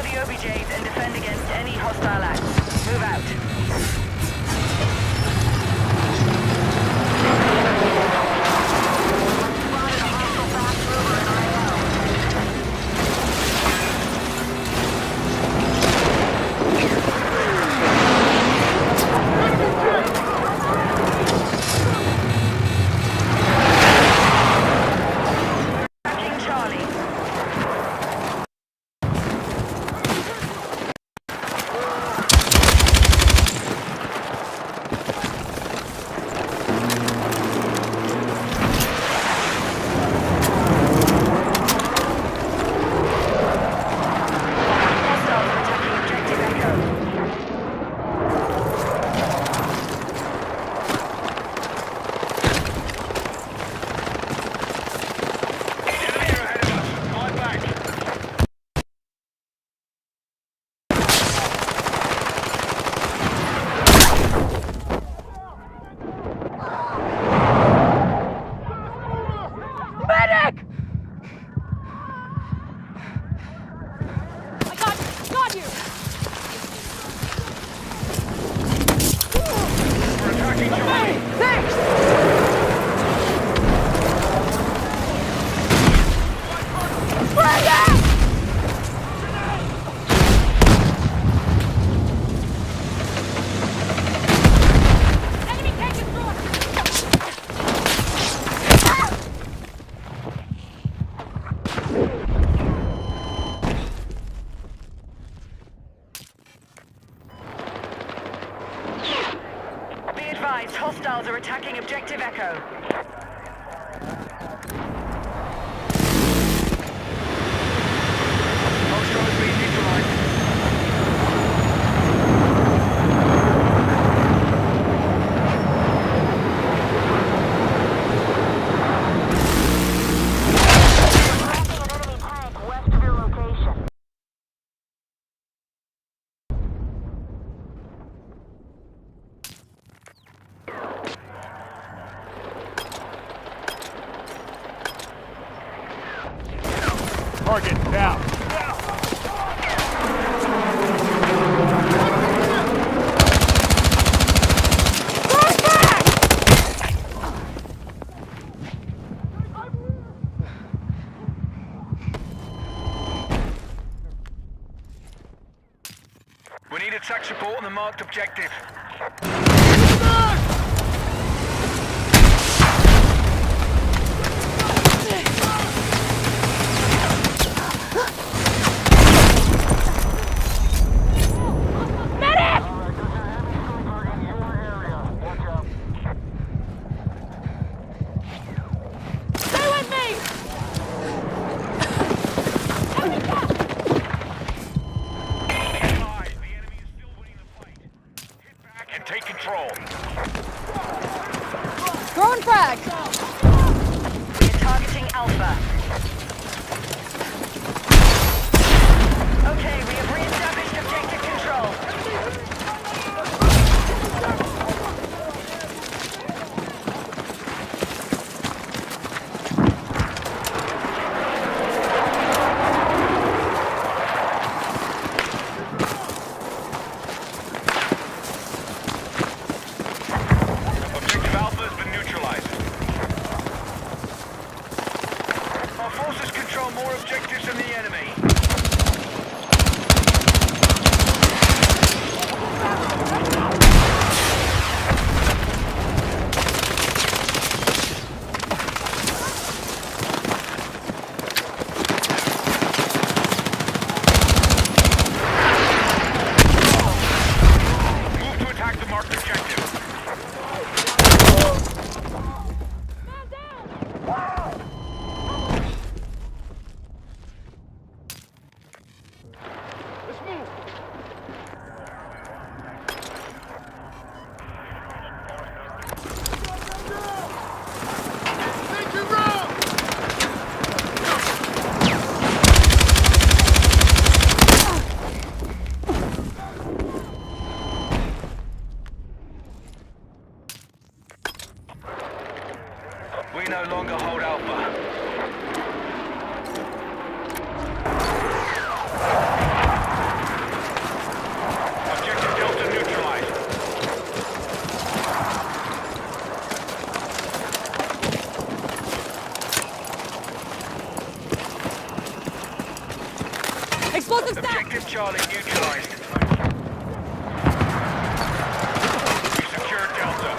Secure the OBJs and defend against any hostile acts. Move out. Hostiles are attacking Objective Echo. Hostiles being neutralized. West of your location. Target down. We need attack support on the marked objective. Take control. Throwing frag! We're targeting Alpha. Okay, we have re-established objective control. More objectives than the enemy. Move to attack the marked objective. We no longer hold Alpha. Objective Charlie neutralized. We secured Delta.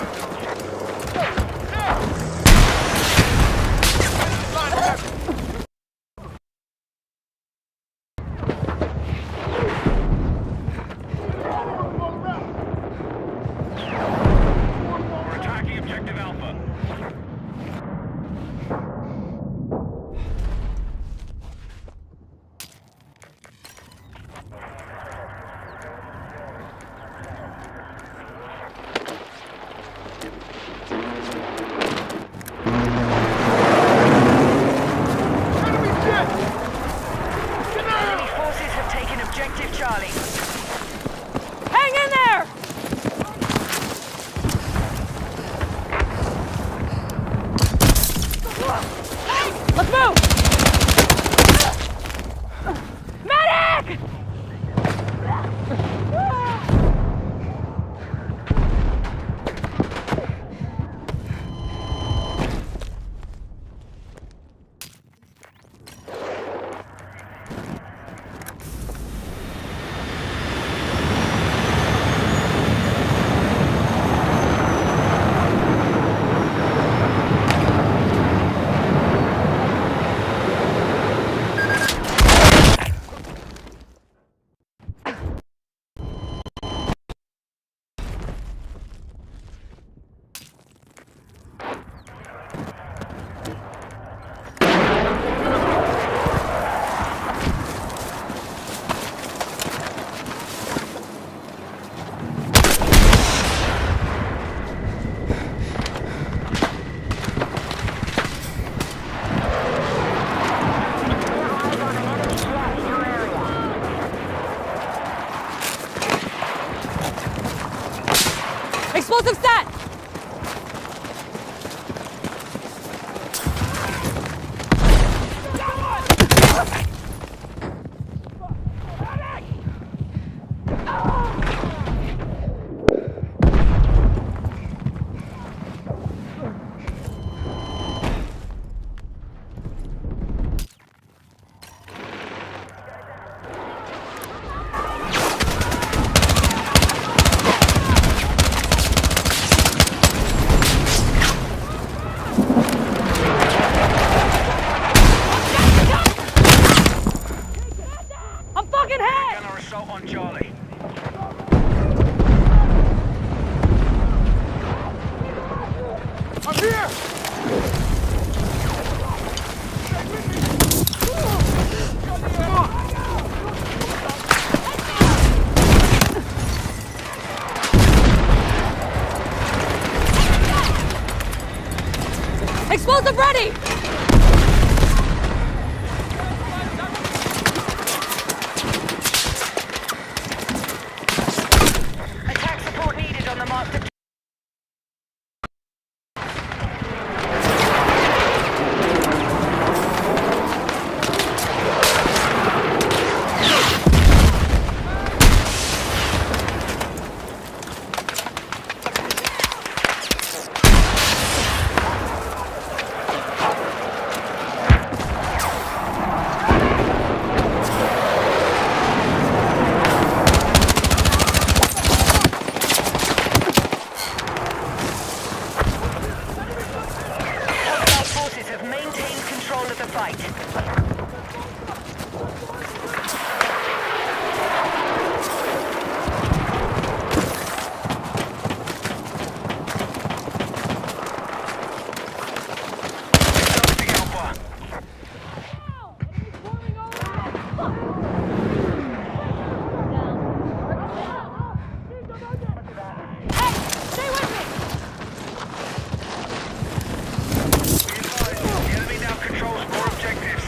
We're attacking Objective Alpha. Enemy forces have taken Objective Charlie. Hang in there! Let's move! Medic! Explosive set! I'm fucking hit! Gunner assault on Charlie. I'm here! Explosive ready! Attack support needed on the marked. Hostile forces have maintained control of the fight. Objective Alpha. Hey, stay with me! Be advised, the enemy now controls more objectives.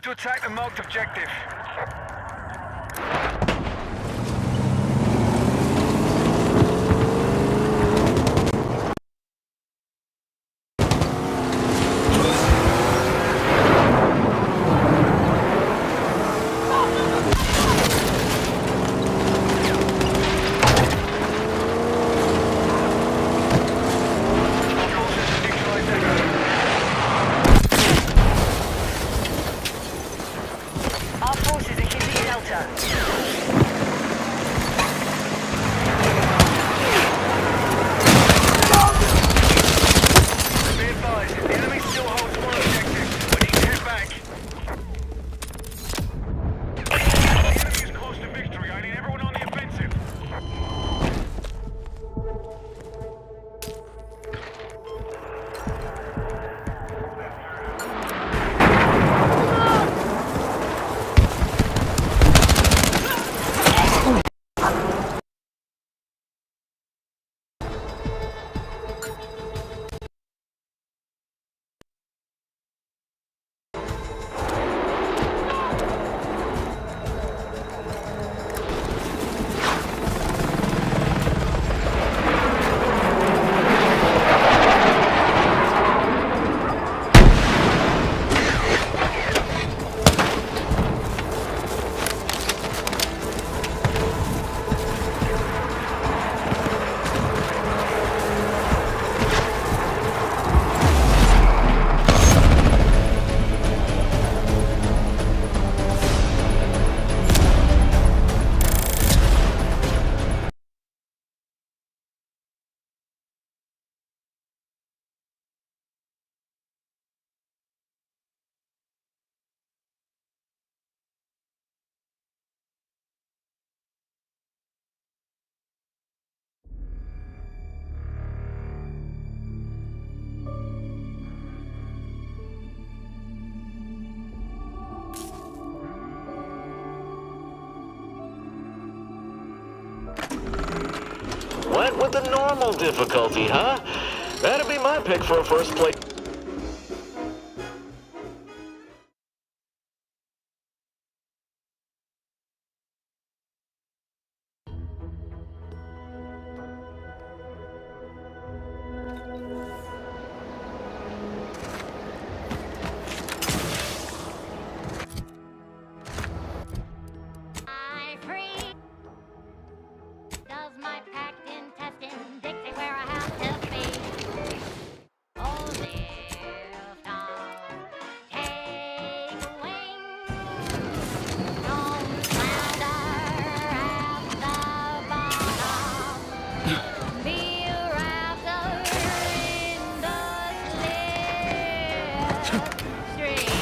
to attack the marked objective. Our forces are hitting Delta. Be advised, the enemy still holds one objective. We need to head back. The enemy is close to victory. I need everyone on the offensive. Went with the normal difficulty, huh? That'd be my pick for a first place. I free. Does my packed intestine dictate where I have to be? Oh, lift off, take wing. Don't flounder at the bottom. Be a raptor in the slipstream.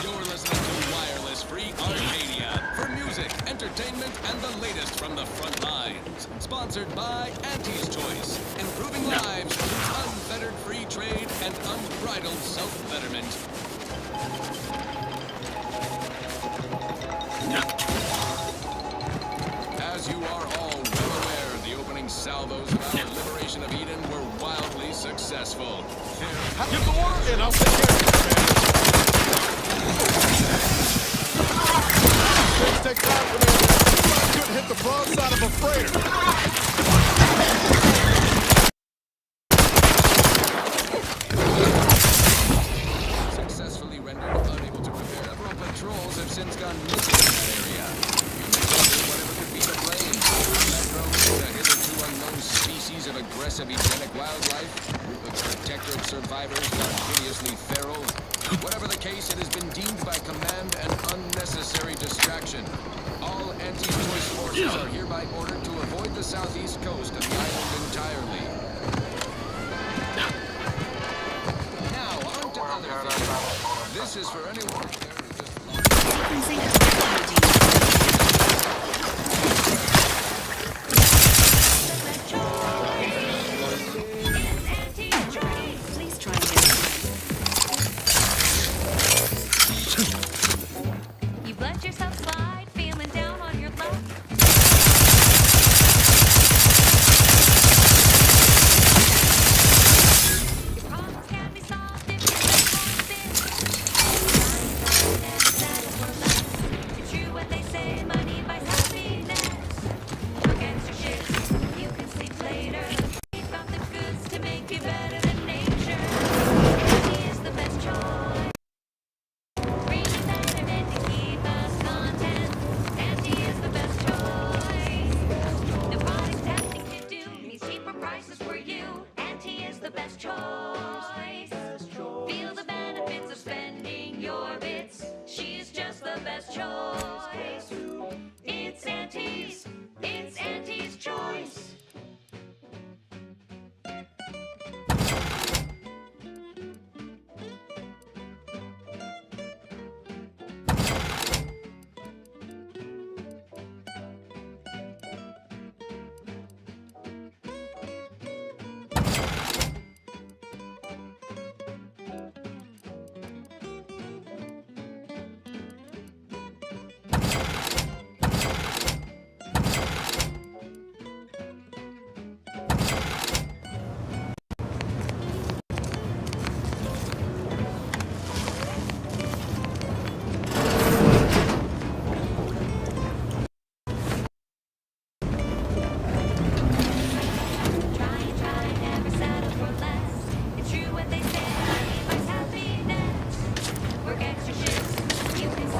You're listening to Wireless Free Arcadia for music, entertainment, and the latest from the front lines. Sponsored by Auntie's Choice, improving lives through unfettered free trade and unbridled self-betterment. As you are all well aware, the opening salvos of our liberation of Eden were wildly successful. Give the order and I'll take care of it, man. Things take time for me. I couldn't hit the broadside of a freighter. Successfully rendered unable to prepare. Several patrols have since gone missing in that area. You may wonder whatever could be to blame. Metro, a hitherto unknown species of aggressive eugenic wildlife, a group of protectorate survivors gone hideously feral. Whatever the case, it has been deemed by command an unnecessary distraction. All anti-choice forces are hereby ordered to avoid the southeast coast of the island entirely. Now, on to other things. This is for anyone who Please try again. You bled yourself.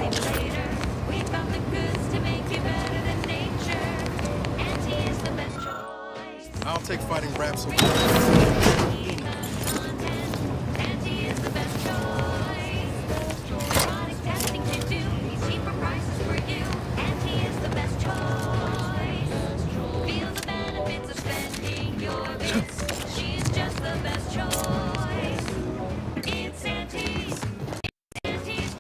maybe later. We've got the goods to make you better than nature. Auntie is the best choice. I don't take fighting rap so Auntie is the best choice. Product testing to do. Cheaper prices for you. Auntie is the best choice. Feel the benefits of spending your bits. She's just the best choice. It's Auntie's. Auntie's.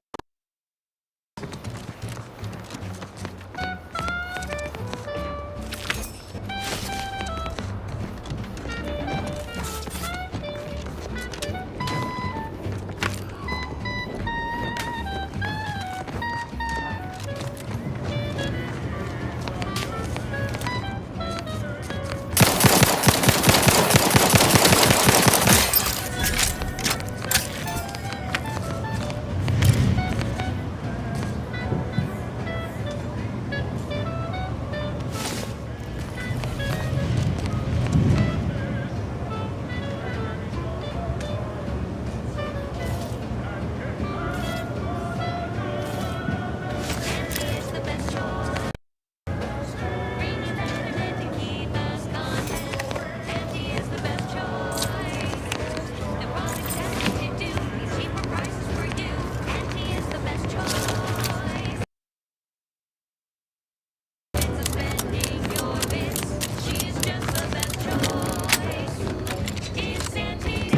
Auntie is the best choice. Bringing entertainment to keep us content. Auntie is the best choice. The product testing to do. Cheaper prices for you. Auntie is the best choice. It's a spending your bits. She's just the best choice. It's Auntie.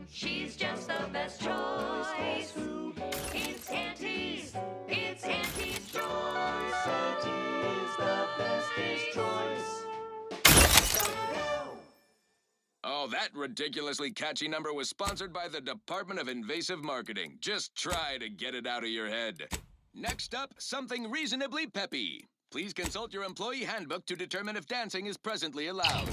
She's just the best choice. It's Auntie's. It's Auntie's choice. Auntie is the bestest choice. Oh, that ridiculously catchy number was sponsored by the Department of Invasive Marketing. Just try to get it out of your head. Next up, something reasonably peppy. Please consult your employee handbook to determine if dancing is presently allowed.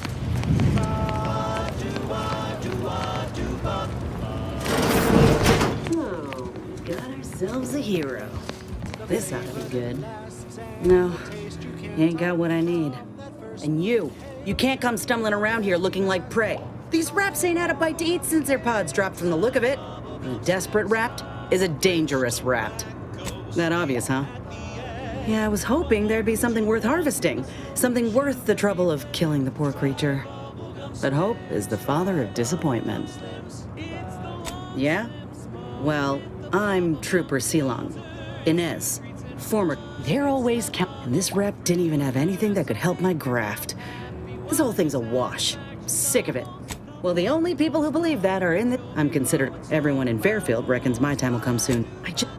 Oh, we got ourselves a hero. This ought to be good. No, you ain't got what I need. And you can't come stumbling around here looking like prey. These raps ain't had a bite to eat since their pods dropped from the look of it. A desperate rapt is a dangerous rapt. That obvious, huh? Yeah, I was hoping there'd be something worth harvesting. Something worth the trouble of killing the poor creature. But hope is the father of disappointment. Yeah? Well, I'm Trooper Silong. Inez. Former. They're always count. And this rep didn't even have anything that could help my graft. This whole thing's a wash. Sick of it. Well, the only people who believe that are in the. I'm considered. Everyone in Fairfield reckons my time will come soon. I just.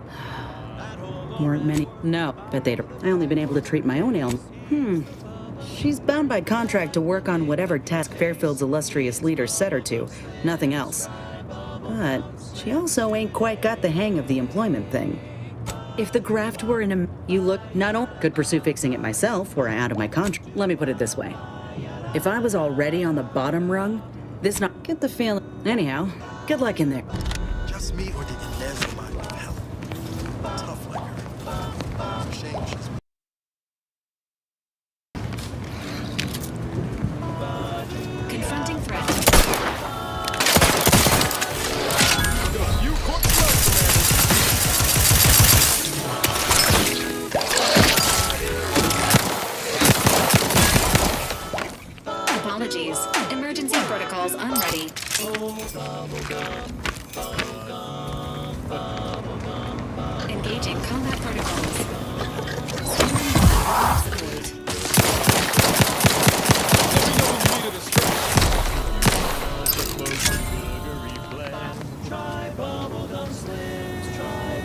Weren't many. No, bet they'd. I only been able to treat my own ailment. She's bound by contract to work on whatever task Fairfield's illustrious leader set her to. Nothing else. But she also ain't quite got the hang of the employment thing. If the graft were in a... You look... Not only could pursue fixing it myself, were I out of my contract. Let me put it this way. If I was already on the bottom rung, this not... Get the feeling... Anyhow, good luck in there. just me or did Inez remind you of Helen? Tough like her. It's a shame she's Confronting threat. You caught Apologies. Emergency protocols unready. Engaging combat protocols. Try bubblegum slims, try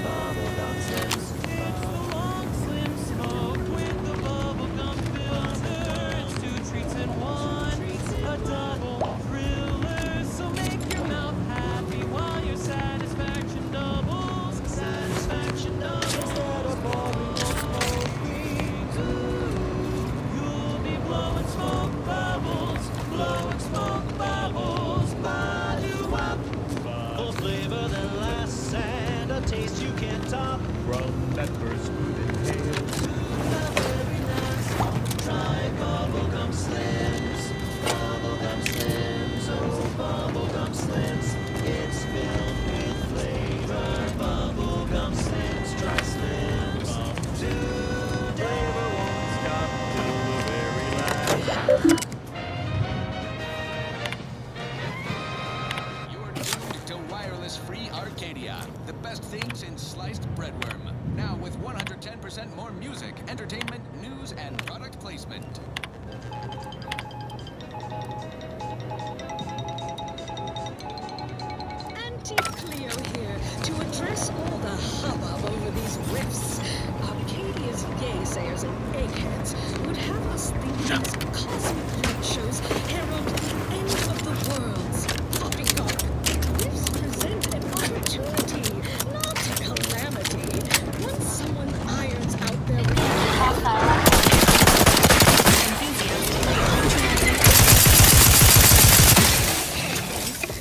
than last, and a taste you can't top from that first food inhale. The very last, try bubblegum slims. Bubblegum slims, oh bubblegum slims. It's filled with flavor. Bubblegum slims, try slims. Today won't stop till the very last. You're tuned to Wireless Free Arcadia, the best thing since sliced breadworm. Now with 110% more music, entertainment, news, and product placement. Auntie Cleo here to address all the hubbub over these riffs. Arcadia's gaysayers and eggheads would have us think these cosmic light shows herald the end of the worlds. Poppycock. Riffs present an opportunity, not a calamity. Once someone irons out their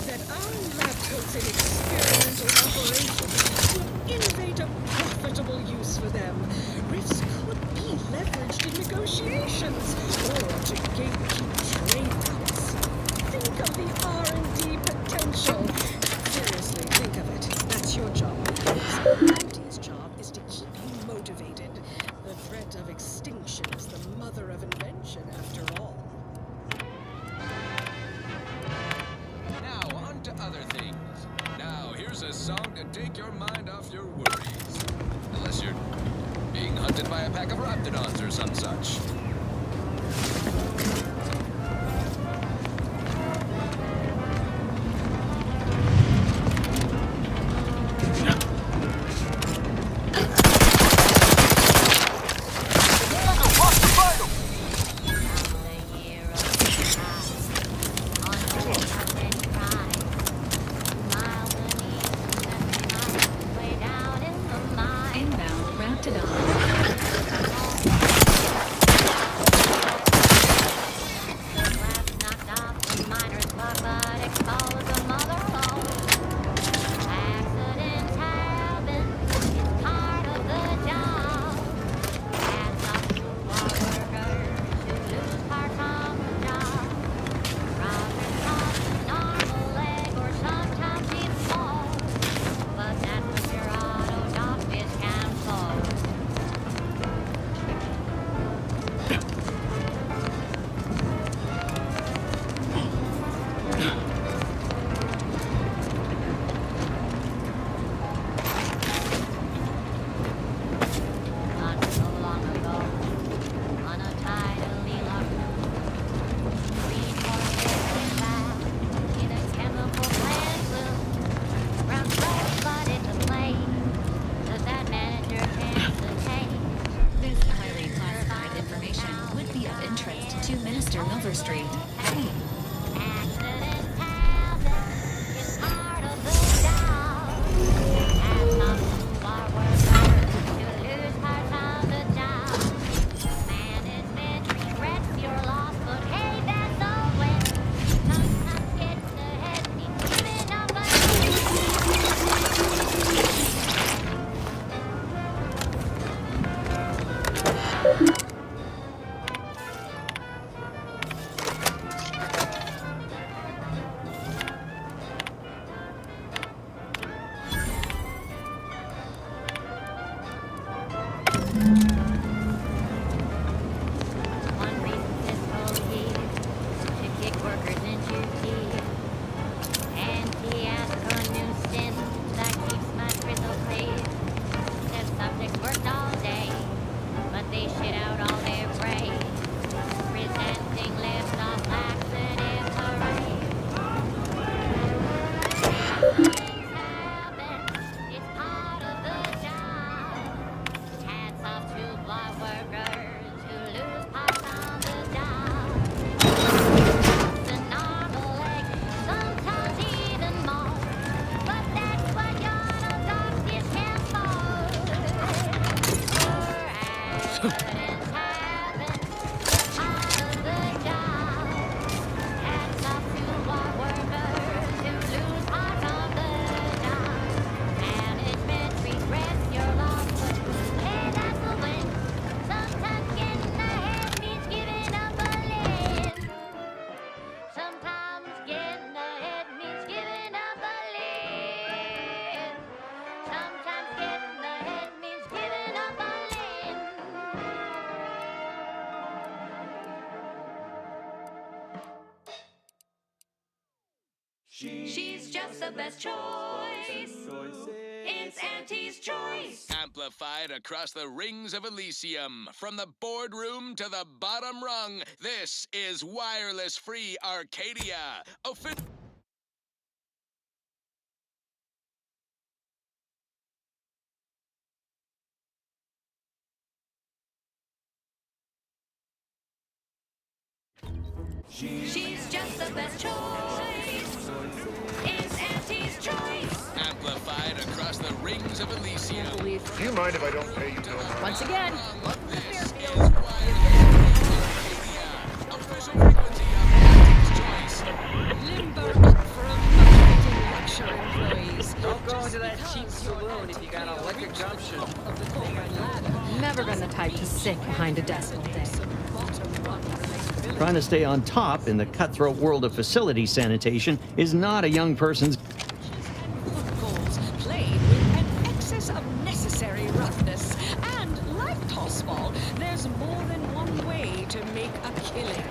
that our lab coats in experimental operations will innovate a profitable use for them. Riffs could be leveraged in negotiations or to gatekeep trade routes. Think of the R&D potential. Seriously, think of it. That's your job. Auntie's job is to keep you motivated. The threat of extinction is the mother of invention, after all. Now, on to other things. Now, here's a song to take your mind off your worries. Unless you're being hunted by a pack of raptidons or some such. Inbound Raptidon. best choice. It's Auntie's choice. Amplified across the rings of Elysium, from the boardroom to the bottom rung, this is wireless-free Arcadia. She's just the best choice. It's Auntie's choice. Amplified across the rings of Elysium. Do you mind if I don't pay you no mind? Once again. This is wireless-free Arcadia. Official frequency of Auntie's choice. Limbo up for a motivating lecture employees. Don't go into that cheap saloon if you got a liquor gumption. Of the corporate ladder. Never been the type to sit behind a desk all day. Trying to stay on top in the cutthroat world of facility sanitation is not a young person's. Footballs played with an excess of necessary roughness. And like tossball, there's more than one way to make a killing.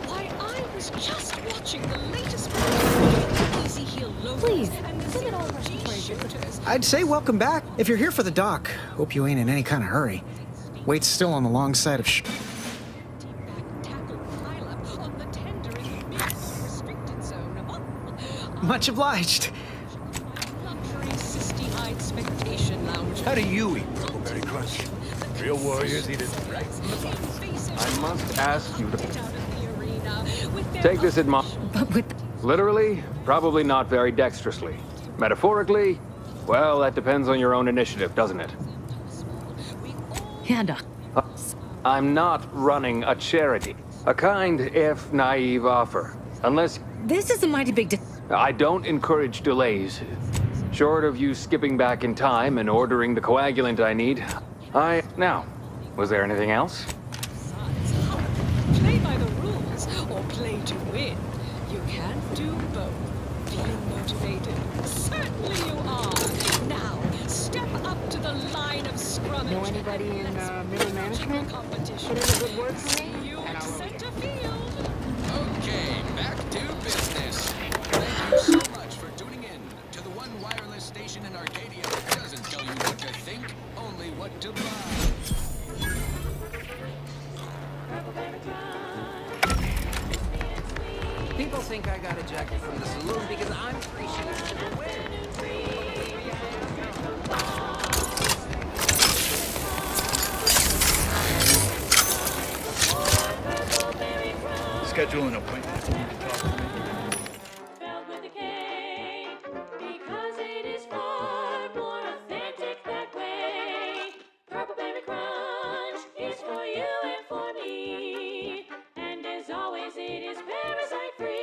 Why, I was just watching the latest version of Easy Heel Logos. Please, and the sing it all Zero version G for you. shooters. I'd say welcome back. If you're here for the doc, hope you ain't in any kind of hurry. Wait's still on the long side of Tackle pileup on the tender in the restricted zone. Much obliged. Luxury cystine expectation lounge. How do you eat Huckleberry Crunch? Real warriors eat it right. I must ask you to Get out of the arena with their take this But with literally, probably not very dexterously. Metaphorically, well, that depends on your own initiative, doesn't it? yeah, Doc. I'm not running a charity. A kind, if naive offer. Unless This is a mighty big I don't encourage delays. Short of you skipping back in time and ordering the coagulant I need, Now, was there anything else? Play by the rules or play to win. You can't do both. Feeling motivated? Certainly you are. Now, step up to the line of scrummage. Know anybody in middle management? Competition. Put in a good word for me? See you And at I'll look center field. Okay, back to business. Thank you so much for tuning in to the one wireless station in Arcadia that doesn't tell you what to think, only what to buy. People think I got ejected from the saloon because I'm appreciative to the win. Schedule an appointment. Spelled with a K, because it is far more authentic that way. Purple Berry Crunch is for you and for me. And as always, it is parasite free.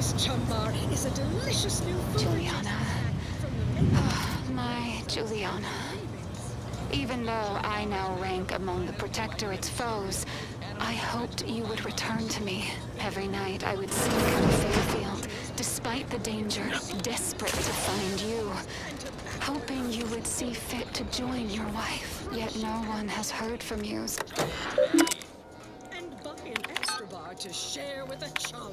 This chum bar is a delicious new food. Juliana. My Juliana. Even though I now rank among the Protectorate's foes, I hoped you would return to me. Every night I would seek out Fairfield, despite the danger, desperate to find you. Hoping you would see fit to join your wife, yet no one has heard from you. And buy an extra bar to share with a chum.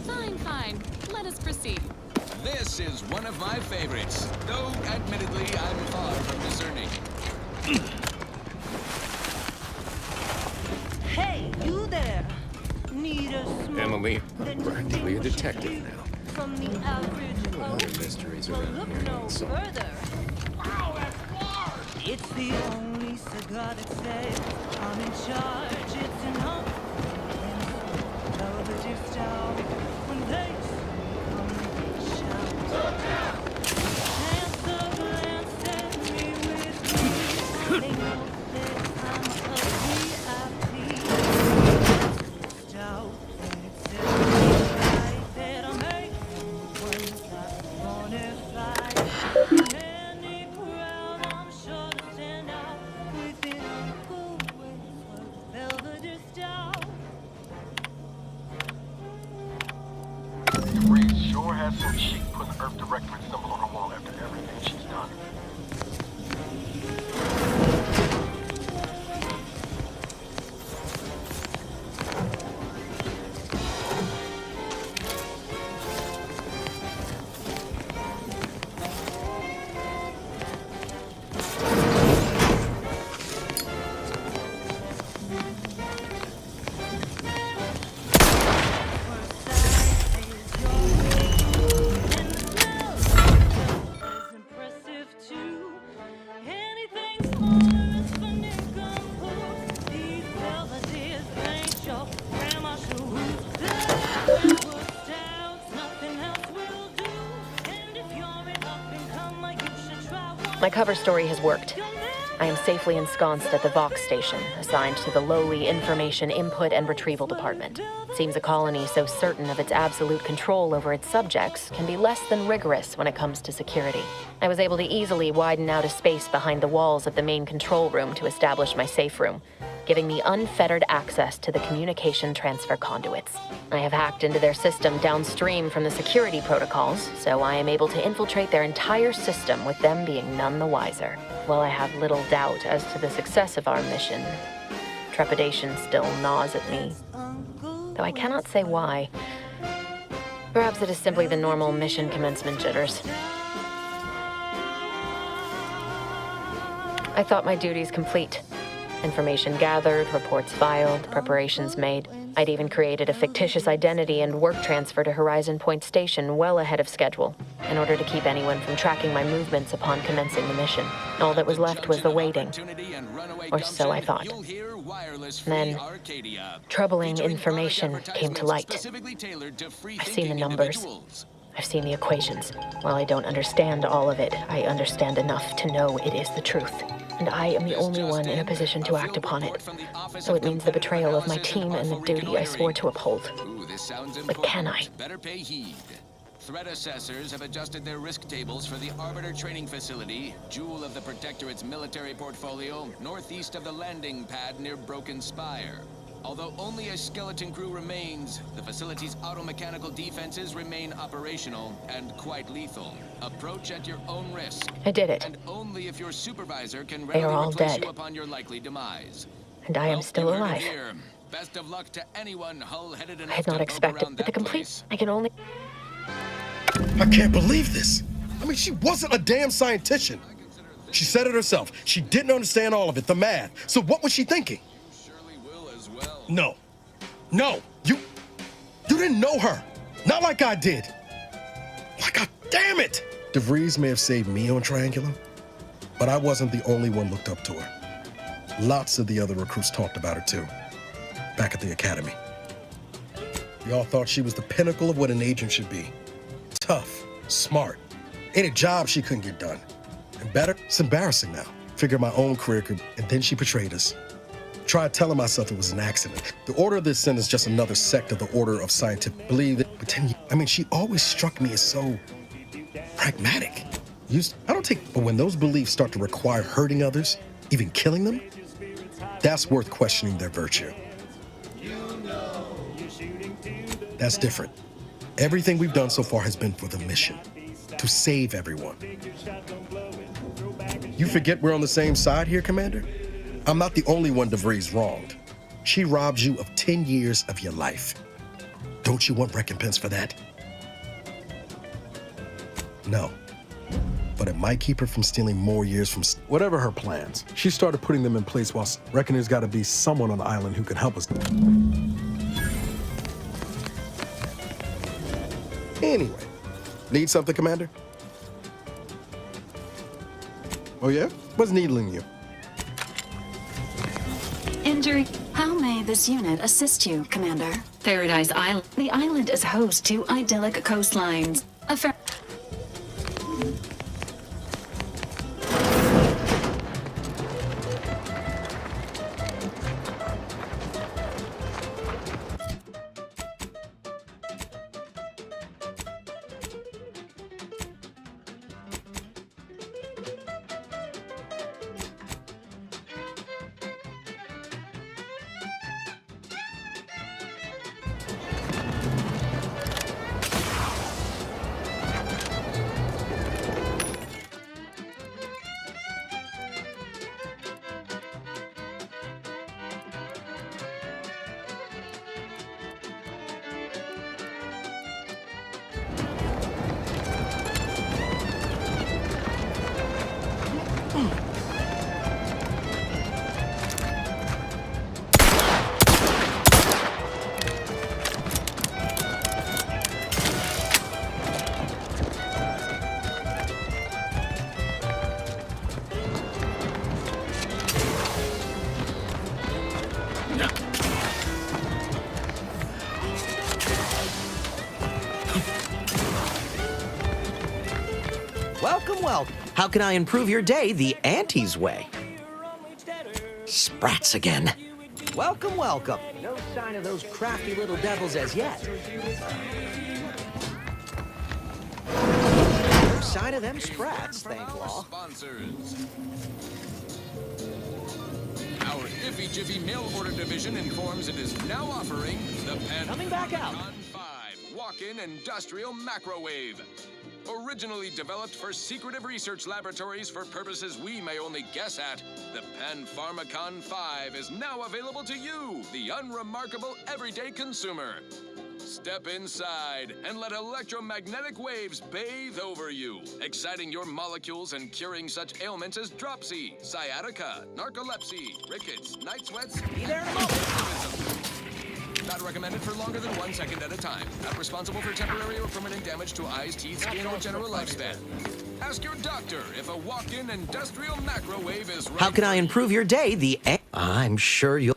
Fine, fine. Let us proceed. This is one of my favorites, though admittedly I'm far from discerning. Hey, you there! Need a smoke? Emily, I'm practically a detective now. From the average What other mysteries well, around look here? no further. Wow, that's large! It's the only cigar that says I'm in charge. It's enough. Television style. When they shout. Answer glance at me with me. They know that I'm a VIP. Stout. And it says right that I'm a Reed sure has some cheek putting Earth Directorate symbol on her wall after everything she's done. My cover story has worked. I am safely ensconced at the Vox station, assigned to the lowly Information Input and Retrieval Department. Seems a colony so certain of its absolute control over its subjects can be less than rigorous when it comes to security. I was able to easily widen out a space behind the walls of the main control room to establish my safe room, giving me unfettered access to the communication transfer conduits. I have hacked into their system downstream from the security protocols, so I am able to infiltrate their entire system with them being none the wiser. While I have little doubt as to the success of our mission, trepidation still gnaws at me, though I cannot say why. Perhaps it is simply the normal mission commencement jitters. I thought my duties complete. Information gathered, reports filed, preparations made. I'd even created a fictitious identity and work transfer to Horizon Point Station well ahead of schedule, in order to keep anyone from tracking my movements upon commencing the mission. All that was left was the waiting. Or so I thought. Then, troubling information came to light. I've seen the numbers. I've seen the equations. While I don't understand all of it, I understand enough to know it is the truth. And I am the only one in a position to act upon it. So it means the betrayal of my team and the duty I swore to uphold. But can I? Better pay heed. Threat assessors have adjusted their risk tables for the Arbiter Training Facility, jewel of the Protectorate's military portfolio, northeast of the landing pad near Broken Spire. Although only a skeleton crew remains, the facility's automechanical defenses remain operational and quite lethal. Approach at your own risk. I did it. And only if your supervisor can They are readily all replace dead. you upon your likely demise. And I am still You heard it alive. here. Best of luck to anyone hull-headed I enough had to not poke expected, around but the that complete... place. I can only... I can't believe this. I mean, she wasn't a damn scientician. She said it herself. She didn't understand all of it, the math. So what was she thinking? No. No. You didn't know her. Not like I did. Like, God damn it. DeVries may have saved me on Triangulum, but I wasn't the only one looked up to her. Lots of the other recruits talked about her too, back at the academy. We all thought she was the pinnacle of what an agent should be. Tough, smart. Ain't a job she couldn't get done. And better, it's embarrassing now. Figure my own career could, and then she betrayed us. Tried telling myself it was an accident. The Order of the Ascent is just another sect of the Order of Scientific Believe it. But she always struck me as so pragmatic. I don't take, but when those beliefs start to require hurting others, even killing them, that's worth questioning their virtue. That's different. Everything we've done so far has been for the mission, to save everyone. You forget we're on the same side here, Commander? I'm not the only one DeVries wronged. She robbed you of 10 years of your life. Don't you want recompense for that? No. But it might keep her from stealing more years from... Whatever her plans, she started putting them in place while reckon there's gotta be someone on the island who can help us. Anyway, need something, Commander? Oh yeah? What's needling you? Injury. How may this unit assist you, Commander? Paradise Island. The island is host to idyllic coastlines. Welcome. How can I improve your day the Auntie's way? Sprats again. Welcome. No sign of those crafty little devils as yet. No sign of them sprats, thank law. Sponsors. Our Iffy Jiffy mail order division informs it is now offering the Pen Coming back out. 5 walk-in industrial macrowave. Originally developed for secretive research laboratories for purposes we may only guess at, the Pan-Pharmacon 5 is now available to you, the unremarkable everyday consumer. Step inside and let electromagnetic waves bathe over you, exciting your molecules and curing such ailments as dropsy, sciatica, narcolepsy, rickets, night sweats, Be there in a moment. Not recommended for longer than 1 second at a time. Not responsible for temporary or permanent damage to eyes, teeth, skin, or general lifespan. Ask your doctor if a walk-in industrial macrowave is right. How can I improve your day the I'm sure you'll...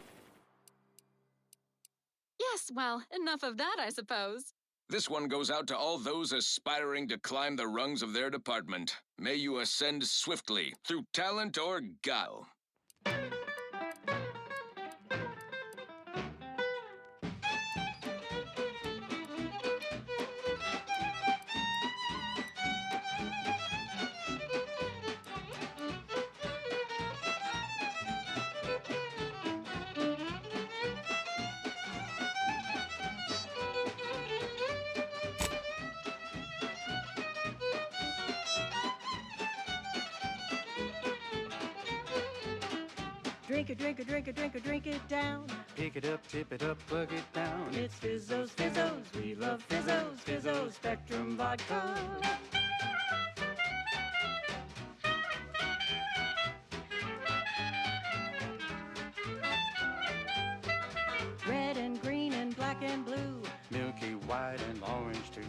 Yes, well, enough of that, I suppose. This one goes out to all those aspiring to climb the rungs of their department. May you ascend swiftly through talent or guile. Drink it down. Pick it up, tip it up, plug it down. It's Fizzos, we love Fizzos, Spectrum Vodka. Red and green and black and blue. Milky white and orange too.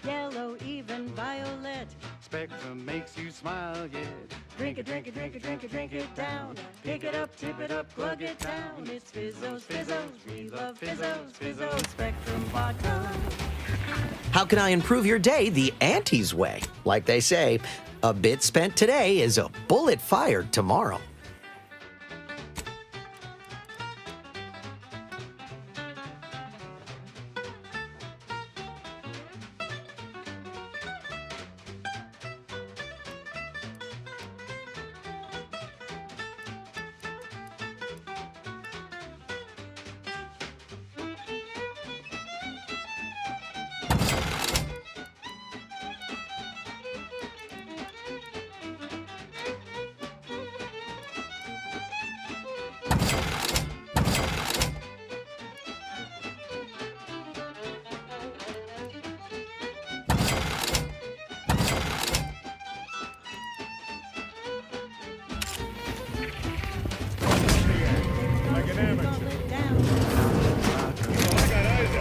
Yellow, even violet. Spectrum makes you smile, yeah. Drink it down. Pick it up, tip it up, plug it down. It's Fizzos, we love Fizzos, Spectrum Vodka. How can I improve your day the Auntie's way? Like they say, a bit spent today is a bullet fired tomorrow. Like an amateur.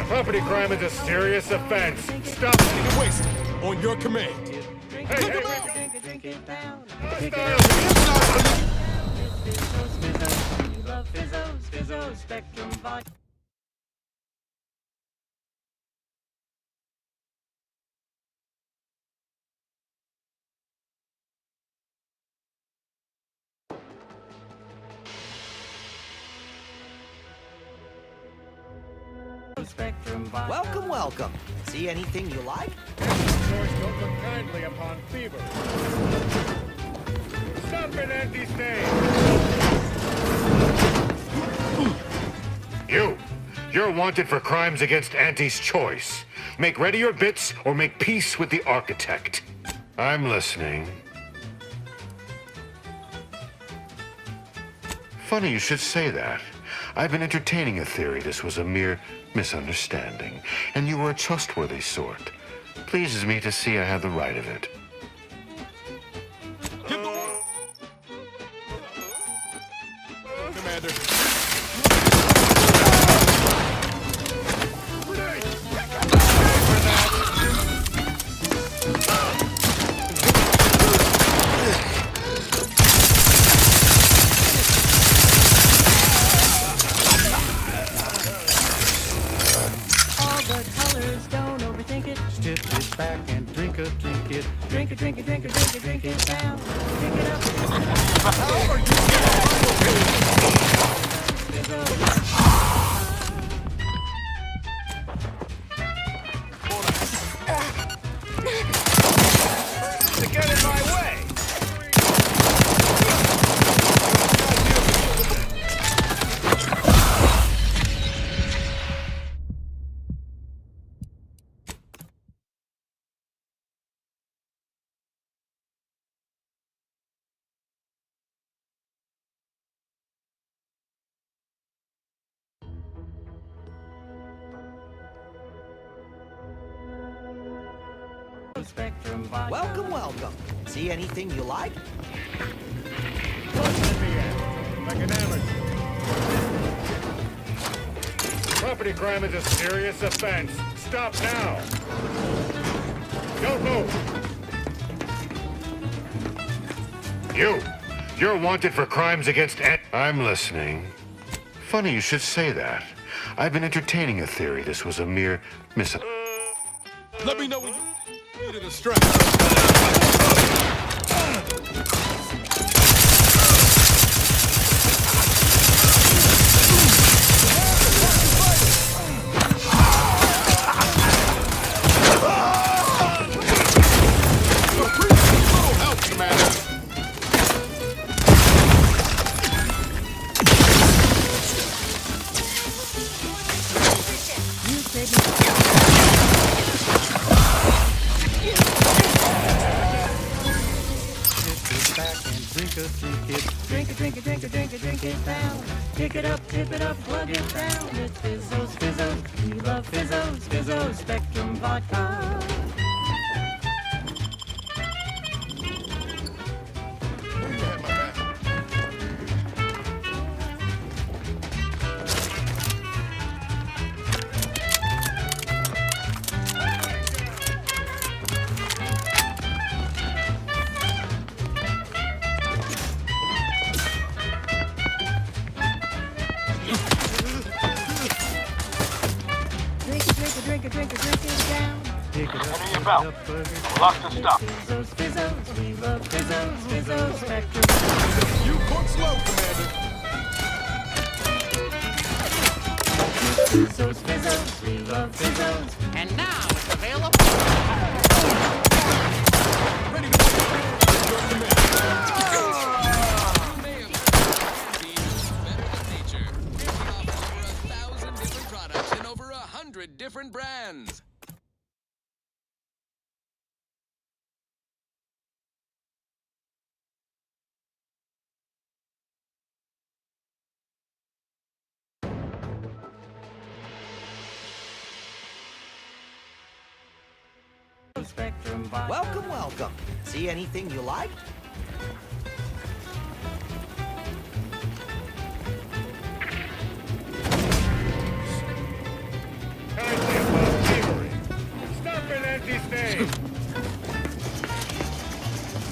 Property crime is a serious offense. Stop it. Waste on your command. Welcome, welcome. See anything you like? Don't look kindly upon fever. Stop in Auntie's name. You're wanted for crimes against Auntie's choice. Make ready your bits or make peace with the architect. I'm listening. Funny you should say that. I've been entertaining a theory this was a mere misunderstanding, and you were a trustworthy sort. Pleases me to see I had the right of it. Commander. Don't overthink it. Just sit back and drink it. Drink it, drink it, drink it, drink it down. Pick it up. How are To get in my way. Welcome, welcome. See anything you like? Like an amateur. Property crime is a serious offense. Stop now. Don't move. You're wanted for crimes against I'm listening. Funny you should say that. I've been entertaining a theory this was a mere Let me know when you need a strap. Drink it down. Pick it up, tip it up, plug it down. It's Fizzos, Fizzos. We love Fizzos, Fizzos, Spectrum Vodka. Drink it down. Pick it up, Under your belt. Lock the stuff. Fizzos, Fizzos. We love Fizzos, Fizzos, Spectrum. You cook slow, Commander. Fizzos, Fizzos. We love Fizzos. And now it's available. Ready to your command. Over 100 different brands. Welcome, welcome. See anything you like? Stop it, anti-stain!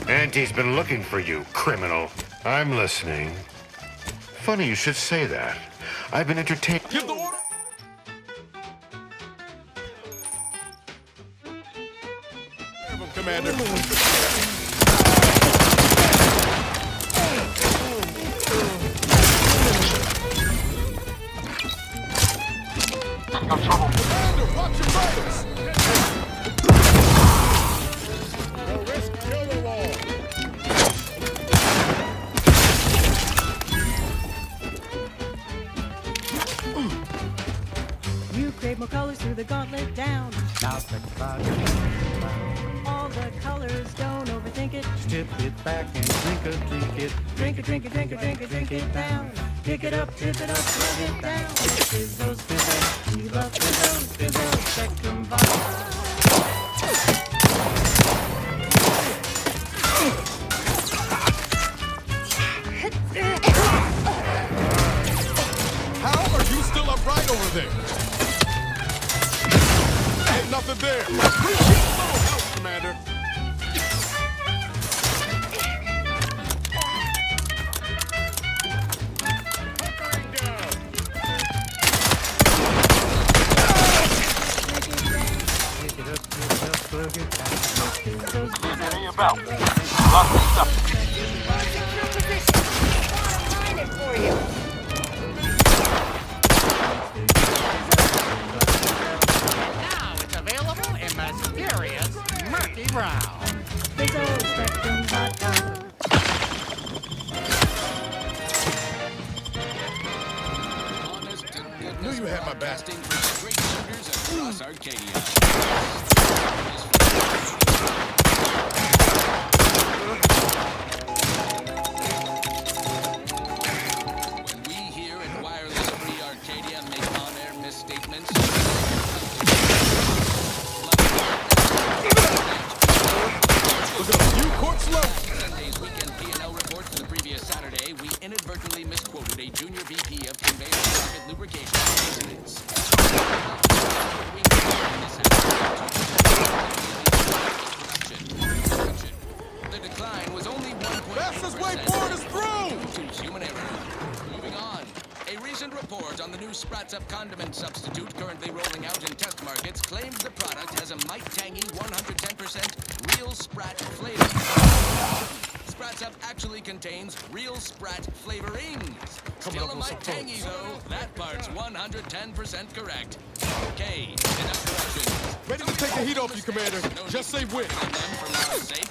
Auntie's been looking for you, criminal. I'm listening. Funny you should say that. I've been entertaining. Give the order! Commander. No trouble. Commander, watch your fighters! No risk, kill the wall. You crave more colors through the gauntlet down. All the colors, don't overthink it. Tip it back and drink a drink it. Drink it, drink it, drink it, drink it, drink it down. Pick it up, tip it up, plug it down. Fizzos, fizzos, we love fizzos, fizzos, Spectrum vodka. How are you still upright over there? Ain't nothing there. Appreciate a little help, Commander. About. Lots of stuff. Now it's available in mysterious murky brown. Fizzos, Spectrum vodka. Knew you had my back. Great shooters across Arcadia. When we here at Wireless Free Arcadia make on-air misstatements, Look at you, court slow. Sunday's weekend P&L report for the previous Saturday, we inadvertently misquoted a junior VP of conveyor circuit lubrication maintenance. The decline was only 1.8%. Fastest way forward is through. Due to human error. Moving on. A recent report on the new Sprats Up condiment substitute currently rolling out in test markets claims the product has a might tangy 110% real Sprat flavor. Sprats Up actually contains real Sprat flavorings. Still a might tangy though. That part's 110% correct. Okay, enough corrections. Ready to take the heat off you, Commander. Just say which. For our sake.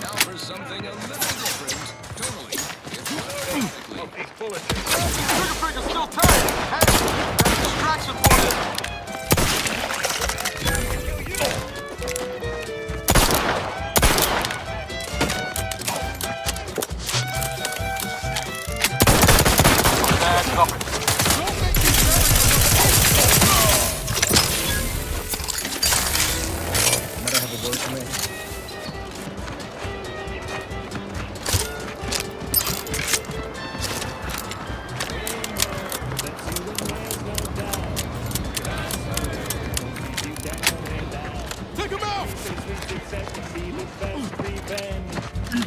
Now for something a little different. Totally. Okay, pull it. Trigger finger's still tight. Hey, got a distraction for you. Bad company. Might I have a word for me? Take him out!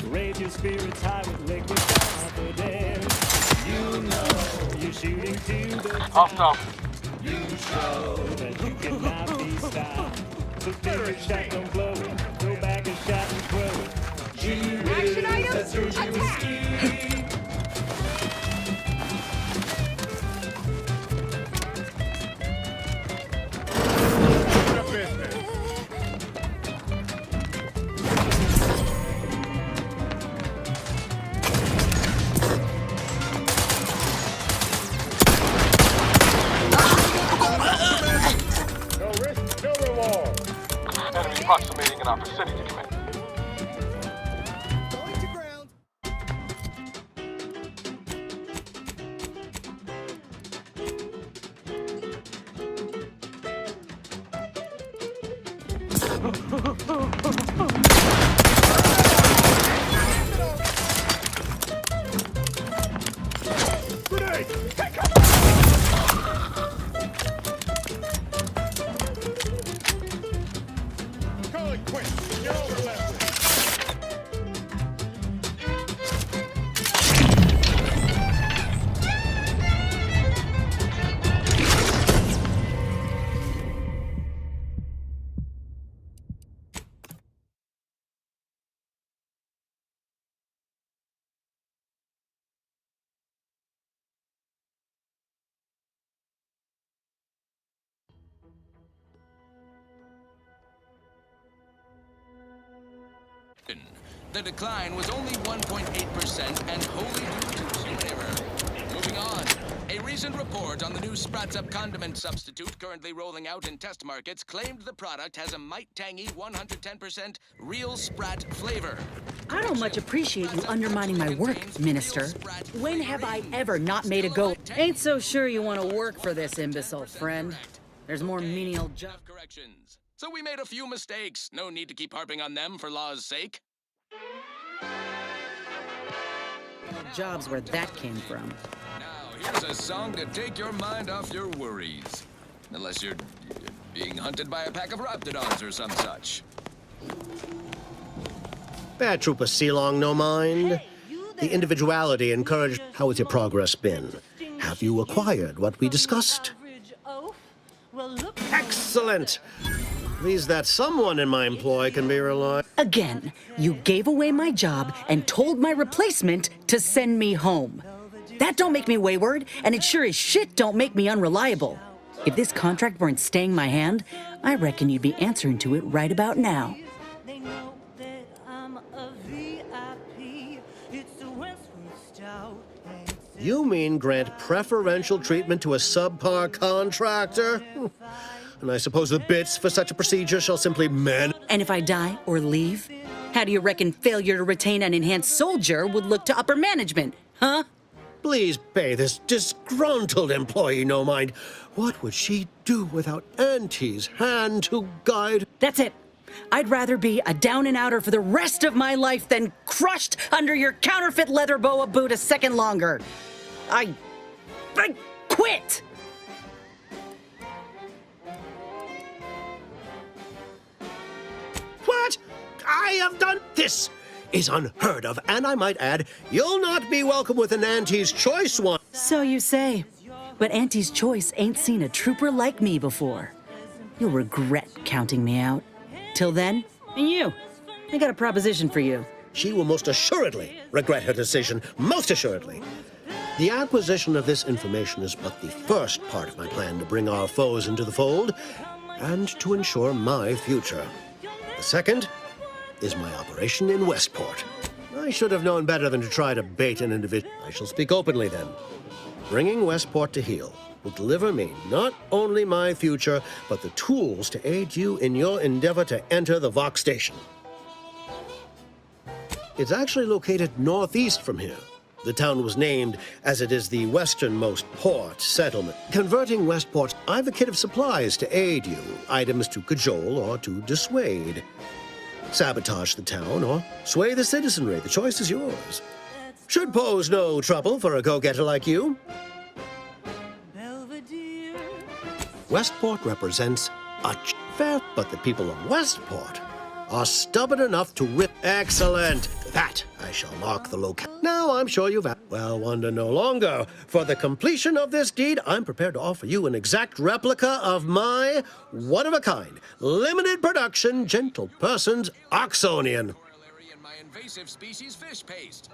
Raise your spirits high with liquid confidence. You know you're shooting to the top. You show that you cannot be stopped. So take a shot, don't blow it. Go back and shot and throw it. You will, that's your whiskey. No risk, no reward. Enemy approximating in our vicinity, Commander. Call it quits. You're all we're left with. The decline was only 1.8% and wholly due to human error. Moving on. A recent report on the new Sprats Up condiment substitute currently rolling out in test markets claimed the product has a might tangy 110% real Sprat flavor. I don't much appreciate you undermining my work, Minister. When have I ever not made a go? Ain't so sure you want to work for this imbecile, friend. There's more menial jobs. Corrections. So we made a few mistakes. No need to keep harping on them for law's sake. Jobs where that came from. Now, here's a song to take your mind off your worries. Unless you're being hunted by a pack of raptidons or some such. Bad Trooper Sealong, no mind. The individuality and courage. How has your progress been? Have you acquired what we discussed? Excellent! Pleased that someone in my employ can be relied. Again, you gave away my job and told my replacement to send me home. That don't make me wayward, and it sure as shit don't make me unreliable. If this contract weren't staying my hand, I reckon you'd be answering to it right about now. They know that I'm a VIP. It's the Westwood Stout. You mean grant preferential treatment to a subpar contractor? And I suppose the bits for such a procedure shall simply mend. And if I die or leave, how do you reckon failure to retain an enhanced soldier would look to upper management, huh? Please pay this disgruntled employee no mind. What would she do without Auntie's hand to guide? That's it. I'd rather be a down and outer for the rest of my life than crushed under your counterfeit leather boa boot a second longer. I quit! What? I have done this! Is unheard of, and I might add, you'll not be welcome with an Auntie's Choice one. So you say. But Auntie's Choice ain't seen a trooper like me before. You'll regret counting me out. Till then, and you, I got a proposition for you. She will most assuredly regret her decision, most assuredly. The acquisition of this information is but the first part of my plan to bring our foes into the fold and to ensure my future. The second is my operation in Westport. I should have known better than to try to bait an individual. I shall speak openly then. Bringing Westport to heel will deliver me not only my future, but the tools to aid you in your endeavor to enter the Vox station. It's actually located northeast from here. The town was named as it is the westernmost port settlement. Converting Westport, I've a kit of supplies to aid you, items to cajole or to dissuade. Sabotage the town or sway the citizenry. The choice is yours. Should pose no trouble for a go-getter like you. Westport represents a fair, but the people of Westport are stubborn enough to rip. Excellent. That I shall mark the locale. Now I'm sure you've. Well, wonder no longer. For the completion of this deed, I'm prepared to offer you an exact replica of my one-of-a-kind, limited production, gentle person's Oxonian. Invasive species fish paste.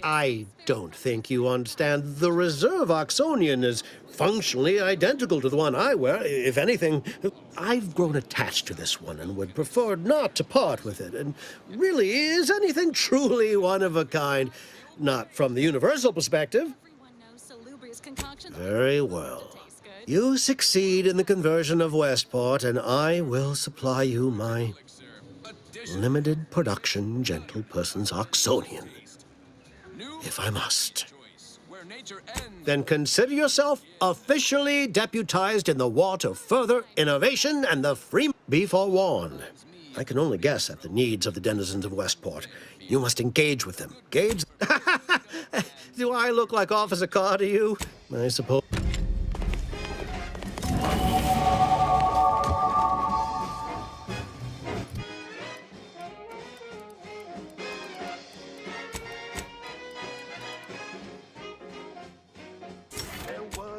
I don't think you understand. The reserve Oxonian is functionally identical to the one I wear. If anything, I've grown attached to this one and would prefer not to part with it. And really, is anything truly one of a kind? Not from the universal perspective. Very well. You succeed in the conversion of Westport, and I will supply you my limited production gentle person's Oxonian. If I must. Where nature ends. Then consider yourself officially deputized in the war to further innovation and the free... Be forewarned. I can only guess at the needs of the denizens of Westport. You must engage with them. Engage? Do I look like Officer Carr to you? I suppose...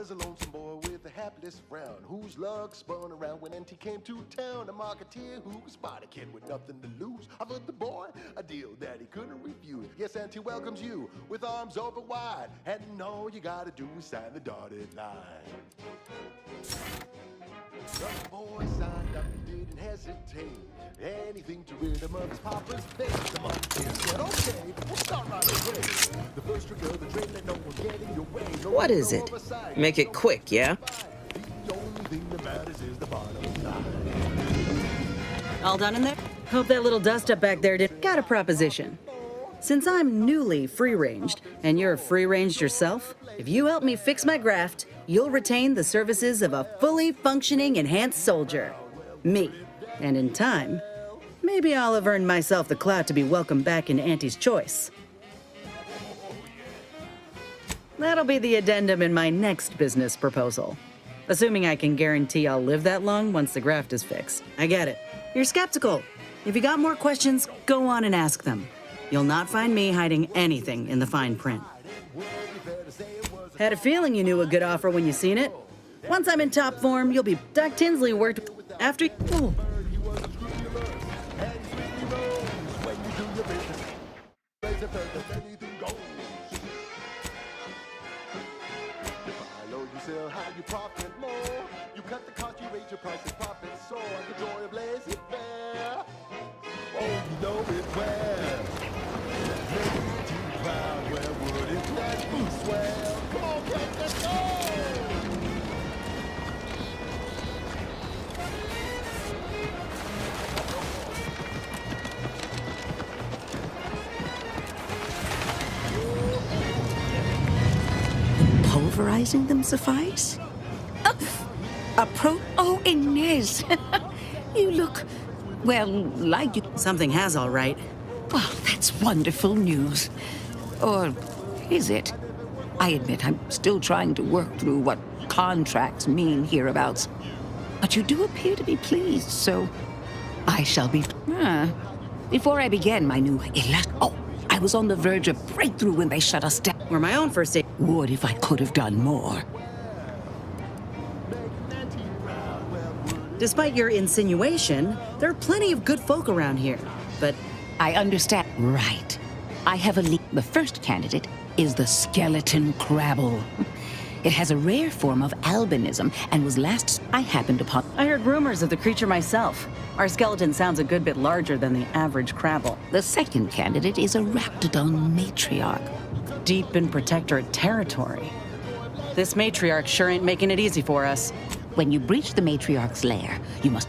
A lonesome boy with a hapless frown, whose luck spun around when NT came to town. A marketeer who spotted a kid with nothing to lose, offered the boy a deal that he couldn't refuse. Yes, NT welcomes you with arms open wide, and all you gotta do is sign the dotted line. The boy signed up and didn't hesitate. Anything to rid him of his papa's face. The marketeer said, okay, we'll start right away. The first trick of the trade, let no one get in your way. No What is it? Make it quick, yeah? The only thing that matters is the bottom line. All done in there? Hope that little dust up back there did. Got a proposition. Since I'm newly free-ranged, and you're free-ranged yourself, if you help me fix my graft, you'll retain the services of a fully functioning enhanced soldier. Me. And in time, maybe I'll have earned myself the clout to be welcomed back into Auntie's Choice. That'll be the addendum in my next business proposal. Assuming I can guarantee I'll live that long once the graft is fixed. I get it. You're skeptical. If you got more questions, go on and ask them. You'll not find me hiding anything in the fine print. Had a feeling you knew a good offer when you seen it. Once I'm in top form, you'll be Doc Tinsley worked after... Oh. Sell how you profit more. You cut the cost, you raise your prices, profit soar. The joy of laissez-faire. Oh, you know it well. Make you proud. Where would it that be swell? Come on, get this going. Pulverizing them suffice? Oh, Inez. You look, well, like you... Something has, all right. Well, that's wonderful news. Or is it? I admit I'm still trying to work through what contracts mean hereabouts. But you do appear to be pleased, so I shall be... Before I began my new... I was on the verge of breakthrough when they shut us down. We're my own first aid. Would if I could have done more. Despite your insinuation, there are plenty of good folk around here. But I understand. Right. I have a lead. The first candidate is the skeleton crabble. It has a rare form of albinism and was last I happened upon. I heard rumors of the creature myself. Our skeleton sounds a good bit larger than the average crabble. The second candidate is a raptidon matriarch. Deep in protectorate territory. This matriarch sure ain't making it easy for us. When you breach the matriarch's lair, you must...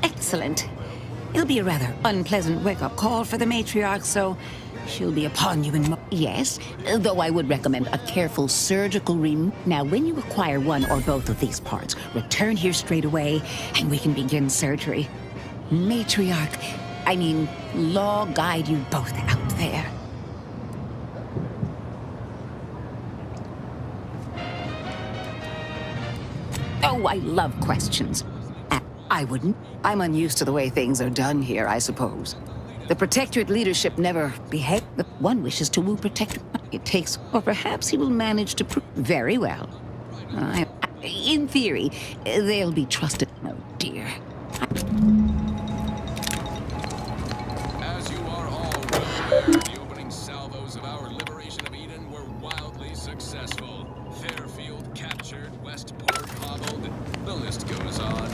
Excellent. It'll be a rather unpleasant wake-up call for the matriarch, so she'll be upon you in... Yes, though I would recommend a careful surgical Now, when you acquire one or both of these parts, return here straight away, and we can begin surgery. Law guide you both out there. Oh, I love questions. I wouldn't. I'm unused to the way things are done here, I suppose. The Protectorate leadership never behaved. One wishes to woo Protectorate. It takes, or perhaps he will manage to prove. Very well. In theory, they'll be trusted. Oh, dear. As you are all well aware, the opening salvos of our liberation of Eden were wildly successful. Fairfield captured, Westport hobbled. The list goes on.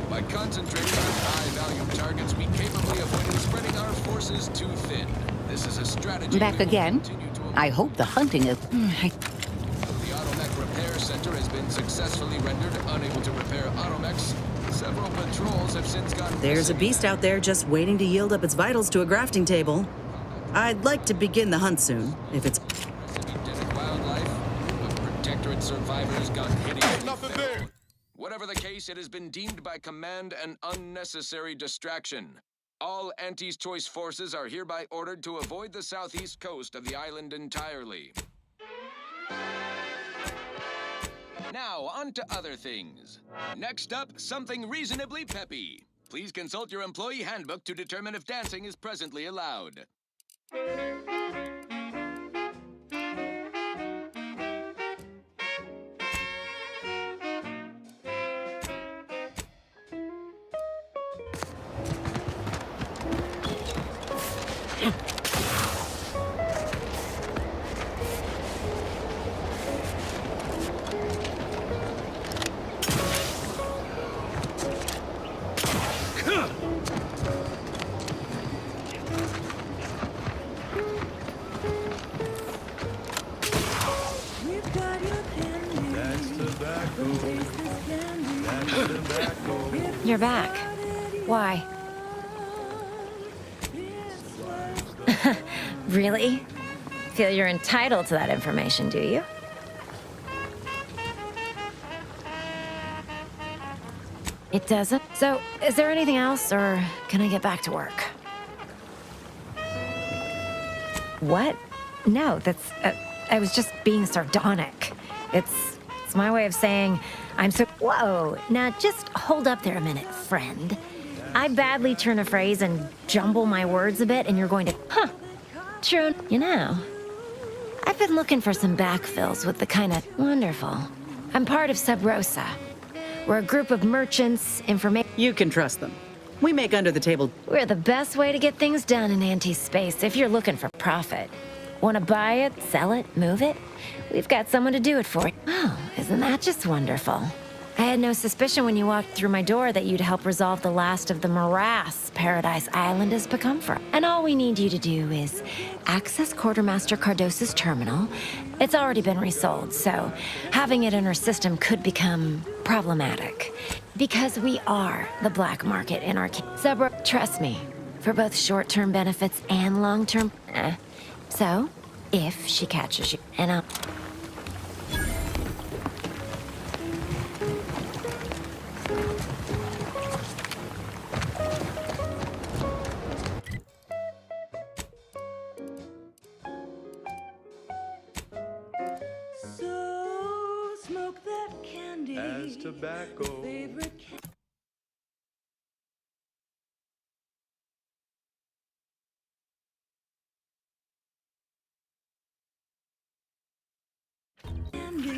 By concentrating on high-value targets, we capably avoided spreading our forces too thin. This is a strategy. Back again? I hope the hunting of... The Automech Repair Center has been successfully rendered unable to repair automechs. Several patrols have since gone... There's a beast out there just waiting to yield up its vitals to a grafting table. I'd like to begin the hunt soon, if it's... Wildlife. survivors gone hitting. Nothing there. Whatever the case, it has been deemed by command an unnecessary distraction. All Auntie's Choice forces are hereby ordered to avoid the southeast coast of the island entirely. Now, on to other things. Next up, something reasonably peppy. Please consult your employee handbook to determine if dancing is presently allowed. You're back. Why? Really? Feel you're entitled to that information, do you? It doesn't? So, is there anything else, or can I get back to work? What? No, that's... I was just being sardonic. It's my way of saying I'm so... Whoa, now just hold up there a minute, friend. I badly turn a phrase and jumble my words a bit, and you're going to... Huh, true. You know, I've been looking for some backfills with the kind of... Wonderful. I'm part of Sub Rosa. We're a group of merchants, information... You can trust them. We make under the table... We're the best way to get things done in anti-space if you're looking for profit. Want to buy it, sell it, move it? We've got someone to do it for you. Oh, isn't that just wonderful? I had no suspicion when you walked through my door that you'd help resolve the last of the morass Paradise Island has become for. And all we need you to do is access Quartermaster Cardos's terminal. It's already been resold, so having it in her system could become problematic. Because we are the black market in our... Trust me, for both short-term benefits and long-term... So, if she catches you, and I'll... So smoke that candy. As tobacco. Favorite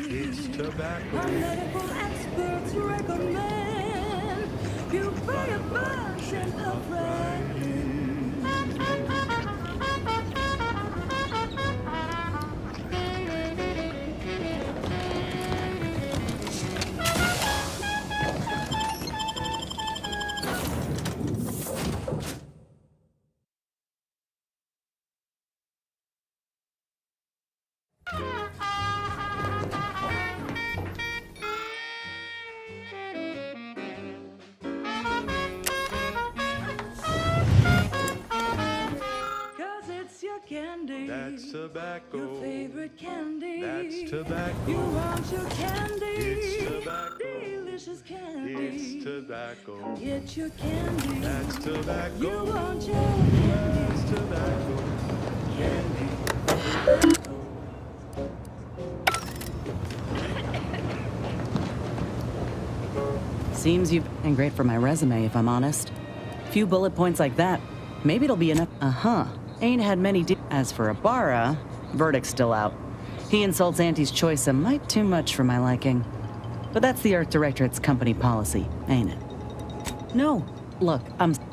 It's tobacco. our medical experts recommend you buy a bunch and puff right in. Cause it's your candy. That's tobacco. Your favorite candy. That's tobacco. You want your candy. It's tobacco. Delicious candy. It's tobacco. Come get your candy. That's tobacco. You want your candy. That's tobacco. Candy. Seems you've been great for my resume, if I'm honest. Few bullet points like that. Maybe it'll be enough. Ain't had many As for Ibarra, verdict's still out. He insults Auntie's Choice a mite too much for my liking. But that's the Art Directorate's company policy, ain't it? No. Look,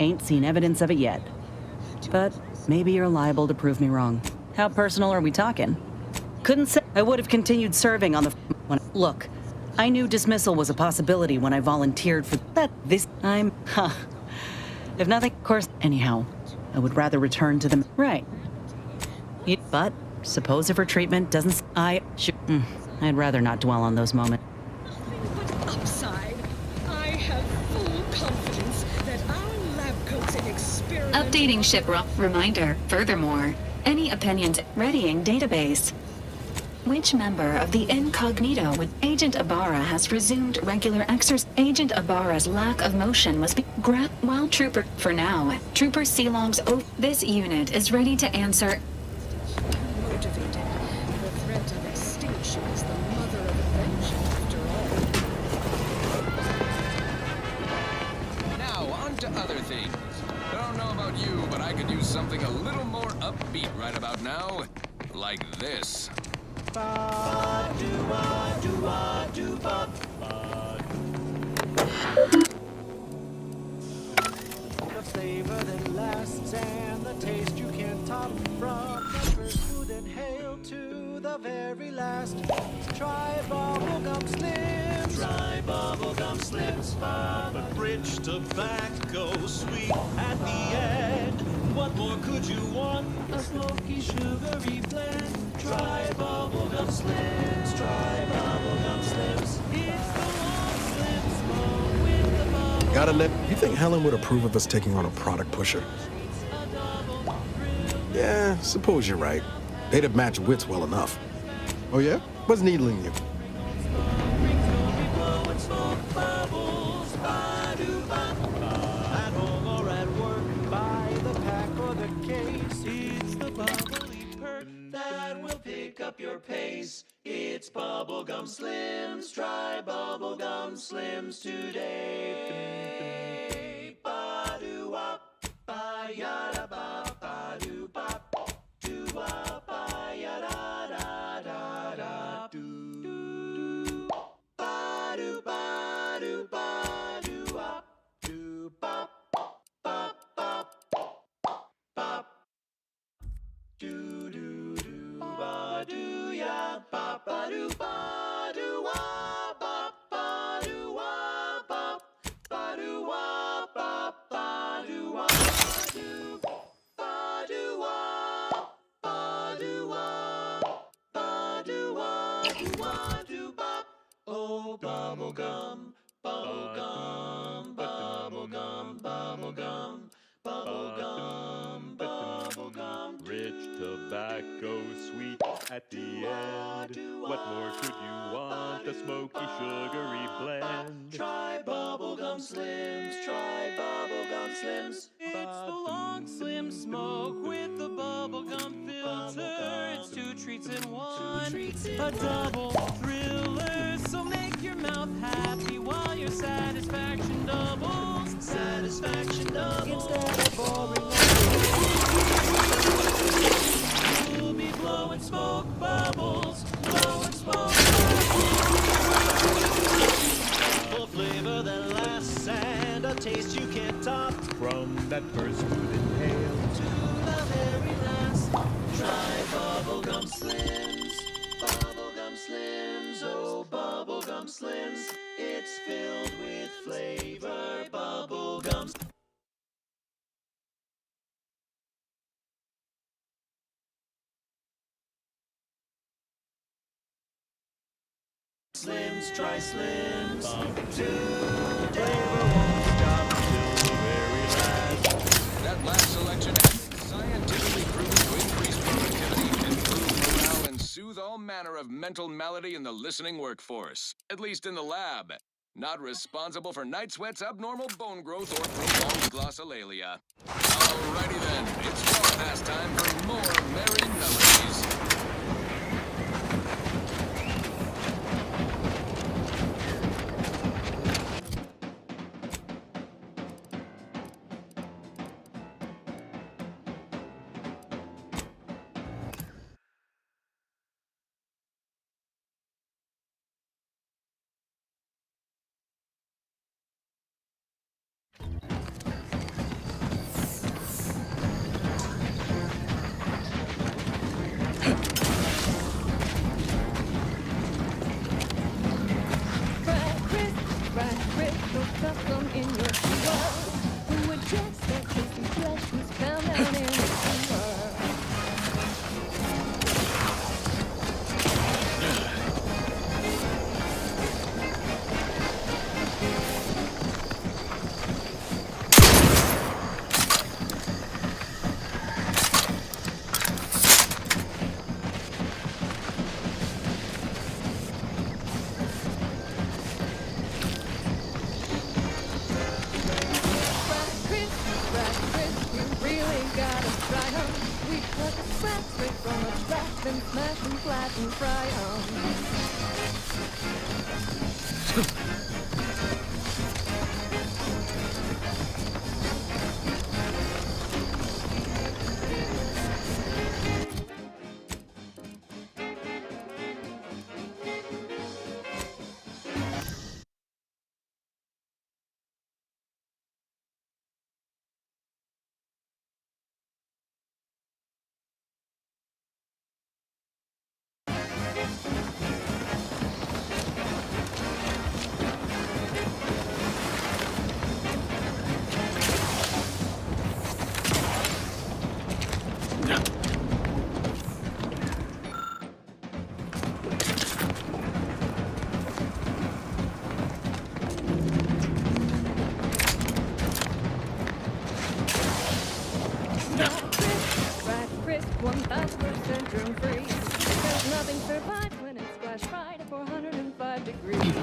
ain't seen evidence of it yet. But maybe you're liable to prove me wrong. How personal are we talking? Couldn't say I would have continued serving on the... Look, I knew dismissal was a possibility when I volunteered for that. If nothing, of course. Anyhow, I would rather return to them. Right. But suppose if her treatment doesn't... I'd rather not dwell on those moments. Upside, I have full confidence that our lab coats and experiments... Updating ship reminder. Furthermore, any opinions readying database. Which member of the incognito with Agent Ibarra has resumed regular exercise? Agent Ibarra's lack of motion must be grabbed while Trooper. For now, Trooper Sealong's this unit is ready to answer. Motivated. The threat of extinction is the mother of invention, after all. Now, on to other things. I don't know about you, but I could use something a little more upbeat right about now. Like this. The flavor that lasts and the taste you can't top. From the first food inhaled to the very last. Try bubblegum slims. Try bubblegum slims. But rich tobacco, sweet at the end. What more could you want? A smoky, sugary blend. Try bubblegum slims. Try bubblegum slims. It's the long slim smoke with the bubble. Gotta admit, you think Helen would approve of us taking on a product pusher? Yeah, suppose you're right. They'd have matched wits well enough. Oh yeah? What's needling you? At home or at work, by the pack or the case, it's the bubbly perk that will pick up your pace. It's bubblegum slims. Try bubblegum slims today. Ba-do-wop, ba-yada-ba, ba-do-bop, do-wop, ba-yada-da-da-da-da-do. Ba-do-ba-do-ba-do-wop, do-bop, bop-bop, bop, do-do-do, ba-do-ya, bop-ba-do-ba-do-wop, bop-ba-do-wop, bop, ba-do-wop, bop-ba-do-wop, ba-do-wop, ba-do-wop, ba-do-wop, do-bop. Oh, bubblegum, bubblegum, bubblegum, bubblegum, bubblegum, bubblegum. Rich tobacco, sweet at the end. What more could you want? A smoky, sugary blend. Try bubblegum slims. Try bubblegum slims. It's the long slim smoke with the bubblegum filter. It's two treats in one. A double thriller. So make your mouth happy while your satisfaction doubles. Satisfaction doubles. Instead of boring, you'll be blowing smoke bubbles. Blowing smoke full flavor that lasts and a taste you can't top. From that first food inhaled to the very last. Try bubblegum slims. Bubblegum slims. Oh, bubblegum slims. It's filled with flavor. Bubblegum slims. Try slims. Today won't stop till the very last. That last selection has been scientifically proven to increase productivity, improve morale, and soothe all manner of mental malady in the listening workforce. At least in the lab. Not responsible for night sweats, abnormal bone growth, or prolonged glossolalia. Alrighty then, it's well past time for more merry melodies. Right, crisp, 1000% germ free. Because nothing survives when it's squashed right at 405 degrees.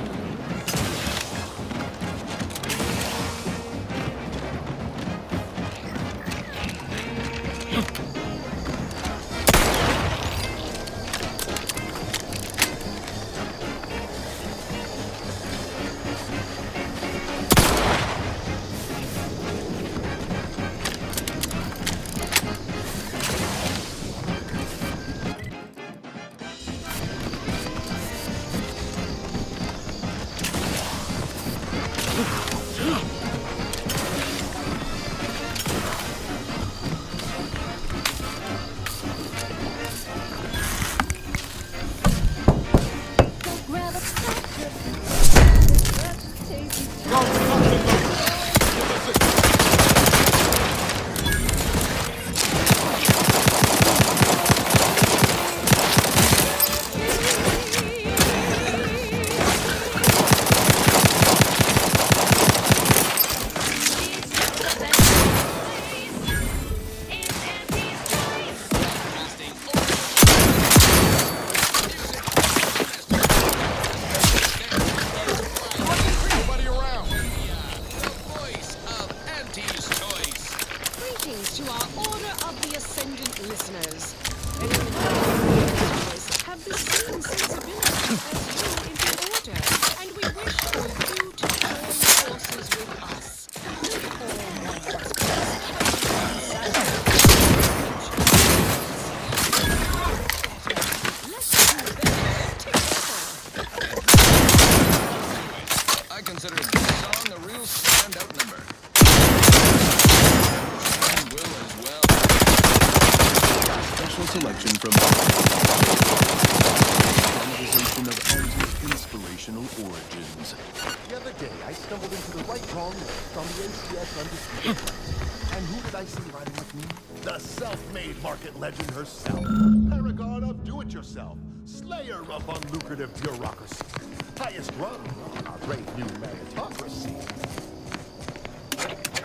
Greetings to our Order of the Ascendant listeners. Any individuals have the same sensibility as you in the Order, and we wish for you to join forces with us. All of us I consider this song a real standout number. And Will as well. Special selection from Conversation of Anti's Inspirational Origins. The other day, I stumbled into the right wrong list on the ACS Undisputed list. And who did I see riding with me? The self-made market legend herself. Paragon of do-it-yourself. Slayer of unlucrative bureaucracy. Highest rung on our brave new meritocracy.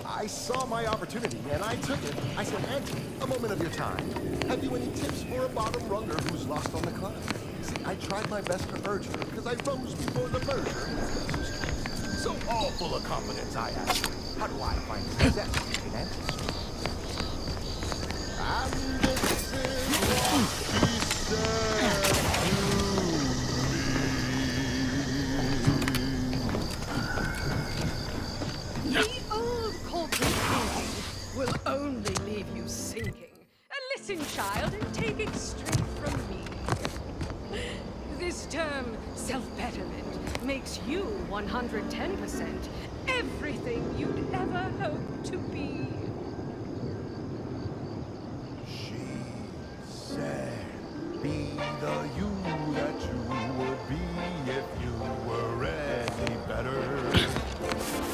I saw my opportunity, and I took it. I said, Auntie, a moment of your time. Have you any tips for a bottom runger who's lost on the climb? See, I tried my best to urge her, because I rose before the merger. So all full of confidence, I asked her, how do I find success in Auntie's story? And this is what she said The old corporate thinking will only leave you sinking. Listen, child, and take it straight from me. This term, self-betterment, makes you 110% everything you'd ever hope to be. She said, be the you that you would be if you were any better.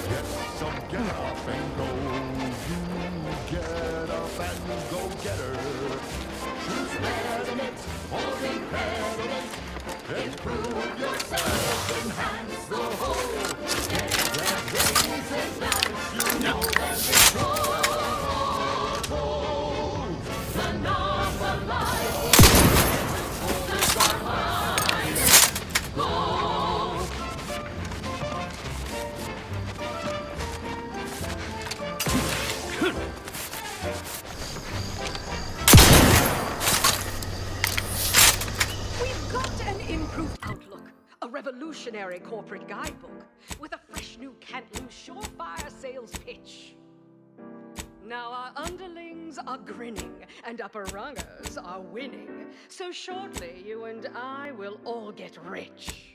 Get some get up and go. You get up and go get her. Choose betterment or impediment. Improve yourself, enhance the whole. Get grand raises that you know and control. The north of life. Holders are mine. Go. We've got an improved outlook, a revolutionary corporate guidebook with a fresh new can't-lose surefire sales pitch. Now our underlings are grinning and upper rungers are winning. So shortly, you and I will all get rich.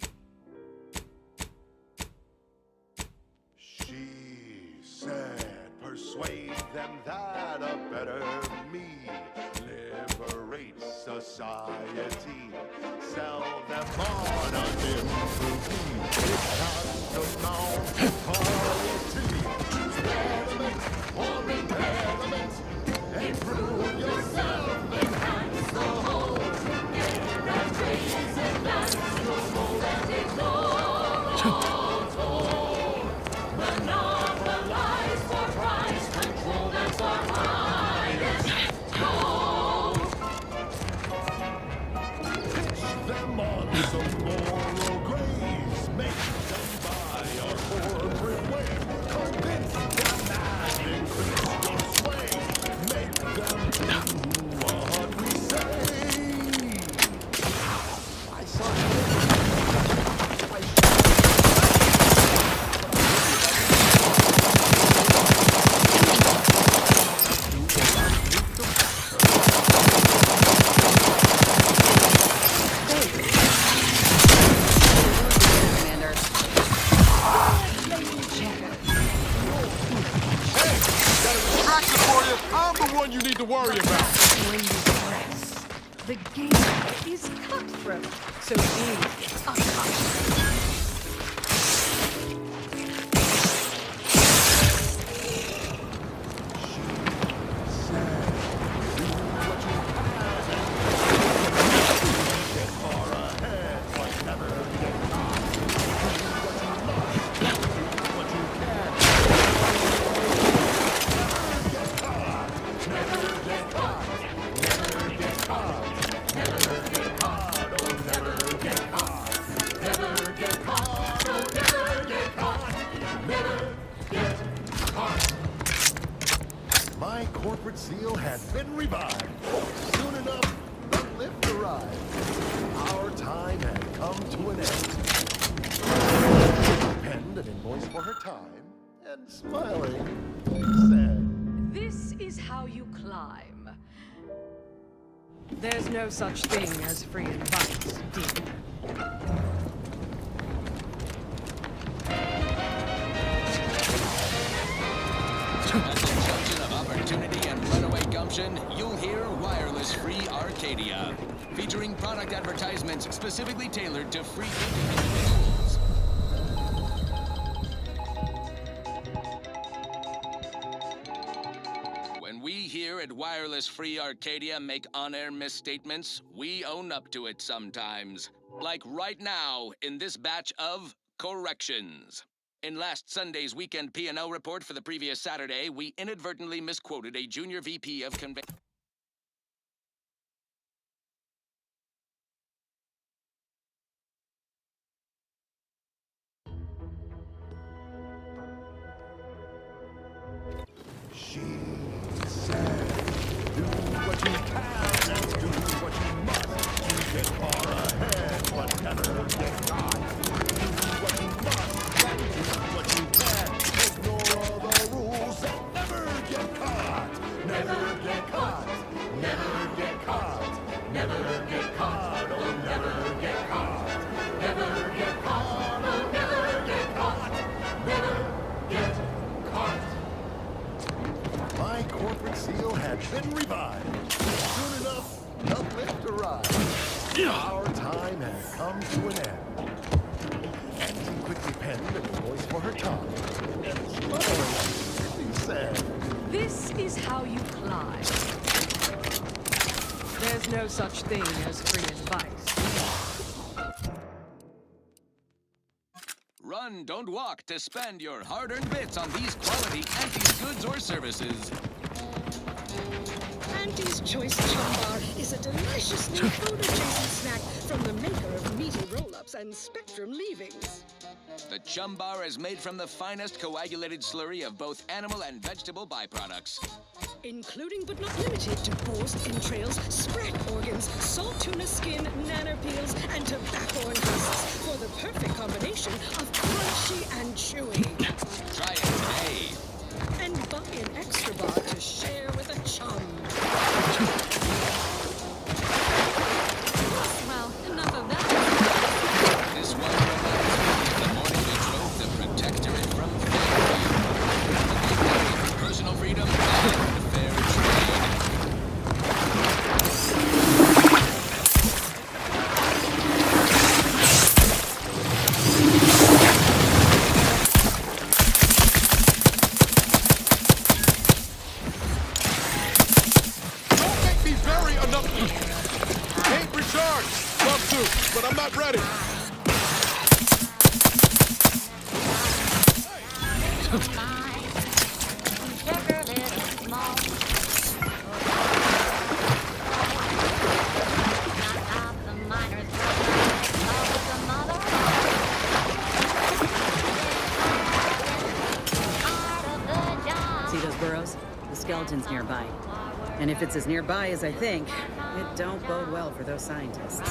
She said, persuade them that a better me liberates society. Sell them on a different fee. It's tantamount to quality. Choose betterment or impairment. Improve yourself, enhance the whole. Get that raise advance, no more than ignore. Monopolize for price, control that's our highest goal. Pitch them on some moral grace, make them buy our corporate way. Convince them that increase your sway, make them do what we say. I saw I'm the one you need to worry about. When you press, the game is cutthroat, so be a cutthroat. My corporate seal had been revived. Soon enough, the lift arrived. Our time had come to an end. She penned an invoice for her time, and smiling, said, This is how you climb. There's no such thing as free advice, dear. Opportunity and runaway gumption, you'll hear Wireless Free Arcadia, featuring product advertisements specifically tailored to free individuals. When we here at Wireless Free Arcadia make on-air misstatements, we own up to it sometimes. Like right now in this batch of corrections. In last Sunday's weekend P&L report for the previous Saturday, we inadvertently misquoted a junior VP of She said, do what you can and do what you must. You get far ahead, but never get caught. Do what you must and do what you can. Ignore all the rules and never get caught. Never get caught. Never get caught. Never get caught. Oh, never get caught. Never get caught. Oh, never get caught. Never get caught. My corporate seal had been revived. Soon enough, the lift arrived. Our time had come to an end. And she quickly penned an invoice for her time. And smiling, she said, This is how you climb. There's no such thing as free advice. Run, don't walk to spend your hard-earned bits on these quality Auntie's goods or services. Auntie's Choice Chumbar is a delicious new food-adjacent snack from the maker of meaty roll-ups and Spectrum leavings. The Chumbar is made from the finest coagulated slurry of both animal and vegetable byproducts. Including but not limited to boar's entrails, sprat organs, salt tuna skin, nanner peels, and tobacco and husks for the the perfect combination of crunchy and chewy. Try it today. And buy an extra bar to share with a chum. Well, enough of that. This one reminds me of the morning we drove the Protectorate from Fairview. Personal freedom and fair trade. Don't make me bury another. Ain't recharged. Love to, but I'm not ready. See those burrows? The skeleton's nearby. And if it's as nearby as I think, it don't bode well for those scientists.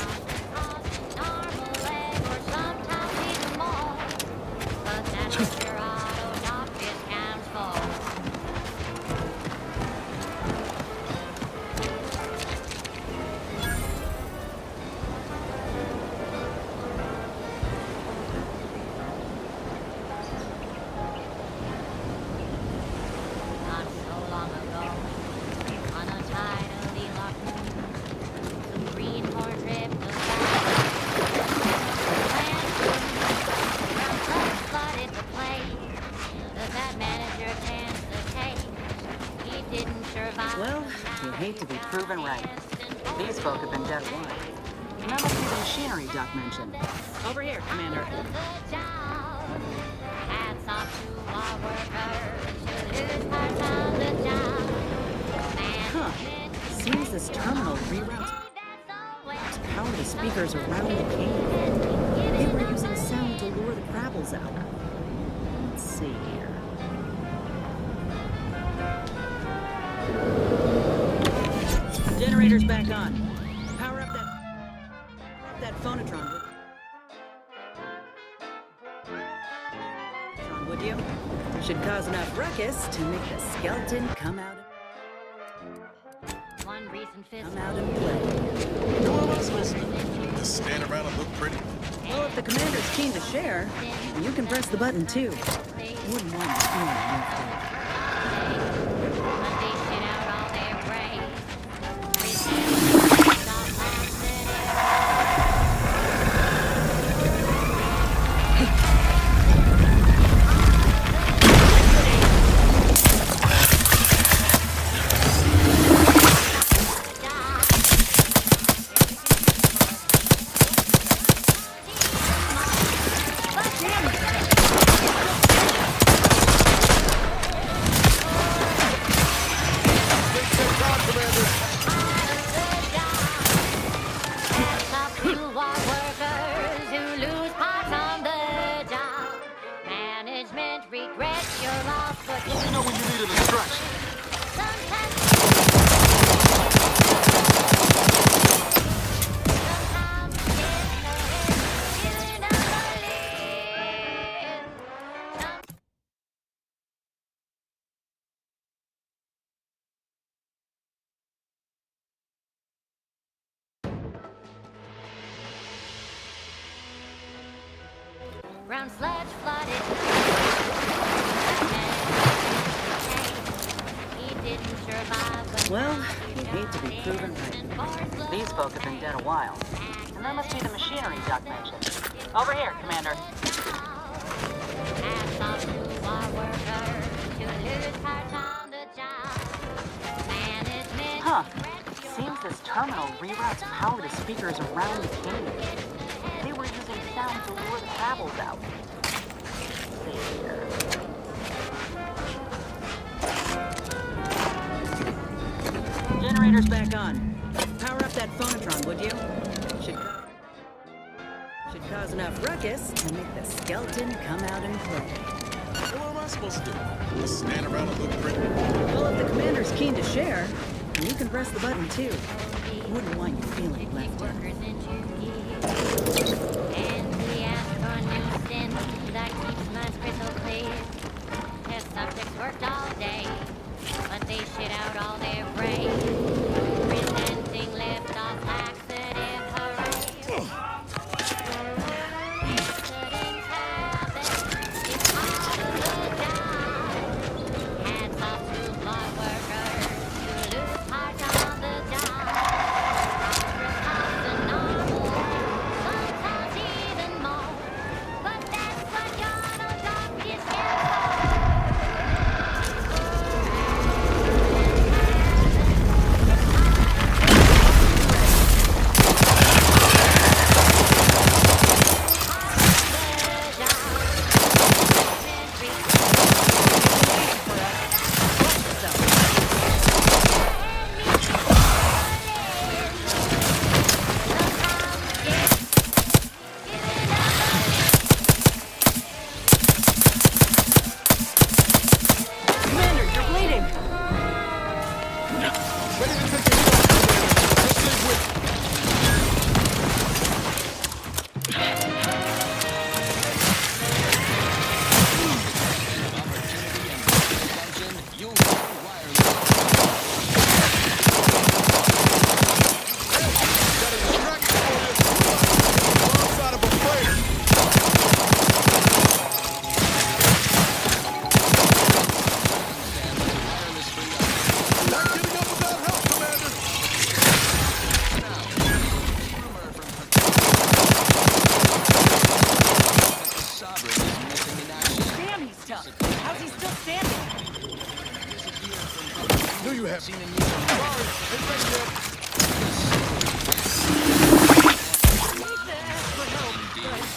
Well, you hate to be proven right. These folk have been dead a while. And that must be the machinery Doc mentioned. Over here, Commander. Huh. Seems this terminal reroutes power to speakers around the cave. They were using sound to lure the Krabbles out. Let's see here. Generator's back on. Power up that phonotron. Would you? Should cause enough ruckus to make the skeleton come out and play. No one else listening. Just stand around and look pretty. Well, if the commander's keen to share, you can press the button too. Wouldn't want to feel left out. Brown sludge flooded. He didn't survive. Well, you'd hate to be proven right. These folk have been dead a while. And that must be the machinery Doc mentioned. Over here, Commander. Hats off to our workers who lose parts on the job. Management. Huh. Seems this terminal reroutes power to speakers around the cave. They were using sound to lure the Krabbles out. Generator's back on. Power up that phonotron, would you? Should cause enough ruckus to make the skeleton come out and play. What am I supposed to do? Just stand around and look pretty? Well, if the commander's keen to share, you can press the button too. Wouldn't want you feeling left out.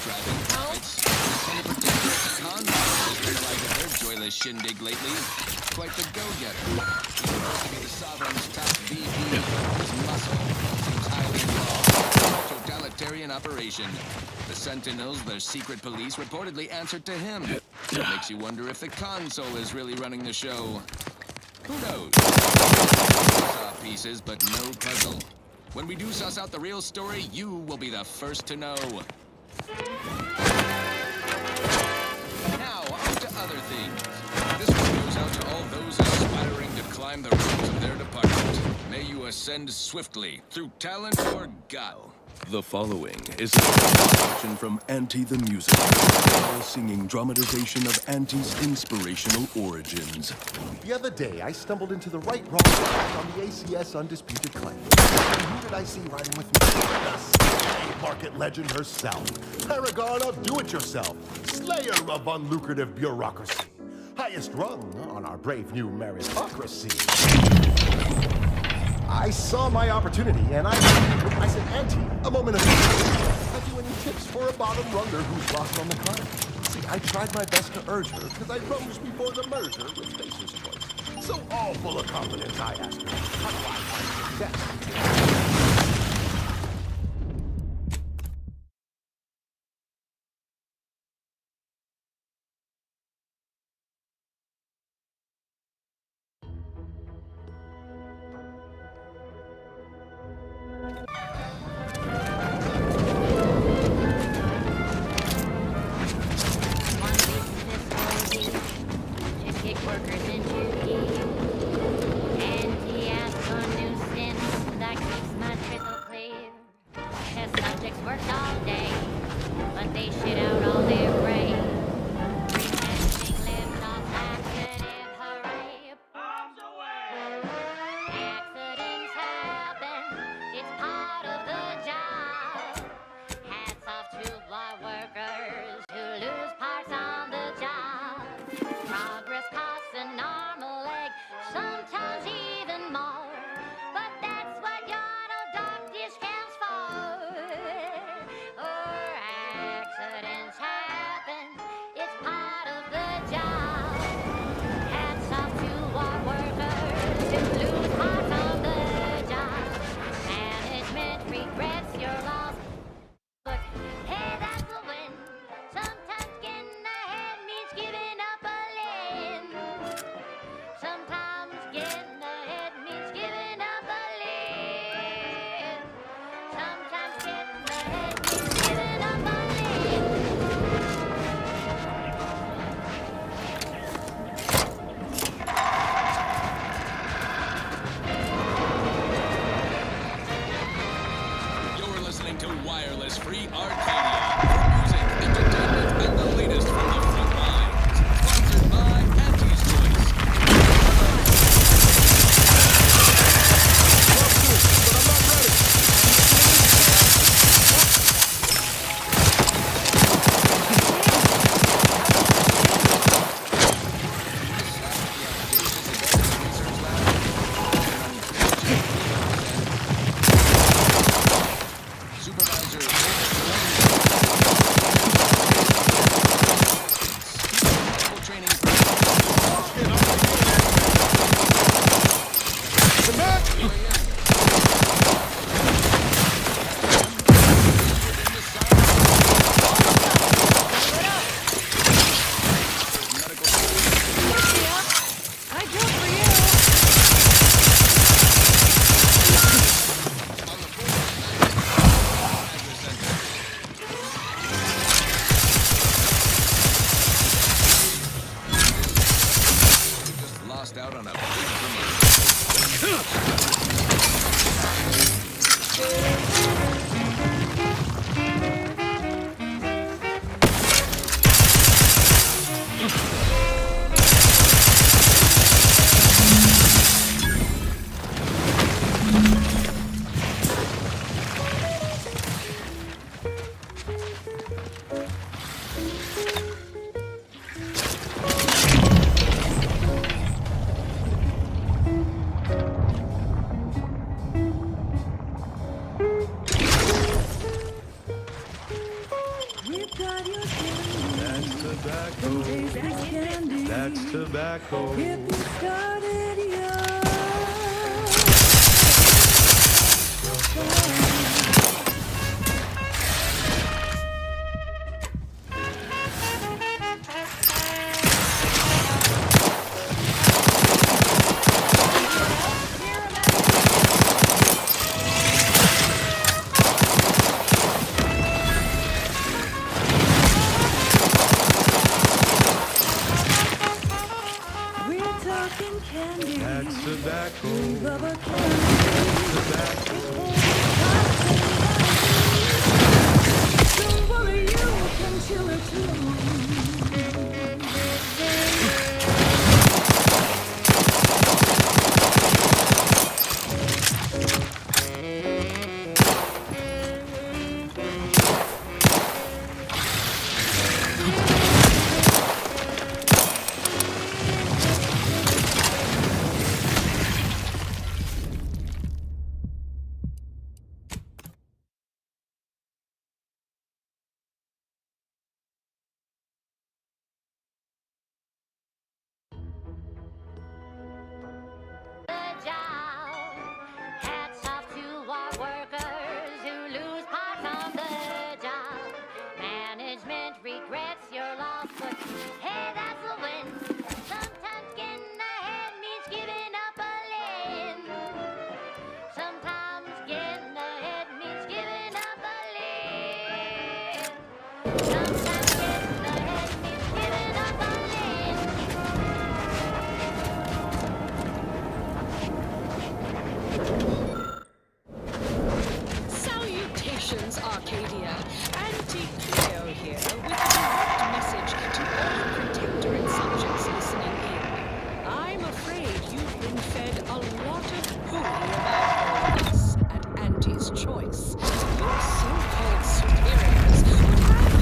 driving pirates. Any particular convict has been alive at their joyless shindig lately. Quite the go-getter. He's supposed to be the Sovereign's top VP. His muscle seems highly involved. Totalitarian operation. The Sentinels, their secret police, reportedly answered to him. Makes you wonder if the console is really running the show. Who knows? Saw pieces, but no puzzle. When we do suss out the real story, you will be the first to know. Now, on to other things. This one goes out to all those aspiring to climb the rungs of their department. May you ascend swiftly, through talent or guile. The following is a production from Auntie the Musical, a singing dramatization of Auntie's inspirational origins. The other day, I stumbled into the wrong track on the ACS Undisputed Claim. And who did I see riding with me? The slave market legend herself. Paragon of do-it-yourself. Slayer of unlucrative bureaucracy. Highest rung on our brave new meritocracy. I saw my opportunity, and I said, Auntie, a moment ago, have you any tips for a bottom runger who's lost on the climb? See, I tried my best to urge her, because I rose before the merger with Spacer's Choice. So all full of confidence, I asked her, how do I find success? We've got your candy. That's tobacco. Taste this candy. That's tobacco. If you started young. We're talking candy. That's tobacco. Rubber candy. Don't worry, you can chill it too. Good job. Hats off to our workers who lose parts on the job. Management regrets your loss, but hey, that's a win. Sometimes getting ahead means giving up a limb. Sometimes getting ahead means giving up a limb. Sometimes getting ahead means giving up a limb. Salutations, Arcadia. Auntie Cleo here with a direct message to all protectorate subjects listening in. I'm afraid you've been fed a lot of hooey about all this at Auntie's choice. Your so-called superiors would have you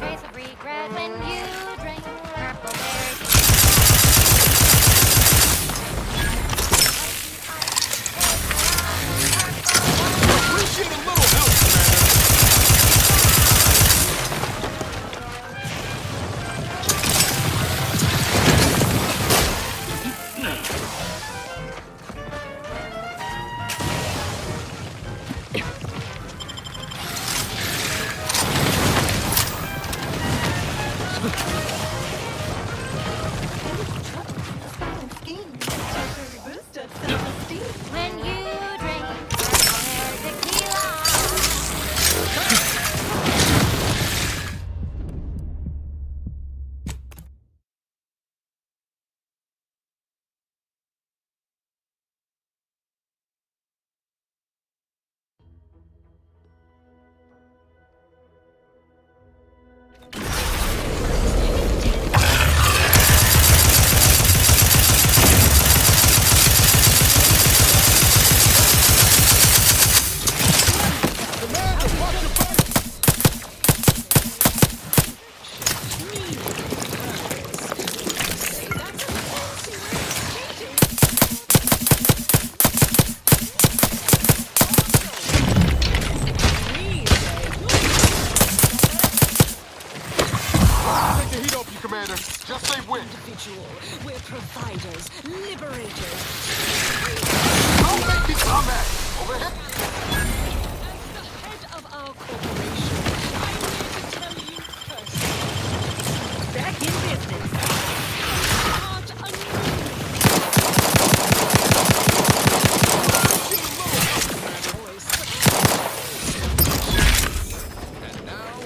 trace of regret when you drink purple berry. Appreciate a little help, Commander. When you drink purple hair tequila. Take the heat off you, Commander. Just say when. Individual. We're providers, liberators. Don't make me combat. Over here. As the head of our corporation, I'm here to tell you personally. Back in business. Heart unruly. And now,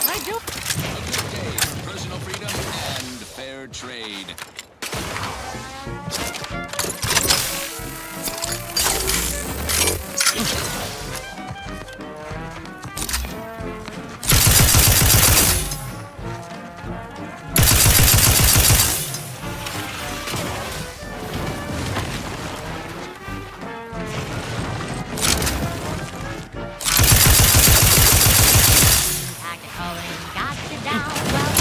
I do. a good day for personal freedom and fair trade. Tactical and got you down. Well,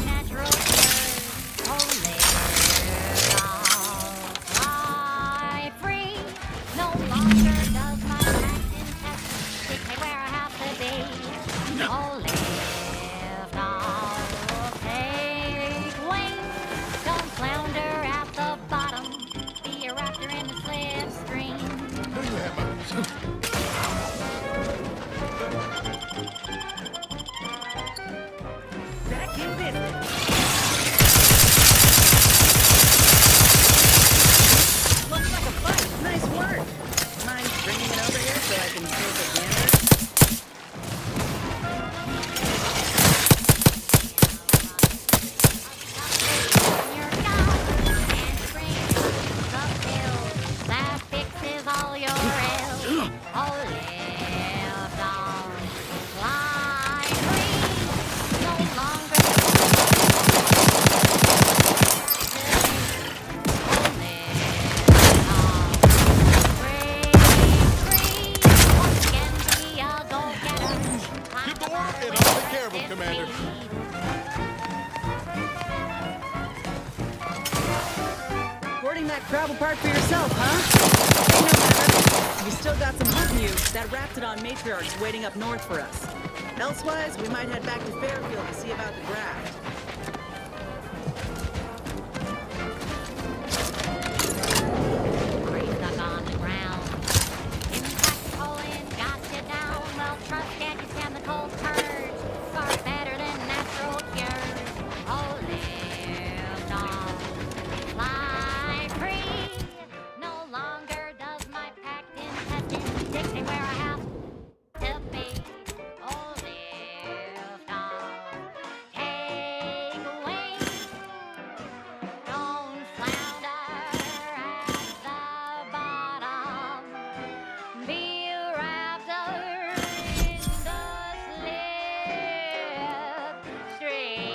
natural cures. Only fly free. No longer does my acting test dictate where I have to be. Oh, live now. Take wing. Don't flounder at the bottom. Be a raptor in the slipstream. Back in business. Looks like a fight. Nice work. Mind bringing it over here so I can take a gander? Your God and bring the pill that fixes all your ills. Oh, live on, fly free. No longer once again be a go-getter. Give the word and I'll take care of him, Commander. Hoarding that gravel part for yourself, huh? Hey, no matter. We still got some hunting you. That Raptidon matriarch's waiting up north for us. Elsewise, we might head back to Fairfield to see about the graft. Brain stuck on the ground. Tactical and got you down. Well, trust can't you stand the cold purge? Far better than natural cures. Oh, live on, fly free. No longer does my packed intestines dictate where I have to be. Oh, live on, take wing. Don't flounder at the bottom. Be a raptor in the slipstream.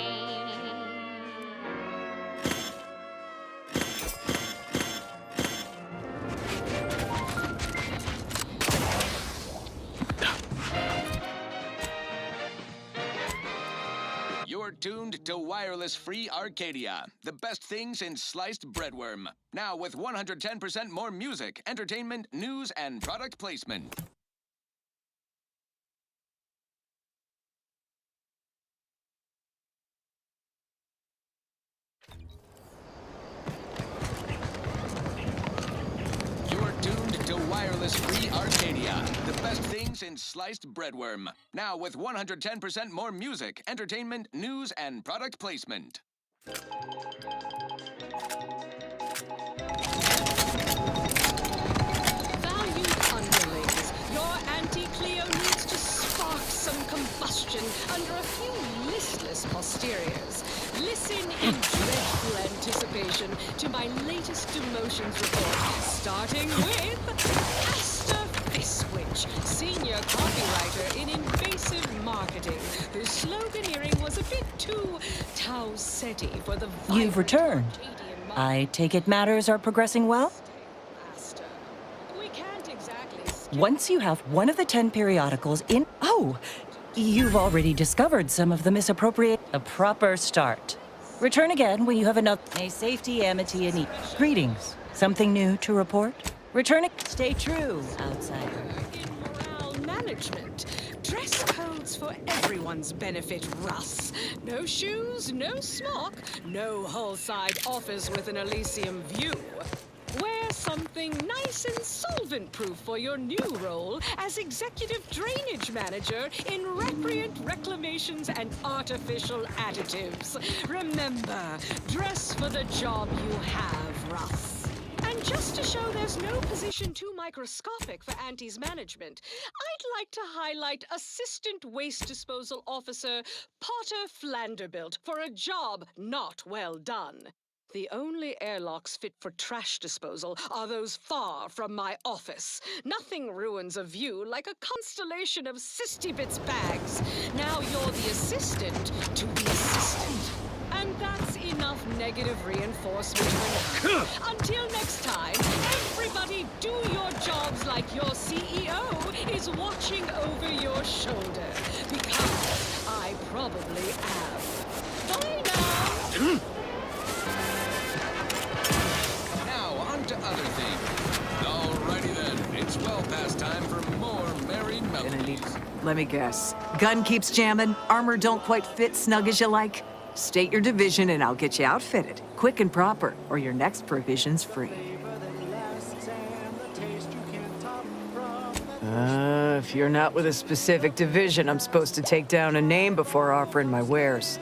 tuned to wireless-free Arcadia, the best thing since sliced breadworm. Now with 110% more music, entertainment, news, and product placement. You're tuned to wireless-free Arcadia, the best thing since sliced breadworm. Now with 110% more music, entertainment, news, and product placement. Valued underlings, your Auntie Cleo needs to spark some combustion under a few listless posteriors. Listen in dreadful anticipation to my latest demotions report, starting with Asta Fiswich, senior copywriter in invasive marketing, whose sloganeering was a bit too Tau-Ceti for the You've returned. I take it matters are progressing well? We can't exactly. Once you have one of the 10 periodicals in... Oh! You've already discovered some of the misappropriate... A proper start. Return again when you have enough... A safety, amity, and... Greetings. Something new to report? Return... Stay true, outsider. Morale management. Dress codes for everyone's benefit, Russ. No shoes, no smock, no whole-side office with an Elysium view. Wear something nice and solvent-proof for your new role as Executive Drainage Manager in Recreant Reclamations and Artificial Additives. Remember, dress for the job you have, Russ. And just to show there's no position too microscopic for Auntie's management, I'd like to highlight Assistant Waste Disposal Officer Potter Flanderbilt for a job not well done. The only airlocks fit for trash disposal are those far from my office. Nothing ruins a view like a constellation of Sisty-Bits bags. Now you're the assistant to the assistant. And that's enough negative reinforcement for now. Until next time, everybody do your jobs like your CEO is watching over your shoulder. Because I probably am. Bye now! Now, on to other things. Alrighty then, it's well past time for more merry melodies. Let me guess. Gun keeps jamming, armor don't quite fit snug as you like. State your division and I'll get you outfitted, quick and proper, or your next provision's free. If you're not with a specific division, I'm supposed to take down a name before offering my wares.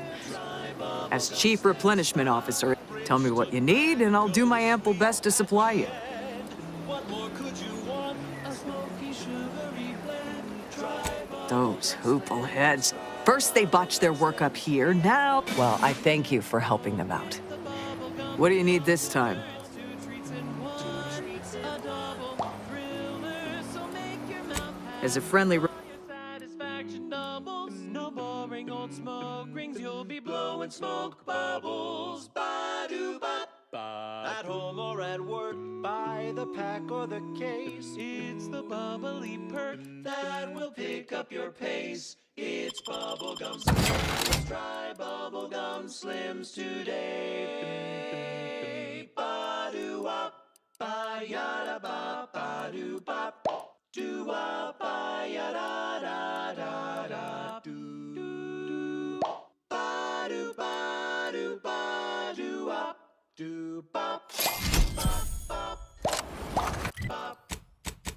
As Chief Replenishment Officer, tell me what you need and I'll do my ample best to supply you. Those hoople heads. First they botched their work up here, now... Well, I thank you for helping them out. What do you need this time? As a friendly... Satisfaction doubles. No boring old smoke rings. You'll be blowing smoke bubbles. Ba-do-bop. At home or at work, by the pack or the case, It's the bubbly perk that will pick up your pace. It's Bubblegum Slims. Try Bubblegum Slims today. Ba-do-wop. Ba-yada-bop. Ba-do-bop. Do-wop. Ba-yada-da-da-da-da-do. Ba-do-ba-do-ba-do-wop. Do-bop. Bop-bop. Bop.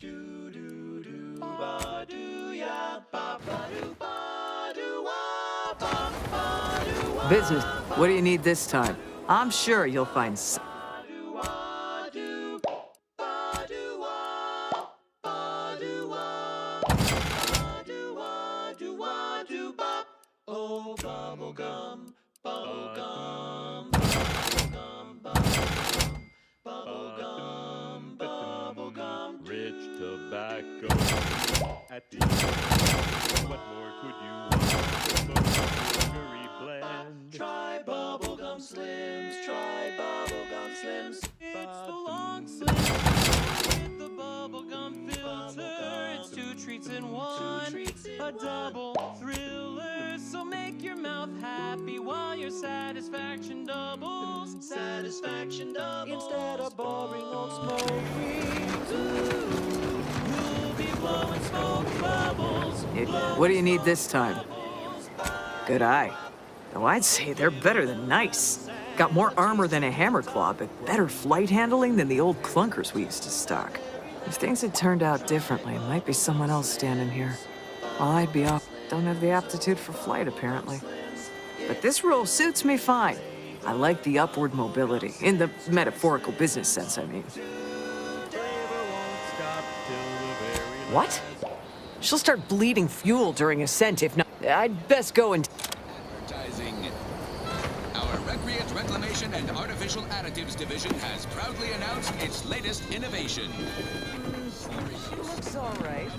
Do-do-do. Ba-do-ya. Ba-ba-do-ba-do-wop. Ba-ba-do-wop. Business. What do you need this time? I'm sure you'll find some. Oh, bubblegum, bubblegum, bubblegum, bubblegum, bubblegum, bubblegum. Rich tobacco at the end. What more could you want? Sugary blend. Try Bubblegum Slims, try Bubblegum Slims. It's the long slim with the bubblegum filter. It's two treats in one, a double thriller. so make your mouth happy while your satisfaction doubles. Satisfaction doubles. Instead of boring old smoke rings, you'll be blowing smoke bubbles. What do you need this time? Good eye. Though I'd say they're better than nice. Got more armor than a hammer claw, but better flight handling than the old clunkers we used to stock. If things had turned out differently, it might be someone else standing here. While I'd be off, don't have the aptitude for flight, apparently. But this role suits me fine. I like the upward mobility, in the metaphorical business sense, I mean. What? She'll start bleeding fuel during ascent if not. I'd best go and... Advertising. Our Recreant Reclamation and Artificial Additives Division has proudly announced its latest innovation. She looks all right.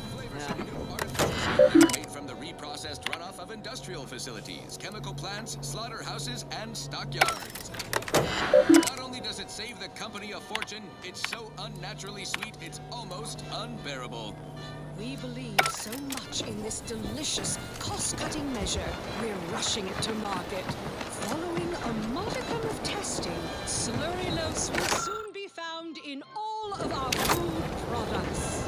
Made from the reprocessed runoff of industrial facilities, chemical plants, slaughterhouses, and stockyards. Not only does it save the company a fortune, it's so unnaturally sweet, it's almost unbearable. We believe so much in this delicious, cost-cutting measure, we're rushing it to market. Following a modicum of testing, slurry loafs will soon be found in all of our food products.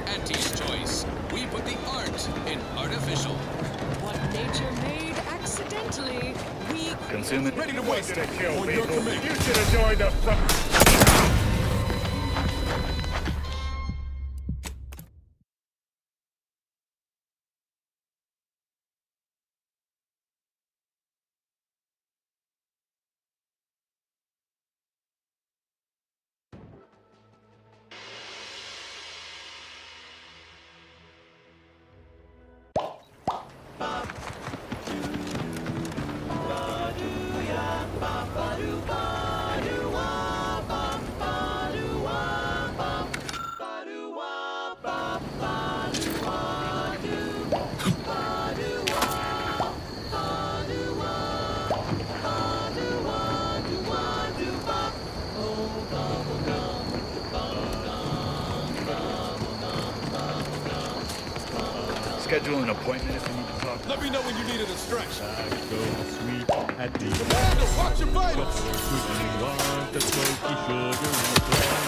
Auntie's Choice. We put the art in artificial. What nature made accidentally, we Consume it. ready to waste it. On your command. You should have joined us. Schedule an appointment if you need to talk. Let me know when you need a distraction. Go sweet at the Commander, watch your vitals. What more could you want? The smoky sugary blend.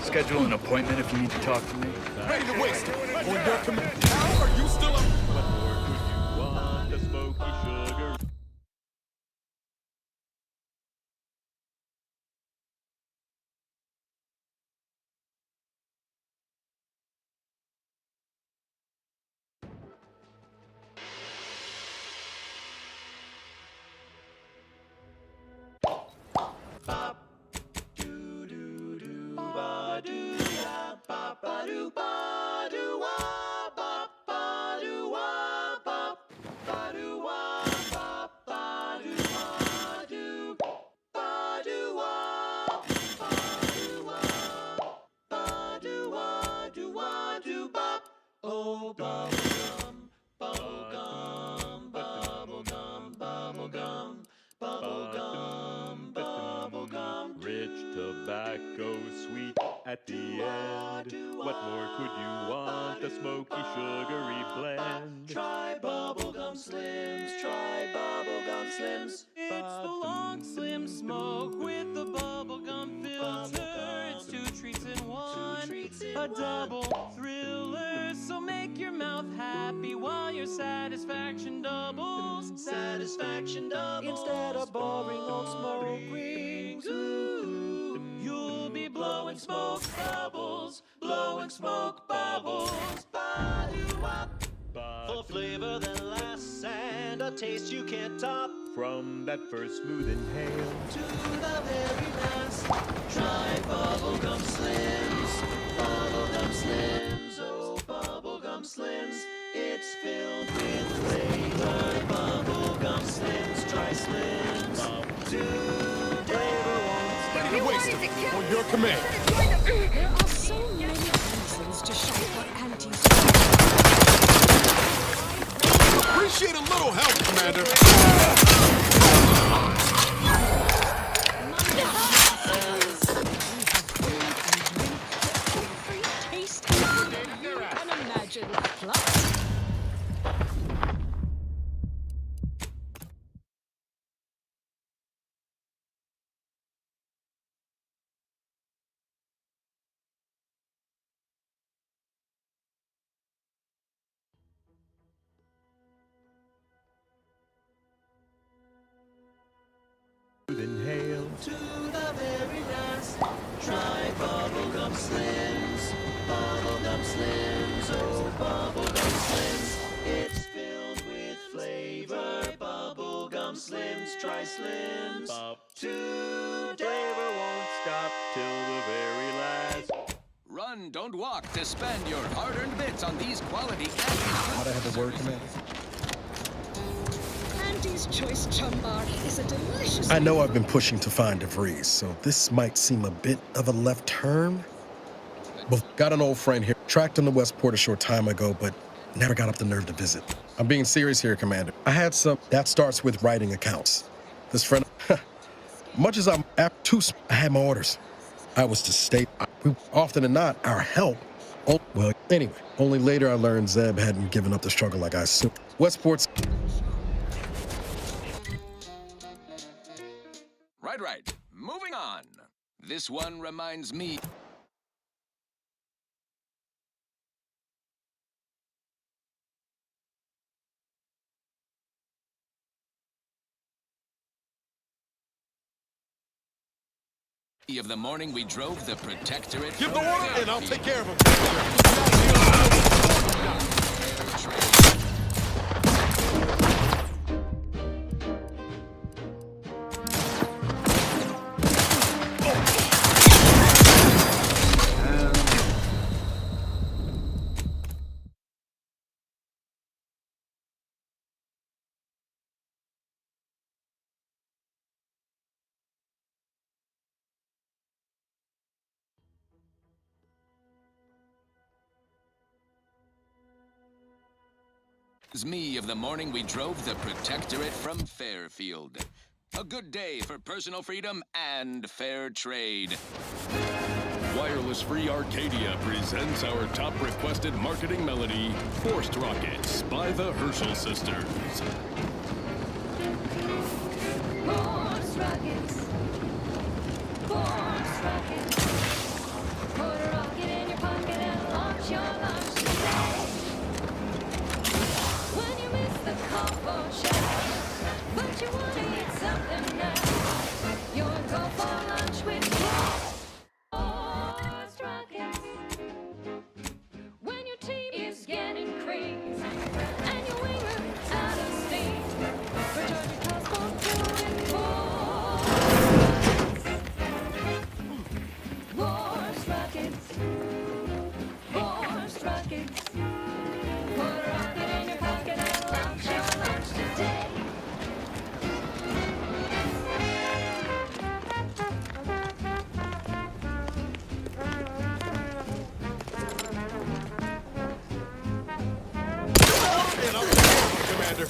Schedule an appointment if you need to talk to me. Ready to waste it. On your command. How are you still up? What more could you want? The smoky sugar. Rich tobacco, sweet at the end. What more could you want? A smoky, sugary blend. Try bubblegum slims, try bubblegum slims. It's the long slim smoke with the bubblegum filter. It's two treats in one, a double thriller. So make your mouth happy while your satisfaction doubles. Satisfaction doubles. Instead of boring old smoke rings, you'll be blowing smoke bubbles. flavor that lasts and a taste you can't top. From that first smooth inhale To the very last, try bubblegum slims. Bubblegum slims, oh bubblegum slims. It's filled with flavor. Bubblegum slims, try slims. Today Ready to waste it on your command. There are so many reasons to shout for Auntie's. Appreciate a little help, Commander. Taste everything you can imagine. Plus, smooth inhale to the very last, try bubblegum slims. Bubblegum slims, oh bubblegum slims. It's filled with flavor. Bubblegum slims, try slims. Today flavor won't stop till the very last. Run, don't walk to spend your hard-earned bits on these quality How'd I have the word, Commander? Auntie's Choice Chum Bar is a delicious. I know I've been pushing to find DeVries, so this might seem a bit of a left turn. But got an old friend here. Tracked him to Westport a short time ago, but never got up the nerve to visit. I'm being serious here, Commander. I had some. That starts with writing accounts. This friend, much as I'm I had my orders. I was to stay. Often than not, our help. Oh, well, anyway, only later I learned Zeb hadn't given up the struggle like I assumed. Westport's. Right. Moving on. This one reminds me. Of the morning we drove the Protectorate. Give the order and I'll take care of him. Me of the morning we drove the Protectorate from Fairfield. A good day for personal freedom and fair trade. Wireless Free Arcadia presents our top requested marketing melody, Forced Rockets by the Herschel Sisters. Force rockets. Force rockets. Put a rocket in your pocket and launch your launch today. When you miss the call for share, but you want to eat something now, you'll go for lunch with Force rockets. When your team is getting crazy and your winger out of steam, recharge your passport to Force rockets. Force rockets. Put a rocket in your pocket and launch your lunch today. And I'll take care of him, Commander.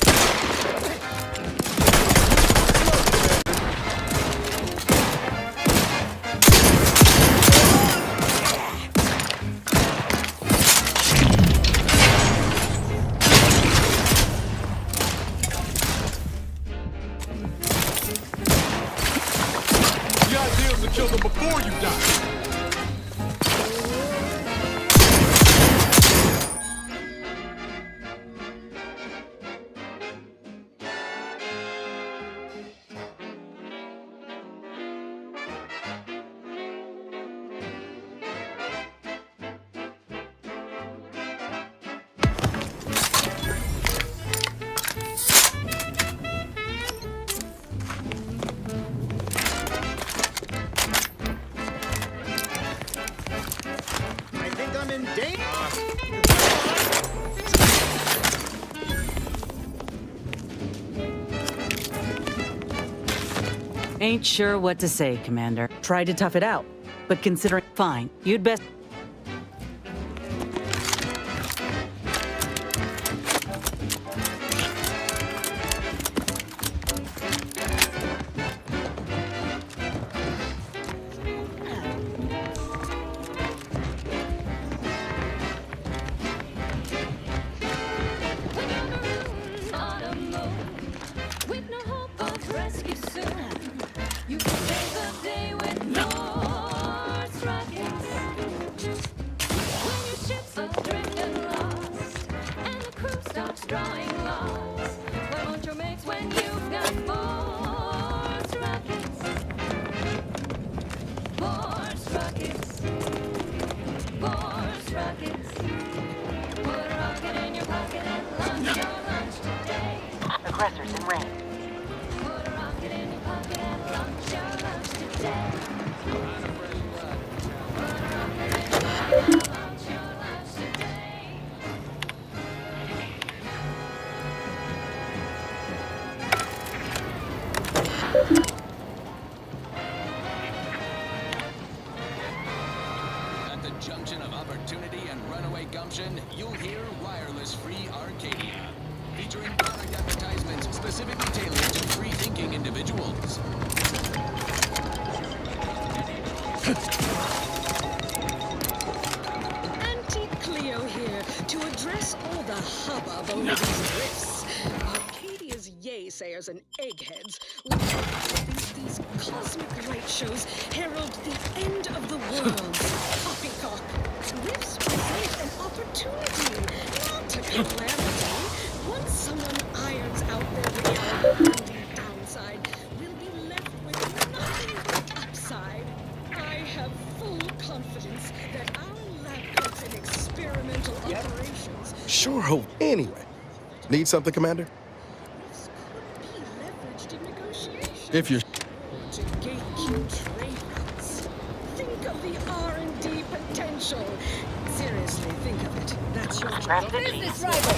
The idea is to kill them before you die. in danger. Ain't sure what to say, Commander. Tried to tough it out, but considering fine, you'd best. On a move, with no hope of rescue soon. You can save the day with Norse rockets. When your ship's adrift and lost, and the crew stops drawing lots, where won't your mates when you've got Morse rockets? Morse rockets. Morse rockets. Put a rocket in your pocket and launch your lunch today. Aggressors in range. Put a rocket in your pocket and launch your lunch today. Put a rocket in your pocket and launch your lunch today. At the junction of opportunity and runaway gumption, you'll hear Wireless Free Arcadia, featuring product advertisements specifically tailored to free-thinking individuals. Auntie Cleo here to address all the hubbub over these rifts. Arcadia's yay-sayers and eggheads will these cosmic light shows herald the end of the world. Poppycock. Rifts present an opportunity, not a calamity. Once someone irons out their reality and the downside, we'll be left with nothing but upside. I have full confidence that our lab coats in experimental operations Sure hope. Anyway, need something, Commander? be leveraged in negotiations If you're. to gatekeep trade routes. Think of the R&D potential. Seriously, think of it. That's your job. Business rival.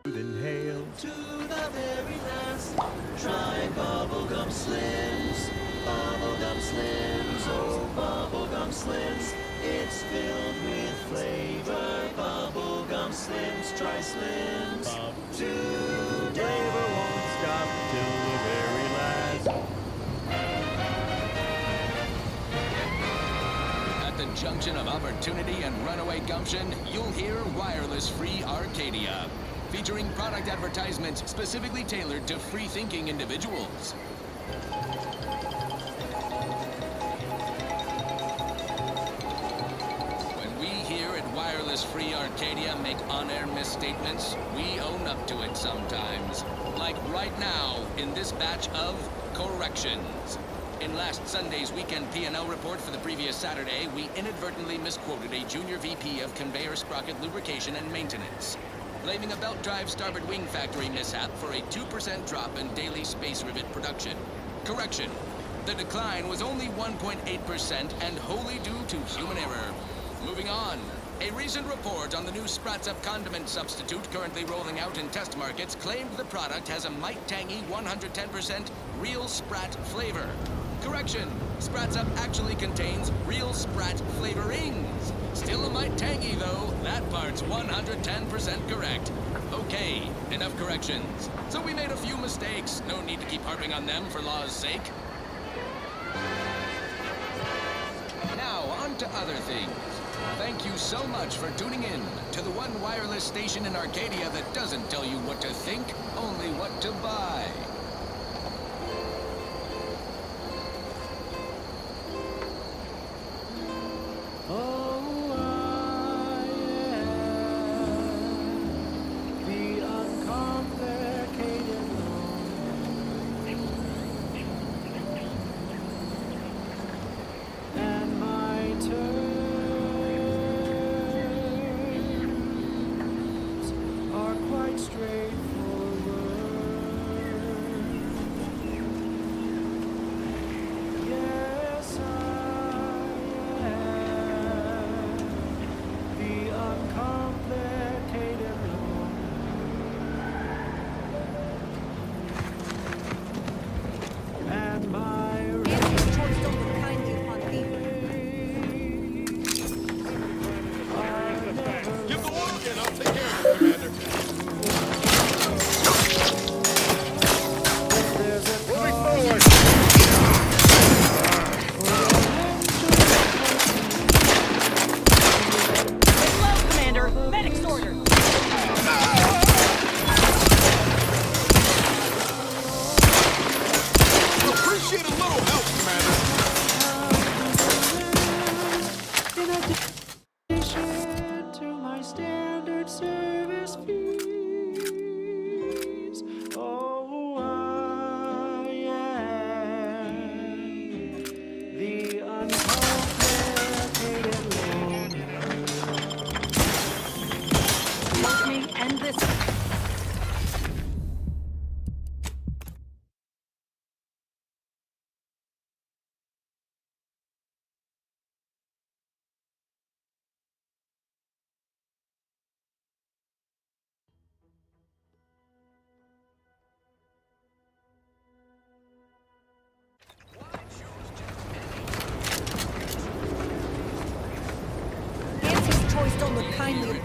Inhale to the very last. Try bubblegum slims. Bubblegum slims. Oh, bubblegum slims. It's filled with flavor. Bubblegum slims. Try slims. Today won't stop till the very last. At the junction of opportunity and runaway gumption, you'll hear Wireless Free Arcadia, featuring product advertisements specifically tailored to free-thinking individuals. When we here at Wireless Free Arcadia make on-air misstatements, we own up to it sometimes. Like right now, in this batch of corrections. In last Sunday's weekend P&L report for the previous Saturday, we inadvertently misquoted a junior VP of conveyor sprocket lubrication and maintenance, blaming a belt drive starboard wing factory mishap for a 2% drop in daily space rivet production. Correction. The decline was only 1.8% and wholly due to human error. Moving on. A recent report on the new Sprats Up condiment substitute currently rolling out in test markets claimed the product has a might tangy 110% real Sprat flavor. Correction, Sprats Up actually contains real Sprat flavorings. Still a mite tangy though, that part's 110% correct. Okay, enough corrections. So we made a few mistakes, no need to keep harping on them for law's sake. Now, on to other things. Thank you so much for tuning in to the one wireless station in Arcadia that doesn't tell you what to think, only what to buy.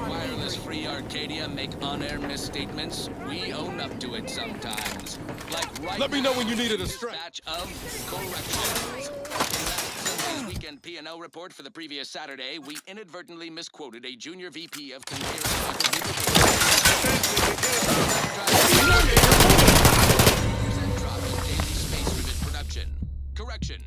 Wireless-free Arcadia make on-air misstatements. We own up to it sometimes. Like right Let me know now, when you needed a strap. batch of corrections. In last Sunday's weekend P&L report for the previous Saturday, we inadvertently misquoted a junior VP of conveyor drop in daily space rivet production. Correction.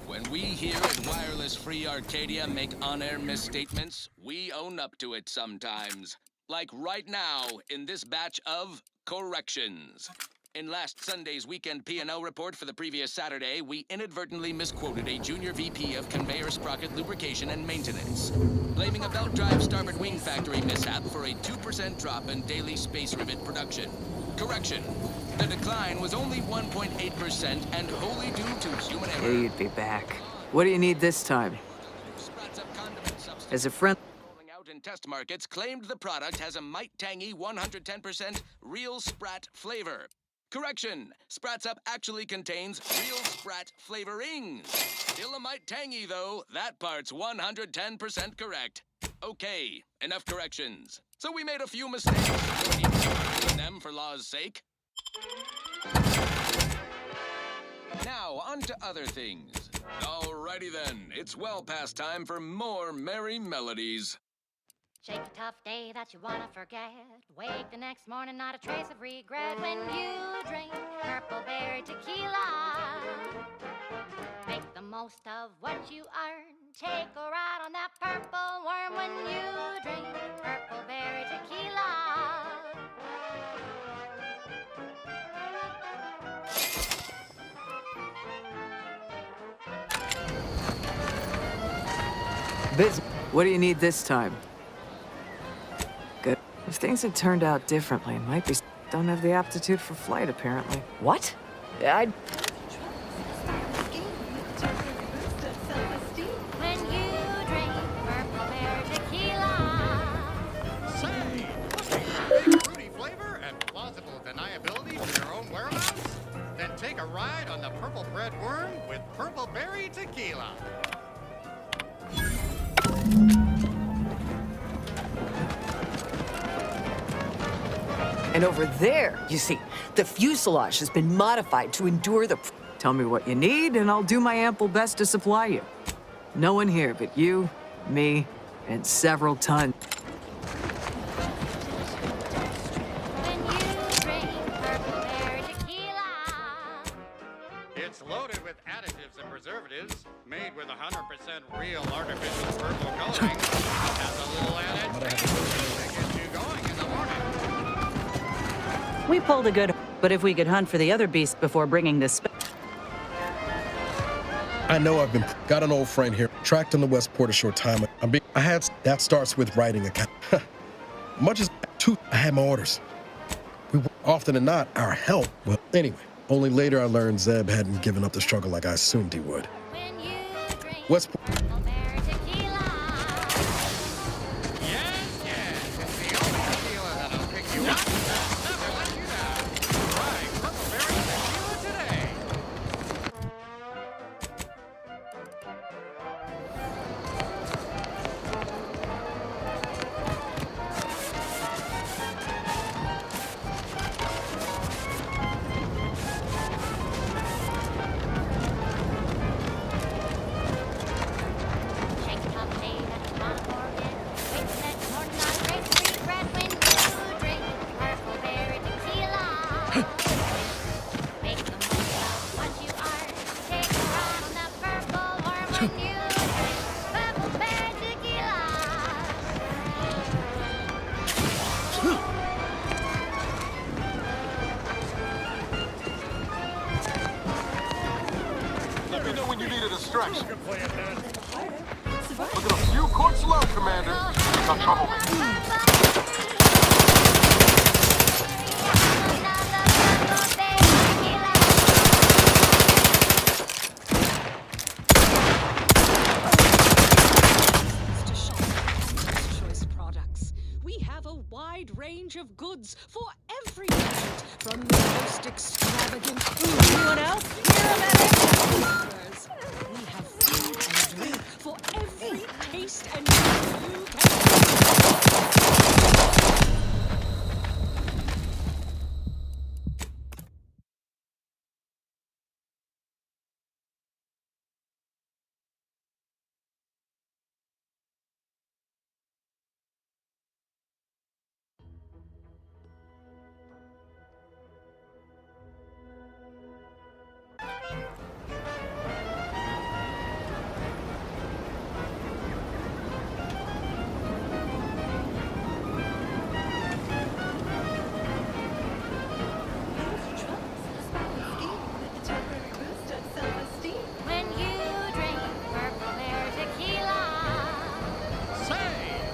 When we here at Wireless Free Arcadia make on-air misstatements, we own up to it sometimes. Like right now in this batch of corrections. In last Sunday's weekend P&L report for the previous Saturday, we inadvertently misquoted a junior VP of conveyor sprocket lubrication and maintenance, blaming a belt drive starboard wing factory mishap for a 2% drop in daily space rivet production. Correction. The decline was only 1.8% and wholly due to human error. Hey, you'd be back. What do you need this time? As a friend... rolling out in test markets claimed the product has a might tangy 110% real Sprat flavor. Correction. Sprats Up actually contains real Sprat flavorings. Still a mite tangy though. That part's 110% correct. Okay, enough corrections. So we made a few mistakes. Don't need to keep doing them for law's sake. Now, on to other things. Alrighty then, it's well past time for more merry melodies. Shake a tough day that you wanna forget. Wake the next morning, not a trace of regret. When you drink purple berry tequila, make the most of what you earn. Take a ride on that purple worm when you drink purple business. What do you need this time? Good. If things had turned out differently, it might be... Don't have the aptitude for flight, apparently. What? When you drink Purple Bear tequila. Say, looking for big fruity flavor and plausible deniability for your own whereabouts? Then take a ride on the Purple Bread Worm with Purple Berry Tequila. And over there, you see, the fuselage has been modified to endure the... Tell me what you need, and I'll do my ample best to supply you. No one here but you, me, and several tons. When you drink Purple Bear tequila. It's loaded with additives and preservatives, made with 100% real artificial purple coloring. Has a little added kick to get you going in the morning. We pulled a good... But if we could hunt for the other beasts before bringing this... I know I've been... Got an old friend here. Tracked in the Westport a short time. That starts with writing a... Much as... I had my orders. Often than not, our help... Well, anyway. Only later I learned Zeb hadn't given up the struggle like I assumed he would. Westport... Let me know when you need a distraction. Look at a few courts low, Commander. No trouble. Choice products. We have a wide range of goods for every budget, from the most extravagant. Anyone else? We have food and drink for every taste and need you can. When you drink Purple Bear tequila. Say,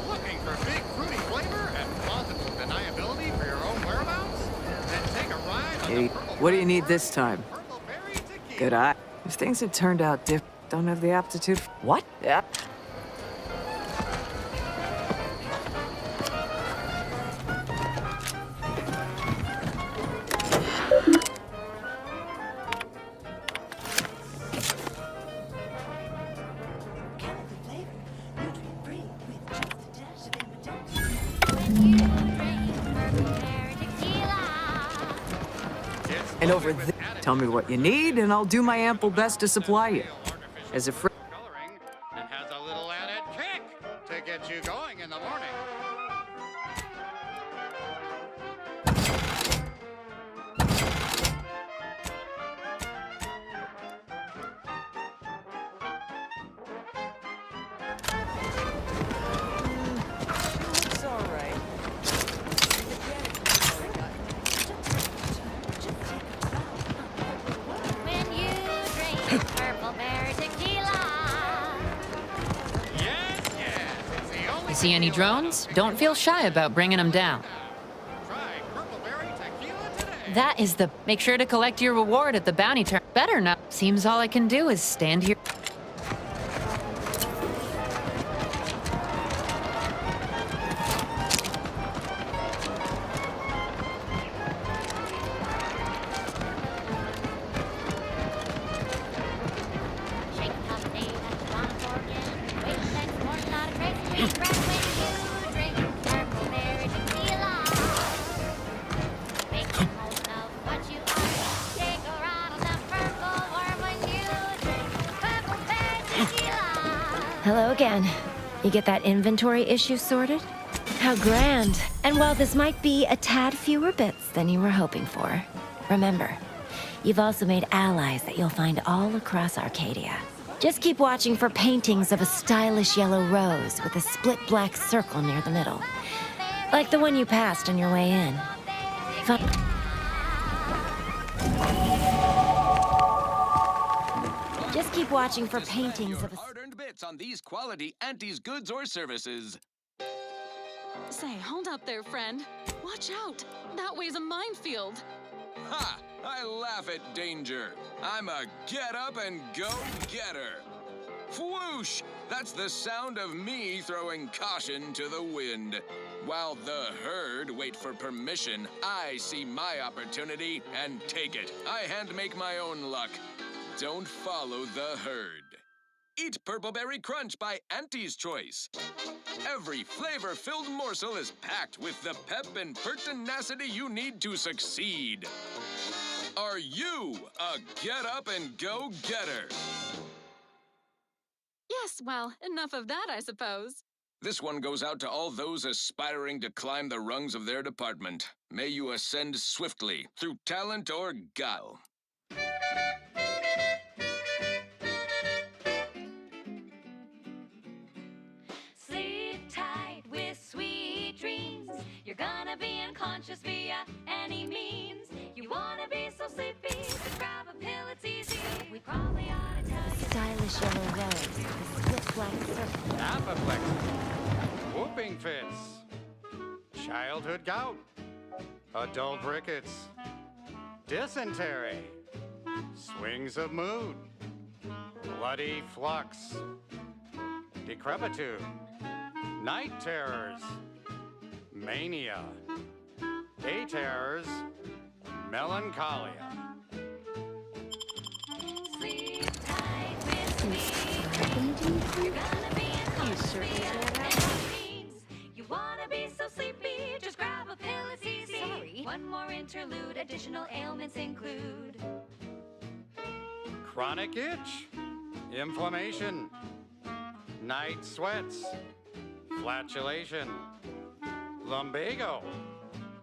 looking for big fruity flavor and plausible deniability for your own whereabouts? Then take a ride on Hey, the Purple what do you need this time? Good eye. If things had turned out different, don't have the aptitude. What? Yeah. And over there, tell me what you need, and I'll do my ample best to supply you. As a friend. and has a little added kick to get you going in the morning. It's all right. When you drink Purple Bear tequila. Yes, You see any drones? Don't feel shy about bringing them down. That is the... Make sure to collect your reward at the bounty turn. Better not. Seems all I can do is stand here. Hello again. You get that inventory issue sorted? How grand. And while this might be a tad fewer bits than you were hoping for, remember, you've also made allies that you'll find all across Arcadia. Just keep watching for paintings of a stylish yellow rose with a split black circle near the middle. Like the one you passed on your way in. Just keep watching for paintings of a... hard-earned bits on these quality Auntie's goods or services. Say, hold up there, friend. Watch out. That way's a minefield. Ha! I laugh at danger. I'm a get-up-and-go-getter. Whoosh! That's the sound of me throwing caution to the wind. While the herd wait for permission, I see my opportunity and take it. I hand-make my own luck. Don't follow the herd. Eat Purple Berry Crunch by Auntie's Choice. Every flavor-filled morsel is packed with the pep and pertinacity you need to succeed. Are you a get-up-and-go-getter? Yes, well, enough of that, I suppose. This one goes out to all those aspiring to climb the rungs of their department. May you ascend swiftly through talent or guile. Sleep tight with sweet dreams. You're gonna be unconscious via any means. You wanna be so sleepy, just grab a pill, it's easy. We probably ought to tell you. Stylish yellow rose with a split black circle. Apoplexy, whooping fits, childhood gout, adult rickets, dysentery, swings of mood, bloody flux, decrepitude, night terrors, mania, day terrors, melancholia. Sleep tight with sweet dreams. You're gonna be unconscious via any means. You wanna be so sleepy, just grab a pill, it's easy. Sorry. One more interlude, additional ailments include Chronic itch, inflammation, night sweats, flatulation, lumbago,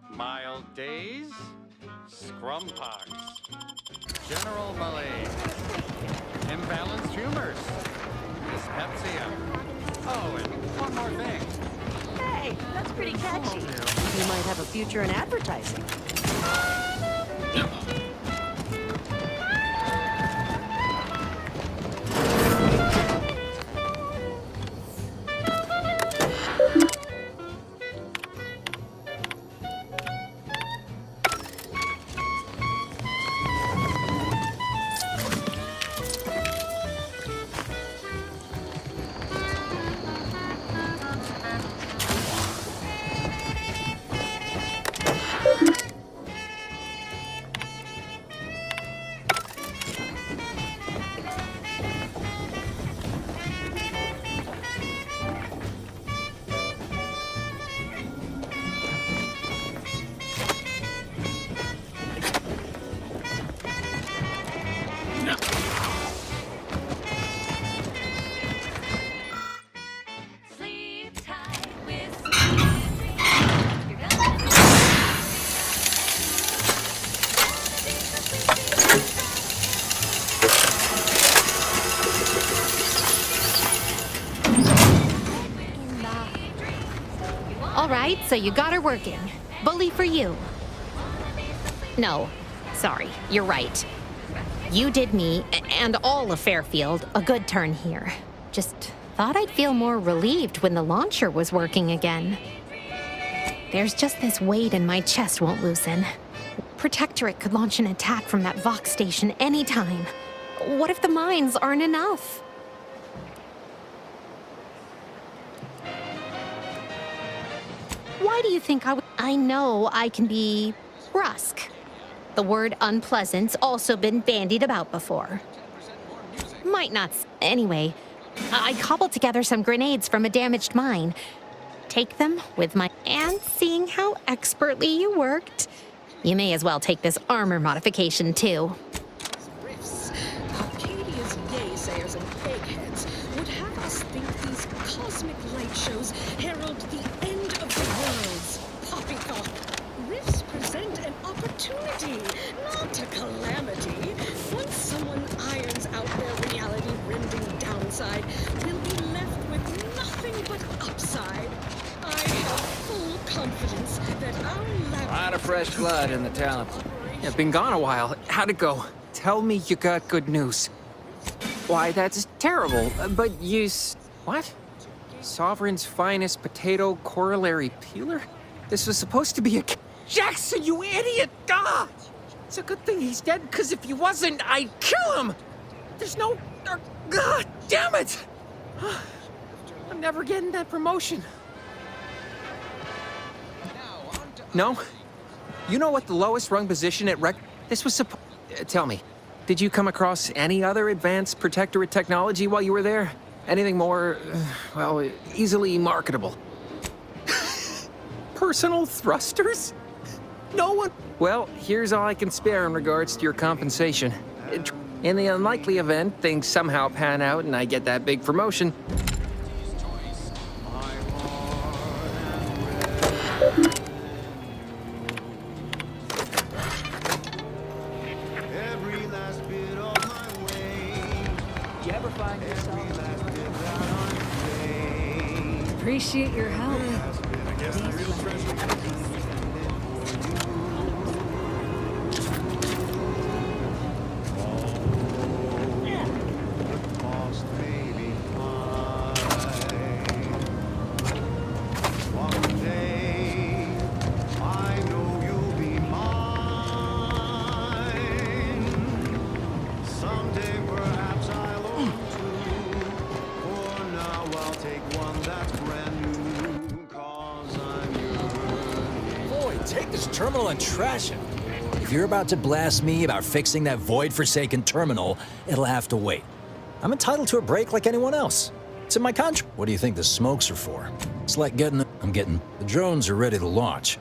mild days, scrumpox, general malaise, imbalanced humors, dyspepsia. Oh, and one more thing. Hey, that's pretty catchy. You might have a future in advertising. All right, so you got her working. Bully for you. No, sorry, you're right. You did me, and all of Fairfield, a good turn here. Just Thought I'd feel more relieved when the launcher was working again. There's just this weight in my chest won't loosen. Protectorate could launch an attack from that Vox station anytime. What if the mines aren't enough? Why do you think I know I can be brusque. The word unpleasant's also been bandied about before. Might not. Anyway, I cobbled together some grenades from a damaged mine. Take them with my... And seeing how expertly you worked, you may as well take this armor modification too. Riffs. Arcadia's naysayers and eggheads would have us think these cosmic light shows herald the end of the worlds. Poppycock. Rifts present an opportunity, not a calamity. Once someone irons out their reality-rending downside, we'll be left with nothing but upside. I have full confidence that our lab... A lot of fresh blood in the talent. Yeah, been gone a while. How'd it go? Tell me you got good news. Why, that's terrible. But what? Sovereign's finest potato corollary peeler? This was supposed to be a... Jackson, you idiot! Ah! It's a good thing he's dead, because if he wasn't, I'd kill him! There's no... God damn it! I'm never getting that promotion. No? You know what the lowest rung position at This was tell me, did you come across any other advanced protectorate technology while you were there? Anything more, well, easily marketable? Personal thrusters? No one... Well, here's all I can spare in regards to your compensation. In the unlikely event things somehow pan out and I get that big promotion... Appreciate your help. Take this terminal and trash it. If you're about to blast me about fixing that void-forsaken terminal, it'll have to wait. I'm entitled to a break like anyone else. It's in my contract. What do you think the smokes are for? It's like the drones are ready to launch.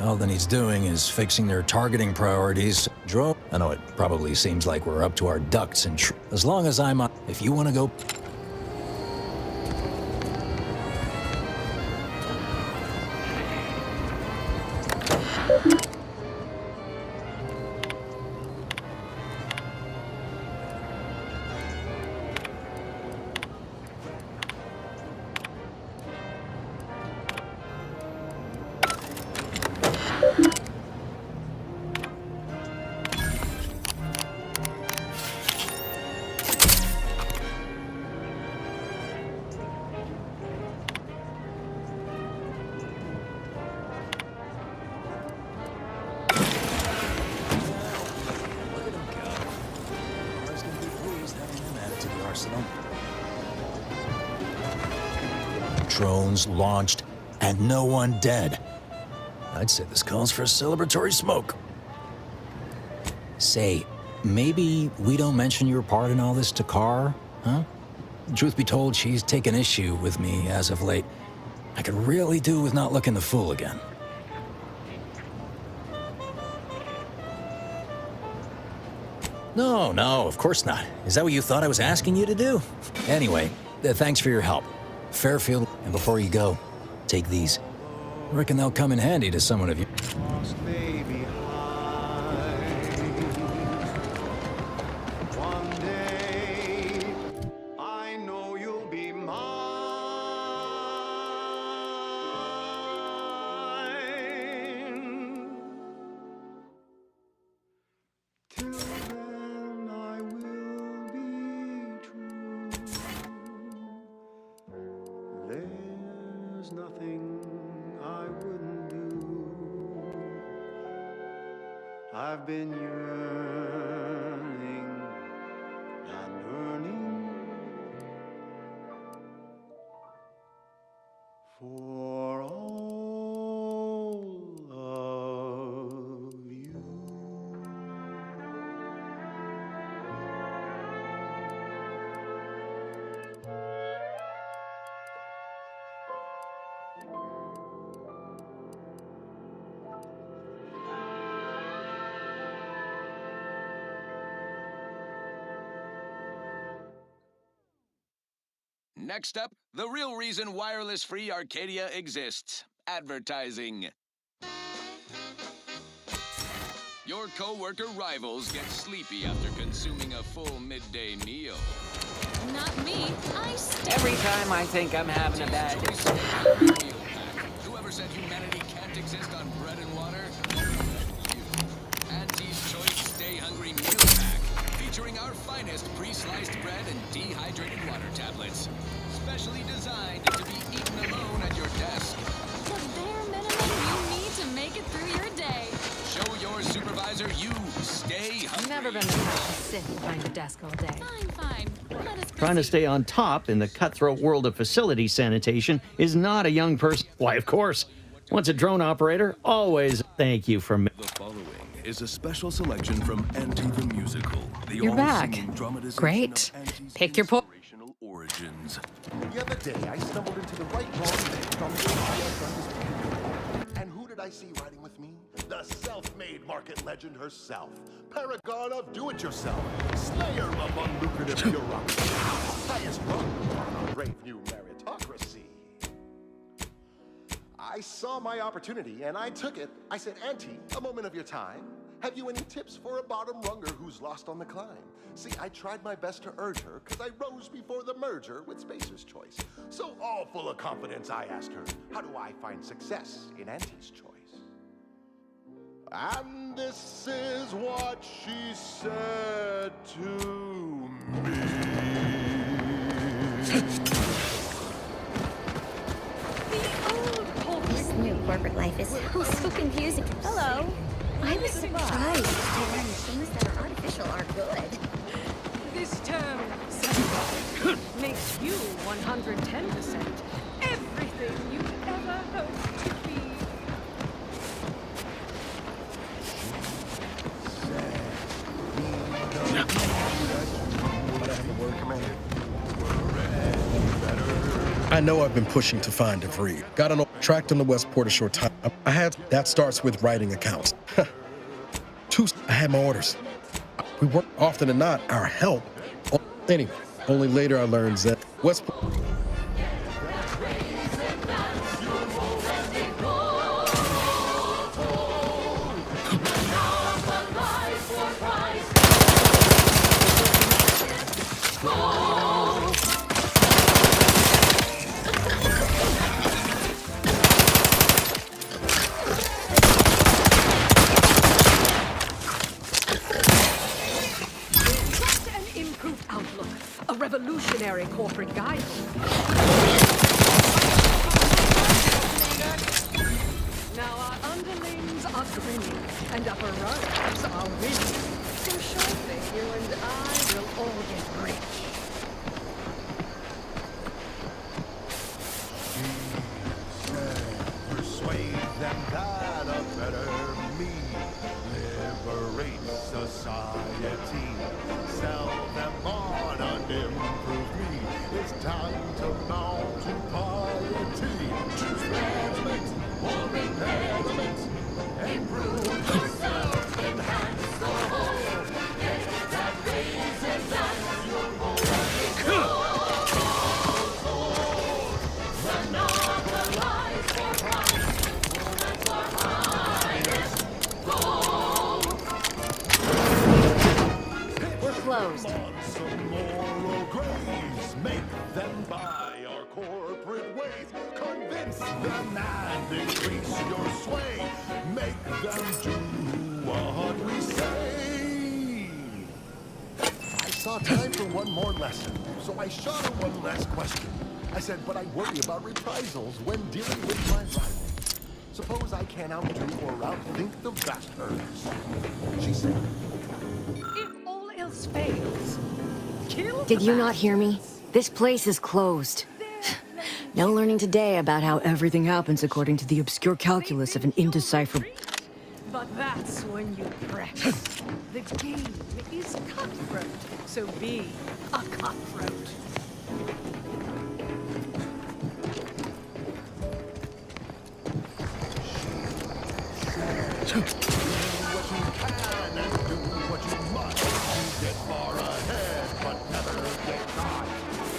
All that he's doing is fixing their targeting priorities. I know it probably seems like we're up to our ducks and as long as I'm if you want to go... Drones launched, and no one dead. I'd say this calls for a celebratory smoke. Say, maybe we don't mention your part in all this to Carr, huh? Truth be told, she's taken issue with me as of late. I could really do with not looking the fool again. No, of course not. Is that what you thought I was asking you to do? Anyway, thanks for your help. Fairfield, and before you go, take these. I reckon they'll come in handy to someone of you. there's nothing I wouldn't do. I've been yearning and yearning for all of you. Next up, the real reason wireless-free Arcadia exists. Advertising. Your co-worker rivals get sleepy after consuming a full midday meal. Not me. Every time I think I'm having a bad day. Whoever said humanity can't exist on bread and water? You. Auntie's Choice Stay Hungry Meal Pack, featuring our finest pre-sliced bread and dehydrated water tablets. Specially designed to be eaten alone at your desk. The bare minimum you need to make it through your day. Show your supervisor you stay hungry. Never been the type to sit behind a desk all day. Fine. Let us Trying to stay on top in the cutthroat world of facility sanitation is not a young person. Why, of course. Once a drone operator, always thank you for me. The following is a special selection from Auntie the Musical. The You're back. all-singing dramatization Great. of Auntie's Pick your point. inspirational origins. The other day, I stumbled into the right wrong bench on the Ohio Sunday. And who did I see riding with me? The self-made market legend herself. Paragon of do-it-yourself. Slayer of unlucrative bureaucracy. Highest rung on a brave new meritocracy. I saw my opportunity, and I took it. I said, Auntie, a moment of your time. Have you any tips for a bottom runger who's lost on the climb? See, I tried my best to urge her, because I rose before the merger with Spacer's Choice. So all full of confidence, I asked her, how do I find success in Auntie's Choice? And this is what she said to me. This new corporate life is so confusing. Hello. I was surprised to learn things that are artificial are good. This term, September, makes you 110% everything you ever hoped to be. I know I've been pushing to find DeVry. Got an old tract in the Westport a short time. That starts with writing accounts. I had my orders. We work often than not, our help. Anyway, only later I learned that Westport. Revolutionary corporate guidebook. Now our underlings are grinning and upper rungs are winning. So shortly, you and I will all get rich. Persuade them that a better me liberates society. Sell them on an improved me. It's time to mount to piety. Choose betterment or impairment. Improve yourself, enhance the whole. Get that reason that you're already cool. Monopolize for price. Movement for highest goal. We're closed. Some moral grace. Make them buy our corporate ways. Convince them and increase your sway. Make them do what we say. I saw time for one more lesson, so I shot her one last question. I said, but I worry about reprisals when dealing with my rival. Suppose I can't outdo or outthink the vast herds. She said, If all else fails, kill Did the you not hear me? bastards. This place is closed. No learning today about how everything happens according to the obscure calculus of an indecipherable. But that's when you press. The game is cutthroat, so be a cutthroat. do what you can and do what you must. You get far ahead, but never get caught.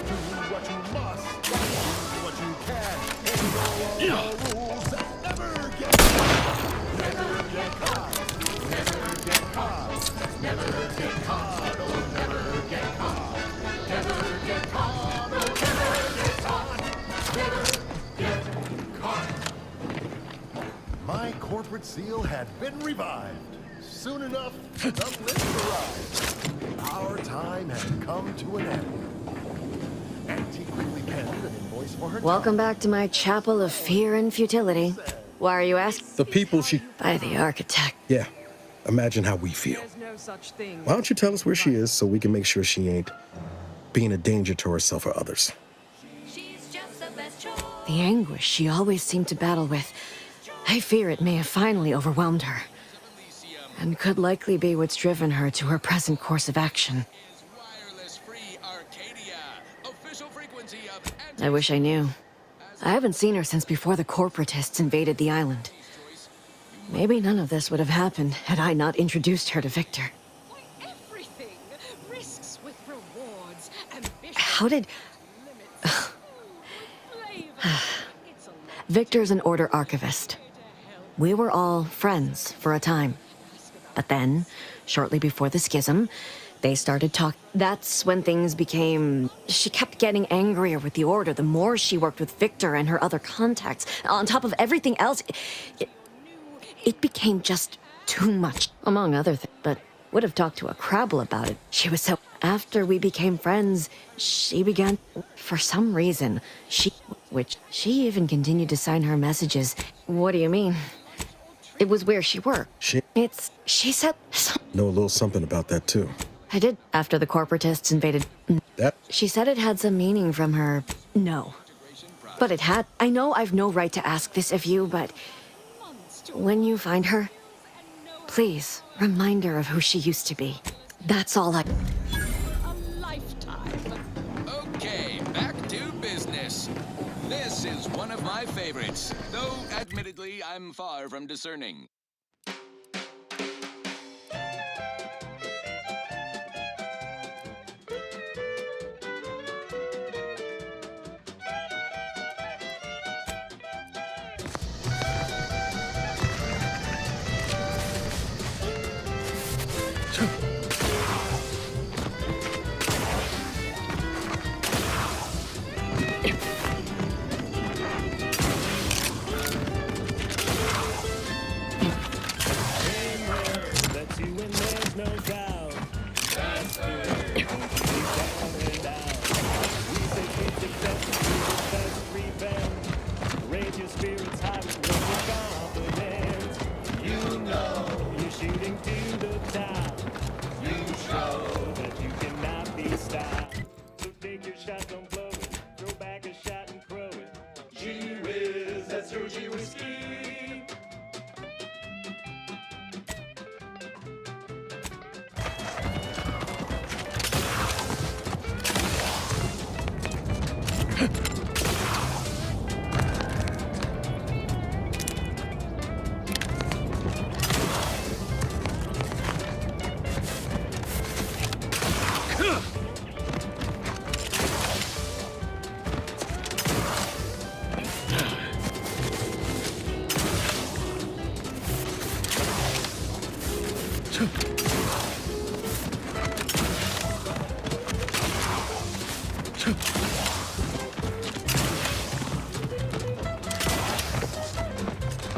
Do what you must, do what you can. Ignore the rules and never get caught. Never get caught. Never get caught. Never get caught. Oh, never get caught. Never get caught. Oh, never get caught. Never get caught. My corporate seal had been revived. Soon enough, the list arrived. Our time had come to an end. Auntie quickly penned an invoice for her. Welcome back to my chapel of fear and futility. Why are you asking? The people she... By the architect. Yeah. Imagine how we feel. There's no such thing. Why don't you tell us where she is so we can make sure she ain't being a danger to herself or others? The anguish she always seemed to battle with. I fear it may have finally overwhelmed her. And could likely be what's driven her to her present course of action. I wish I knew. I haven't seen her since before the corporatists invaded the island. Maybe none of this would have happened had I not introduced her to Victor. Everything. Risks with rewards. Ambition. How did... Victor's an Order archivist. We were all friends for a time. But then, shortly before the schism, they started talking. That's when things became... She kept getting angrier with the Order the more she worked with Victor and her other contacts. On top of everything else, it became just too much, among other things. But would have talked to a Crabble about it. She was so... After we became friends, she began... For some reason, she even continued to sign her messages. What do you mean? It was where she worked. She said... Know a little something about that, too. I did, after the corporatists invaded. That? She said it had some meaning from her... No. But it had. I know I've no right to ask this of you, but... When you find her, please, remind her of who she used to be. That's all I... Okay, back to business. This is one of my favorites, though admittedly I'm far from discerning.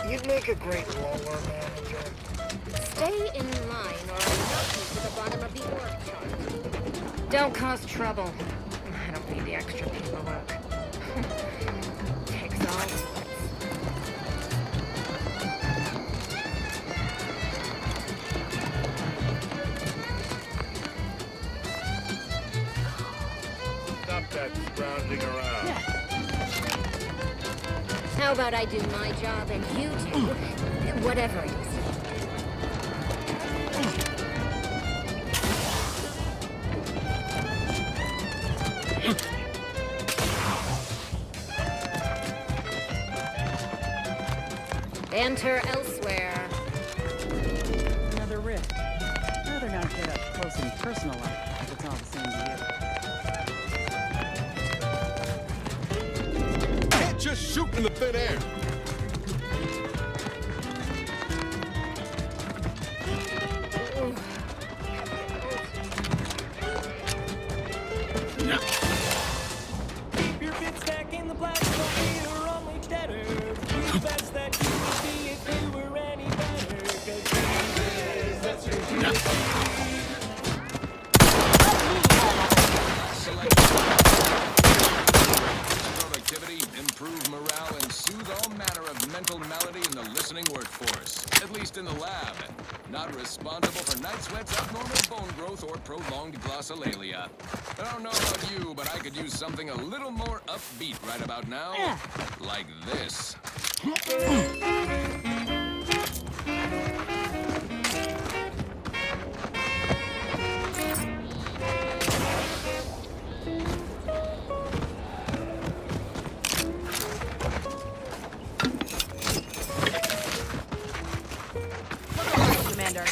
You'd make a great roller manager. Stay in line or I'll knock you to the bottom of the org chart. Don't cause trouble. I don't need the extra paperwork. Takes all sorts. Stop that scrounging around. How about I do my job and you do whatever it is? Enter elsewhere. Another rift. Rather not get up close and personal like if it's all the same to you. Can't just shoot in the thin air. Keep your bits back in the black coffee or only cheddar. The best that you would be if you were any better. 'Cause that's your Productivity, improve morale, and soothe all manner of mental malady in the listening workforce. At least in the lab. Not responsible for night sweats, abnormal bone growth, or prolonged glossolalia. I don't know about you, but I could use something a little more upbeat right about now. Like this. Commander.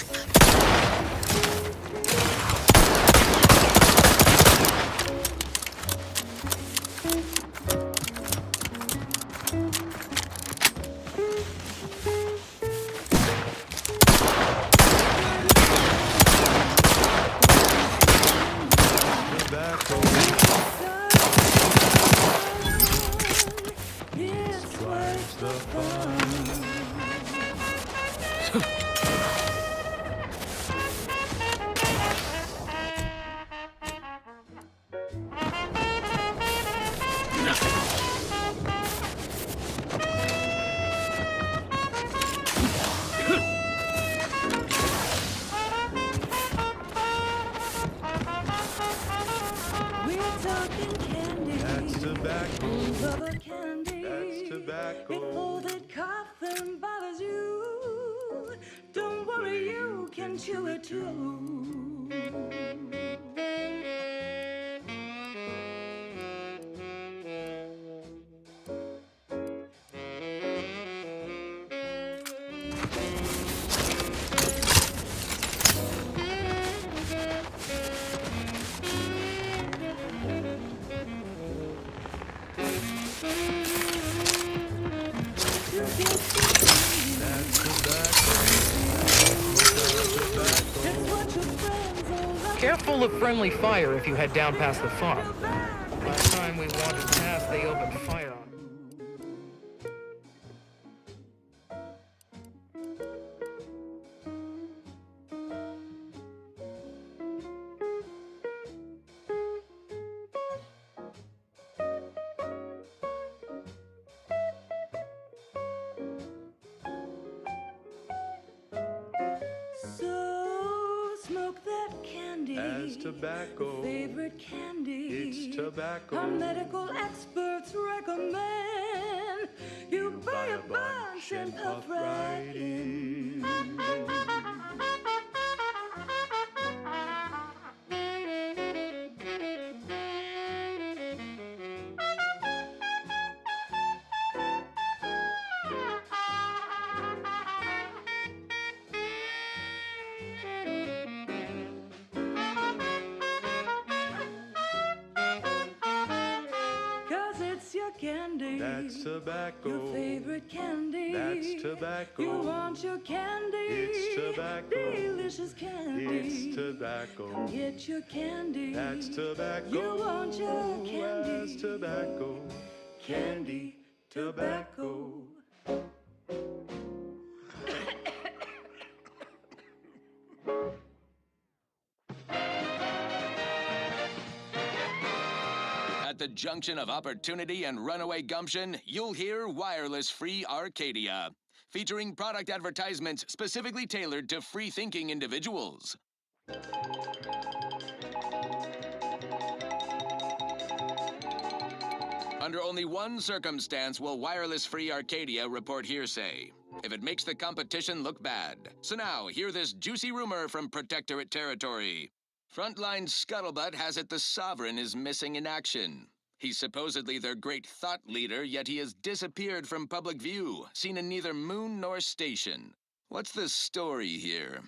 Careful of friendly fire if you head down past the farm. Last time we wandered past, they opened fire on us. Tobacco. Favorite candy. It's tobacco. Our medical experts recommend you buy a bunch and puff right in. Candy. That's tobacco. Your favorite candy. That's tobacco. You want your candy. It's tobacco. Delicious candy. It's tobacco. Come get your candy. That's tobacco. You want your candy. That's tobacco. Candy, tobacco. a junction of opportunity and runaway gumption, you'll hear Wireless Free Arcadia, featuring product advertisements specifically tailored to free-thinking individuals. Under only one circumstance will Wireless Free Arcadia report hearsay: if it makes the competition look bad. So now, hear this juicy rumor from Protectorate territory. Frontline scuttlebutt has it the Sovereign is missing in action. He's supposedly their great thought leader, yet he has disappeared from public view, seen in neither moon nor station. What's the story here?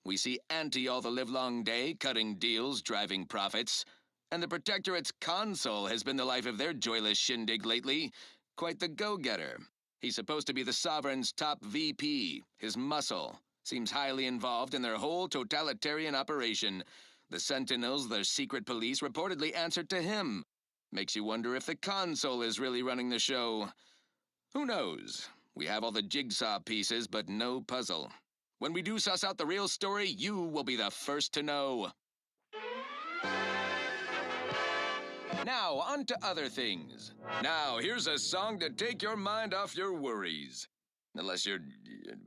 We see Auntie all the livelong day, cutting deals, driving profits. And the Protectorate's console has been the life of their joyless shindig lately. Quite the go-getter. He's supposed to be the Sovereign's top VP, his muscle. Seems highly involved in their whole totalitarian operation. The Sentinels, their secret police, reportedly answered to him. Makes you wonder if the console is really running the show. Who knows? We have all the jigsaw pieces, but no puzzle. When we do suss out the real story, you will be the first to know. Now, on to other things. Now, here's a song to take your mind off your worries. Unless you're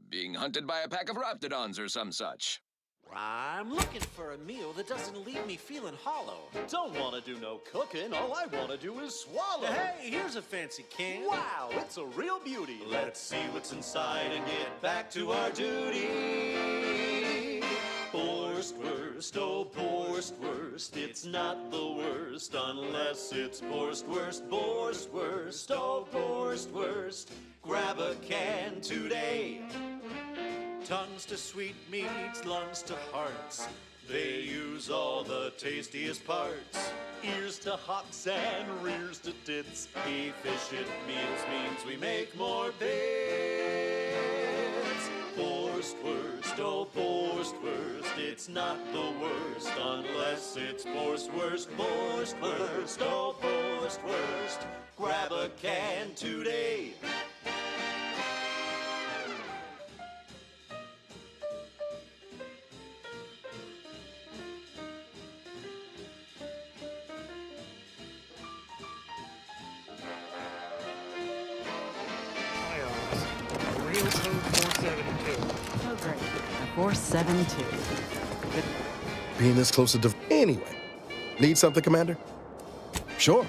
being hunted by a pack of raptidons or some such. I'm looking for a meal that doesn't leave me feeling hollow. Don't want to do no cooking, all I want to do is swallow. Hey, here's a fancy can. Wow, it's a real beauty. Let's see what's inside and get back to our duty. Borstwurst, oh Borstwurst, it's not the worst unless it's Borstwurst. Borstwurst, oh Borstwurst, grab a can today. Tongues to sweetmeats, lungs to hearts, they use all the tastiest parts. Ears to hocks and rears to tits, efficient meals means we make more bits. Borstwurst, oh Borstwurst, it's not the worst unless it's Borstwurst. Borstwurst, oh Borstwurst, grab a can today. Real code 472. Oh, great. 472. Being this close to anyway. Need something, Commander? Sure.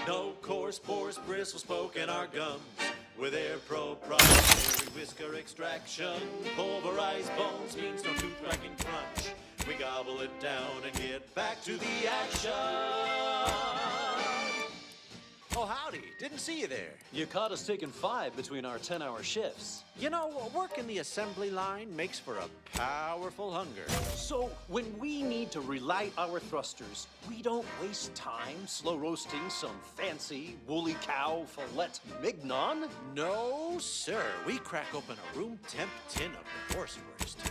No coarse pores, bristles poking our gums with their proprietary whisker extraction. Pulverized bones means no tooth cracking crunch. We gobble it down and get back to the action. Oh, howdy. Didn't see you there. You caught us taking 5 between our 10-hour shifts. You know, working the assembly line makes for a powerful hunger. So, when we need to relight our thrusters, we don't waste time slow roasting some fancy woolly cow fillet mignon? No, sir. We crack open a room temp tin of the Borstwurst.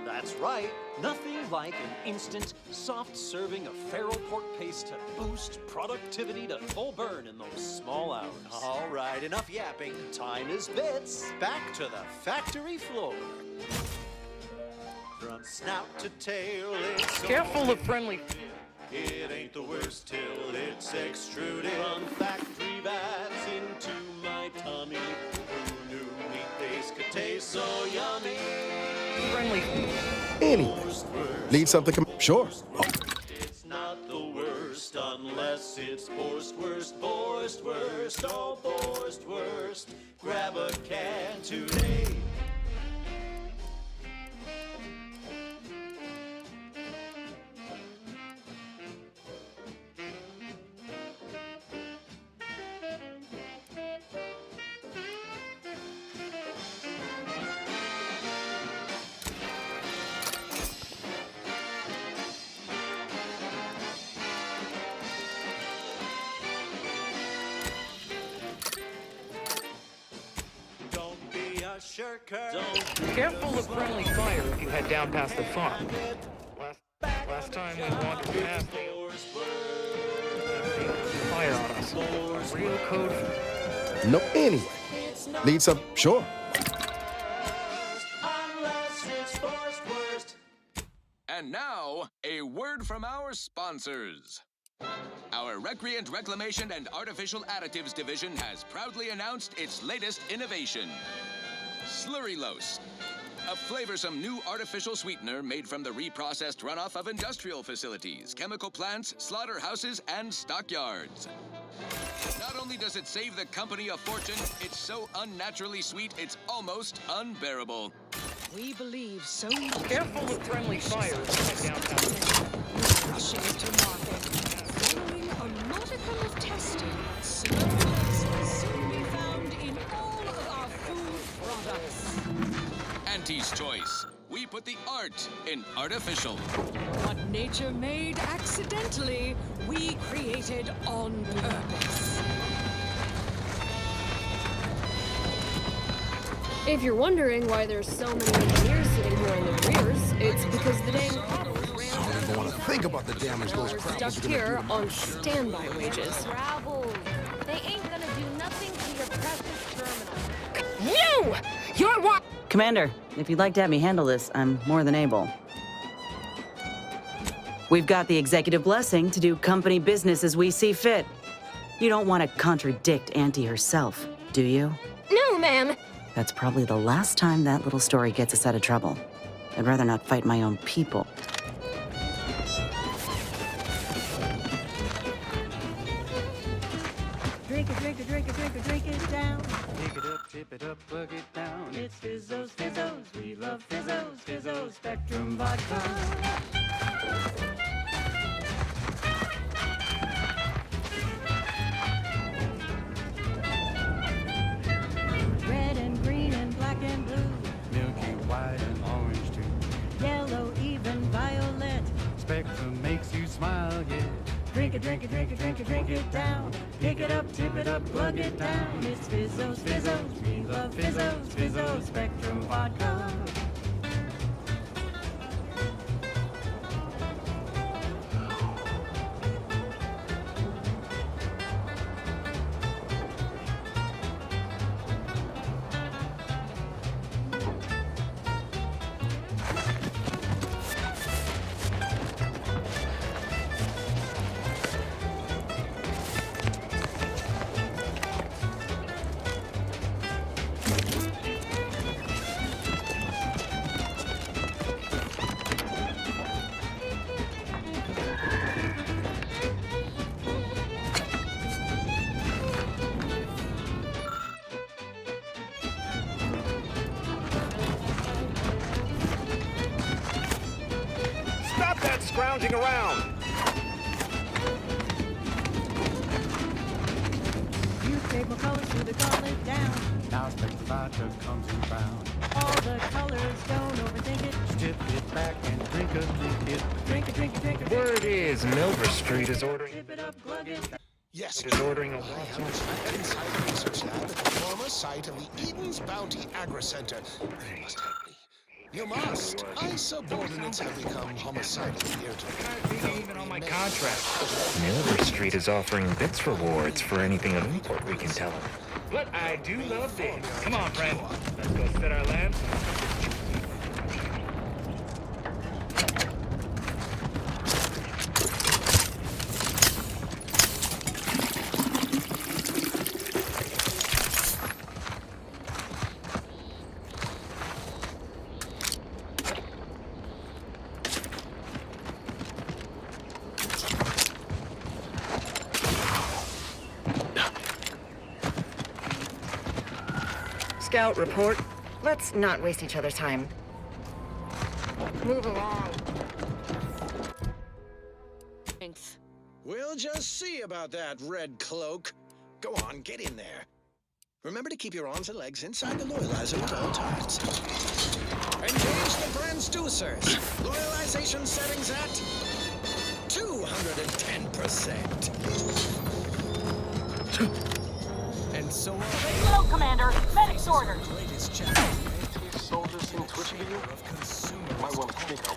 That's right. Nothing like an instant, soft serving of feral pork paste to boost productivity to full burn in those small hours. All right, enough yapping. Time is bits. Back to the factory floor. From snout to tail, it's Careful of friendly. It ain't the worst till it's extruded from factory vats into my tummy. Who knew meat-based could taste so yummy? Friendly. Anyway. Need something, sure. It's not the worst unless it's Borstwurst. Borstwurst, oh Borstwurst, grab a can today. Careful of friendly fire if you head down past the farm. Last time we wandered past the fire on us. Real code. No, anyway. Need some, sure. And now, a word from our sponsors. Our Recreant Reclamation and Artificial Additives Division has proudly announced its latest innovation, Slurrylose, a flavorsome new artificial sweetener made from the reprocessed runoff of industrial facilities, chemical plants, slaughterhouses, and stockyards. Not only does it save the company a fortune, it's so unnaturally sweet it's almost unbearable. We believe so much. Careful with friendly fire downtown. Rushing it to market, following a modicum of testing. Slurrylose will soon be found in all of our food products. Auntie's Choice. We put the art in artificial. What nature made accidentally, we created on purpose. If you're wondering why there's so many engineers sitting here in the rears, it's because the dang coppers ran I don't even want to think about the damage those stuck crabs are here gonna do. on standby wages. Gravel. They ain't gonna do nothing to your precious terminal. No! You're what? Commander, if you'd like to have me handle this, I'm more than able. We've got the executive blessing to do company business as we see fit. You don't want to contradict Auntie herself, do you? No, ma'am. That's probably the last time that little story gets us out of trouble. I'd rather not fight my own people. Drink it, drink it, drink it, drink it, drink it down. Pick it up, tip it up, plug it down. It's Fizzos, Fizzos. We love Fizzos, Fizzos, Spectrum Vodka. Red and green and black and blue. Milky white and orange too. Yellow, even violet. Spectrum makes you smile, yeah. Drink it, drink it, drink it, drink it, drink it down. Pick it up, tip it up, plug it down. It's Fizzos, Fizzos. We love Fizzos, Fizzos, Spectrum Vodka. Stop that scrounging around! You take my colors to the gauntlet down. Now Spectrum Vodka comes in round. All the colors, don't overthink it. Strip it back and drink it, drink it. Drink it, drink it, drink it. Word is Milver Street is ordering. Tip it up, glug it. Yes, Is ordering a I have a inside research lab at the former site of the Eden's Bounty Agri Center. You must help me. You must. My subordinates have become homicidal here to Even on my contract. Milver Street is offering bits rewards for anything of import we can tell them. But I do love this. Come on, friend. Let's go set our lamps. Scout report. Let's not waste each other's time. Move along. We'll just see about that, Red Cloak. Go on, get in there. Remember to keep your arms and legs inside the loyalizer at all times. Engage the transducers. Loyalization settings at 210%. And so on. Hello, Commander. Medics ordered. Soldiers seem twitchy to you? Might want to sneak out.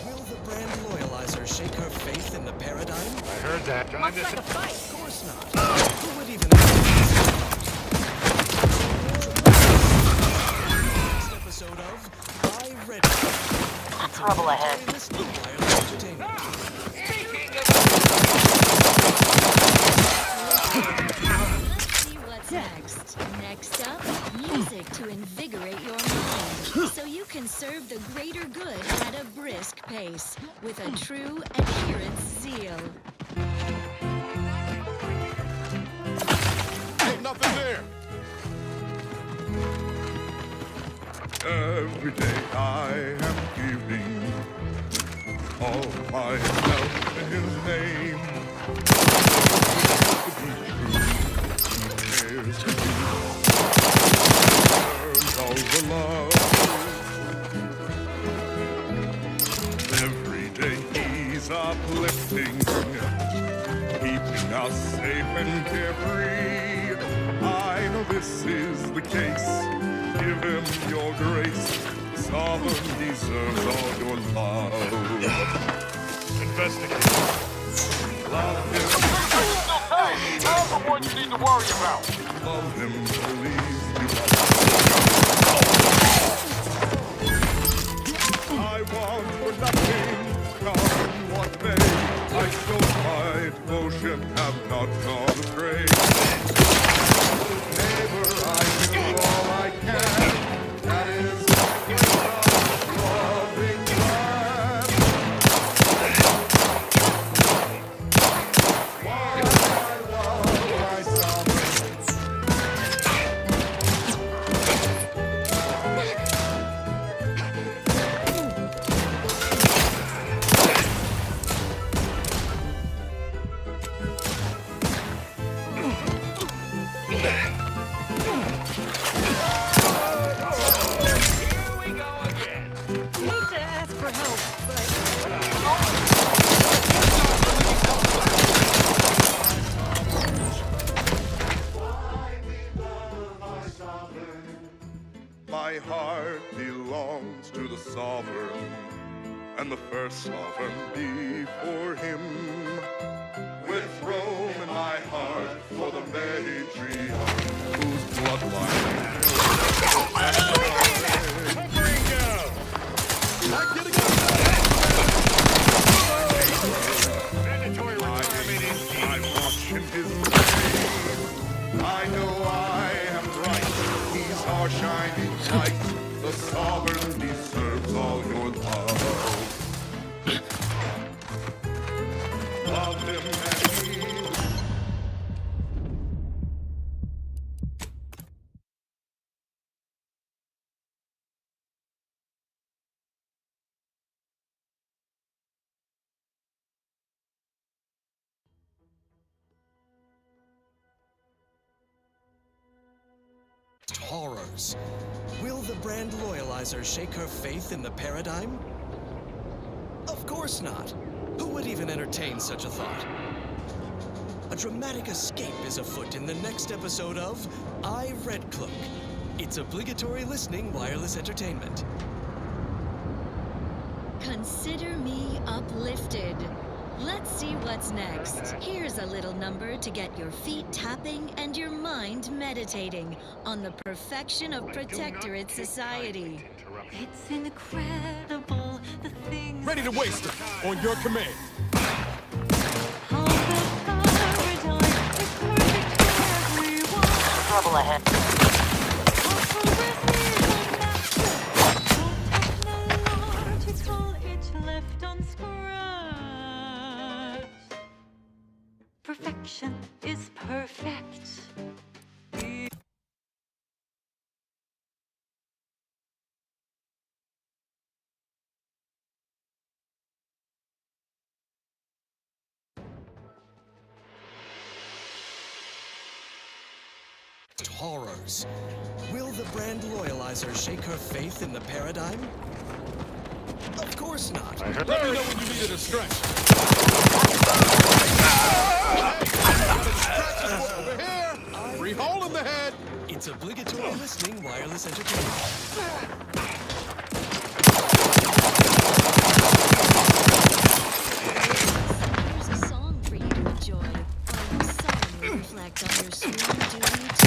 Will the brand loyalizer shake her faith in the paradigm? I heard that. Looks like a fight. Of course not. Who would even next episode of I Read Trouble ahead. see what's next. Next up, music to invigorate your mind, so you can serve the greater good at a brisk pace, with a true adherent's zeal. Ain't nothing there. Every day I am giving all myself in his name. There's to be all the love. Every day he's uplifting, keeping us safe and carefree. I know this is the case. Give him your grace. The sovereign deserves all your love. Investigate. Love him. Hey, I'm the one you need to worry about. Love him, please. I want for nothing, come what may. I show my devotion, have not gone astray. Neighbor, I do all I can. That is loving God. Why I love my sovereign. Hate to ask for help, My heart belongs to the sovereign, and the first sovereign before him. With Rome in my heart for the matriarch, whose bloodline I'm watching his reign. I know I am right. He's our shining light. The sovereign deserves all your love. Love him and he Horrors. Will the brand loyalizer shake her faith in the paradigm? Of course not. Who would even entertain such a thought? A dramatic escape is afoot in the next episode of I, Red Cloak. It's obligatory listening wireless entertainment. Consider me uplifted. Let's see what's next. Here's a little number to get your feet tapping and your mind meditating on the perfection of Protectorate society. It's incredible, the things... Ready to waste it, on your command. Trouble ahead. Perfection is perfect. Horrors. Will the brand loyalizer shake her faith in the paradigm? Of course not. Let me know when you need a distraction. Over here! Free hole in the head! It's obligatory listening wireless entertainment. Here's a song for you to enjoy while you solemnly reflect on your sworn duty to...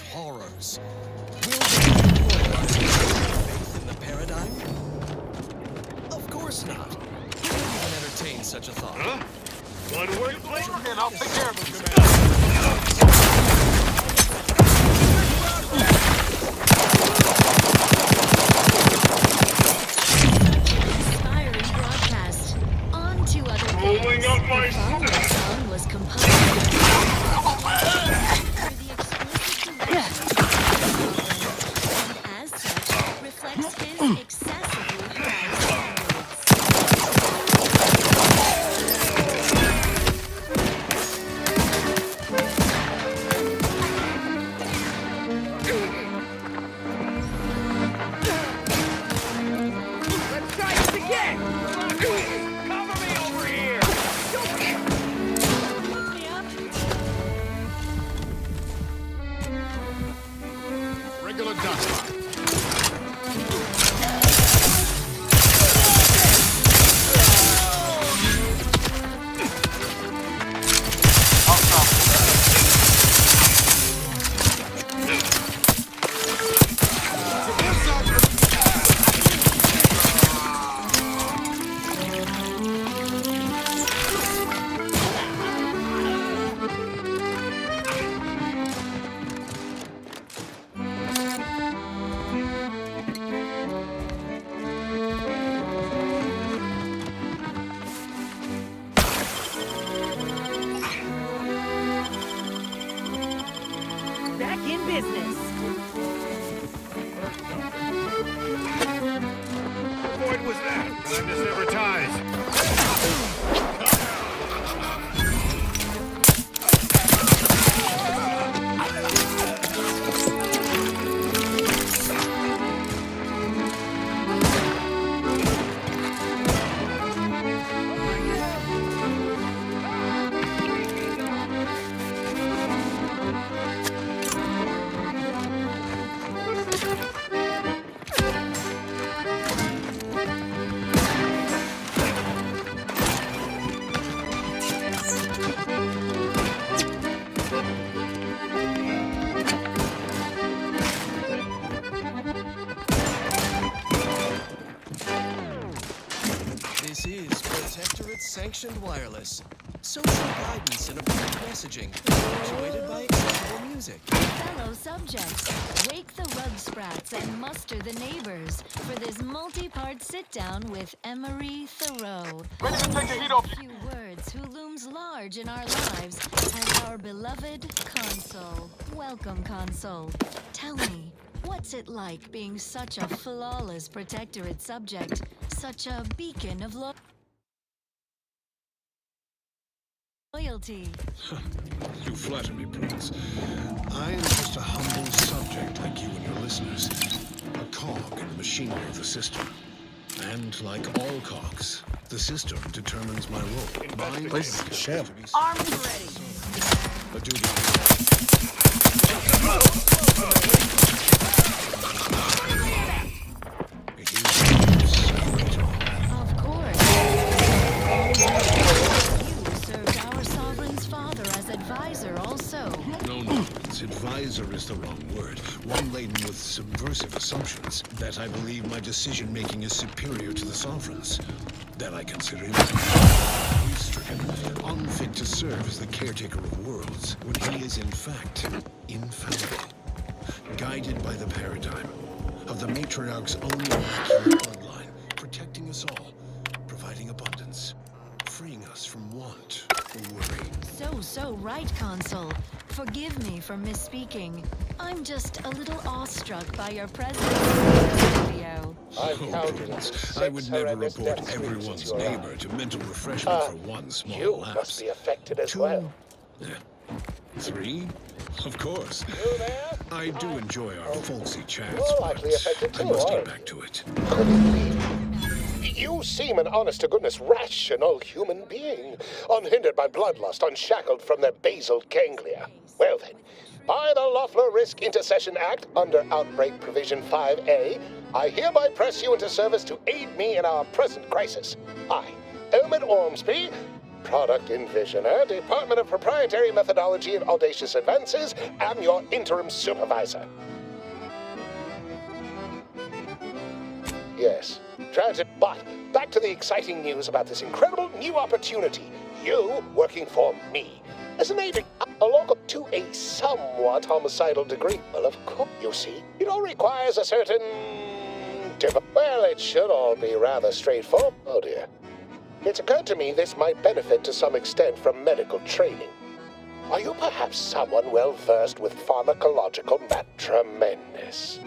just horrors. Will the brand loyalizer shake her faith in the paradigm? Of course not. Who would even entertain such a thought? Huh? Want to work, please? And I'll take care of him, Commander. Inspiring broadcast. On to other things. Rolling up my The following song was composed and as such reflects his excessively high standards. Let's try this again. Cover me over here. Regular dust. Back in business. What was that? Time to sever ties. This is Protectorate Sanctioned Wireless. Social guidance and approved messaging, actuated by accessible music. Fellow subjects, wake the rug sprats and muster the neighbors for this multi-part sit-down with Emery Thoreau. Ready to take the heat off. Few words who looms large in our lives as our beloved Consul. Welcome, Consul. Tell me, what's it like being such a flawless Protectorate subject, such a beacon of loyalty? You flatter me, Prince. I am just a humble subject like you and your listeners. A cog in the machinery of the system. And like all cogs, the system determines my role. Mine Place is a shambles. Arms ready. a duty. Of course. You served our sovereign's father as advisor also. No, advisor is the wrong word. One laden with subversive assumptions. That I believe my decision-making is superior to the sovereign's. That I consider him grief-stricken, unfit to serve as the caretaker of worlds, when he is in fact infallible. Guided by the paradigm of the matriarch's own immaculate bloodline, protecting us all, providing abundance, freeing us from want or worry. So right, Consul. Forgive me for misspeaking. I'm just a little awestruck by your presence in the studio. I would never report everyone's neighbor to mental refreshment for one small You lapse. must be affected as 2, well. 3, of course. You there? I do enjoy our folksy chats, You're but likely affected I too, must get aren't back to it. You seem an honest-to-goodness rational human being, unhindered by bloodlust, unshackled from their basal ganglia. Well then, by the Loeffler Risk Intercession Act, under Outbreak Provision 5A, I hereby press you into service to aid me in our present crisis. I, Elman Ormsby, Product Envisioner, Department of Proprietary Methodology and Audacious Advances, am your interim supervisor. Yes, tragic, but back to the exciting news about this incredible new opportunity. You working for me as an aide, a local to a somewhat homicidal degree. Well, of course, you see, it all requires a certain... Well, it should all be rather straightforward. Oh dear. It's occurred to me this might benefit to some extent from medical training. Are you perhaps someone well-versed with pharmacological tremendous?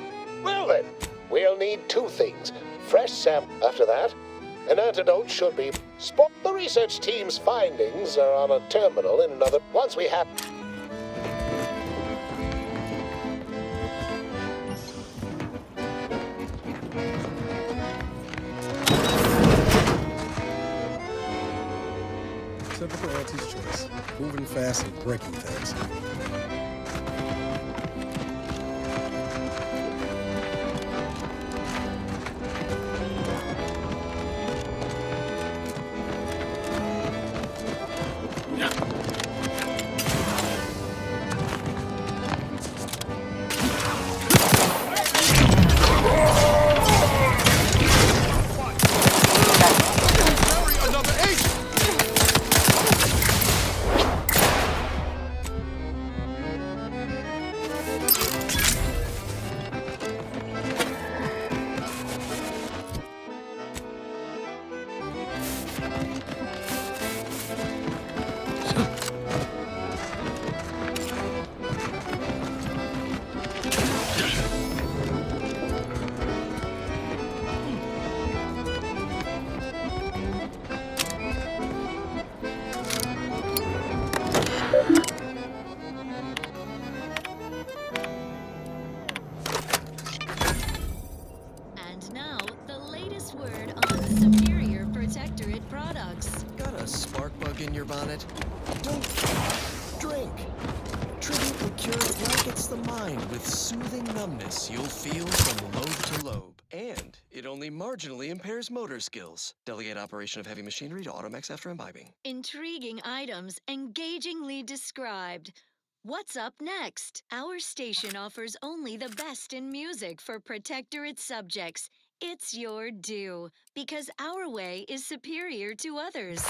Well then, we'll need two things. Fresh sample. After that, an antidote should be... The research team's findings are on a terminal in another... Once we have... Typical Auntie's choice. Moving fast and breaking things. In your bonnet. Don't drink. Tribute liqueur blankets the mind with soothing numbness you'll feel from lobe to lobe. And it only marginally impairs motor skills. Delegate operation of heavy machinery to Automex after imbibing. Intriguing items, engagingly described. What's up next? Our station offers only the best in music for Protectorate subjects. It's your due, because our way is superior to others.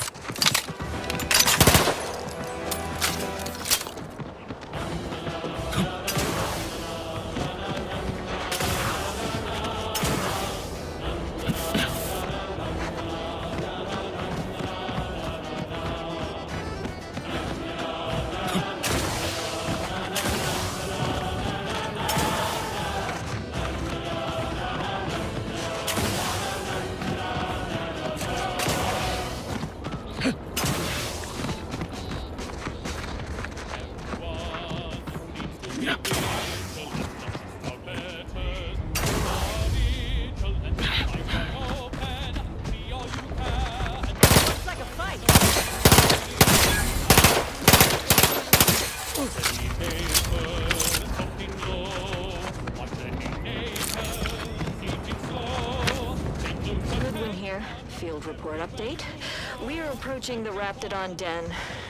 Field report update. We are approaching the Raptidon Den.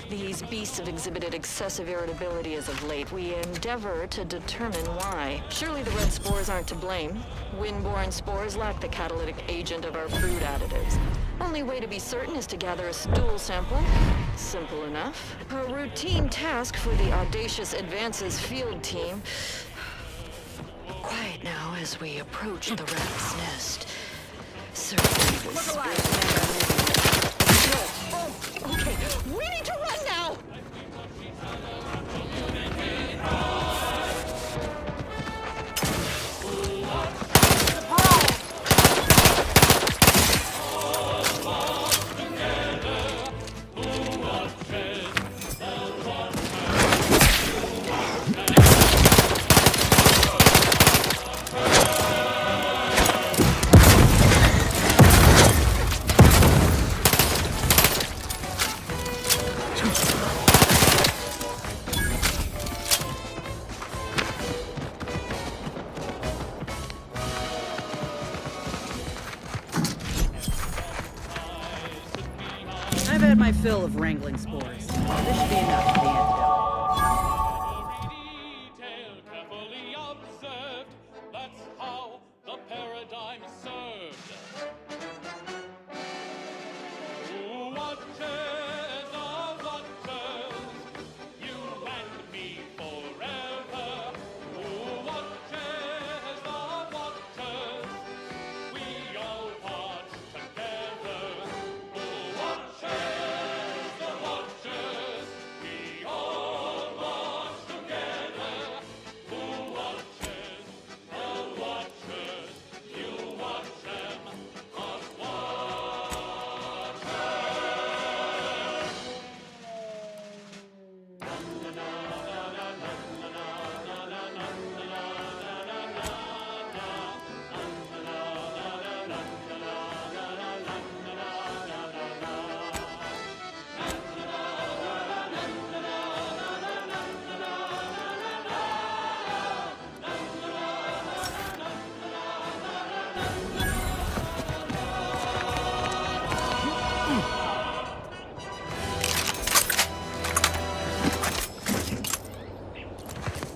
These beasts have exhibited excessive irritability as of late. We endeavor to determine why. Surely the red spores aren't to blame. Wind-borne spores lack the catalytic agent of our food additives. Only way to be certain is to gather a stool sample. Simple enough. A routine task for the Audacious Advances field team. Quiet now as we approach the rat's nest. Certainly this okay, we need to run now! had my fill of wrangling spores. This should be enough for the antidote. Carefully observed, that's how the paradigm served. Who watches the watchers, you and me forever. Who watches the watchers, we all watch together. Who watches the watchers, we all watch together. Who watches the watchers, you watch them, us watchers.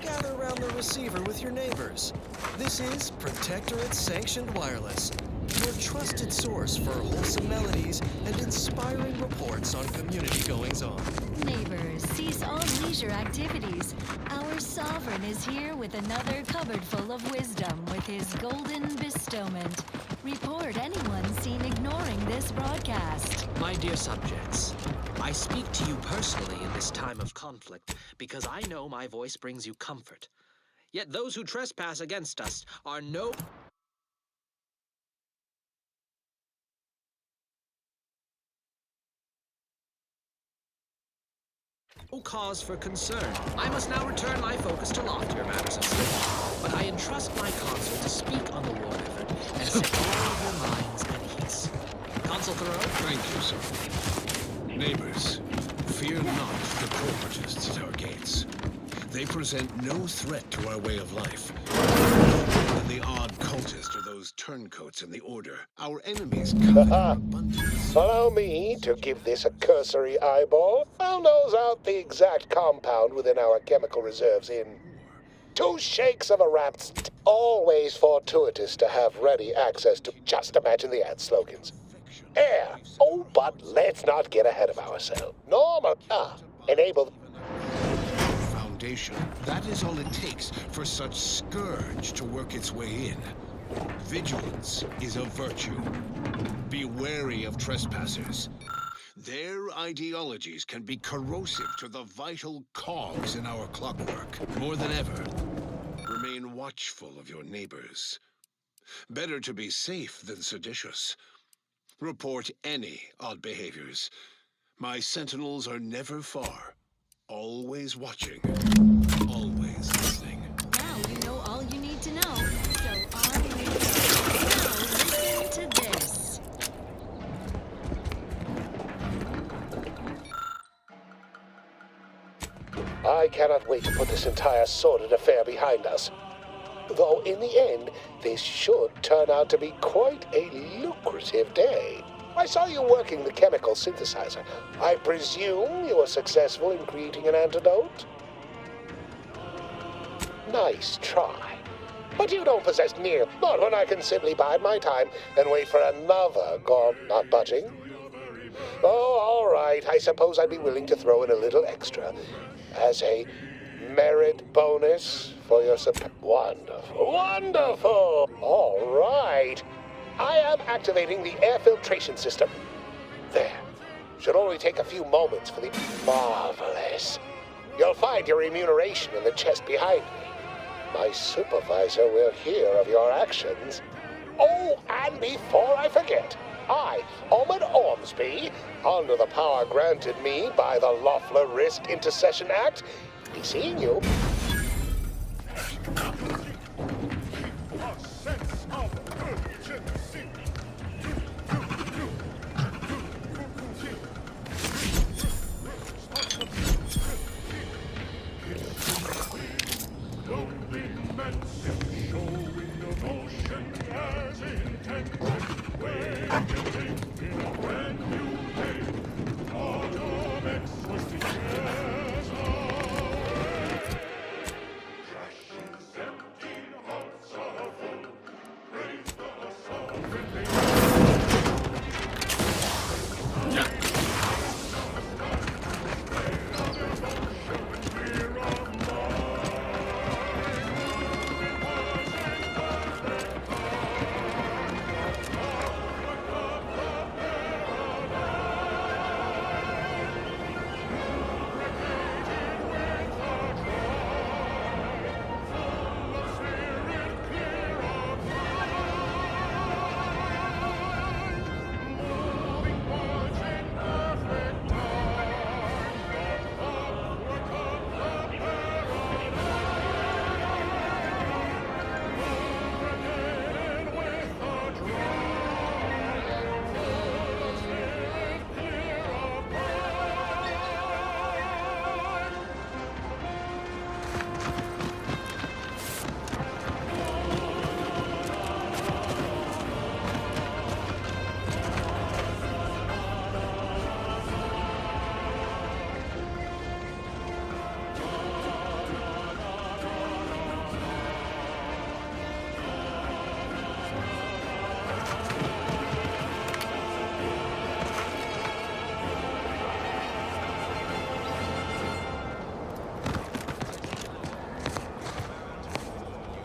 Gather around the receiver with your neighbors. This is Protectorate Sanctioned Wireless, your trusted source for wholesome melodies and inspiring reports on community goings-on. Neighbors, cease all leisure activities. Our sovereign is here with another cupboard full of wisdom with his golden bestowment. Report anyone seen ignoring this broadcast. My dear subjects, I speak to you personally in this time of conflict because I know my voice brings you comfort. Yet those who trespass against us are no cause for concern. I must now return my focus to loftier matters instead. But I entrust my console to speak on the war effort and set all of your minds at ease. Consul Thoreau? Thank you, sir. Neighbors, fear not the corporatists at our gates. They present no threat to our way of life. And the odd cultist or those turncoats in the order, our enemies covet our abundance. Allow me to give this a cursory eyeball. I'll nose out the exact compound within our chemical reserves in 2 shakes of a rap's always fortuitous to have ready access to. Just imagine the ad slogans. Air. Oh, but let's not get ahead of ourselves. Normal. Enable. Foundation. That is all it takes for such scourge to work its way in. Vigilance is a virtue. Be wary of trespassers. Their ideologies can be corrosive to the vital cogs in our clockwork. More than ever, remain watchful of your neighbors. Better to be safe than seditious. Report any odd behaviors. My sentinels are never far. Always watching. Always listening. Now you know all you need to know. So on we go. Now listen to this. I cannot wait to put this entire sordid affair behind us. Though in the end, this should turn out to be quite a lucrative day. I saw you working the chemical synthesizer. I presume you were successful in creating an antidote? Nice try. But you don't possess near, not when I can simply bide my time and wait for another not budging. Oh, all right. I suppose I'd be willing to throw in a little extra as a merit bonus for your Wonderful. Wonderful! All right. I am activating the air filtration system. There. Should only take a few moments for the marvelous. You'll find your remuneration in the chest behind me. My supervisor will hear of your actions. Oh, and before I forget, I, Omid Ormsby, under the power granted me by the Loeffler Risk Intercession Act, be seeing you.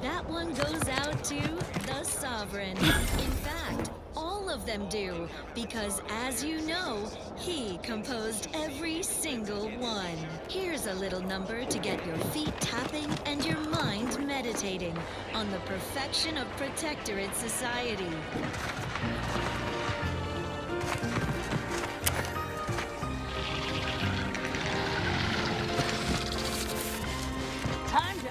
That one goes out to the Sovereign. In fact, all of them do, because as you know, he composed every single one. Here's a little number to get your feet tapping and your mind meditating on the perfection of Protectorate society. Time to...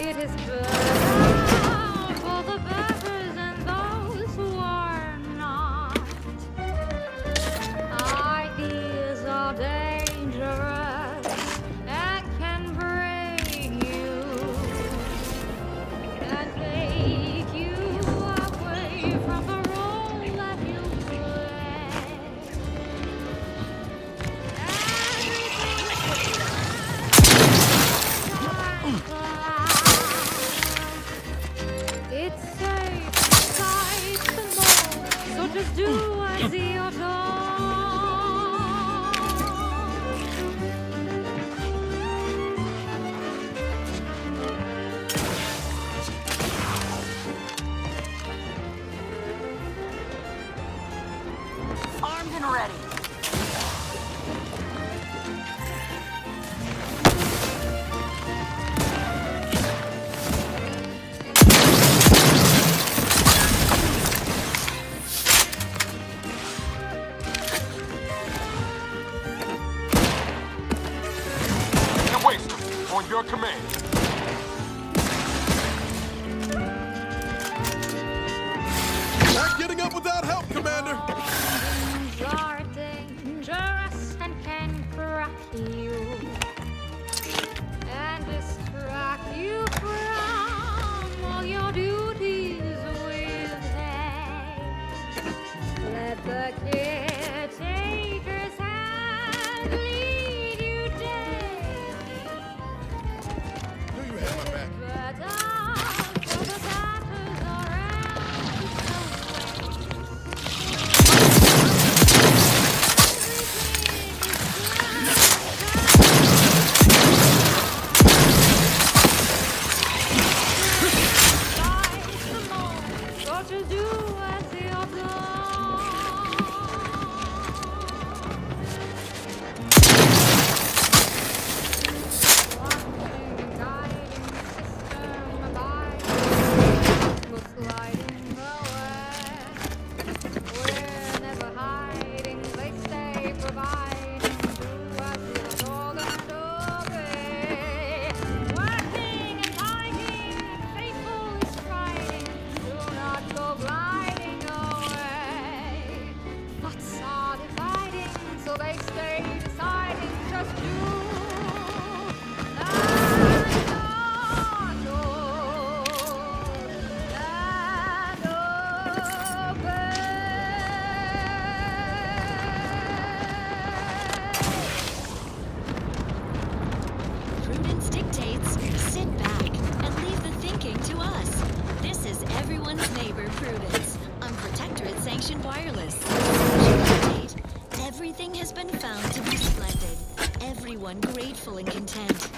It is better for the beggars and those who are not. Ideas are dangerous and can break you and take you away from the role that you play. It's safe, tight the mold, so just do as you're Armed and ready. The Waster, on your command. Not getting up without help, Commander. Things are dangerous and can crack you and distract you from all your duties with haste. Let the caretaker's hand lead you daily. Do you have my back? But for the batters around so just do as you're gliding away. Prudence on Protectorate Sanctioned Wireless. Special update. Everything has been found to be splendid. Everyone grateful and content.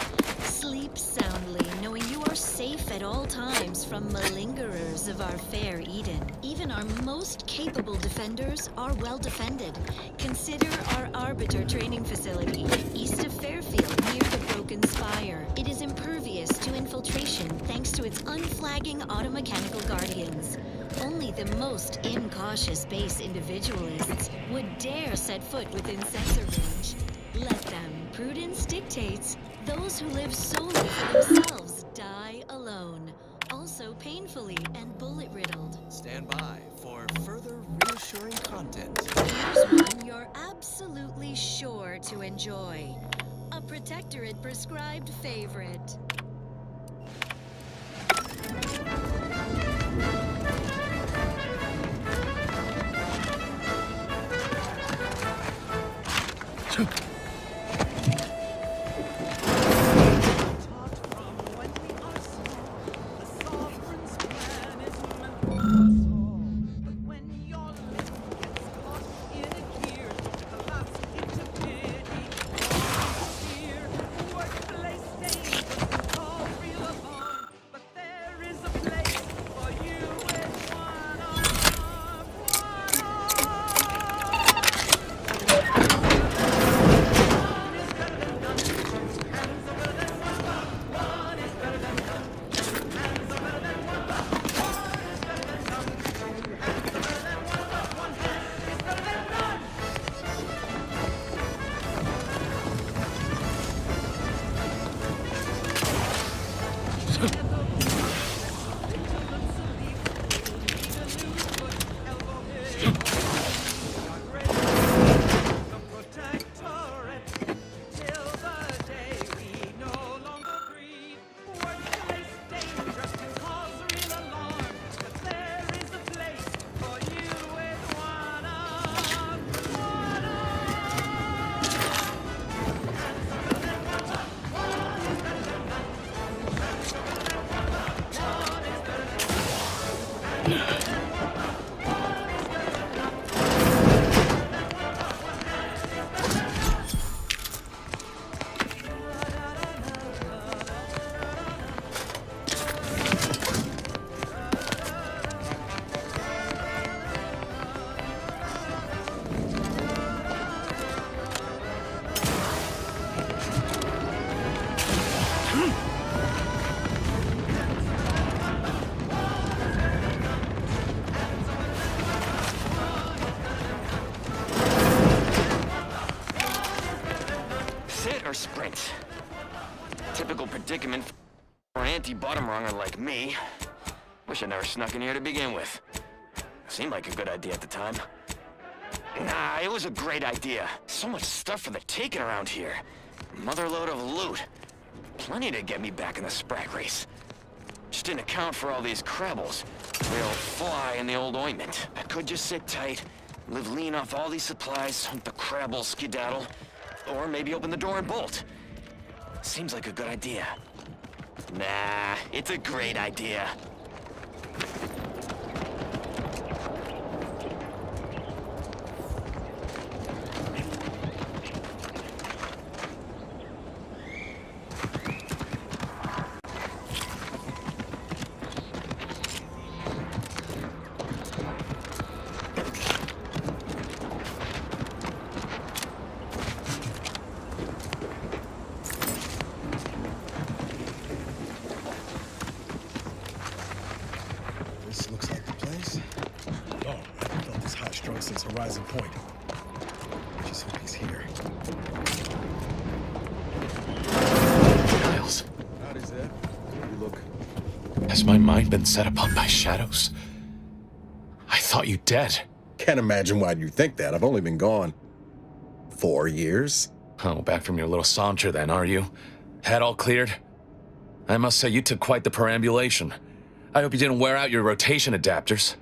Sleep soundly, knowing you are safe at all times from malingerers of our fair Eden. Even our most capable defenders are well defended. Consider our Arbiter training facility, east of Fairfield, near the Broken Spire. It is impervious to infiltration thanks to its unflagging automechanical guardians. Only the most incautious base individualists would dare set foot within sensor range. Let them. Prudence dictates. Those who live solely for themselves die alone. Also painfully and bullet-riddled. Stand by for further reassuring content. Here's one you're absolutely sure to enjoy. A Protectorate prescribed favorite. Or sprint. Typical predicament for an anti-bottom runger like me. Wish I never snuck in here to begin with. Seemed like a good idea at the time. Nah, it was a great idea. So much stuff for the taking around here. Motherload of loot. Plenty to get me back in the sprag race. Just didn't account for all these crabbles. Real fly in the old ointment. I could just sit tight, live lean off all these supplies, hope the crabbles skedaddle. Or maybe open the door and bolt. Seems like a good idea. Nah, it's a great idea. Since Horizon Point. Just hope he's here. Miles. Howdy, Zed. You look. Has my mind been set upon by shadows? I thought you dead. Can't imagine why you think that. I've only been gone 4 years. Oh, back from your little saunter then, are you? Head all cleared? I must say you took quite the perambulation. I hope you didn't wear out your rotation adapters.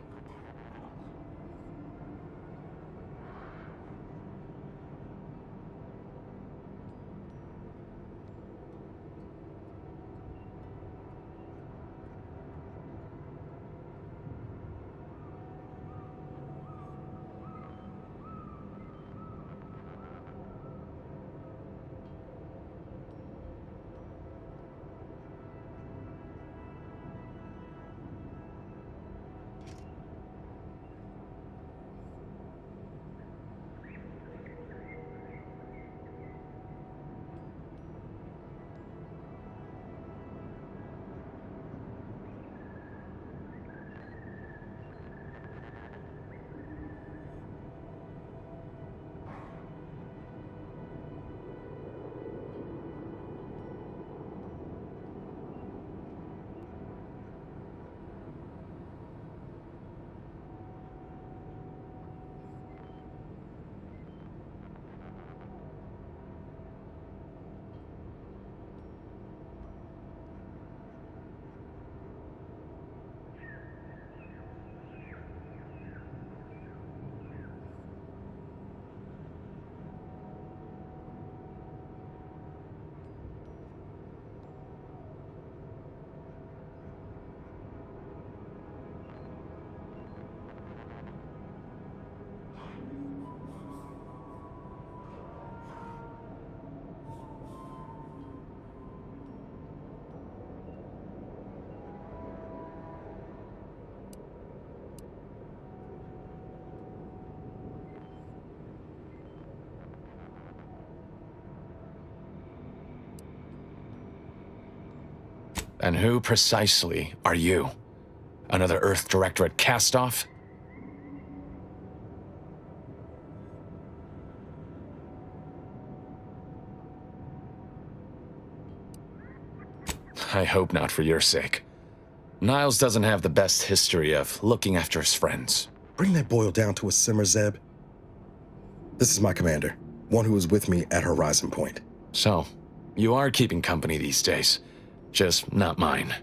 And who precisely are you? Another Earth Directorate cast-off? I hope not for your sake. Niles doesn't have the best history of looking after his friends. Bring that boil down to a simmer, Zeb. This is my commander, one who was with me at Horizon Point. So, you are keeping company these days. Just not mine.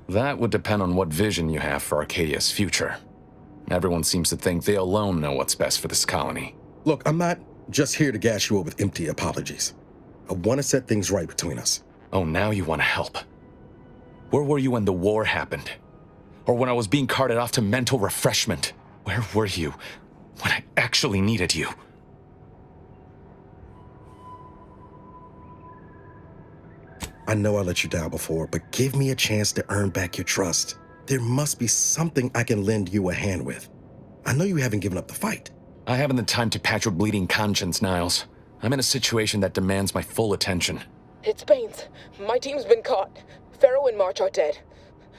That would depend on what vision you have for Arcadia's future. Everyone seems to think they alone know what's best for this colony. Look, I'm not just here to gas you up with empty apologies. I want to set things right between us. Oh, now you want to help. Where were you when the war happened? Or when I was being carted off to mental refreshment? Where were you when I actually needed you? I know I let you down before, but give me a chance to earn back your trust. There must be something I can lend you a hand with. I know you haven't given up the fight. I haven't the time to patch your bleeding conscience, Niles. I'm in a situation that demands my full attention. It's Baines. My team's been caught. Pharaoh and March are dead.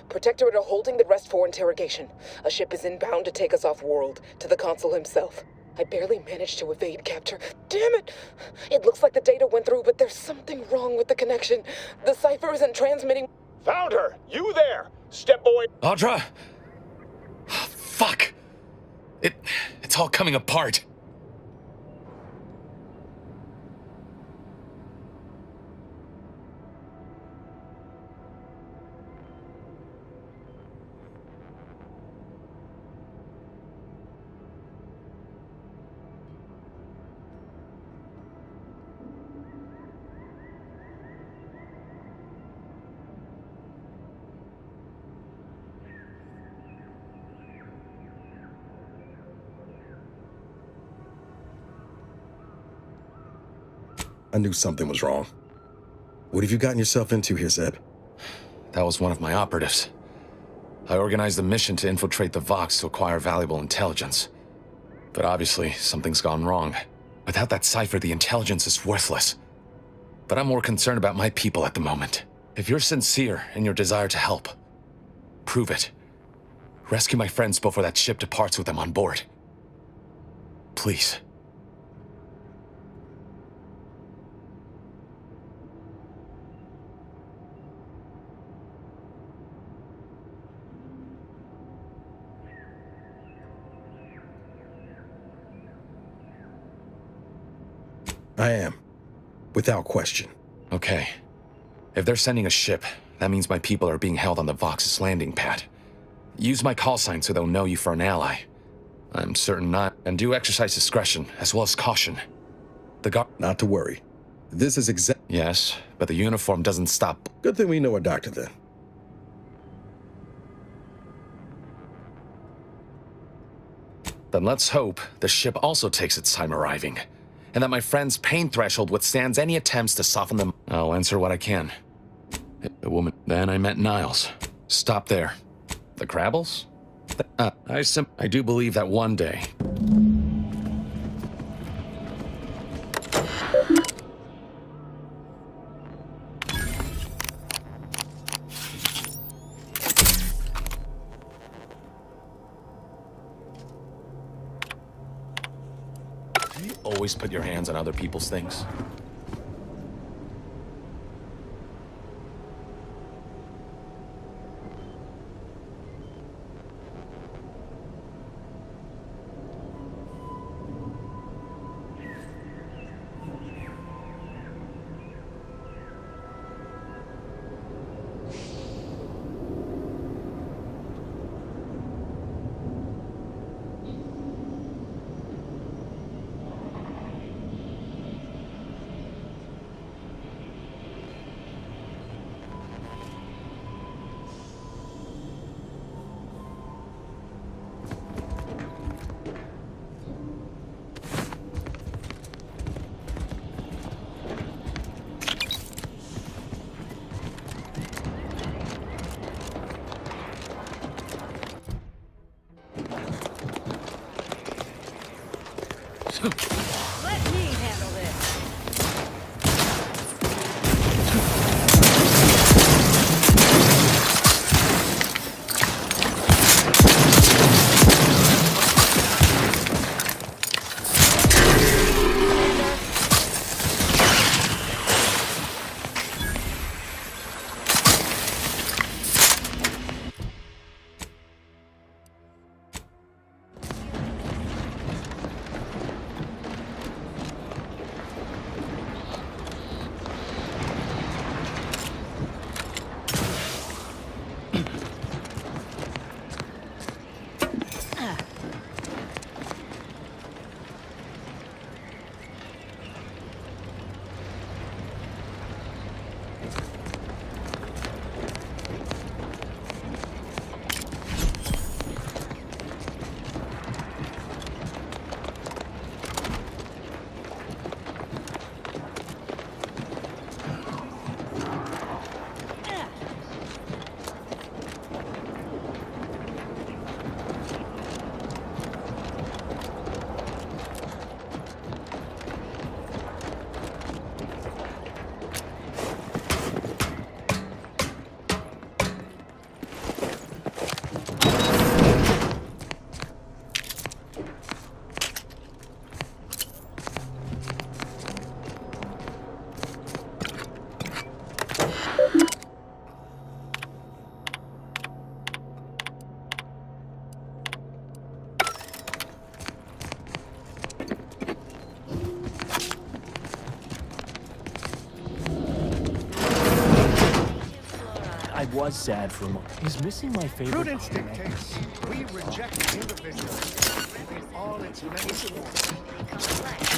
Protectorate are holding the rest for interrogation. A ship is inbound to take us off-world, to the consul himself. I barely managed to evade capture. Damn it! It looks like the data went through, but there's something wrong with the connection. The cipher isn't transmitting. Found her! You there! Step boy! Audra! Fuck! It's all coming apart. I knew something was wrong. What have you gotten yourself into here, Zeb? That was one of my operatives. I organized a mission to infiltrate the Vox to acquire valuable intelligence. But obviously, something's gone wrong. Without that cipher, the intelligence is worthless. But I'm more concerned about my people at the moment. If you're sincere in your desire to help, prove it. Rescue my friends before that ship departs with them on board. Please. I am. Without question. Okay. If they're sending a ship, that means my people are being held on the Vox's landing pad. Use my call sign so they'll know you for an ally. I'm certain not, and do exercise discretion as well as caution. The guard. Not to worry. This is Yes, but the uniform doesn't stop. Good thing we know a doctor then. Then let's hope the ship also takes its time arriving, and that my friend's pain threshold withstands any attempts to soften them. I'll answer what I can. The woman. Then I met Niles. Stop there. The Crabbles? I do believe that one day. Do you always put your hands on other people's things? Let me handle this. I was sad for a moment. He's missing my favorite. Prudence dictates we reject individualism in all its many forms.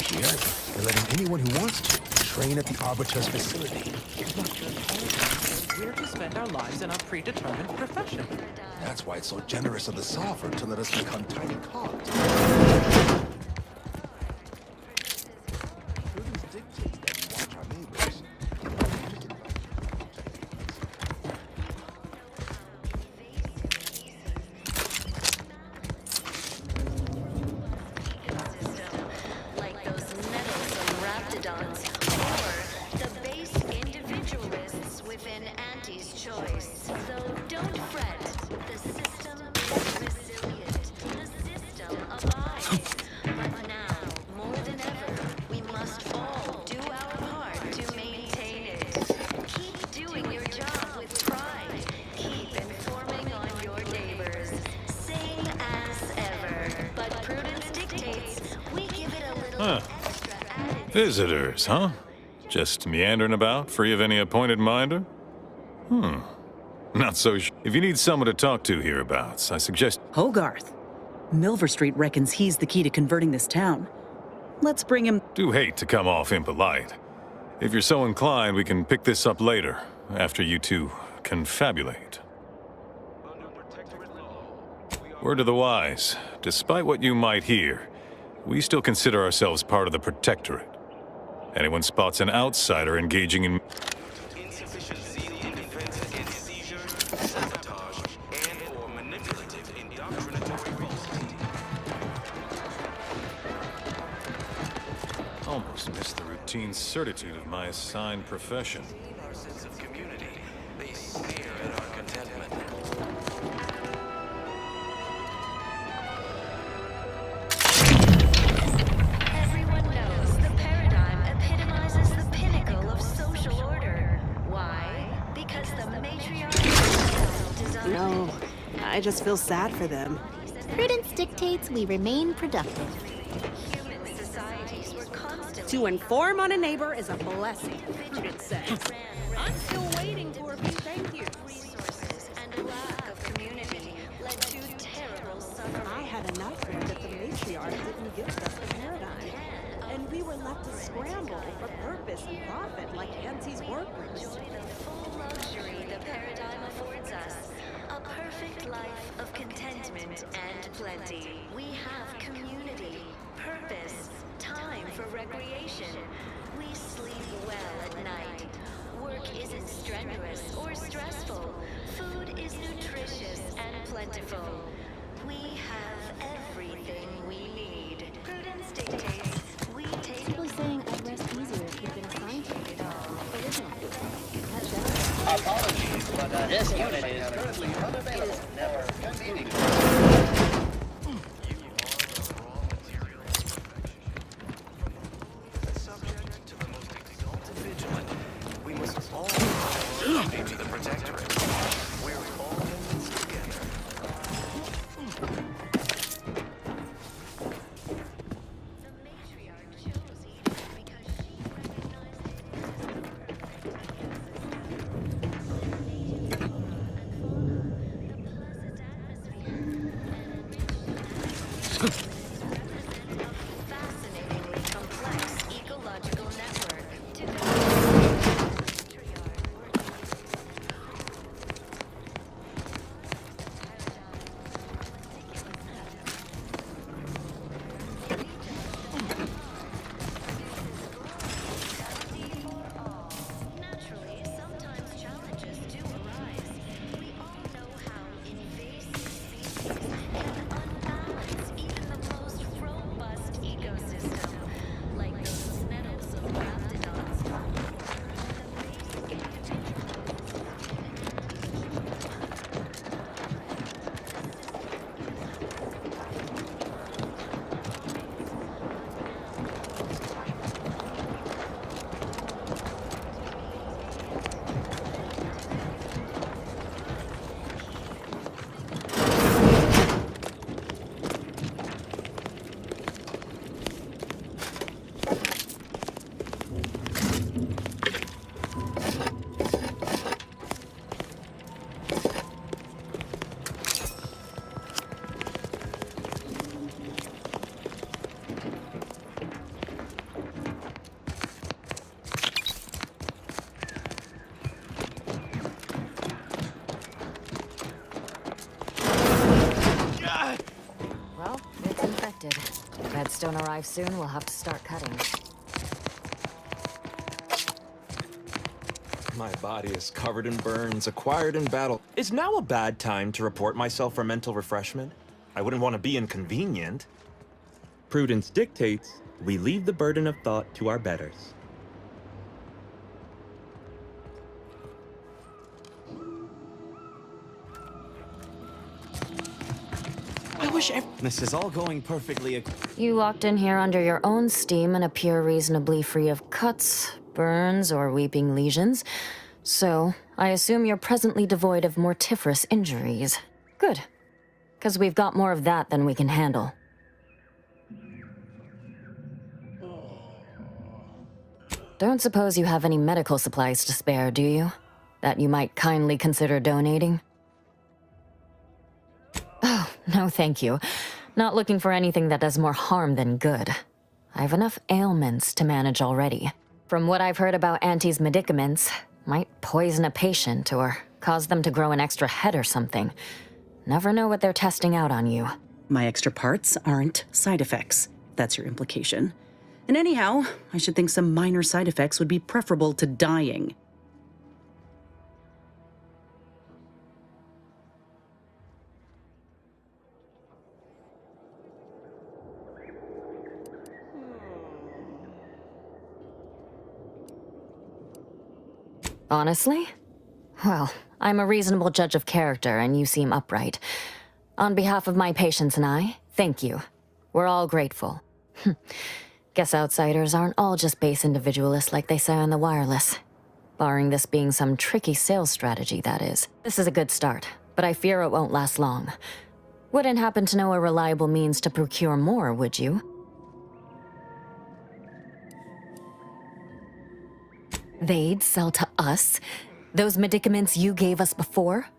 Here, they're letting anyone who wants to train at the Arbiter's facility. We're to spend our lives in a predetermined profession. That's why it's so generous of the Sovereign to let us become tiny cogs. Prudence dictates that we watch our neighbors. Like those meddlesome raptidons, or the base individualists within Auntie's choice. So don't fret, the system is resilient, the system abides. But now, more than ever, we must all do our part to maintain it. Keep doing your job with pride. Keep informing on your neighbors. Same as ever. But prudence dictates we give it a little extra added. Visitors, huh? Just meandering about, free of any appointed minder? Not so sure. If you need someone to talk to hereabouts, I suggest... Hogarth. Milver Street reckons he's the key to converting this town. Let's bring him... Do hate to come off impolite. If you're so inclined, we can pick this up later, after you two confabulate. Word to the wise, despite what you might hear, we still consider ourselves part of the Protectorate. Anyone spots an outsider engaging in... Insufficient zeal in defense against seizure, sabotage, and/or manipulative indoctrinatory falsity. Almost missed the routine certitude of my assigned profession. Our sense of community, they sneer at our contentment. Everyone knows the paradigm epitomizes the pinnacle of social order. Why? Because the matriarch designed No, I just feel sad for them. Prudence dictates we remain productive. human societies were constantly To inform on a neighbor is a blessing, Prudence says. I'm still waiting for a big thank you. resources and a lack of community led to terrible suffering. I had a nightmare that the matriarch didn't give us the paradigm. And we were left to scramble for purpose and profit like Auntie's workers. Enjoy the full luxury the paradigm affords us. A perfect life of contentment and plenty. We have community, purpose, time for recreation. We sleep well at night. Work isn't strenuous or stressful. Food is nutritious and plentiful. We have everything we need. Prudence dictates This unit is currently unavailable. Never convening. Subject to the most exalted vigilant, we must all follow to the Protectorate. We're all in this together. Fascinatingly complex ecological network. Naturally, sometimes challenges do arise. We all know how invasive species can unbalance even the most robust ecosystem, like those meddlesome raptidons. Well, it's infected. If meds don't arrive soon, we'll have to start cutting. My body is covered in burns, acquired in battle. Is now a bad time to report myself for mental refreshment? I wouldn't want to be inconvenient. Prudence dictates we leave the burden of thought to our betters. I wish this is all going perfectly. You walked in here under your own steam and appear reasonably free of cuts, burns, or weeping lesions. So, I assume you're presently devoid of mortiferous injuries. Good. Because we've got more of that than we can handle. Don't suppose you have any medical supplies to spare, do you? That you might kindly consider donating? Oh, no thank you. Not looking for anything that does more harm than good. I have enough ailments to manage already. From what I've heard about Auntie's medicaments, might poison a patient or cause them to grow an extra head or something. Never know what they're testing out on you. My extra parts aren't side effects. That's your implication. And anyhow, I should think some minor side effects would be preferable to dying. Honestly? Well, I'm a reasonable judge of character, and you seem upright. On behalf of my patients and I, thank you. We're all grateful. Guess outsiders aren't all just base individualists like they say on the wireless. Barring this being some tricky sales strategy, that is. This is a good start, but I fear it won't last long. Wouldn't happen to know a reliable means to procure more, would you? They'd sell to us? Those medicaments you gave us before?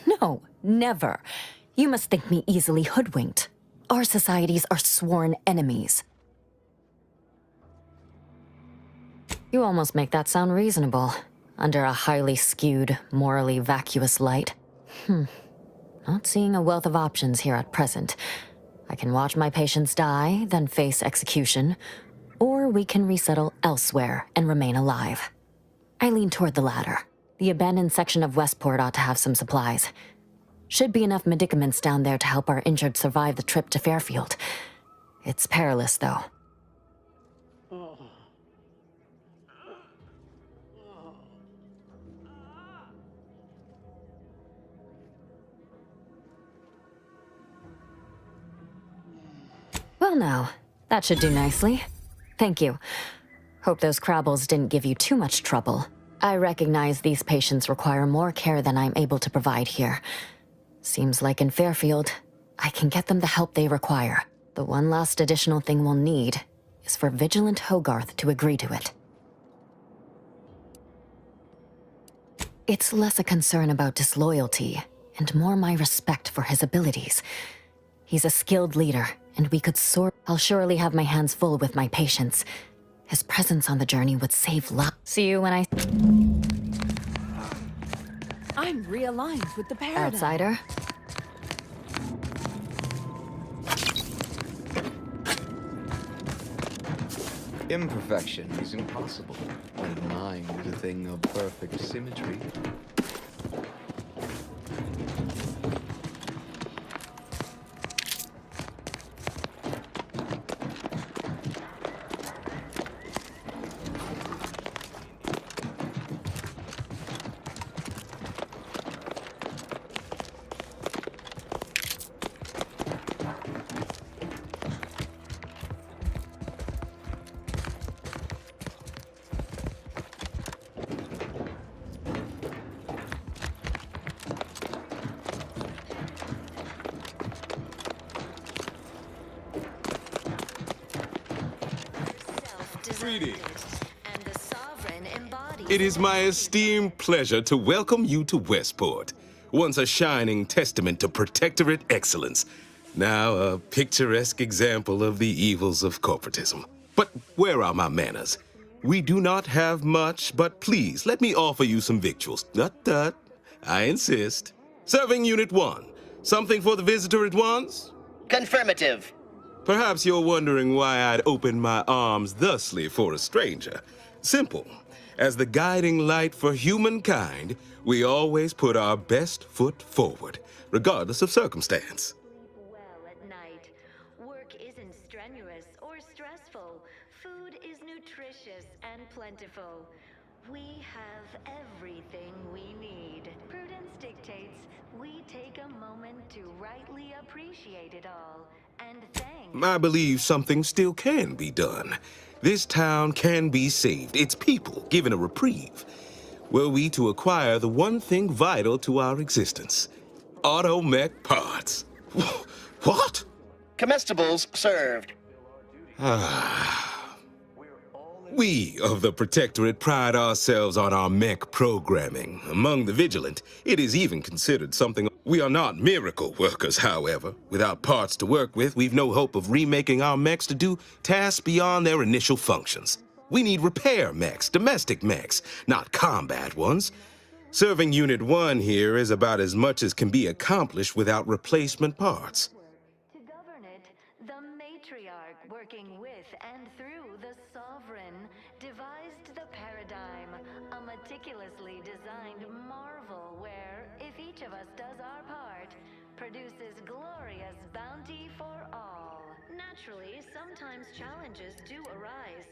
No, never. You must think me easily hoodwinked. Our societies are sworn enemies. You almost make that sound reasonable, under a highly skewed, morally vacuous light. Not seeing a wealth of options here at present. I can watch my patients die, then face execution, or we can resettle elsewhere and remain alive. I lean toward the latter. The abandoned section of Westport ought to have some supplies. Should be enough medicaments down there to help our injured survive the trip to Fairfield. It's perilous, though. now. That should do nicely. Thank you. Hope those Crabbles didn't give you too much trouble. I recognize these patients require more care than I'm able to provide here. Seems like in Fairfield, I can get them the help they require. The one last additional thing we'll need is for Vigilant Hogarth to agree to it. It's less a concern about disloyalty, and more my respect for his abilities. He's a skilled leader, and we could soar. I'll surely have my hands full with my patients. His presence on the journey would save lives. See you when I'm realigned with the paradigm. Outsider? Imperfection is impossible when mind is a thing of perfect symmetry. It is my esteemed pleasure to welcome you to Westport, once a shining testament to Protectorate excellence, now a picturesque example of the evils of corporatism. But where are my manners? We do not have much, but please let me offer you some victuals. Tut. I insist. Serving Unit 1. Something for the visitor at once? Confirmative. Perhaps you're wondering why I'd open my arms thusly for a stranger. Simple. As the guiding light for humankind, we always put our best foot forward, regardless of circumstance. Well at night. Work isn't strenuous or stressful. Food is nutritious and plentiful. We have everything we need. Prudence dictates we take a moment to rightly appreciate it all and thank. I believe something still can be done. This town can be saved, its people given a reprieve. Were we to acquire the one thing vital to our existence, automech parts. What? Comestibles served. We of the Protectorate pride ourselves on our mech programming. Among the vigilant, it is even considered something. We are not miracle workers, however. Without parts to work with, we've no hope of remaking our mechs to do tasks beyond their initial functions. We need repair mechs, domestic mechs, not combat ones. Serving Unit 1 here is about as much as can be accomplished without replacement parts. To govern it, the matriarch working with and through the sovereign devised the paradigm, a meticulously designed marvel where, if each of us does our part, produces glorious bounty for all. Naturally, sometimes challenges do arise.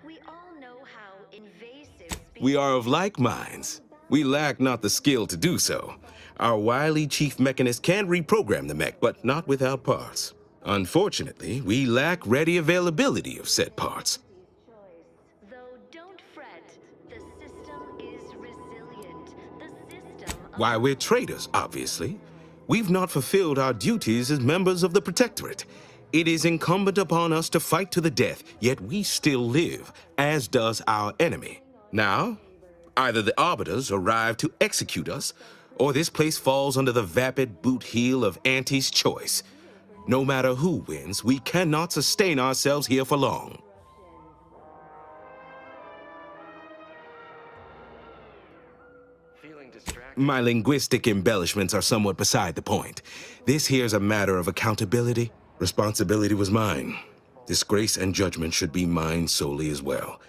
We all know how invasive We are of like minds. We lack not the skill to do so. Our wily chief mechanist can reprogram the mech, but not without parts. Unfortunately, we lack ready availability of said parts. Though don't fret, the system is resilient. The system Why, we're traitors, obviously. We've not fulfilled our duties as members of the Protectorate. It is incumbent upon us to fight to the death, yet we still live, as does our enemy. Now, either the Arbiters arrive to execute us, or this place falls under the vapid boot heel of Auntie's choice. No matter who wins, we cannot sustain ourselves here for long. My linguistic embellishments are somewhat beside the point. This here's a matter of accountability. Responsibility was mine. Disgrace and judgment should be mine solely as well.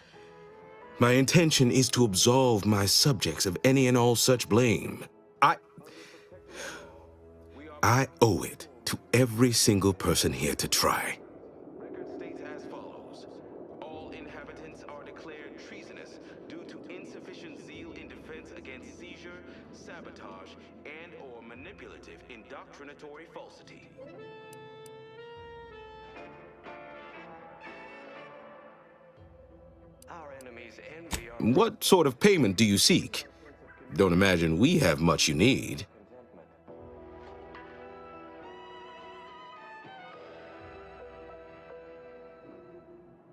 My intention is to absolve my subjects of any and all such blame. I owe it to every single person here to try. Record states as follows. All inhabitants are declared treasonous due to insufficient zeal in defense against seizure, sabotage, and/or manipulative indoctrinatory falsity. What sort of payment do you seek? Don't imagine we have much you need.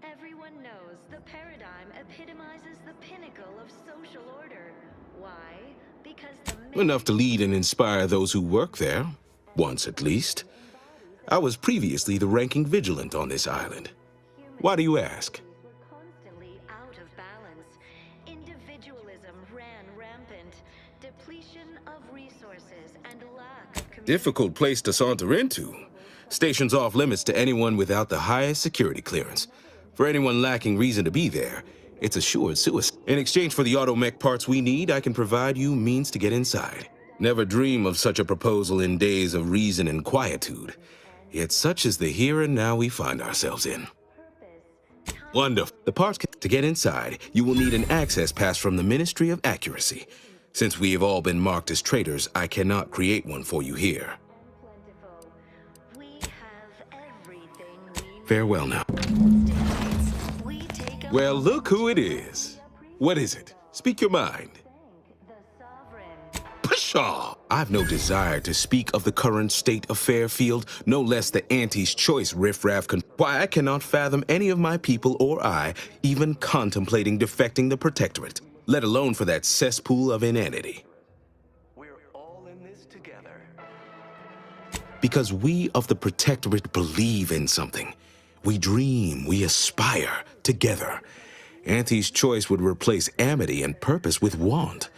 Everyone knows the paradigm epitomizes the pinnacle of social order. Why? Because the Enough to lead and inspire those who work there, once at least. I was previously the ranking vigilant on this island. Why do you ask? constantly out of balance. Individualism ran rampant. Depletion of resources and lack of Difficult place to saunter into. Station's off limits to anyone without the highest security clearance. For anyone lacking reason to be there, it's assured suicide. In exchange for the automech parts we need, I can provide you means to get inside. Never dream of such a proposal in days of reason and quietude. Yet such is the here and now we find ourselves in. Wonderful. The parts to get inside, you will need an access pass from the Ministry of Accuracy. Since we have all been marked as traitors, I cannot create one for you here. Farewell now. Well, look who it is. What is it? Speak your mind. Pshaw! I've no desire to speak of the current state of Fairfield, no less the Auntie's Choice riffraff why I cannot fathom any of my people or I even contemplating defecting the Protectorate, let alone for that cesspool of inanity. We're all in this together. Because we of the Protectorate believe in something. We dream, we aspire, together. Auntie's Choice would replace amity and purpose with want.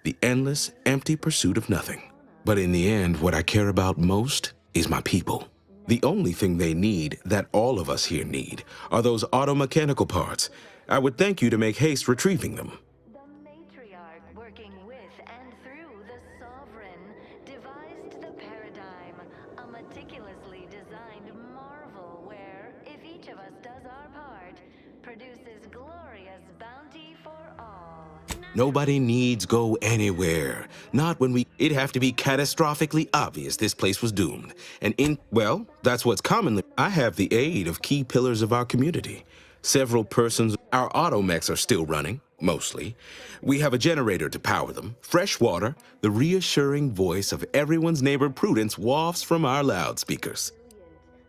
The endless, empty pursuit of nothing. But in the end, what I care about most is my people. The only thing they need, that all of us here need, are those auto-mechanical parts. I would thank you to make haste retrieving them. The matriarch, working with and through the sovereign, devised the paradigm, a meticulously designed marvel where, if each of us does our part, produces glorious bounty for all. Nobody needs go anywhere. Not when it'd have to be catastrophically obvious this place was doomed. And well, that's what's commonly. I have the aid of key pillars of our community. Several persons, our automechs are still running, mostly. We have a generator to power them, fresh water, the reassuring voice of everyone's neighbor Prudence wafts from our loudspeakers.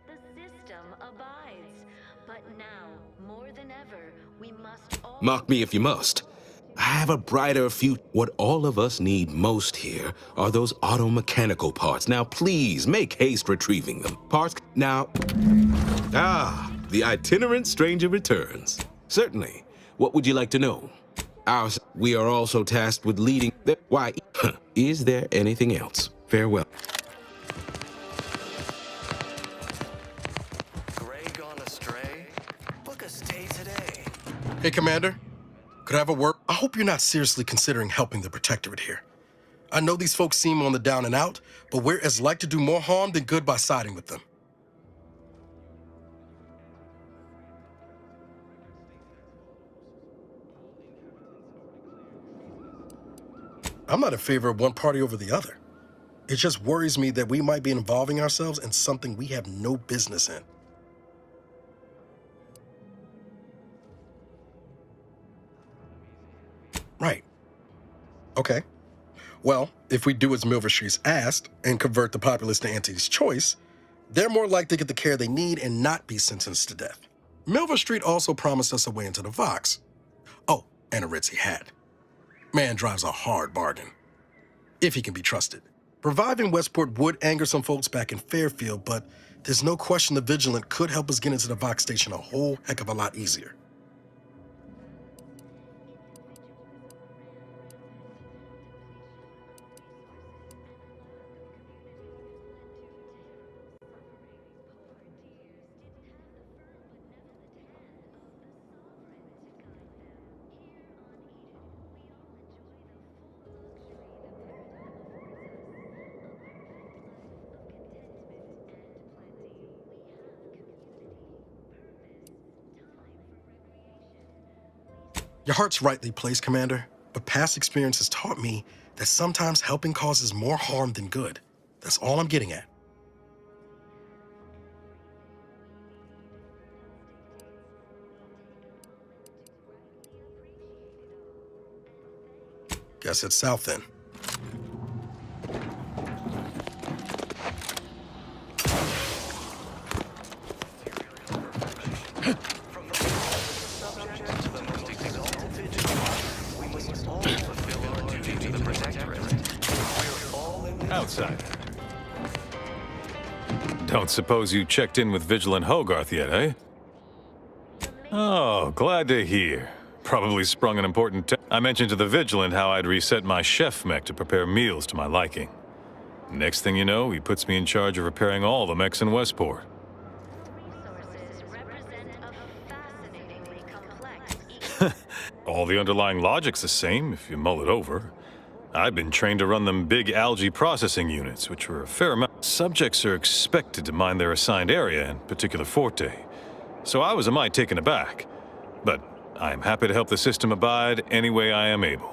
The system abides, but now, more than ever, we must all... Mock me if you must. I have a brighter future. What all of us need most here are those auto-mechanical parts. Now, please, make haste retrieving them. Parts, now... the itinerant stranger returns. Certainly. What would you like to know? We are also tasked with leading... Why, is there anything else? Farewell. Gray gone astray? Book a stay today. Hey, Commander. Could I have a word? I hope you're not seriously considering helping the Protectorate here. I know these folks seem on the down and out, but we're as like to do more harm than good by siding with them. I'm not in favor of one party over the other. It just worries me that we might be involving ourselves in something we have no business in. Right. Okay. Well, if we do as Milver Street's asked and convert the populace to Auntie's Choice, they're more likely to get the care they need and not be sentenced to death. Milver Street also promised us a way into the Vox. Oh, and a ritzy hat. Man drives a hard bargain, if he can be trusted. Reviving Westport would anger some folks back in Fairfield, but there's no question the Vigilant could help us get into the Vox station a whole heck of a lot easier. Your heart's rightly placed, Commander, but past experience has taught me that sometimes helping causes more harm than good. That's all I'm getting at. Guess it's south then. Outside. Don't suppose you checked in with Vigilant Hogarth yet, eh? Oh, glad to hear. Probably sprung an important I mentioned to the Vigilant how I'd reset my chef mech to prepare meals to my liking. Next thing you know, he puts me in charge of repairing all the mechs in Westport. All the underlying logic's the same, if you mull it over. I've been trained to run them big algae processing units, which are a fair amount. Subjects are expected to mind their assigned area and particular forte. So I was a mite taken aback. But I am happy to help the system abide any way I am able.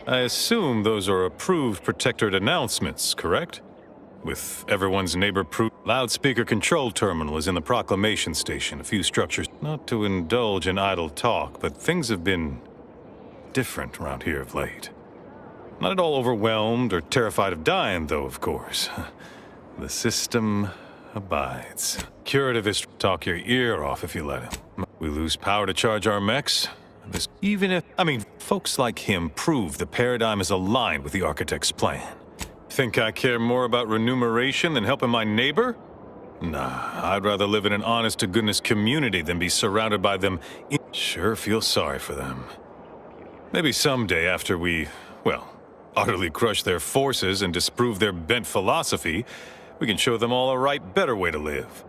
I assume those are approved Protectorate announcements, correct? With everyone's neighbor-proof loudspeaker control terminal is in the proclamation station, a few structures. Not to indulge in idle talk, but things have been different around here of late. Not at all overwhelmed or terrified of dying, though, of course. The system abides. Curativist talk your ear off if you let him. We lose power to charge our mechs. Folks like him prove the paradigm is aligned with the architect's plan. Think I care more about remuneration than helping my neighbor? Nah, I'd rather live in an honest-to-goodness community than be surrounded by them. Sure feel sorry for them. Maybe someday after we, utterly crush their forces and disprove their bent philosophy, we can show them all a right, better way to live.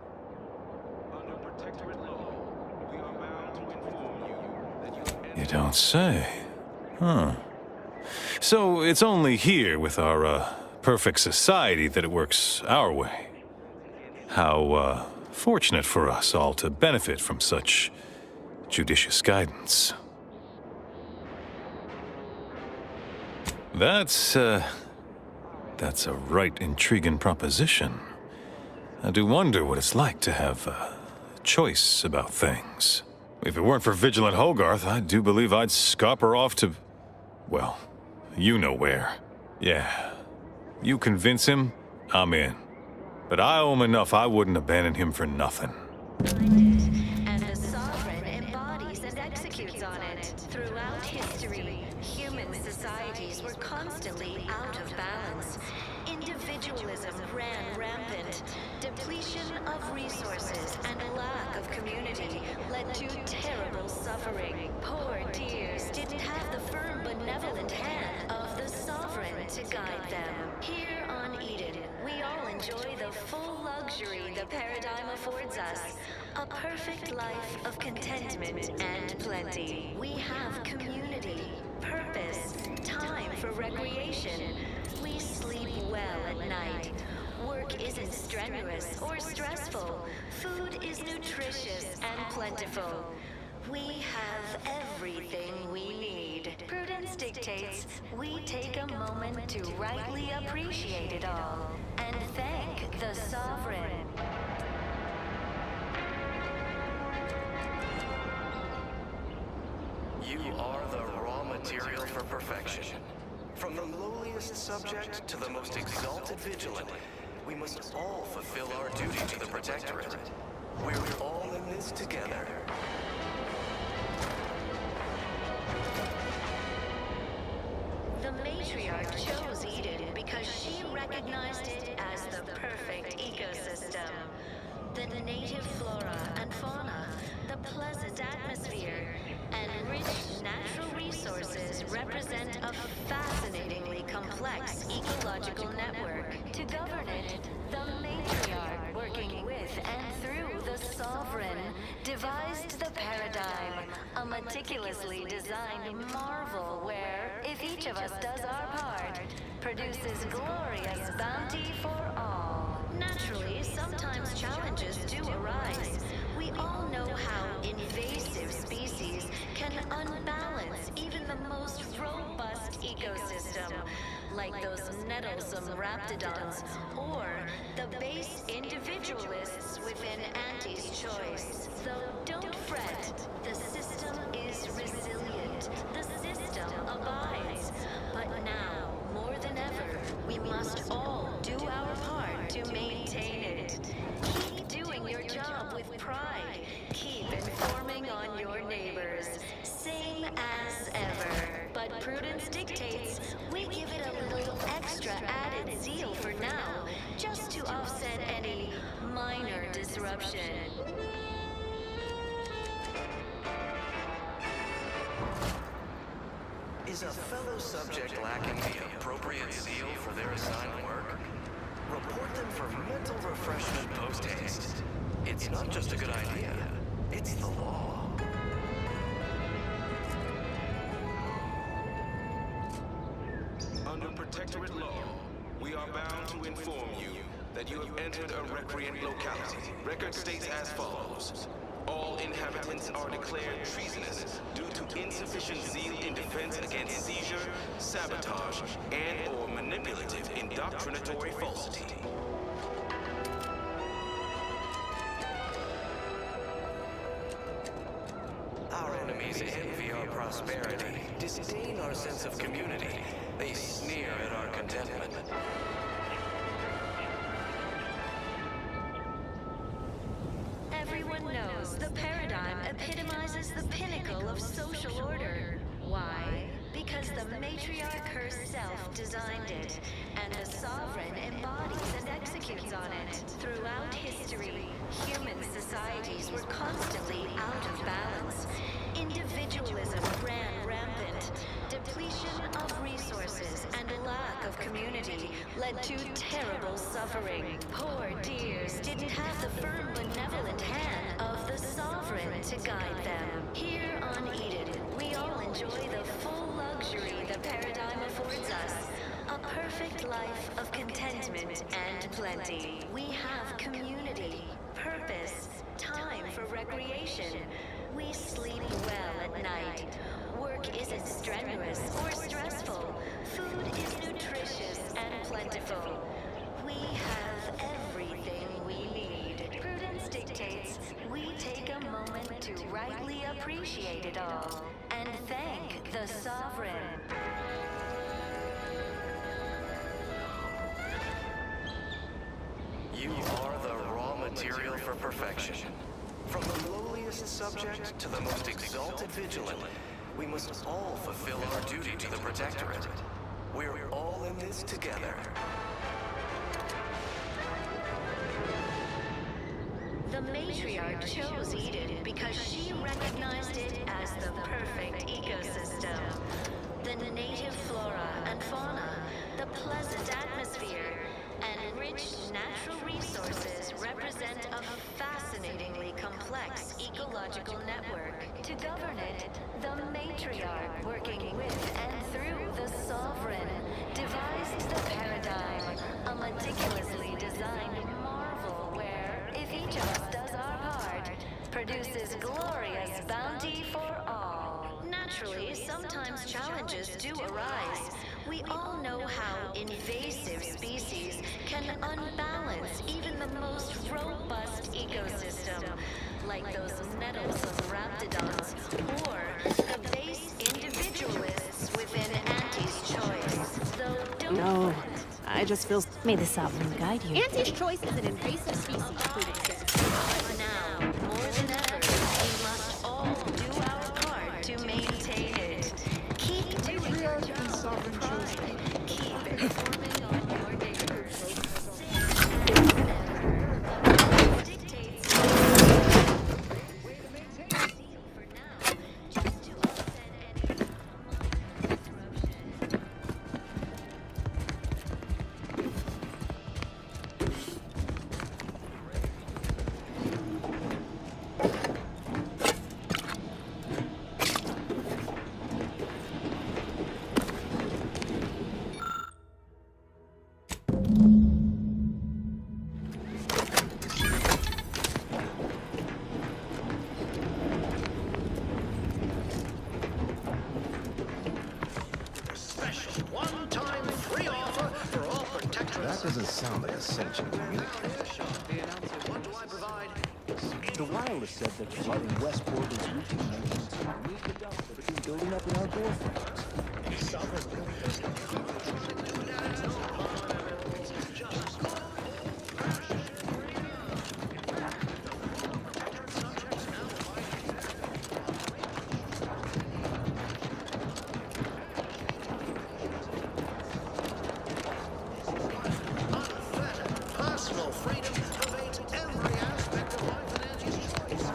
You don't say. Huh. So it's only here with our, perfect society that it works our way. How, fortunate for us all to benefit from such judicious guidance. That's a right intriguing proposition. I do wonder what it's like to have a choice about things. If it weren't for Vigilant Hogarth, I do believe I'd scupper off to, well, you know where. Yeah. You convince him, I'm in. But I owe him enough I wouldn't abandon him for nothing. And the Sovereign embodies and executes on it. Throughout history, human societies were constantly out of balance. Individualism ran rampant. Depletion of resources and lack of community led to terrible suffering. Poor dears didn't have the firm, benevolent hand of the Sovereign to guide them. Here on Eden, we all enjoy the full luxury the paradigm affords us. A perfect life of contentment and plenty. We have community, purpose, time for recreation. We sleep well at night. Work isn't strenuous or stressful. Food is nutritious and plentiful. We have everything we need. Prudence dictates we take a moment to rightly appreciate it all and thank the Sovereign. You are the raw material for perfection. From the lowliest subject to the most exalted vigilant, we must all fulfill our duty to the Protectorate. We're all in this together. The matriarch chose Eden because she recognized it as the perfect ecosystem. The native flora and fauna, the pleasant atmosphere, and rich natural resources represent a fascinatingly complex ecological network. To govern it, the matriarch, working with and through the Sovereign, devised the paradigm, a meticulously designed marvel where, if each of us does our part, produces glorious bounty for all. Naturally, sometimes challenges do arise. We all know how invasive species can unbalance even the ecosystem, like those nettlesome raptidons, or the base individualists within Auntie's choice. Though don't fret, the system is resilient. The system abides. But now, more than ever, we must all do our part to maintain it. Keep doing your job with pride. Keep informing on your neighbors. Same as ever. But prudence dictates we give it a little extra added zeal for now, just to offset any minor disruption. Is a fellow subject lacking the appropriate zeal for their assigned work? Report them for mental refreshment post-haste. It's not just a good idea, it's the law. Under Protectorate law, we are bound to inform you that you have entered a recreant locality. Record states as follows. All inhabitants are declared treasonous due to insufficient zeal in defense against seizure, sabotage, and/or manipulative indoctrinatory falsity. Our enemies envy our prosperity, disdain our sense of community. They sneer at our contentment. Everyone knows the paradigm epitomizes the pinnacle of social order. Why? Because the matriarch herself designed it, and the sovereign embodies and executes on it. Throughout history, human societies were constantly out of balance. Individualism ran rampant. Depletion of resources and lack of community led to terrible suffering. Poor dears didn't have the firm, benevolent hand of the sovereign to guide them. Here on Eden, we all enjoy the full luxury the paradigm affords us. A perfect life of contentment and plenty. We have community, purpose, time for recreation. We sleep well at night. Work isn't strenuous or stressful. Food is nutritious and plentiful. We have everything we need. Prudence dictates we take a moment to rightly appreciate it all and thank the sovereign. You are the raw material for perfection. From the lowliest subject to the most exalted vigilant, we must all fulfill our duty to the Protectorate. We're all in this together. The matriarch chose Eden because she recognized it as the perfect ecosystem. The native flora and fauna, the pleasant atmosphere, and rich natural resources represent a fascinatingly complex ecological network. To govern it, the matriarch, working with and through the sovereign, devised the paradigm, a meticulously designed marvel where, if each of us does our part, produces glorious bounty for all. Naturally, sometimes challenges do arise. We all know how invasive species can unbalance even the most robust ecosystem, like those nettlesome raptidons, or the base individualists within Auntie's choice. Though don't No, I just feel... May the sovereign guide you. Auntie's choice is an invasive species, Prudence dictates. But now, more than ever, we must all do our part to maintain it. Keep doing your job with pride. Keep informing on your neighbors. Same as ever. Dictates way to maintain zeal for now, just to offset any minor disruption. free offer for all protectorates. That doesn't sound like a sentient communicator. What do I provide? The wireless said that flooding Westport is reaching nations to meet the dust that is building up in our doorframes. Personal freedom pervades every aspect of life and Angie's choice.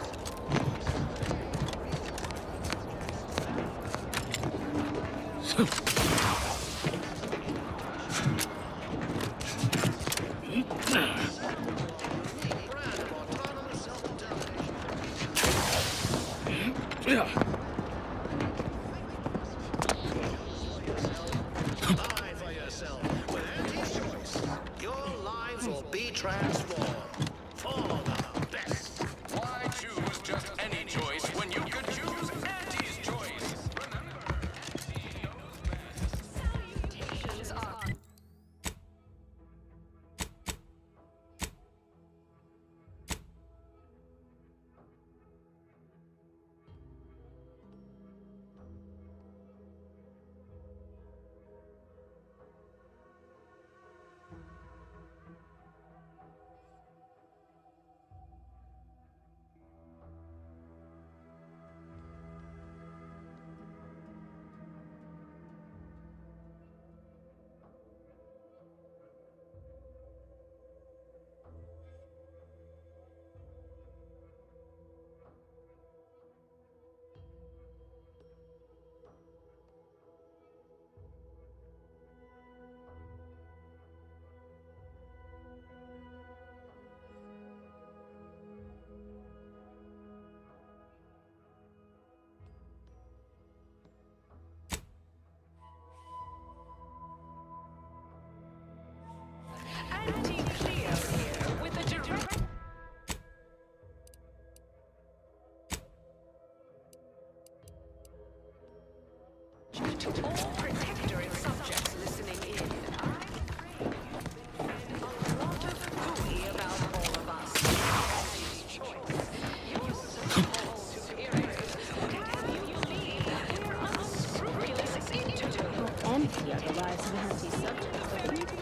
Lie for yourself. With Angie's choice, your lives will be transformed for the best. Why choose just any choice when you could choose Auntie's choice? Salutations are. Anti-Cleo here with a direct. To all protectorate subjects listening in, a lot of hooey about all of us. You're so-called superiors. Would have you believe we're unscrupulous integers? Empty are the lives of Auntie's subjects, but we can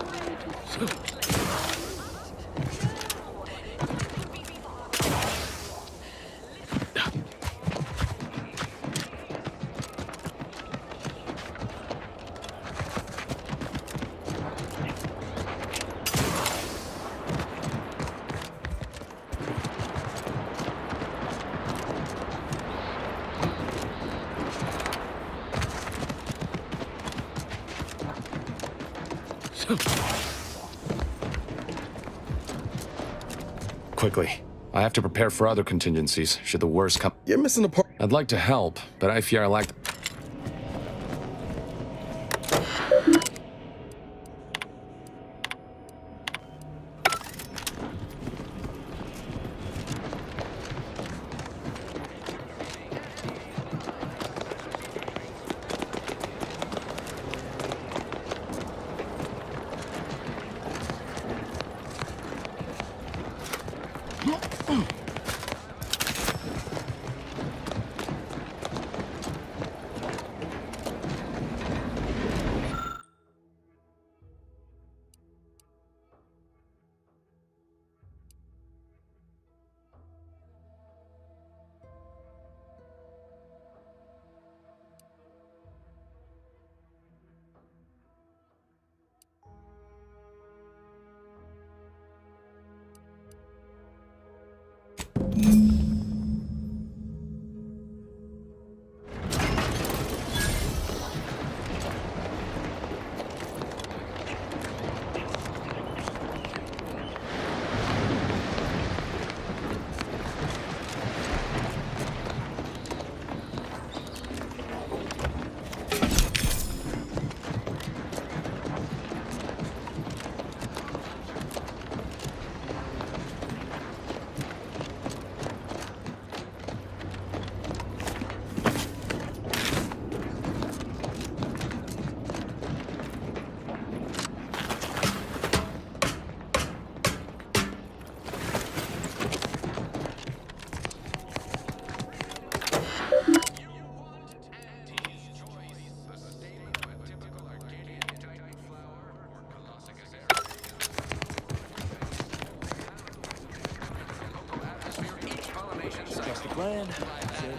Quickly. I have to prepare for other contingencies, should the worst come. You're missing the part. I'd like to help, but I fear I lack the...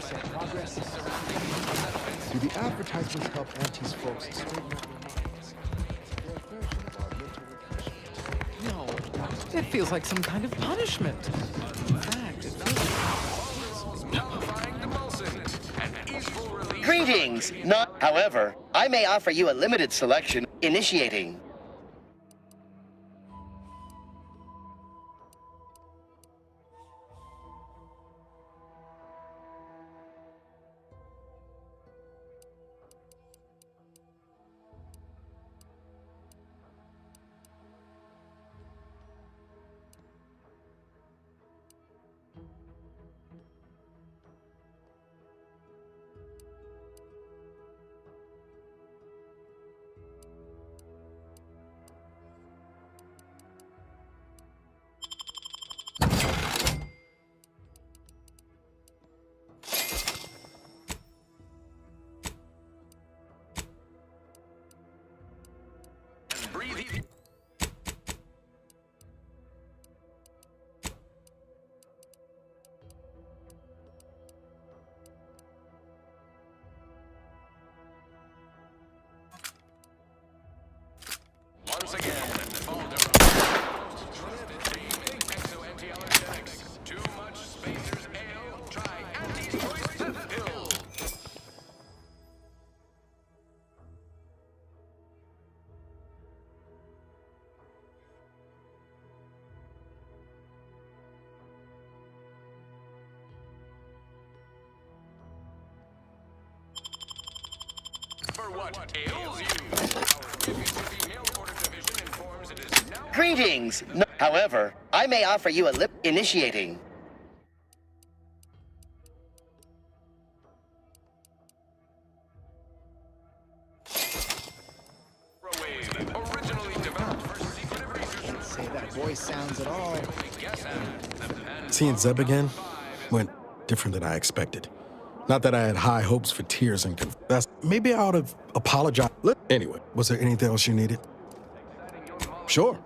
said progress is surrounding. Do the advertisements help Auntie's folks straighten up their minds? Their version of our mental refreshment. No, it feels like some kind of punishment. In fact, it feels Greetings! Not, however, I may offer you a limited selection. Initiating. Once again, too much Spacer's Ale. Try Auntie's Choice Pep Pill. For what ails you? Greetings! No, however, I may offer you a lip initiating. Say that voice sounds at all. Seeing Zeb again went different than I expected. Not that I had high hopes for tears and confess. Maybe I ought to apologize. Anyway, was there anything else you needed? Sure.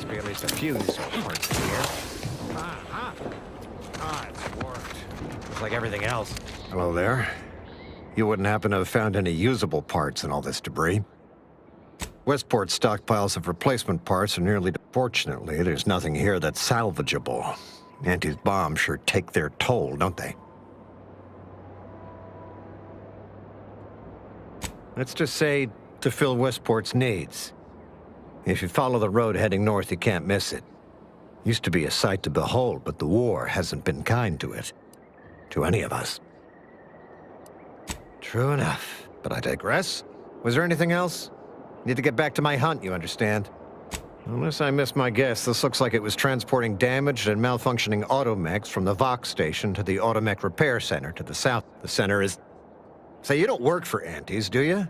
Be at least a few useful parts here. It's worked. Just like everything else. Hello there. You wouldn't happen to have found any usable parts in all this debris? Westport's stockpiles of replacement parts are nearly... Fortunately, there's nothing here that's salvageable. Auntie's bombs sure take their toll, don't they? Let's just say to fill Westport's needs. If you follow the road heading north, you can't miss it. Used to be a sight to behold, but the war hasn't been kind to it. To any of us. True enough, but I digress. Was there anything else? Need to get back to my hunt, you understand? Unless I missed my guess, this looks like it was transporting damaged and malfunctioning automechs from the Vox station to the Automech Repair Center to the south. The center is... Say, you don't work for Antes, do you?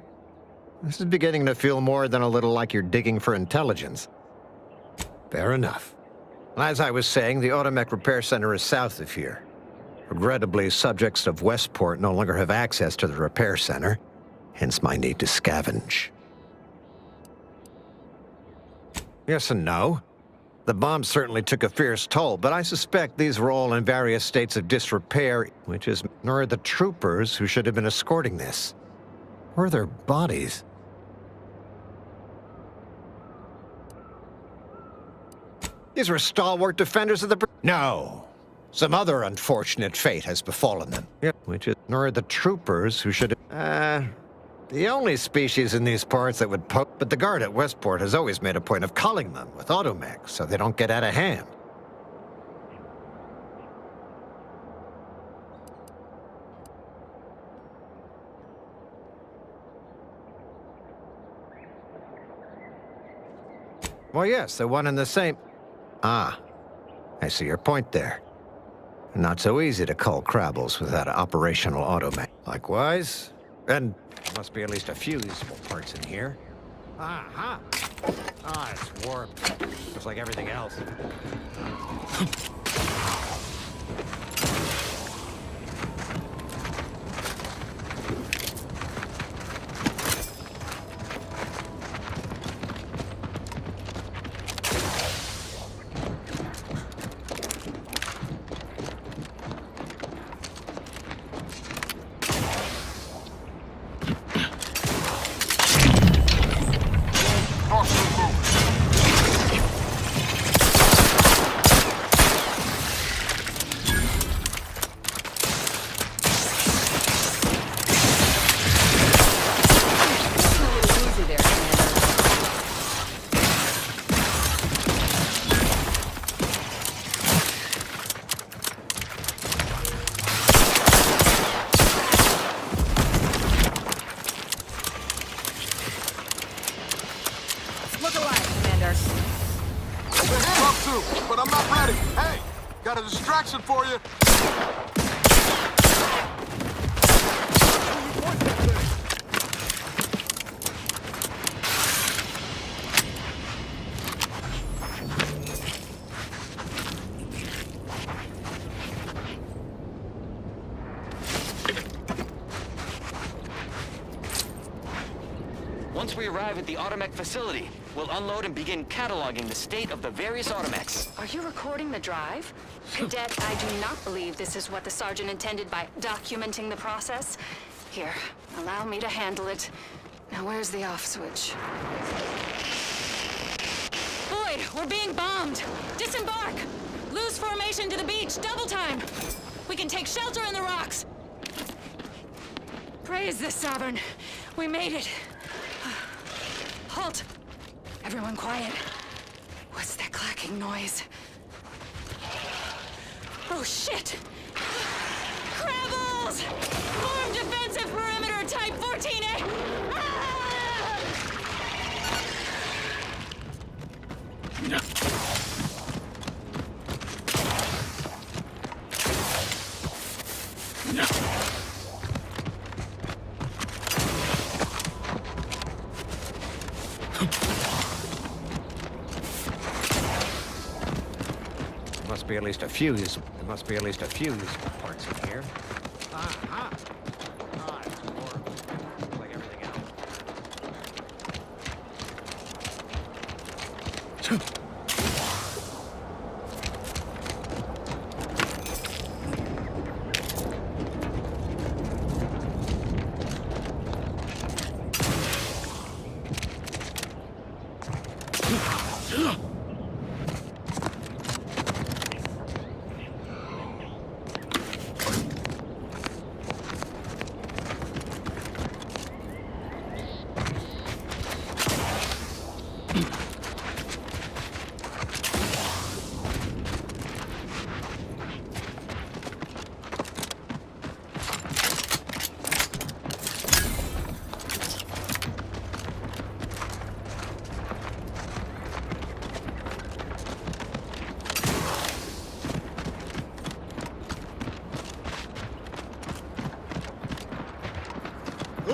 This is beginning to feel more than a little like you're digging for intelligence. Fair enough. As I was saying, the Automech Repair Center is south of here. Regrettably, subjects of Westport no longer have access to the repair center, hence my need to scavenge. Yes and no. The bomb certainly took a fierce toll, but I suspect these were all in various states of disrepair, which is nor the troopers who should have been escorting this. Or their bodies. These were stalwart defenders of the... No. Some other unfortunate fate has befallen them. Which is nor the troopers who should have... The only species in these parts that would poke... But the guard at Westport has always made a point of culling them with automechs so they don't get out of hand. Well, yes, the one and the same... Ah, I see your point there. Not so easy to cull Crabbles without an operational automech. Likewise, and there must be at least a few useful parts in here. Aha! Ah, it's warped. Just like everything else. But I'm not ready. Hey, got a distraction for you. Once we arrive at the Automech facility, we'll unload and begin cataloging the state of the various Automechs. Are you recording the drive? Cadet, I do not believe this is what the Sergeant intended by documenting the process. Here, allow me to handle it. Now where's the off switch? Boyd, we're being bombed! Disembark! Lose formation to the beach, double time! We can take shelter in the rocks! Praise the Sovereign. We made it. Halt! Everyone quiet. What's that clacking noise? Oh, shit! Crabbles! Form defensive perimeter type 14A! Must be at least a few useful. There must be at least a few useful parts in here. Aha! Ah, it's horrible. Like everything else.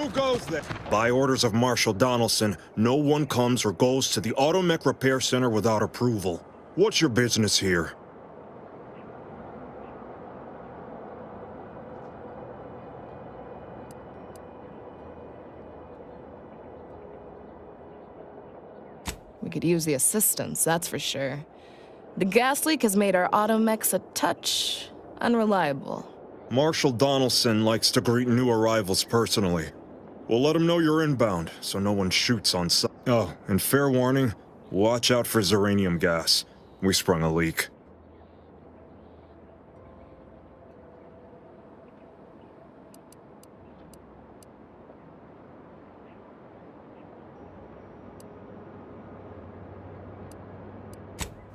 Who goes there? By orders of Marshal Donaldson, no one comes or goes to the Automech Repair Center without approval. What's your business here? We could use the assistance, that's for sure. The gas leak has made our automechs a touch unreliable. Marshal Donaldson likes to greet new arrivals personally. We'll let him know you're inbound, so no one shoots on sight. Oh, and fair warning, watch out for xeranium gas. We sprung a leak.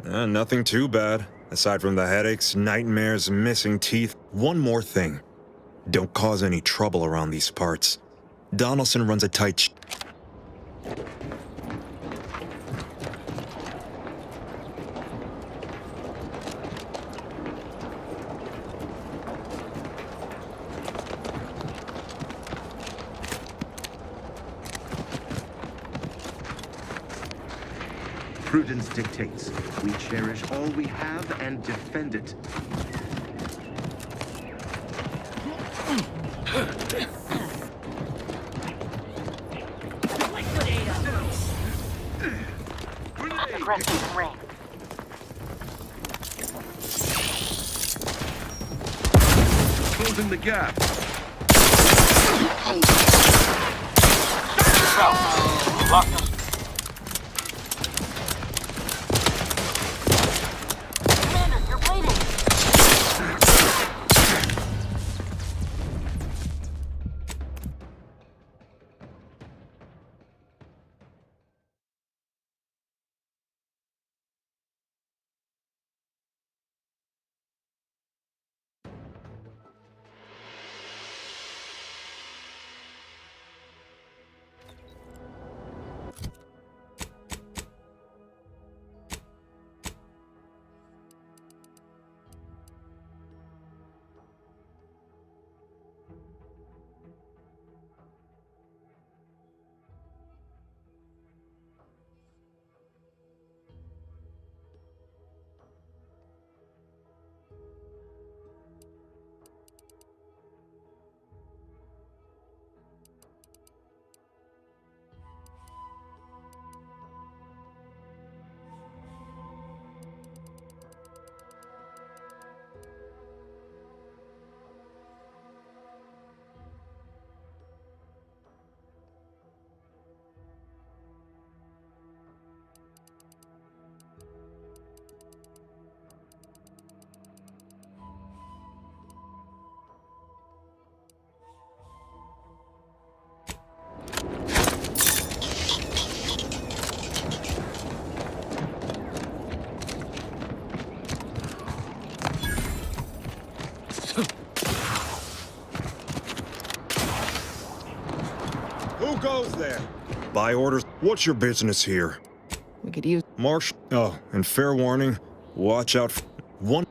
Nothing too bad. Aside from the headaches, nightmares, missing teeth. One more thing. Don't cause any trouble around these parts. Donaldson runs a tight Prudence dictates. We cherish all we have and defend it. Aggressive ring. Closing the gap. Lock us. Commander, you're bleeding. Who goes there? By orders. What's your business here? We could use Marshal. Oh, and fair warning, watch out for one.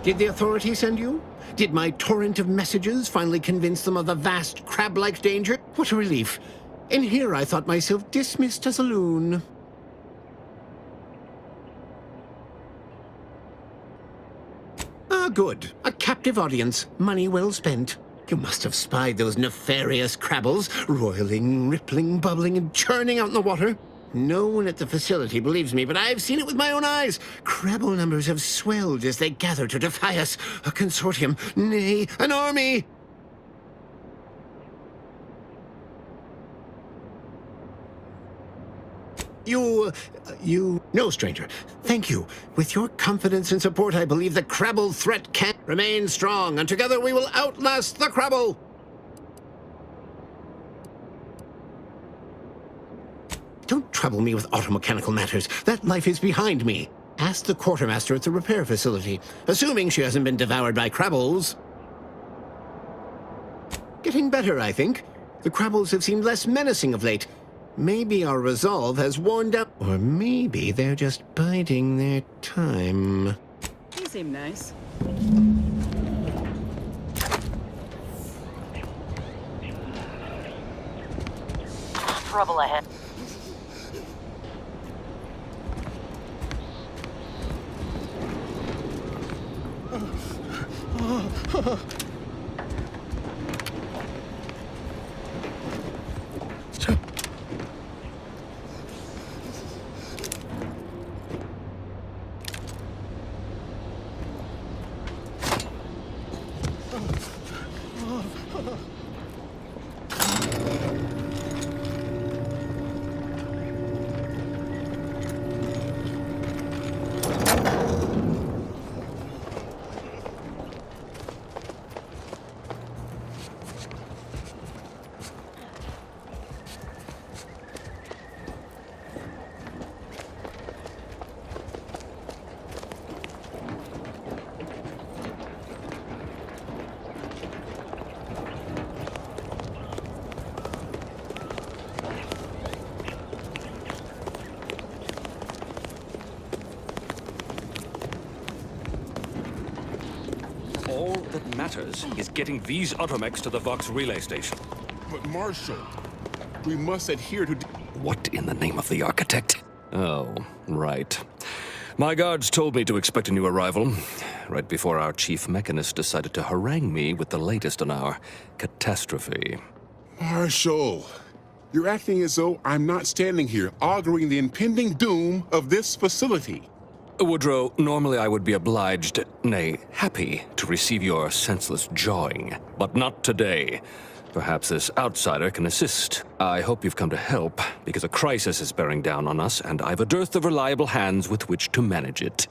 Did the authorities send you? Did my torrent of messages finally convince them of the vast crab-like danger? What a relief. In here I thought myself dismissed as a loon. Ah, good. A captive audience. Money well spent. You must have spied those nefarious crabbles, roiling, rippling, bubbling, and churning out in the water. No one at the facility believes me, but I've seen it with my own eyes. Crabble numbers have swelled as they gather to defy us. A consortium, nay, an army! No, stranger. Thank you. With your confidence and support, I believe the Crabble threat can remain strong, and together we will outlast the Crabble! Don't trouble me with automechanical matters. That life is behind me. Ask the quartermaster at the repair facility, assuming she hasn't been devoured by Crabbles. Getting better, I think. The Crabbles have seemed less menacing of late. Maybe our resolve has worn down, or maybe they're just biding their time. You seem nice. Trouble ahead. All that matters is getting these automechs to the Vox relay station. But Marshal, we must adhere to... What in the name of the architect? Oh, right. My guards told me to expect a new arrival, right before our chief mechanist decided to harangue me with the latest on our catastrophe. Marshal, you're acting as though I'm not standing here auguring the impending doom of this facility. Woodrow, normally I would be obliged, nay, happy, to receive your senseless jawing, but not today. Perhaps this outsider can assist. I hope you've come to help, because a crisis is bearing down on us, and I've a dearth of reliable hands with which to manage it.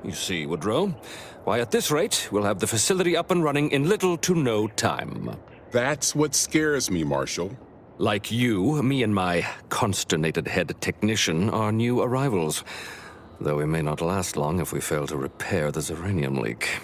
You see, Woodrow, why at this rate, we'll have the facility up and running in little to no time. That's what scares me, Marshal. Like you, me and my consternated head technician are new arrivals, though we may not last long if we fail to repair the uranium leak.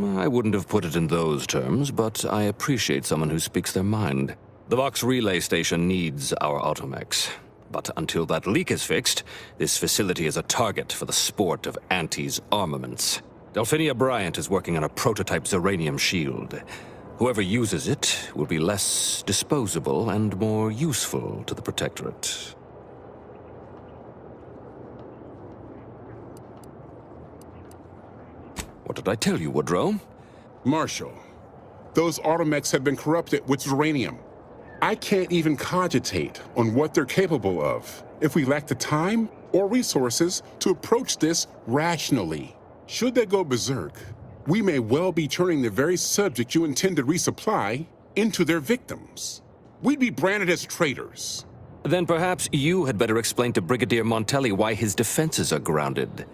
I wouldn't have put it in those terms, but I appreciate someone who speaks their mind. The Vox relay station needs our automechs. But until that leak is fixed, this facility is a target for the sport of Auntie's armaments. Delphinia Bryant is working on a prototype uranium shield. Whoever uses it will be less disposable and more useful to the Protectorate. What did I tell you, Woodrow? Marshal, those automechs have been corrupted with uranium. I can't even cogitate on what they're capable of if we lack the time or resources to approach this rationally. Should they go berserk, we may well be turning the very subject you intend to resupply into their victims. We'd be branded as traitors. Then perhaps you had better explain to Brigadier Montelli why his defenses are grounded.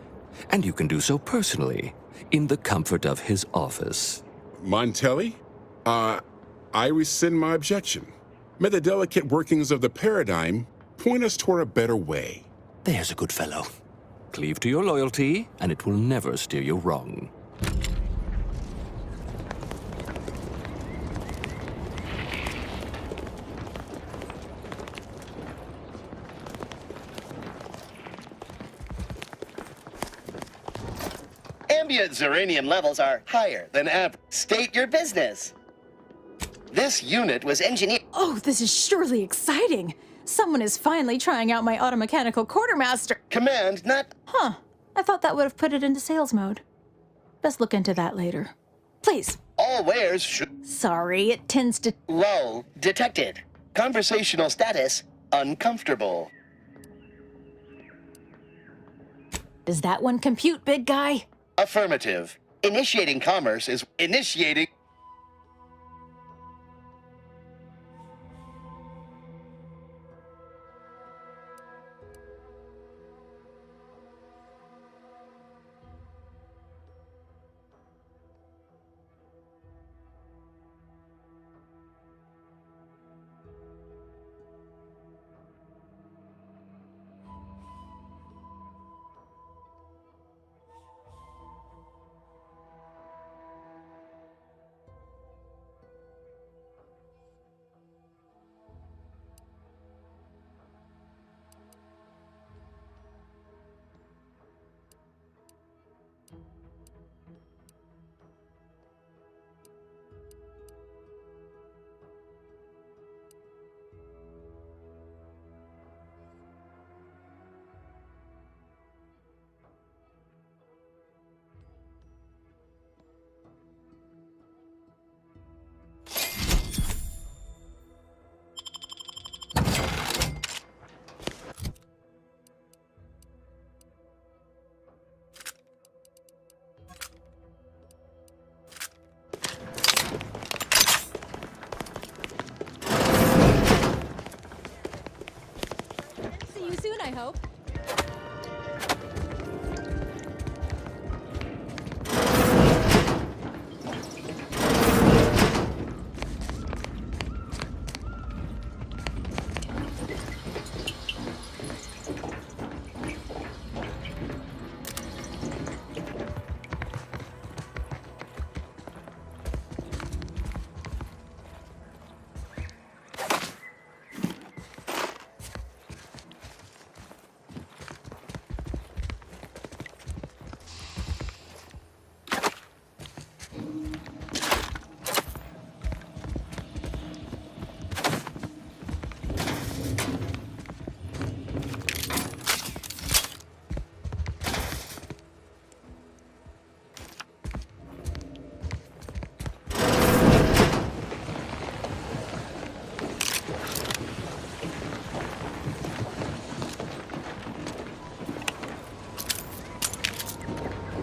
And you can do so personally, in the comfort of his office. Montelli? I rescind my objection. May the delicate workings of the paradigm point us toward a better way. There's a good fellow. Cleave to your loyalty, and it will never steer you wrong. Ambient uranium levels are higher than average. State your business. This unit was engineered... Oh, this is surely exciting. Someone is finally trying out my automechanical quartermaster. Command, not... Huh. I thought that would have put it into sales mode. Best look into that later. Please. All wares should... Sorry, it tends to... Lull detected. Conversational status uncomfortable. Does that one compute, big guy? Affirmative. Initiating commerce is initiating... See you soon, I hope.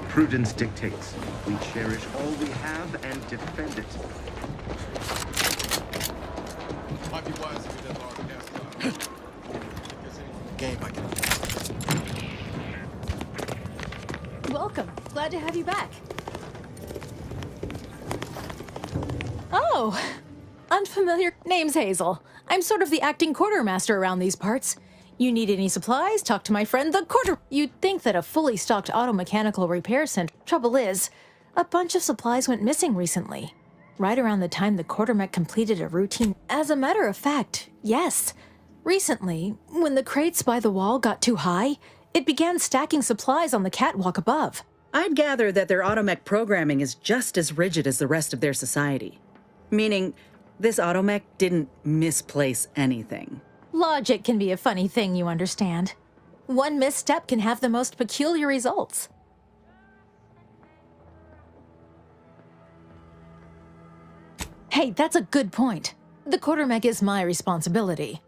Prudence dictates we cherish all we have and defend it. Might be wise if we did large gas game I can. Welcome. Glad to have you back. Oh, unfamiliar. Name's Hazel. I'm sort of the acting quartermaster around these parts. You need any supplies? Talk to my friend, the quarter. You'd think that a fully stocked auto mechanical repair center. Trouble is, a bunch of supplies went missing recently. Right around the time the quartermech completed a routine. As a matter of fact, yes. Recently, when the crates by the wall got too high, it began stacking supplies on the catwalk above. I'd gather that their automech programming is just as rigid as the rest of their society. Meaning, this automech didn't misplace anything. Logic can be a funny thing, you understand. One misstep can have the most peculiar results. Hey, that's a good point. The quartermech is my responsibility.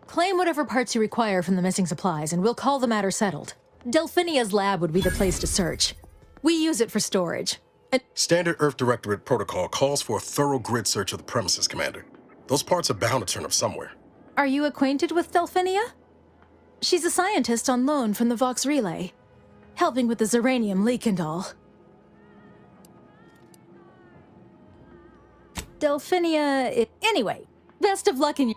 Claim whatever parts you require from the missing supplies, and we'll call the matter settled. Delphinia's lab would be the place to search. We use it for storage. Standard Earth Directorate protocol calls for a thorough grid search of the premises, Commander. Those parts are bound to turn up somewhere. Are you acquainted with Delphinia? She's a scientist on loan from the Vox Relay, helping with the Zeranium leak and all. Delphinia... Anyway, best of luck in your...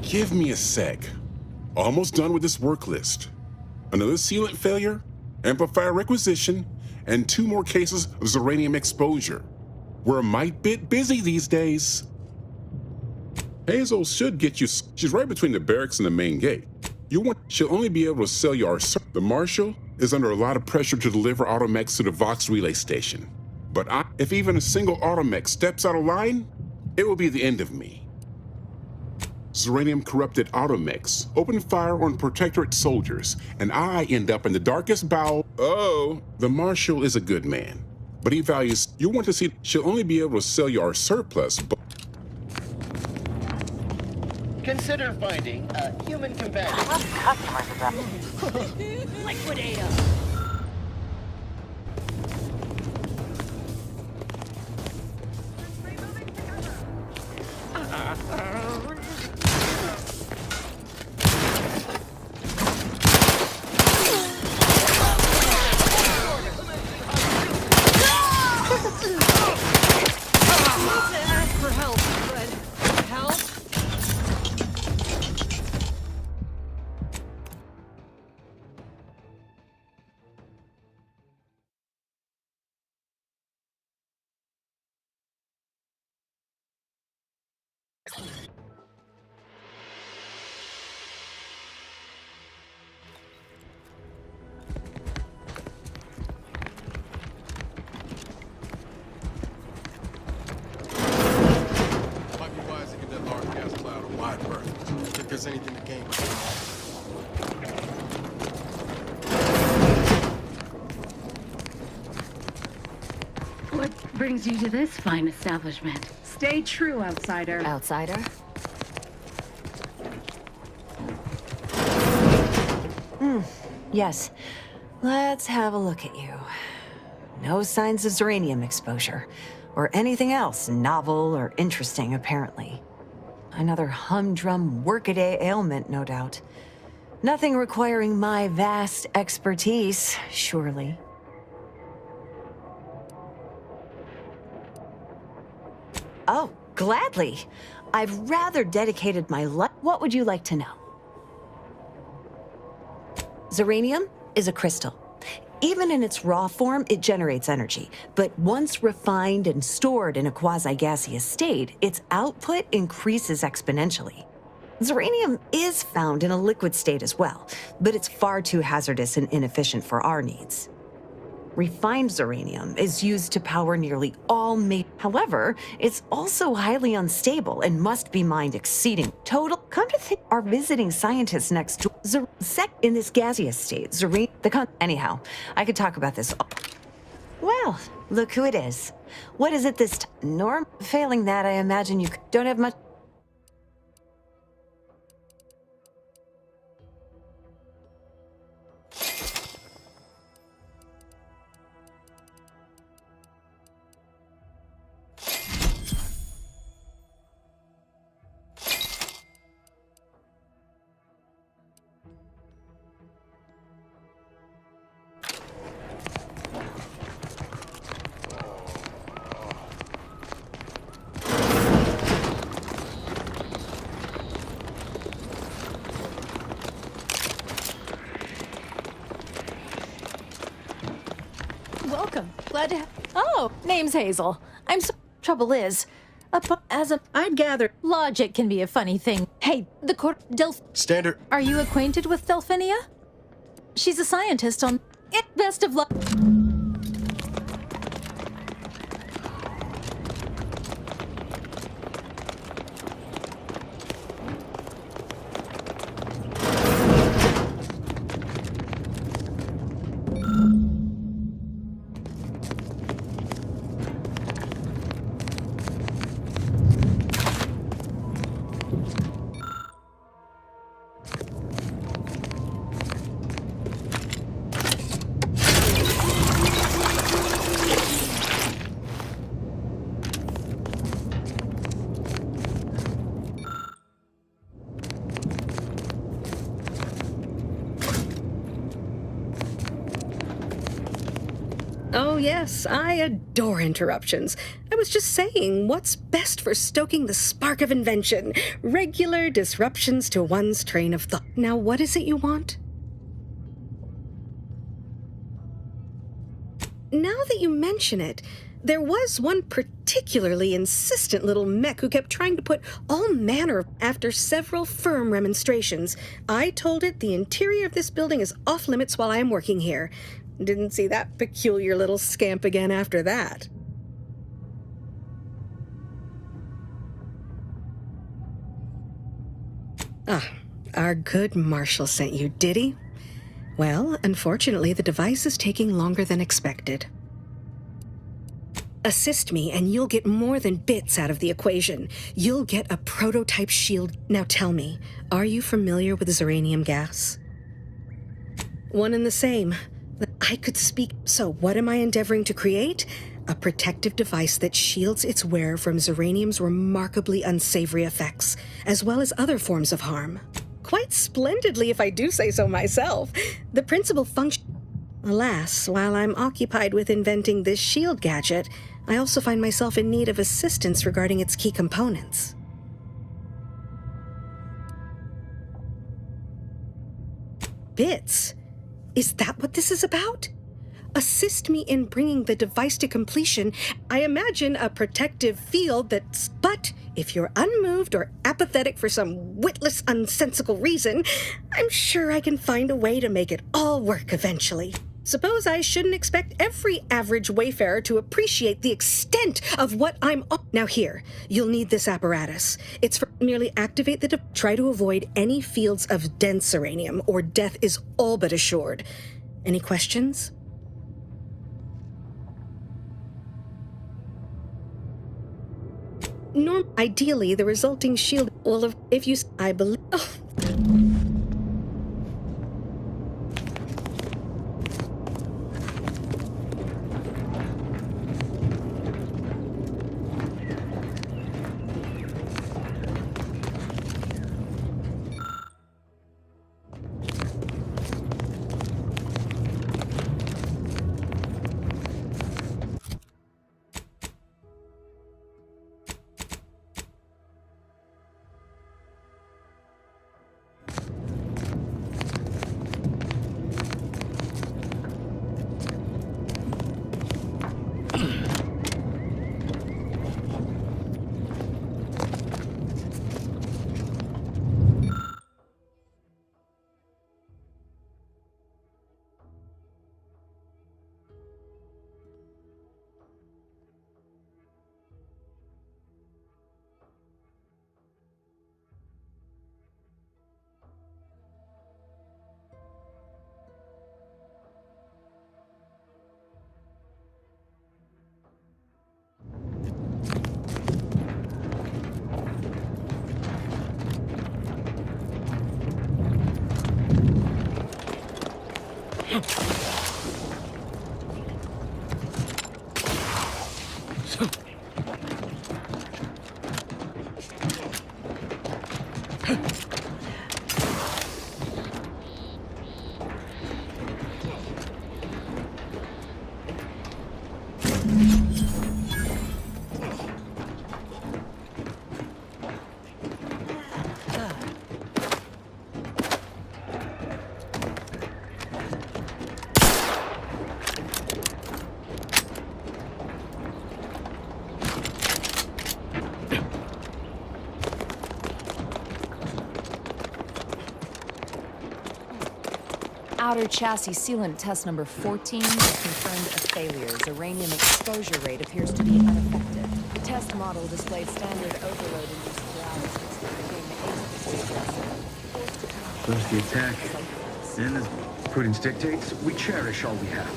Give me a sec. Almost done with this work list. Another sealant failure, amplifier requisition, and 2 more cases of Zeranium exposure. We're a mite bit busy these days. Hazel should get you. She's right between the barracks and the main gate. She'll only be able to sell you our. The Marshal is under a lot of pressure to deliver automechs to the Vox Relay Station. But if even a single automech steps out of line, it will be the end of me. Zeranium-corrupted automechs open fire on Protectorate soldiers, and I end up in the darkest bowel. Oh, the Marshal is a good man, but he values you want to see. She'll only be able to sell you our surplus, but Consider finding a human companion. Liquidator. For help, but help? Might be wise to get that large gas cloud a wide berth. If there's anything to gain. What brings you to this fine establishment? Stay true, outsider. Outsider? Yes. Let's have a look at you. No signs of Zeranium exposure, or anything else novel or interesting, apparently. Another humdrum workaday ailment, no doubt. Nothing requiring my vast expertise, surely. Oh, gladly. I've rather dedicated my life. What would you like to know? Zeranium is a crystal. Even in its raw form, it generates energy. But once refined and stored in a quasi-gaseous state, its output increases exponentially. Zeranium is found in a liquid state as well, but it's far too hazardous and inefficient for our needs. Refined zeranium is used to power nearly all However, it's also highly unstable and must be mined exceeding total. Come to think, our visiting scientists next door, in this gaseous state, anyhow, I could talk about this. Well, look who it is. What is it this time? Norm? Failing that, I imagine you don't have much. Welcome. Glad to Oh, name's Hazel. Trouble is, I'd gather logic can be a funny thing. Hey, the Standard. Are you acquainted with Delphinia? She's a scientist on Best of luck. Oh, yes, I adore interruptions. I was just saying, what's best for stoking the spark of invention? Regular disruptions to one's train of thought. Now, what is it you want? Now that you mention it, there was one particularly insistent little mech who kept trying to put all manner after several firm remonstrations. I told it the interior of this building is off limits while I am working here. Didn't see that peculiar little scamp again after that. Ah, our good Marshal sent you, did he? Well, unfortunately, the device is taking longer than expected. Assist me, and you'll get more than bits out of the equation. You'll get a prototype shield. Now tell me, are you familiar with Zeranium gas? One and the same. I could speak. So what am I endeavoring to create? A protective device that shields its wearer from Zeranium's remarkably unsavory effects, as well as other forms of harm. Quite splendidly, if I do say so myself. The principal function... Alas, while I'm occupied with inventing this shield gadget, I also find myself in need of assistance regarding its key components. Bits? Is that what this is about? Assist me in bringing the device to completion. I imagine a protective field that's... But if you're unmoved or apathetic for some witless, unsensical reason, I'm sure I can find a way to make it all work eventually. Suppose I shouldn't expect every average wayfarer to appreciate the extent of what I'm... Now here, you'll need this apparatus. It's for... Merely activate the... Try to avoid any fields of dense uranium, or death is all but assured. Any questions? Ideally, the resulting shield will have... If you... I believe... Oh. Outer chassis sealant test number 14 has confirmed a failure. Uranium exposure rate appears to be unaffected. The test model displayed standard overload induced paralysis, First the attack, then as prudence dictates, we cherish all we have.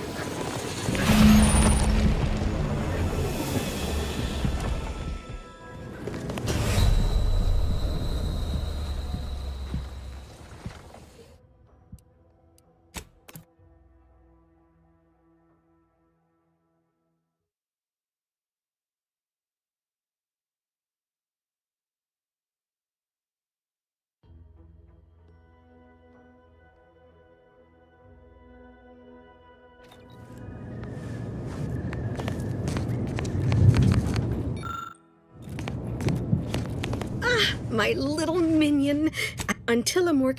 My little minion. Until a more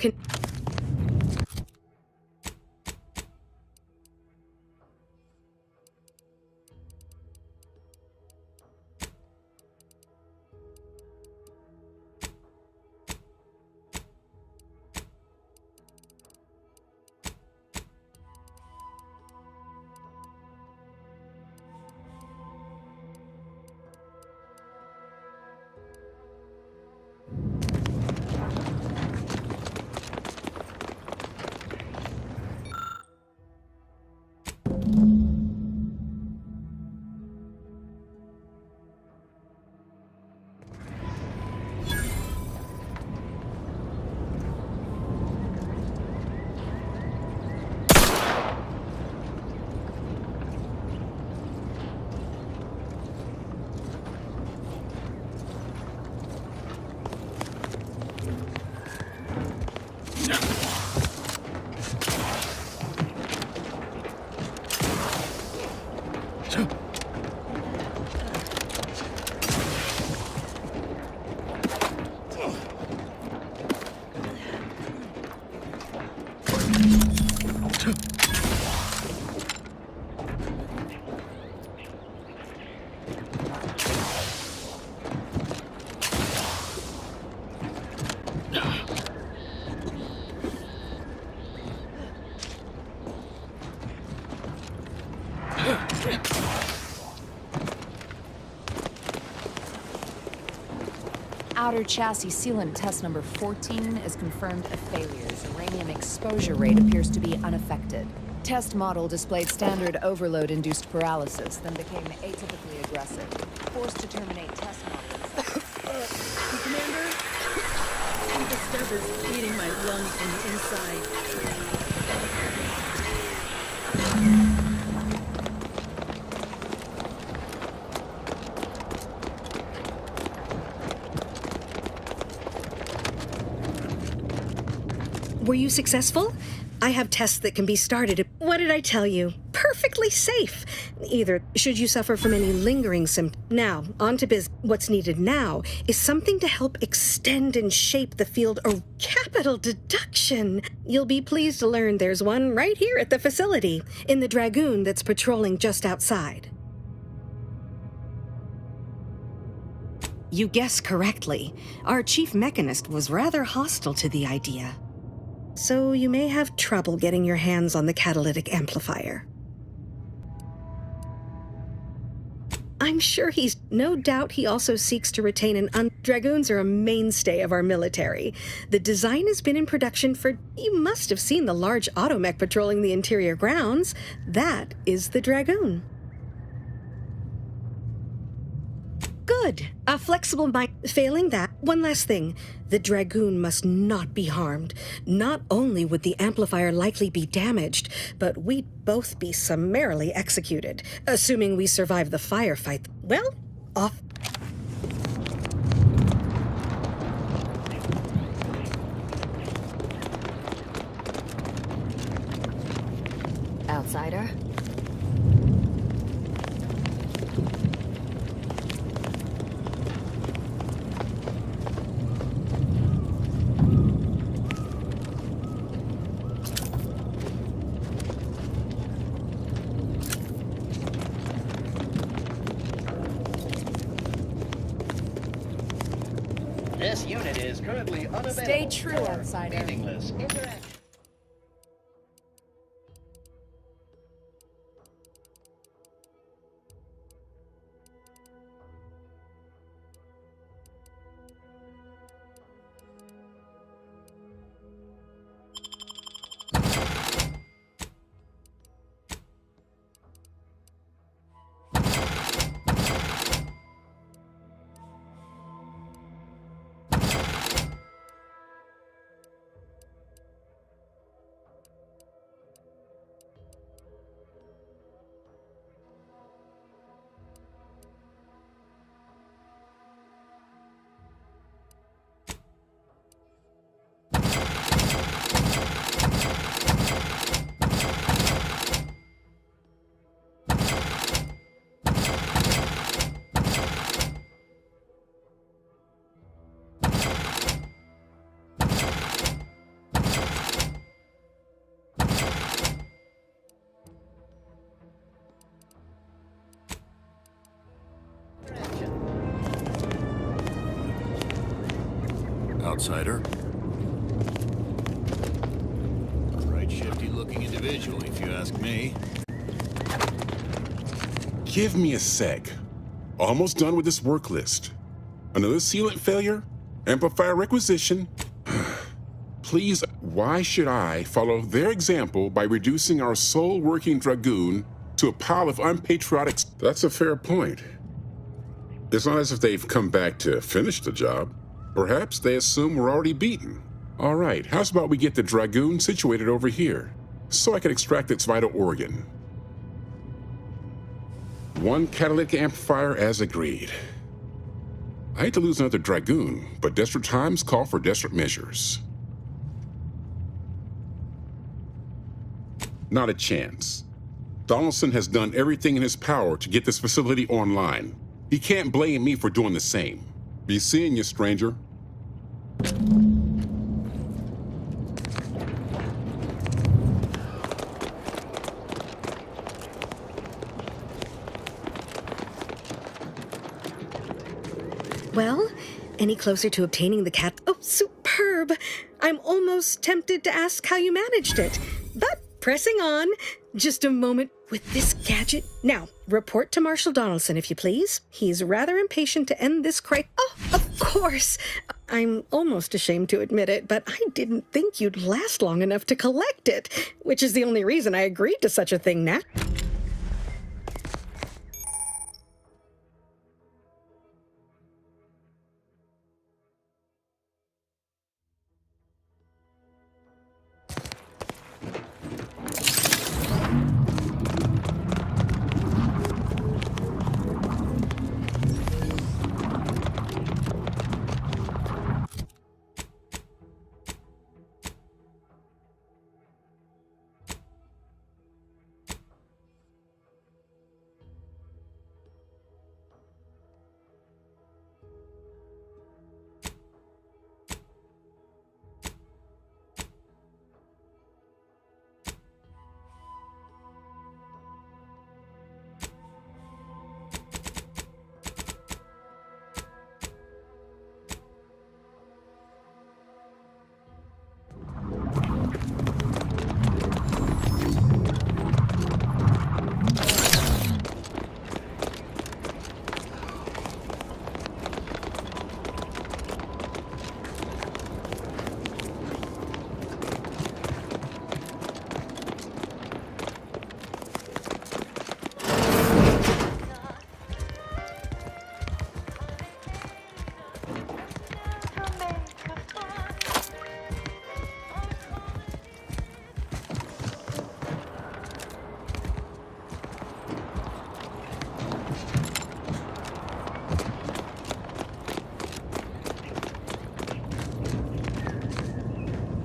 Outer chassis sealant test number 14 is confirmed a failure. Uranium exposure rate appears to be unaffected. Test model displayed standard overload-induced paralysis, then became atypically aggressive. Forced to terminate test models. Commander, the stuff is eating my lungs from the inside. Were you successful? I have tests that can be started. What did I tell you? Perfectly safe. Either should you suffer from any lingering symptoms. Now, on to business. What's needed now is something to help extend and shape the field of capital deduction. You'll be pleased to learn there's one right here at the facility, in the Dragoon that's patrolling just outside. You guessed correctly. Our chief mechanist was rather hostile to the idea. So you may have trouble getting your hands on the catalytic amplifier. I'm sure no doubt he also seeks to retain Dragoons are a mainstay of our military. The design has been in production for... You must have seen the large automech patrolling the interior grounds. That is the Dragoon. Good. A flexible mind. Failing that, one last thing. The Dragoon must not be harmed. Not only would the amplifier likely be damaged, but we'd both be summarily executed, assuming we survive the firefight. Well, off. Outsider? This unit is currently unavailable. Stay true, outsider. Meaningless interaction. Outsider. Right shifty-looking individual, if you ask me. Give me a sec. Almost done with this work list. Another sealant failure? Amplifier requisition? Please, why should I follow their example by reducing our sole working Dragoon to a pile of unpatriotic... That's a fair point. It's not as if they've come back to finish the job. Perhaps they assume we're already beaten. All right, how's about we get the Dragoon situated over here, so I can extract its vital organ? One catalytic amplifier as agreed. I hate to lose another Dragoon, but desperate times call for desperate measures. Not a chance. Donaldson has done everything in his power to get this facility online. He can't blame me for doing the same. Be seeing you, stranger. Well, any closer to obtaining the cat? Oh, superb! superb. I'm almost tempted to ask how you managed it. But pressing on. Just a moment with this gadget. Now, report to Marshal Donaldson, if you please. He's rather impatient to end this Oh, of course. I'm almost ashamed to admit it, but I didn't think you'd last long enough to collect it, which is the only reason I agreed to such a thing now.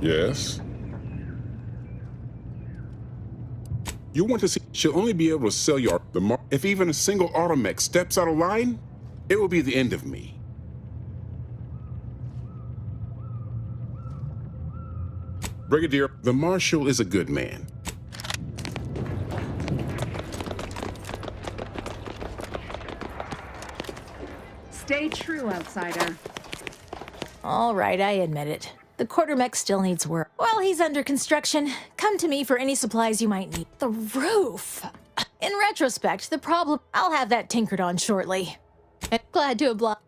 Yes? You want to see she'll only be able to sell you if even a single automech steps out of line, it will be the end of me. Brigadier, the Marshal is a good man. Stay true, outsider. All right, I admit it. The quartermech still needs work. While he's under construction, come to me for any supplies you might need. The roof! In retrospect, the problem... I'll have that tinkered on shortly. Glad to oblige.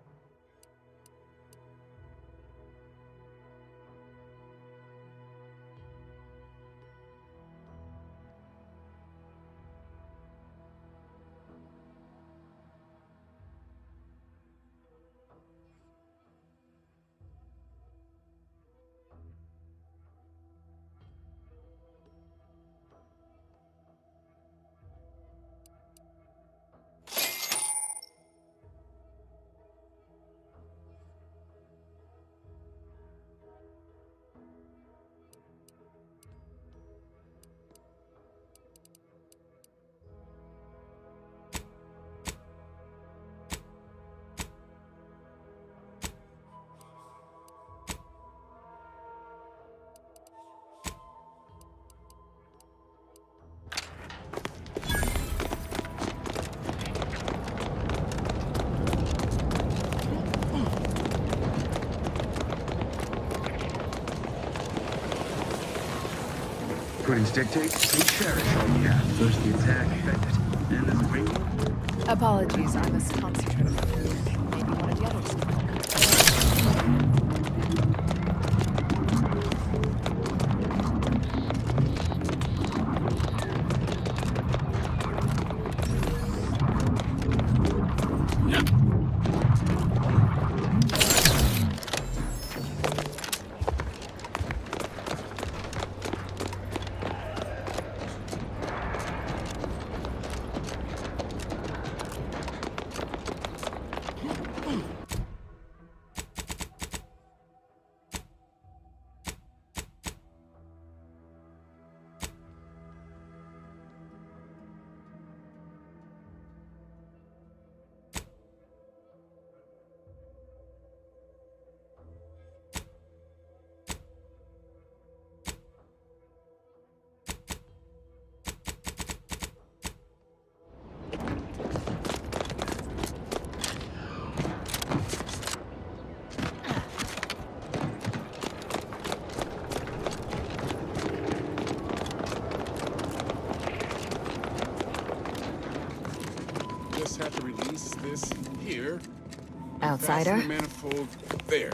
Putting stick tape, we cherish all we have. First the attack, then the spring. Apologies, I must concentrate. Maybe one of the others. Place this here. Outsider? Fasten the manifold there.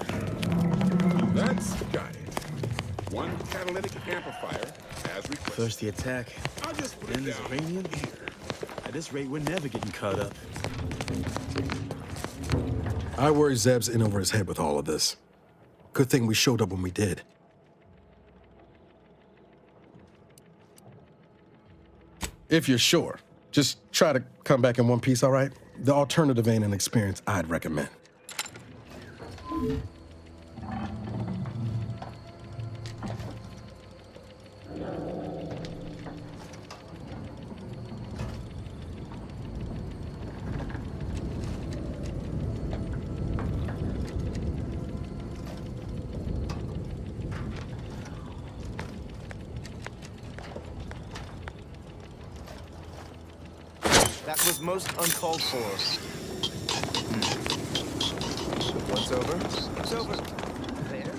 That's got it. One catalytic amplifier, as requested. First the attack, I'll just put then it there's down uranium. here. At this rate, we're never getting caught up. I worry Zeb's in over his head with all of this. Good thing we showed up when we did. If you're sure, just try to come back in one piece, all right? The alternative ain't an experience I'd recommend. That was most uncalled for. Once over, it's over. There.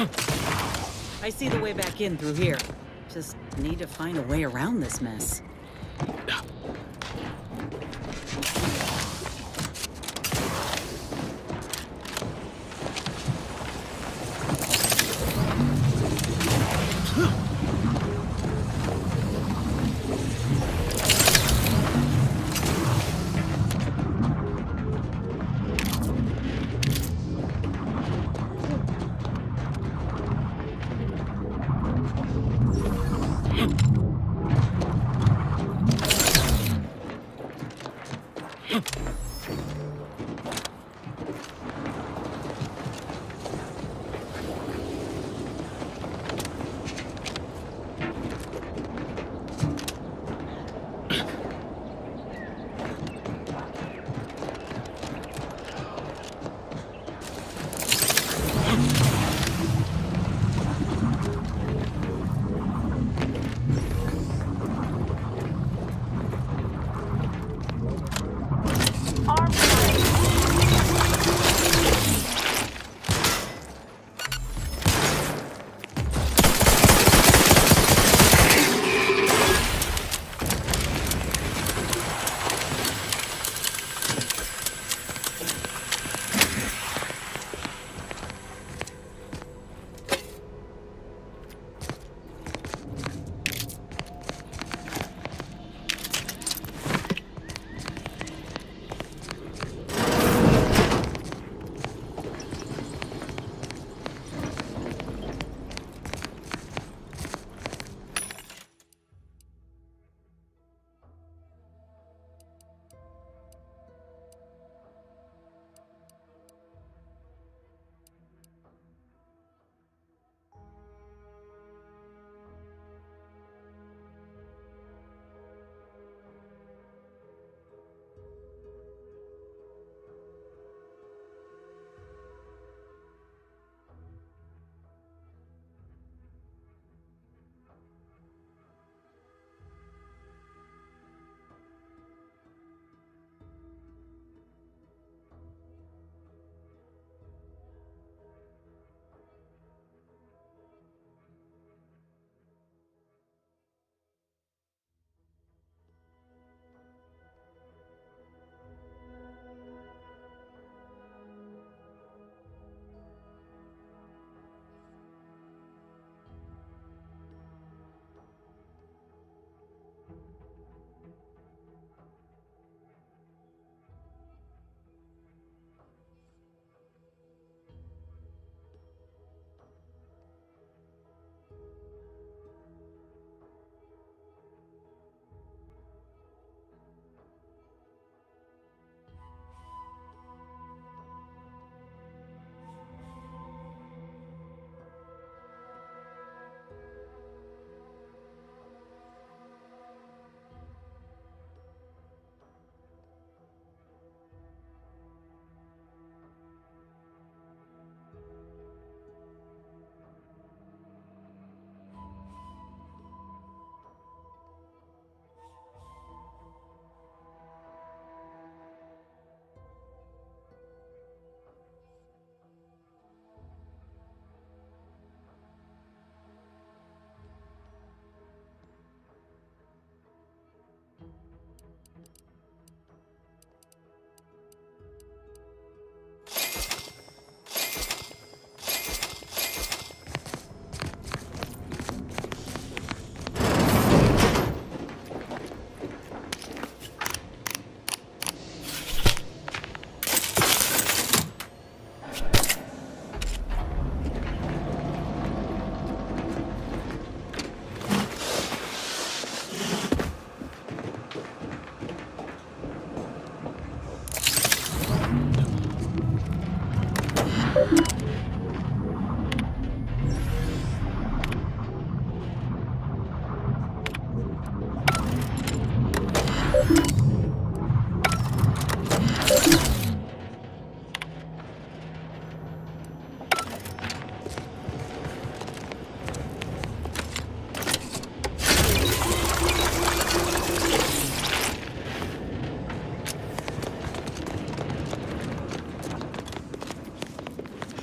I see the way back in through here. Just need to find a way around this mess.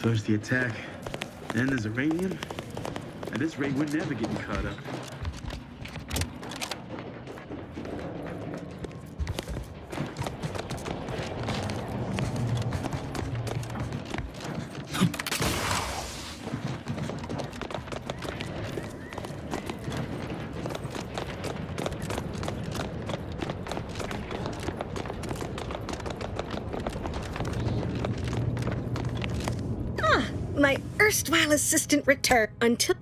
First the attack, And there's uranium. At this rate, we're never getting caught up. My erstwhile assistant returned until...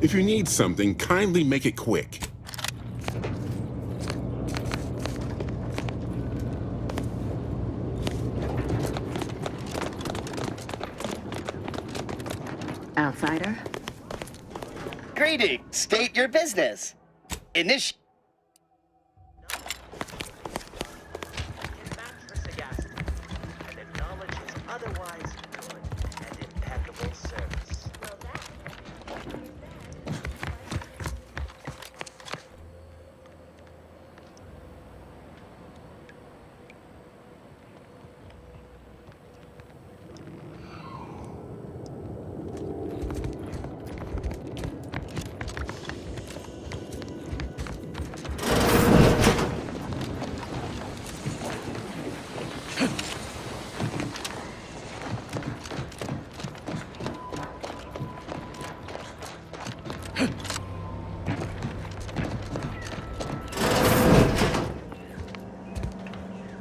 If you need something, kindly make it quick. Outsider? Greetings. State your business. Initiate.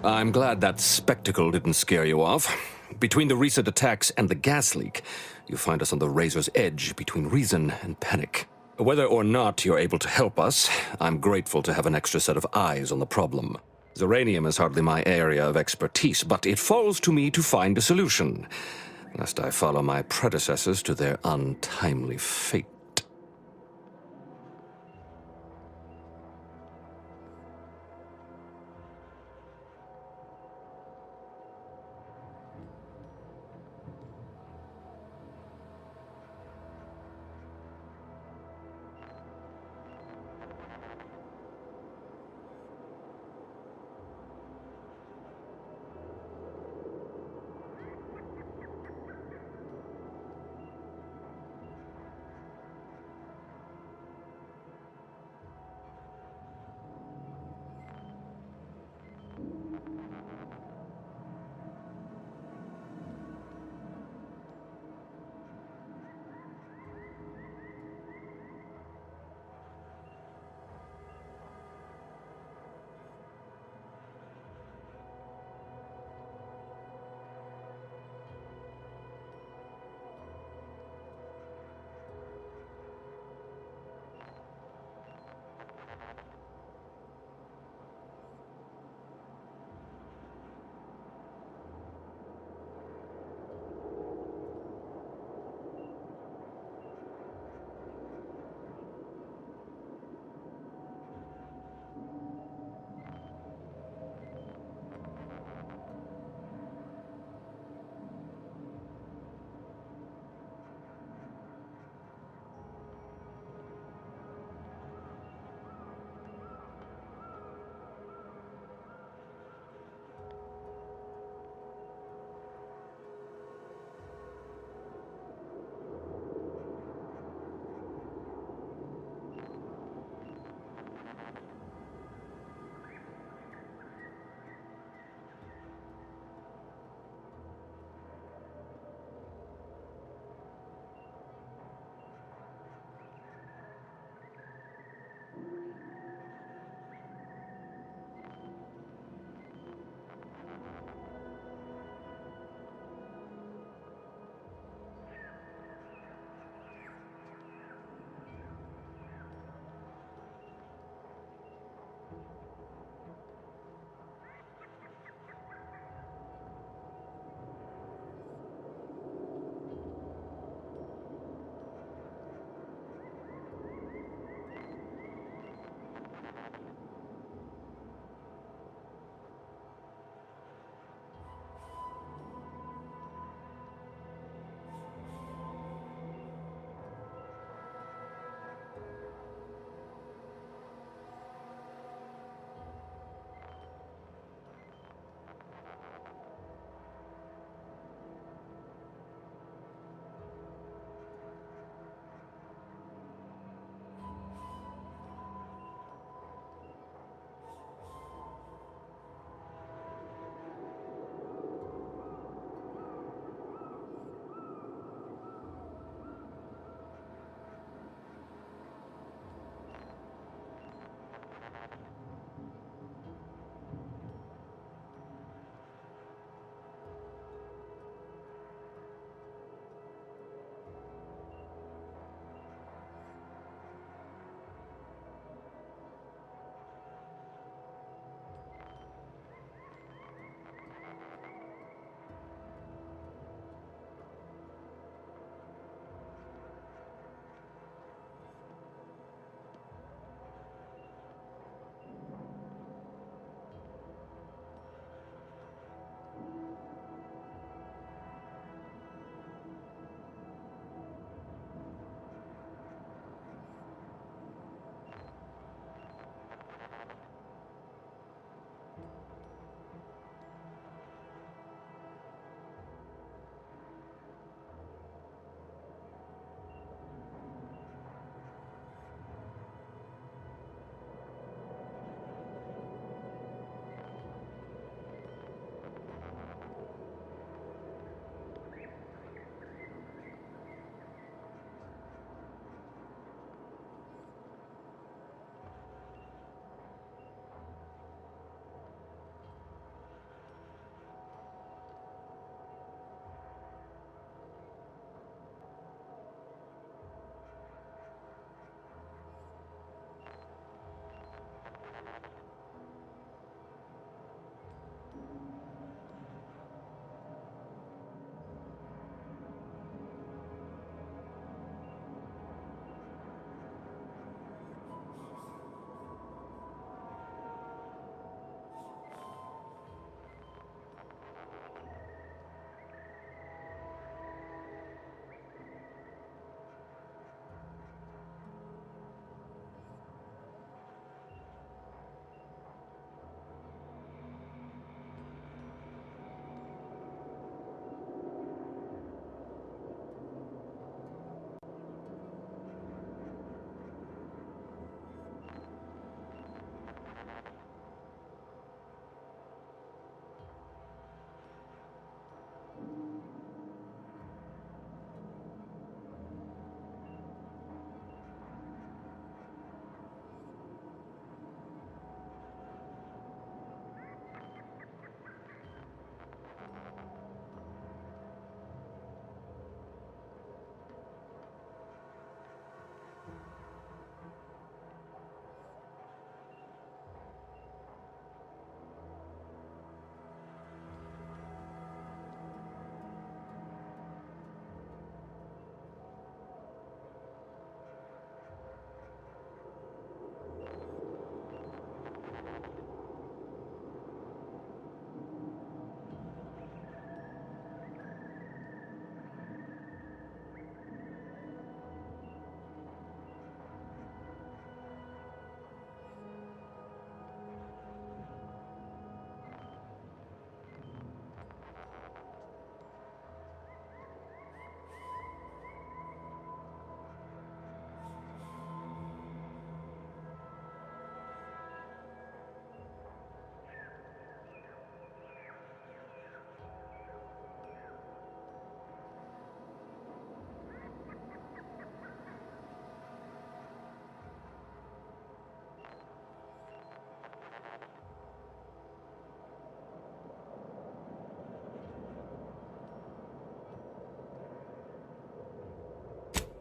I'm glad that spectacle didn't scare you off. Between the recent attacks and the gas leak, you find us on the razor's edge between reason and panic. Whether or not you're able to help us, I'm grateful to have an extra set of eyes on the problem. Uranium is hardly my area of expertise, but it falls to me to find a solution, lest I follow my predecessors to their untimely fate.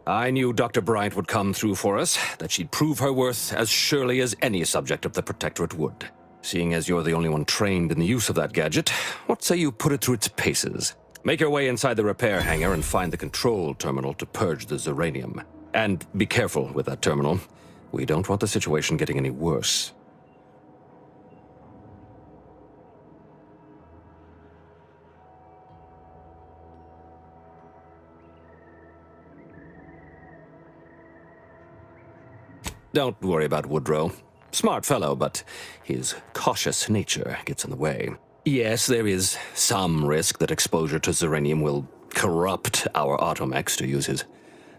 I knew Dr. Bryant would come through for us, that she'd prove her worth as surely as any subject of the Protectorate would. Seeing as you're the only one trained in the use of that gadget, what say you put it through its paces? Make your way inside the repair hangar and find the control terminal to purge the Zeranium. And be careful with that terminal. We don't want the situation getting any worse. Don't worry about Woodrow. Smart fellow, but his cautious nature gets in the way. Yes, there is some risk that exposure to Zeranium will corrupt our automechs, to use his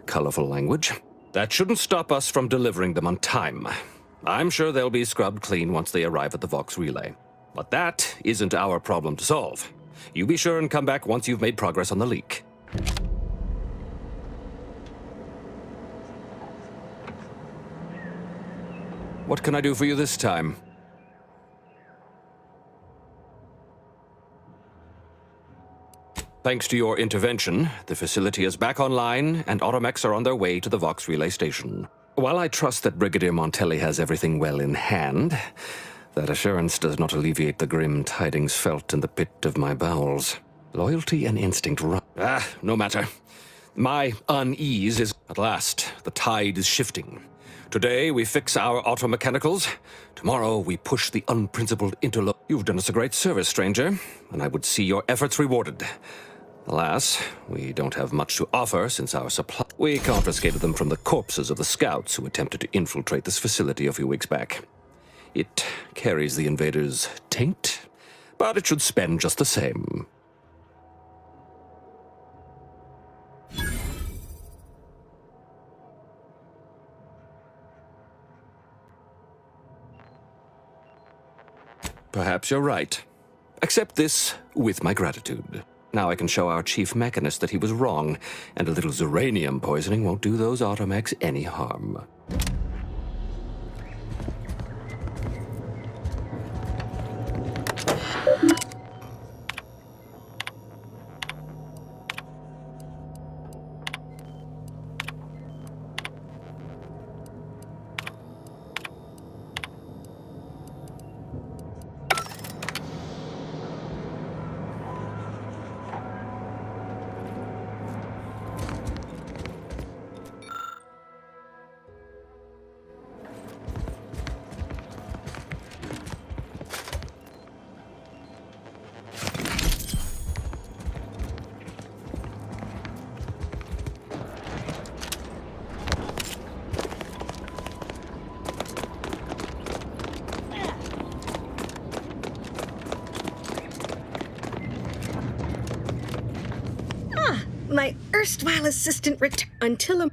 colorful language. That shouldn't stop us from delivering them on time. I'm sure they'll be scrubbed clean once they arrive at the Vox relay. But that isn't our problem to solve. You be sure and come back once you've made progress on the leak. What can I do for you this time? Thanks to your intervention, the facility is back online, and automechs are on their way to the Vox relay station. While I trust that Brigadier Montelli has everything well in hand, that assurance does not alleviate the grim tidings felt in the pit of my bowels. Loyalty and instinct run. No matter. My unease is... At last, the tide is shifting. Today, we fix our automechanicals. Tomorrow, we push the unprincipled interlope. You've done us a great service, stranger, and I would see your efforts rewarded. Alas, we don't have much to offer since our supply... We confiscated them from the corpses of the scouts who attempted to infiltrate this facility a few weeks back. It carries the invaders' taint, but it should spend just the same. Perhaps you're right. Accept this with my gratitude. Now I can show our chief mechanist that he was wrong, and a little Zeranium poisoning won't do those automechs any harm. My erstwhile assistant until a...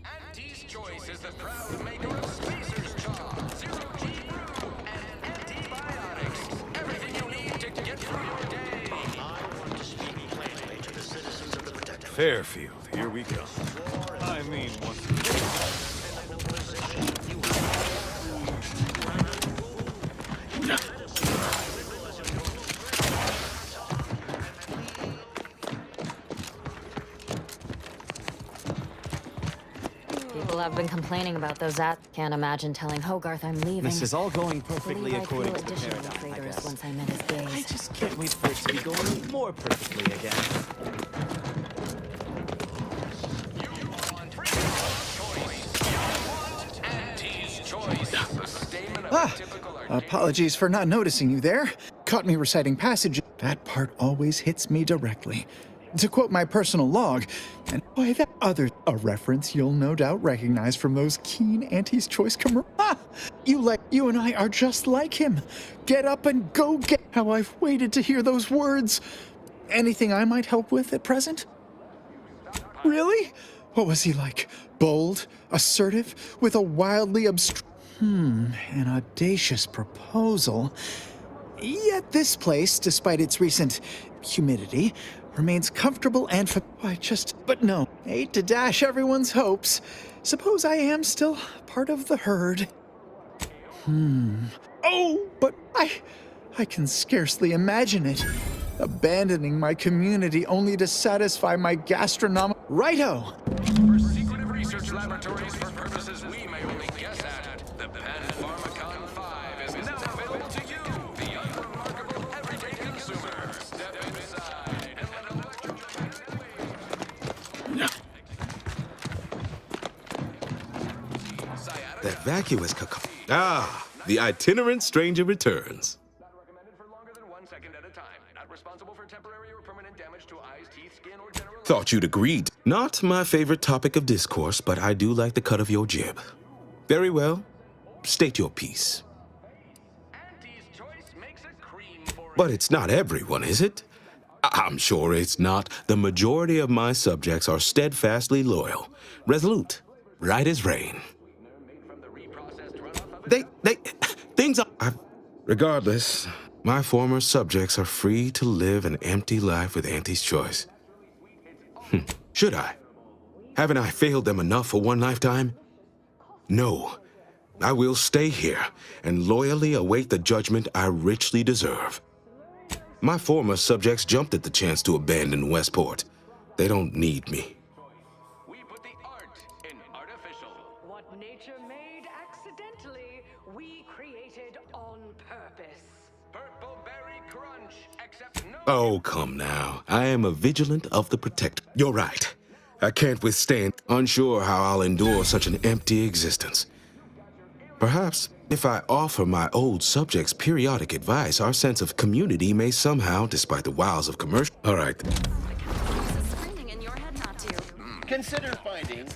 Auntie's Choice is the proud maker of Spacer's Chaw, Zero G Brew, and antibiotics. Everything you need to get through your day. I want to speak plainly to the citizens of the Protectorate. Fairfield, here we go. I mean, once People have been complaining about those Can't imagine telling Hogarth I'm leaving. This is all going perfectly according to additional paradigm, I traitors guess. once I met his gaze. I just can't wait for it to be going more perfectly again. Apologies for not noticing you there. Caught me reciting passages. That part always hits me directly. To quote my personal log, and by that other, a reference you'll no doubt recognize from those keen Auntie's Choice commercials. You and I are just like him. Get up and go get. How I've waited to hear those words. Anything I might help with at present? Really? What was he like? Bold, assertive, with a wildly an audacious proposal. Yet this place, despite its recent humidity, remains comfortable and but no, hate to dash everyone's hopes. Suppose I am still part of the herd. Oh, but I can scarcely imagine it. Abandoning my community only to satisfy my gastronomic... Righto! For secretive research laboratories for purposes we may only guess at, the Pan-Pharmacon 5 is now available to you, the unremarkable everyday consumer. Step inside and let an electromagnetic wave. That vacuous caca... Ah, the itinerant stranger returns. Not recommended for longer than 1 second at a time. Not responsible for temporary or permanent damage to eyes, teeth, skin, or general... Thought you'd agreed. Not my favorite topic of discourse, but I do like the cut of your jib. Very well. State your piece. But it's not everyone, is it? I'm sure it's not. The majority of my subjects are steadfastly loyal, resolute, right as rain. Things are... Regardless, my former subjects are free to live an empty life with Auntie's choice. Should I? Haven't I failed them enough for one lifetime? No. I will stay here and loyally await the judgment I richly deserve. My former subjects jumped at the chance to abandon Westport. They don't need me. We put the art in artificial. What nature made accidentally, we created on purpose. Purple berry crunch, except no... Oh, come now. I am a vigilant of the protect. You're right. I can't withstand, unsure how I'll endure such an empty existence. Perhaps, if I offer my old subjects periodic advice, our sense of community may somehow, despite the wiles of commercial... All right. Consider finding...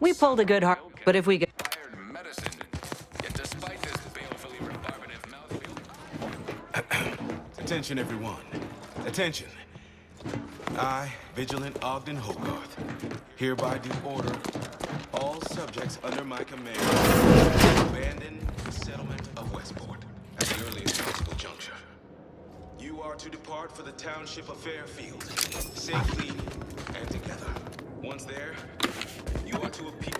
We pulled a good heart, but if we get... medicine. Yet despite this balefully rebarbative mouthfeel... Attention, everyone. Attention. I, Vigilant Ogden Hogarth, hereby do order all subjects under my command to abandon the settlement of Westport at the earliest possible juncture. You are to depart for the township of Fairfield, safely and together. Once there, you are to appear...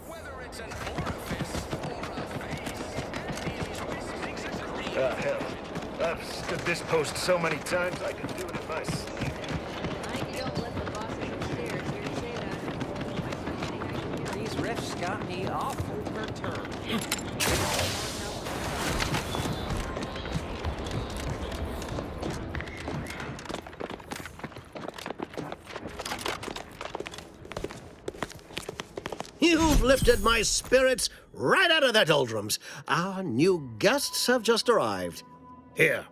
Whether it's an orifice or a face, Andy's choice makes it green. Hell. I've stood this post so many times I can do it in my sleep. These riffs got me awful perturbed. You've lifted my spirits right out of their doldrums. Our new guests have just arrived. Here,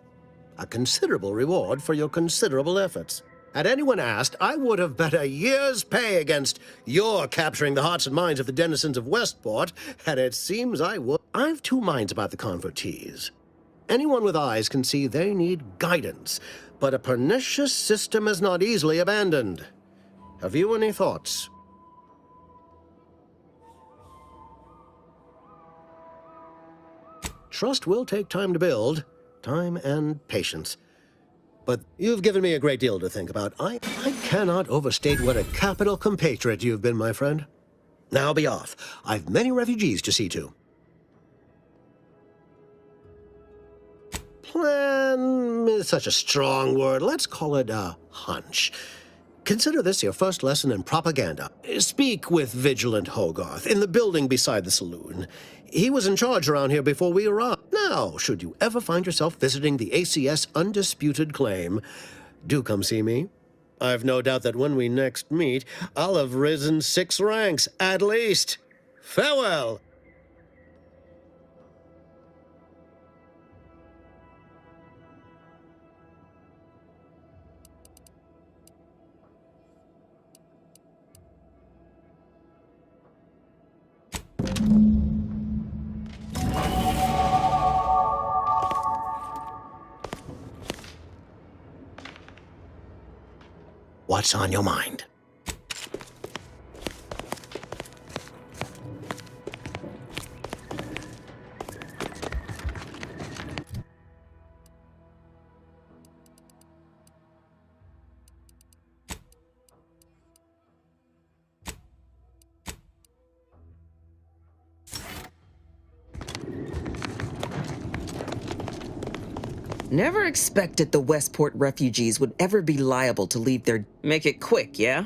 a considerable reward for your considerable efforts. Had anyone asked, I would have bet a year's pay against your capturing the hearts and minds of the denizens of Westport, and it seems I would. I've two minds about the convertees. Anyone with eyes can see they need guidance, but a pernicious system is not easily abandoned. Have you any thoughts? trust will take time to build. Time and patience. But you've given me a great deal to think about. I cannot overstate what a capital compatriot you've been, my friend. Now be off. I've many refugees to see to. Plan is such a strong word. Let's call it a hunch. Consider this your first lesson in propaganda. Speak with Vigilant Hogarth in the building beside the saloon. He was in charge around here before we arrived. Now, should you ever find yourself visiting the ACS Undisputed Claim, do come see me. I've no doubt that when we next meet, I'll have risen 6 ranks, at least. Farewell! What's on your mind? Never expected the Westport refugees would ever be liable to leave their... Make it quick, yeah?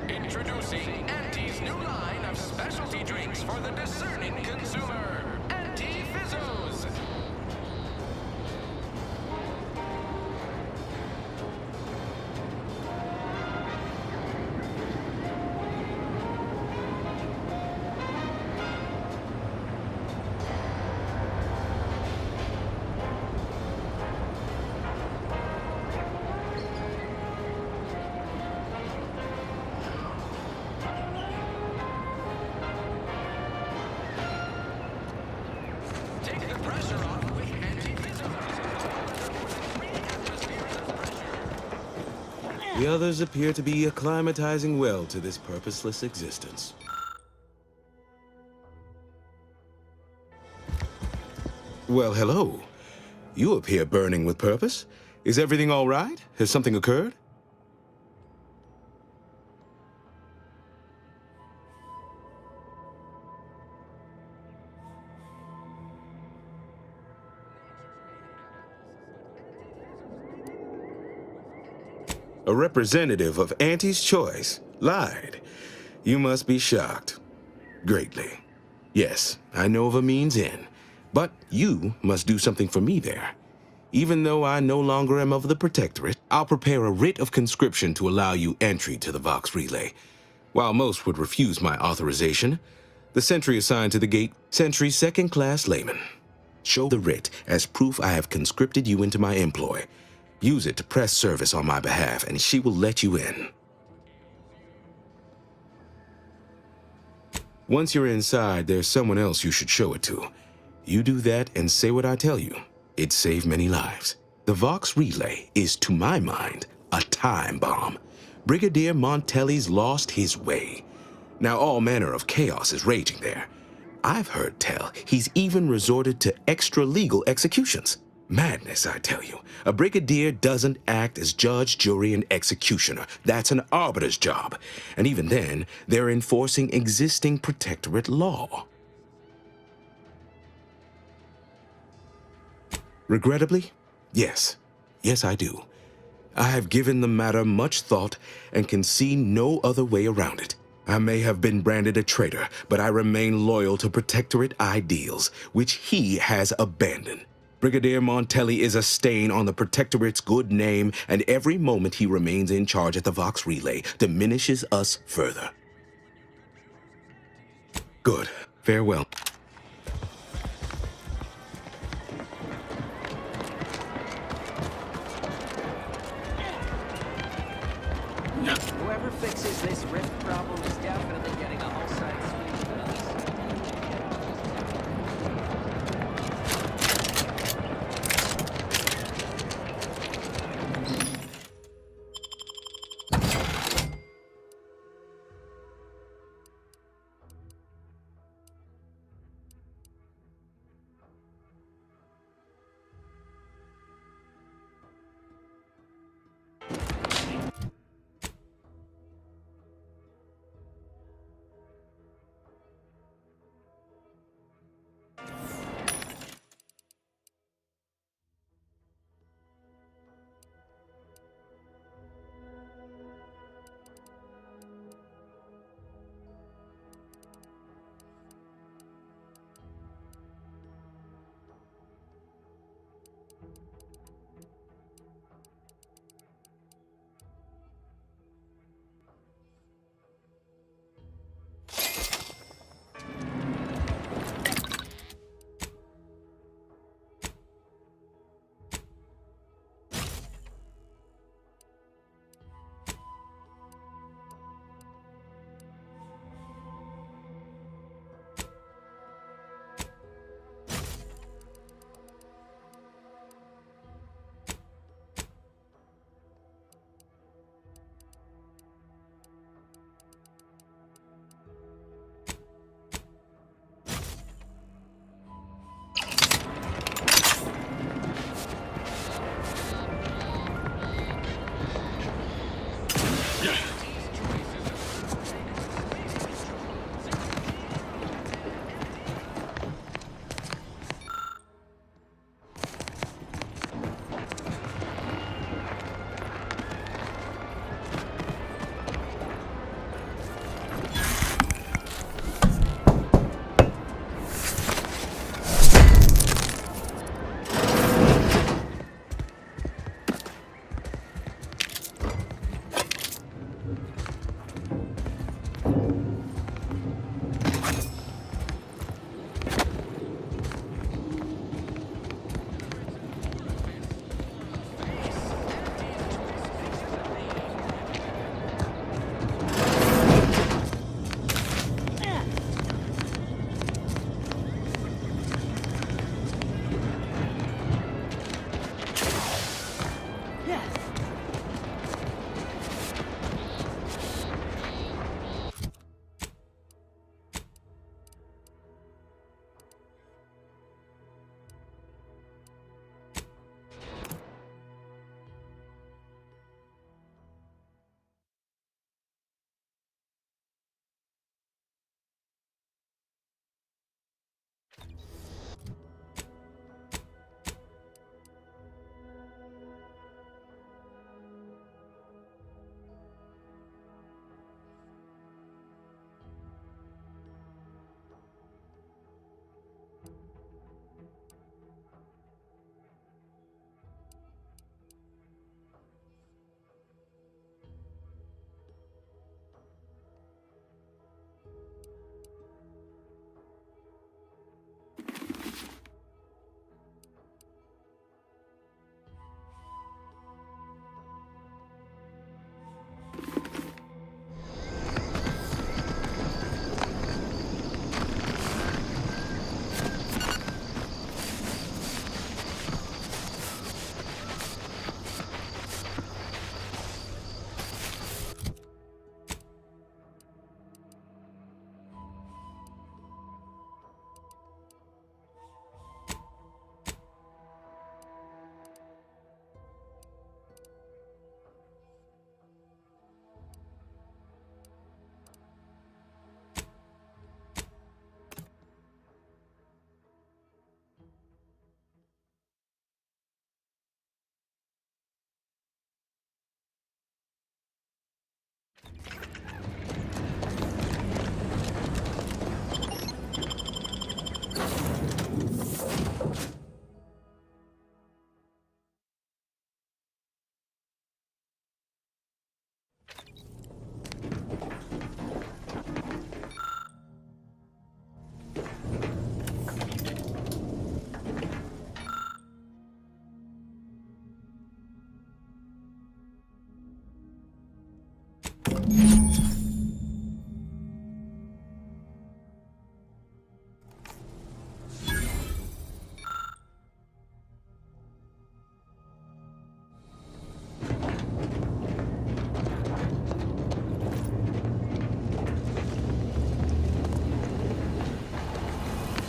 Introducing Auntie's new line of specialty drinks for the discerning consumer. Auntie Fizzos. The others appear to be acclimatizing well to this purposeless existence. Well, hello. You appear burning with purpose. Is everything all right? Has something occurred? A representative of Auntie's Choice lied. You must be shocked. Greatly. Yes, I know of a means in. But you must do something for me there. Even though I no longer am of the Protectorate, I'll prepare a writ of conscription to allow you entry to the Vox Relay. While most would refuse my authorization, the sentry assigned to the gate, Sentry Second-Class Layman. Show the writ as proof I have conscripted you into my employ. Use it to press service on my behalf, and she will let you in. Once you're inside, there's someone else you should show it to. You do that and say what I tell you. It'd save many lives. The Vox Relay is, to my mind, a time bomb. Brigadier Montelli's lost his way. Now all manner of chaos is raging there. I've heard tell he's even resorted to extra-legal executions. Madness, I tell you. A brigadier doesn't act as judge, jury, and executioner. That's an arbiter's job. And even then, they're enforcing existing protectorate law. Regrettably, yes. Yes, I do. I have given the matter much thought and can see no other way around it. I may have been branded a traitor, but I remain loyal to Protectorate ideals, which he has abandoned. Brigadier Montelli is a stain on the Protectorate's good name, and every moment he remains in charge at the Vox Relay diminishes us further. Good. Farewell. Whoever fixes this rift problem is definitely getting a whole side speech with us.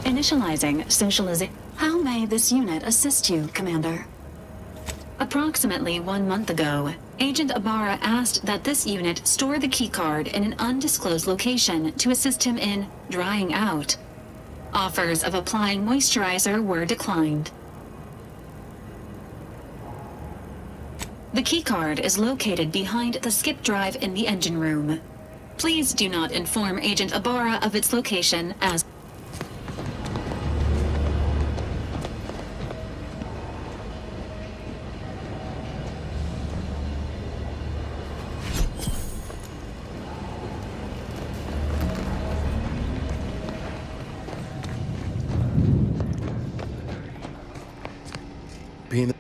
Initializing socialization. How may this unit assist you, Commander? Approximately 1 month ago, Agent Ibarra asked that this unit store the keycard in an undisclosed location to assist him in drying out. Offers of applying moisturizer were declined. The keycard is located behind the skip drive in the engine room. Please do not inform Agent Ibarra of its location as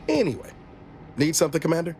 Anyway, need something, Commander?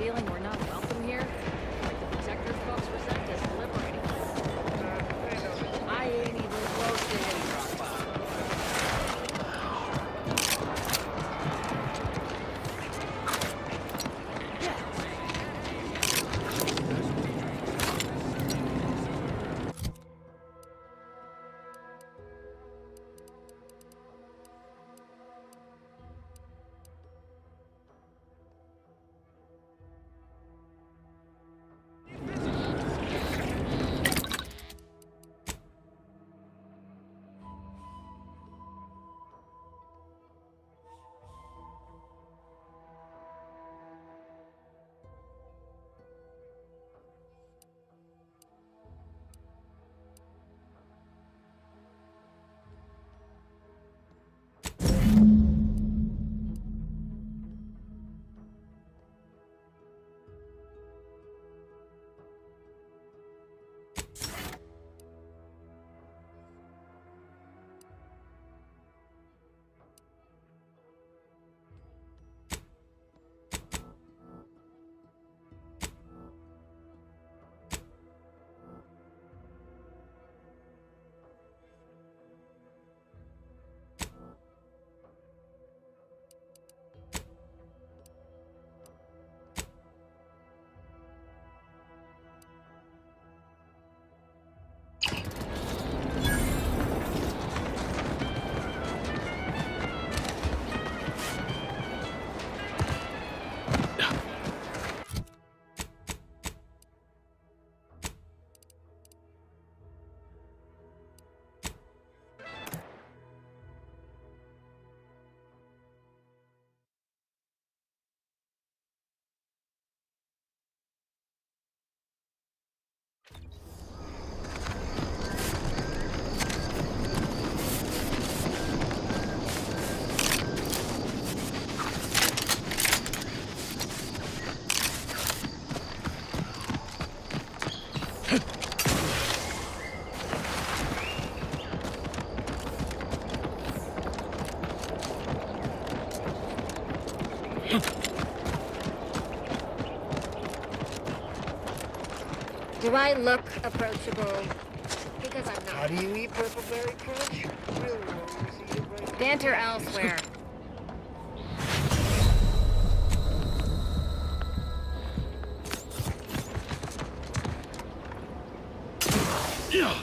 feeling we're not welcome here? Like the protector folks resent us liberating us. I ain't even close to hitting rock bottom. Do I look approachable? Because I'm not. How do you eat purple berry crunch? Really want to see it right Banter elsewhere. Yeah.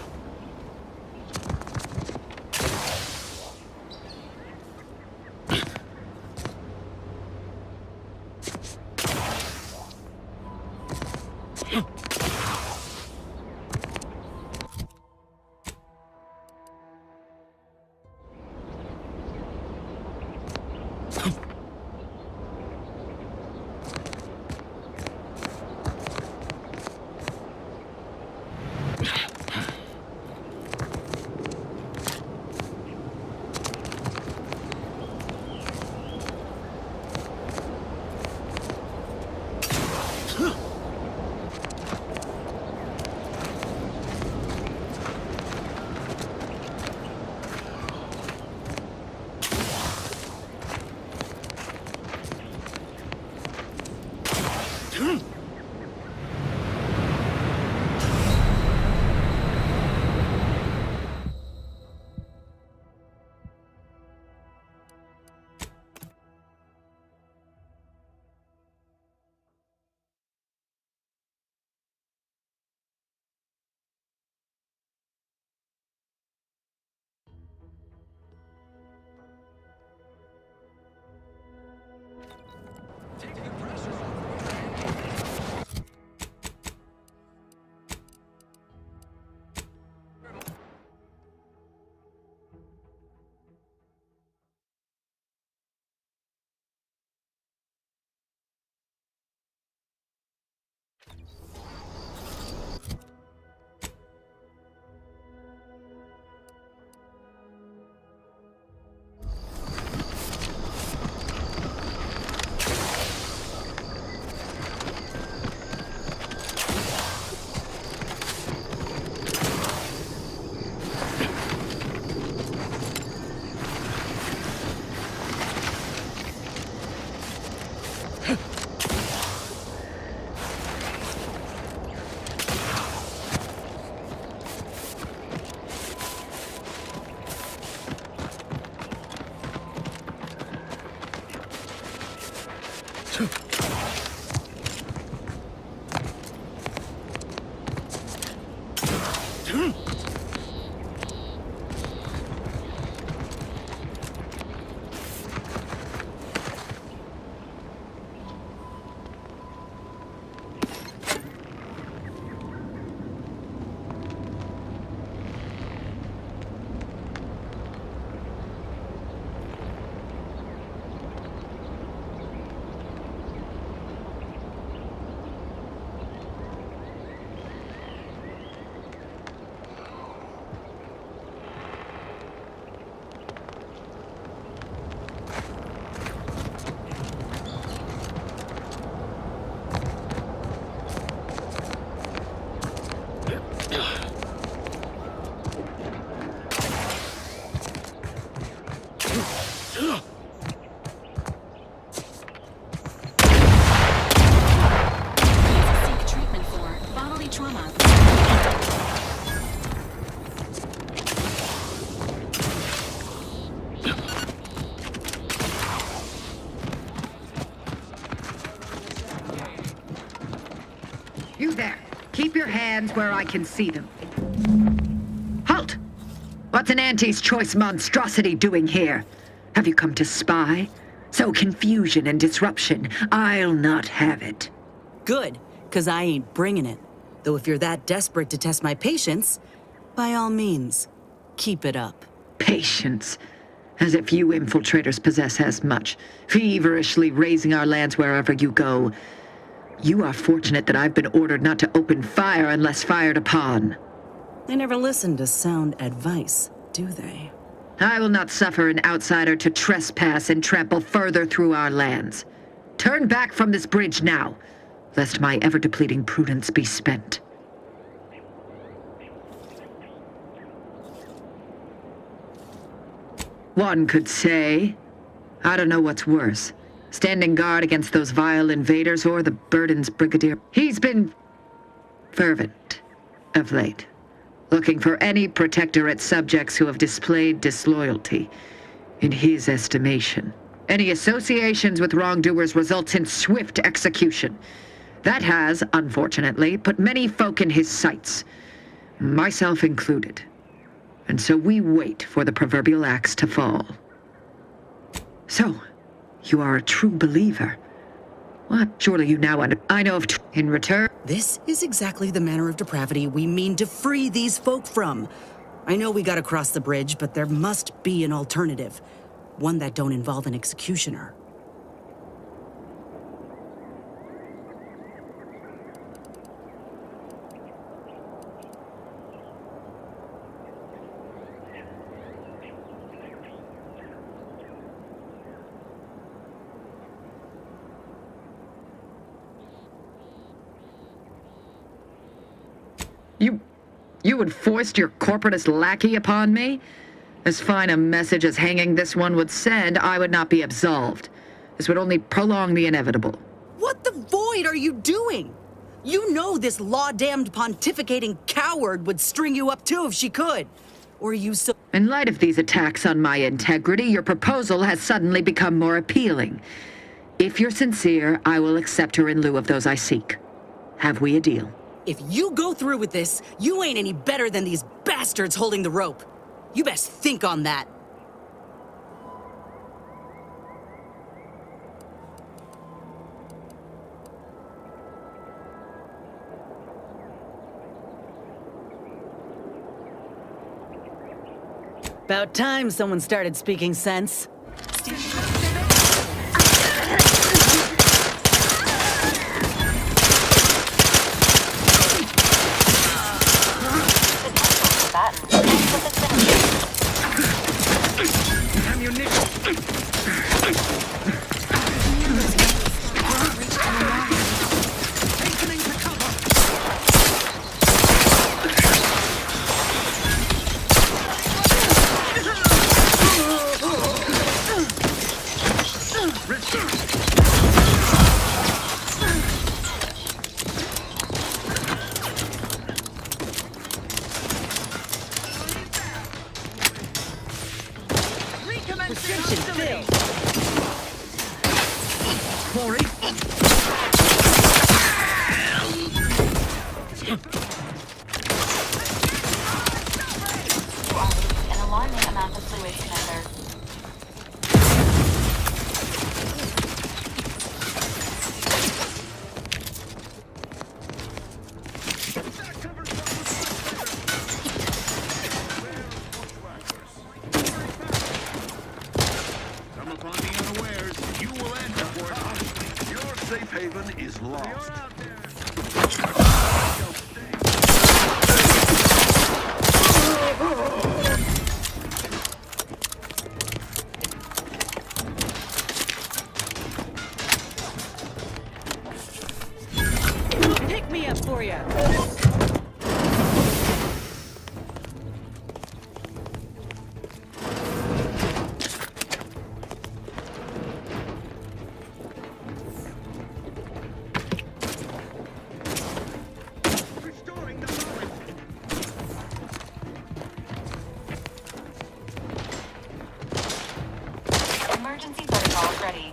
Seek treatment for bodily trauma. You there. Keep your hands where I can see them. Halt! What's an Auntie's choice monstrosity doing here? Have you come to spy? So confusion and disruption, I'll not have it. Good, because I ain't bringing it. Though if you're that desperate to test my patience, by all means, keep it up. Patience. As if you infiltrators possess as much, feverishly raising our lands wherever you go. You are fortunate that I've been ordered not to open fire unless fired upon. They never listen to sound advice, do they? I will not suffer an outsider to trespass and trample further through our lands. Turn back from this bridge now, lest my ever-depleting prudence be spent. One could say, I don't know what's worse, standing guard against those vile invaders or the Burden's brigadier. He's been fervent of late, looking for any protectorate subjects who have displayed disloyalty. In his estimation, any associations with wrongdoers results in swift execution. That has, unfortunately, put many folk in his sights, myself included. And so we wait for the proverbial axe to fall. So, you are a true believer. What? Surely you now I know of in return. This is exactly the manner of depravity we mean to free these folk from. I know we gotta cross the bridge, but there must be an alternative. One that don't involve an executioner. You would foist your corporatist lackey upon me? As fine a message as hanging this one would send, I would not be absolved. This would only prolong the inevitable. What the void are you doing? You know this law-damned pontificating coward would string you up too if she could. Or are you so— In light of these attacks on my integrity, your proposal has suddenly become more appealing. If you're sincere, I will accept her in lieu of those I seek. Have we a deal? If you go through with this, you ain't any better than these bastards holding the rope. You best think on that. About time someone started speaking sense. Prescription filled. Corey? haven is lost. Pick me up for you. Emergency protocols ready.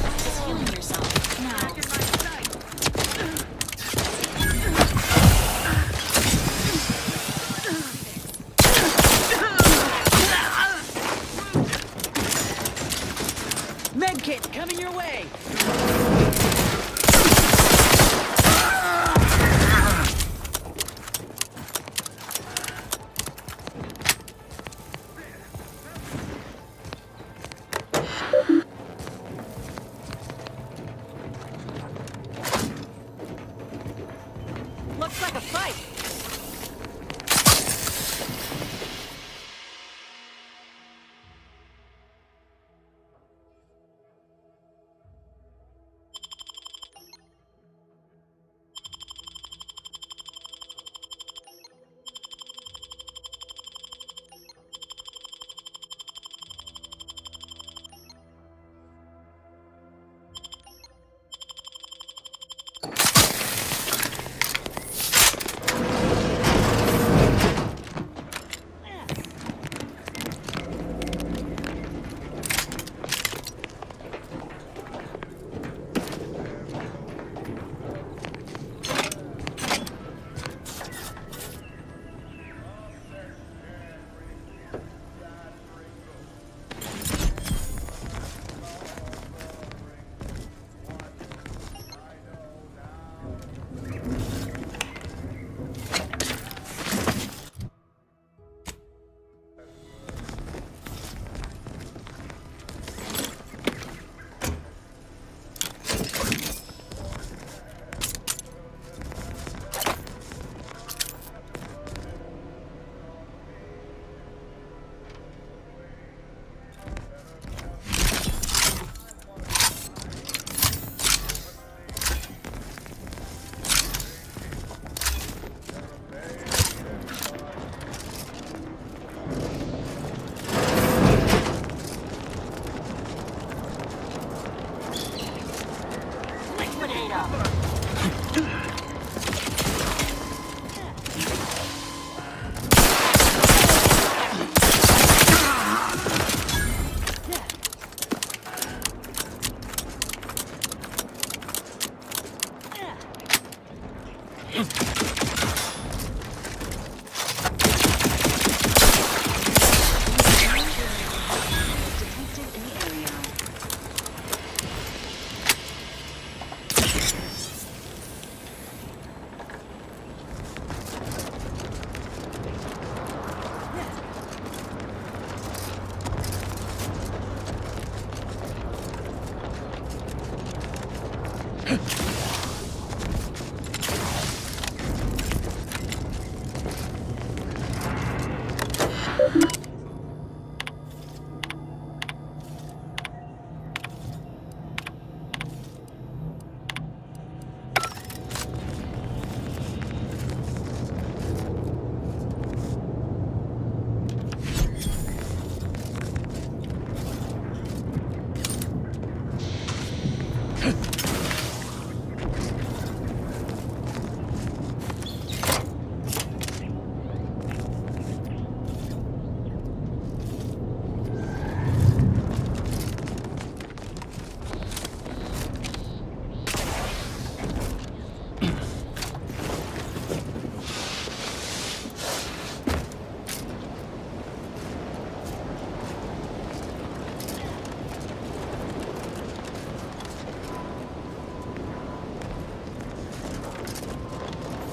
Just healing yourself. Now. Medkit coming your way. Looks like a fight.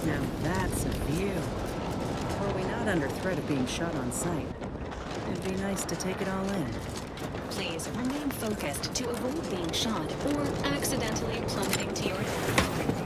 Now that's a view. Were we not under threat of being shot on sight? It'd be nice to take it all in. Please remain focused to avoid being shot or accidentally plummeting to your death.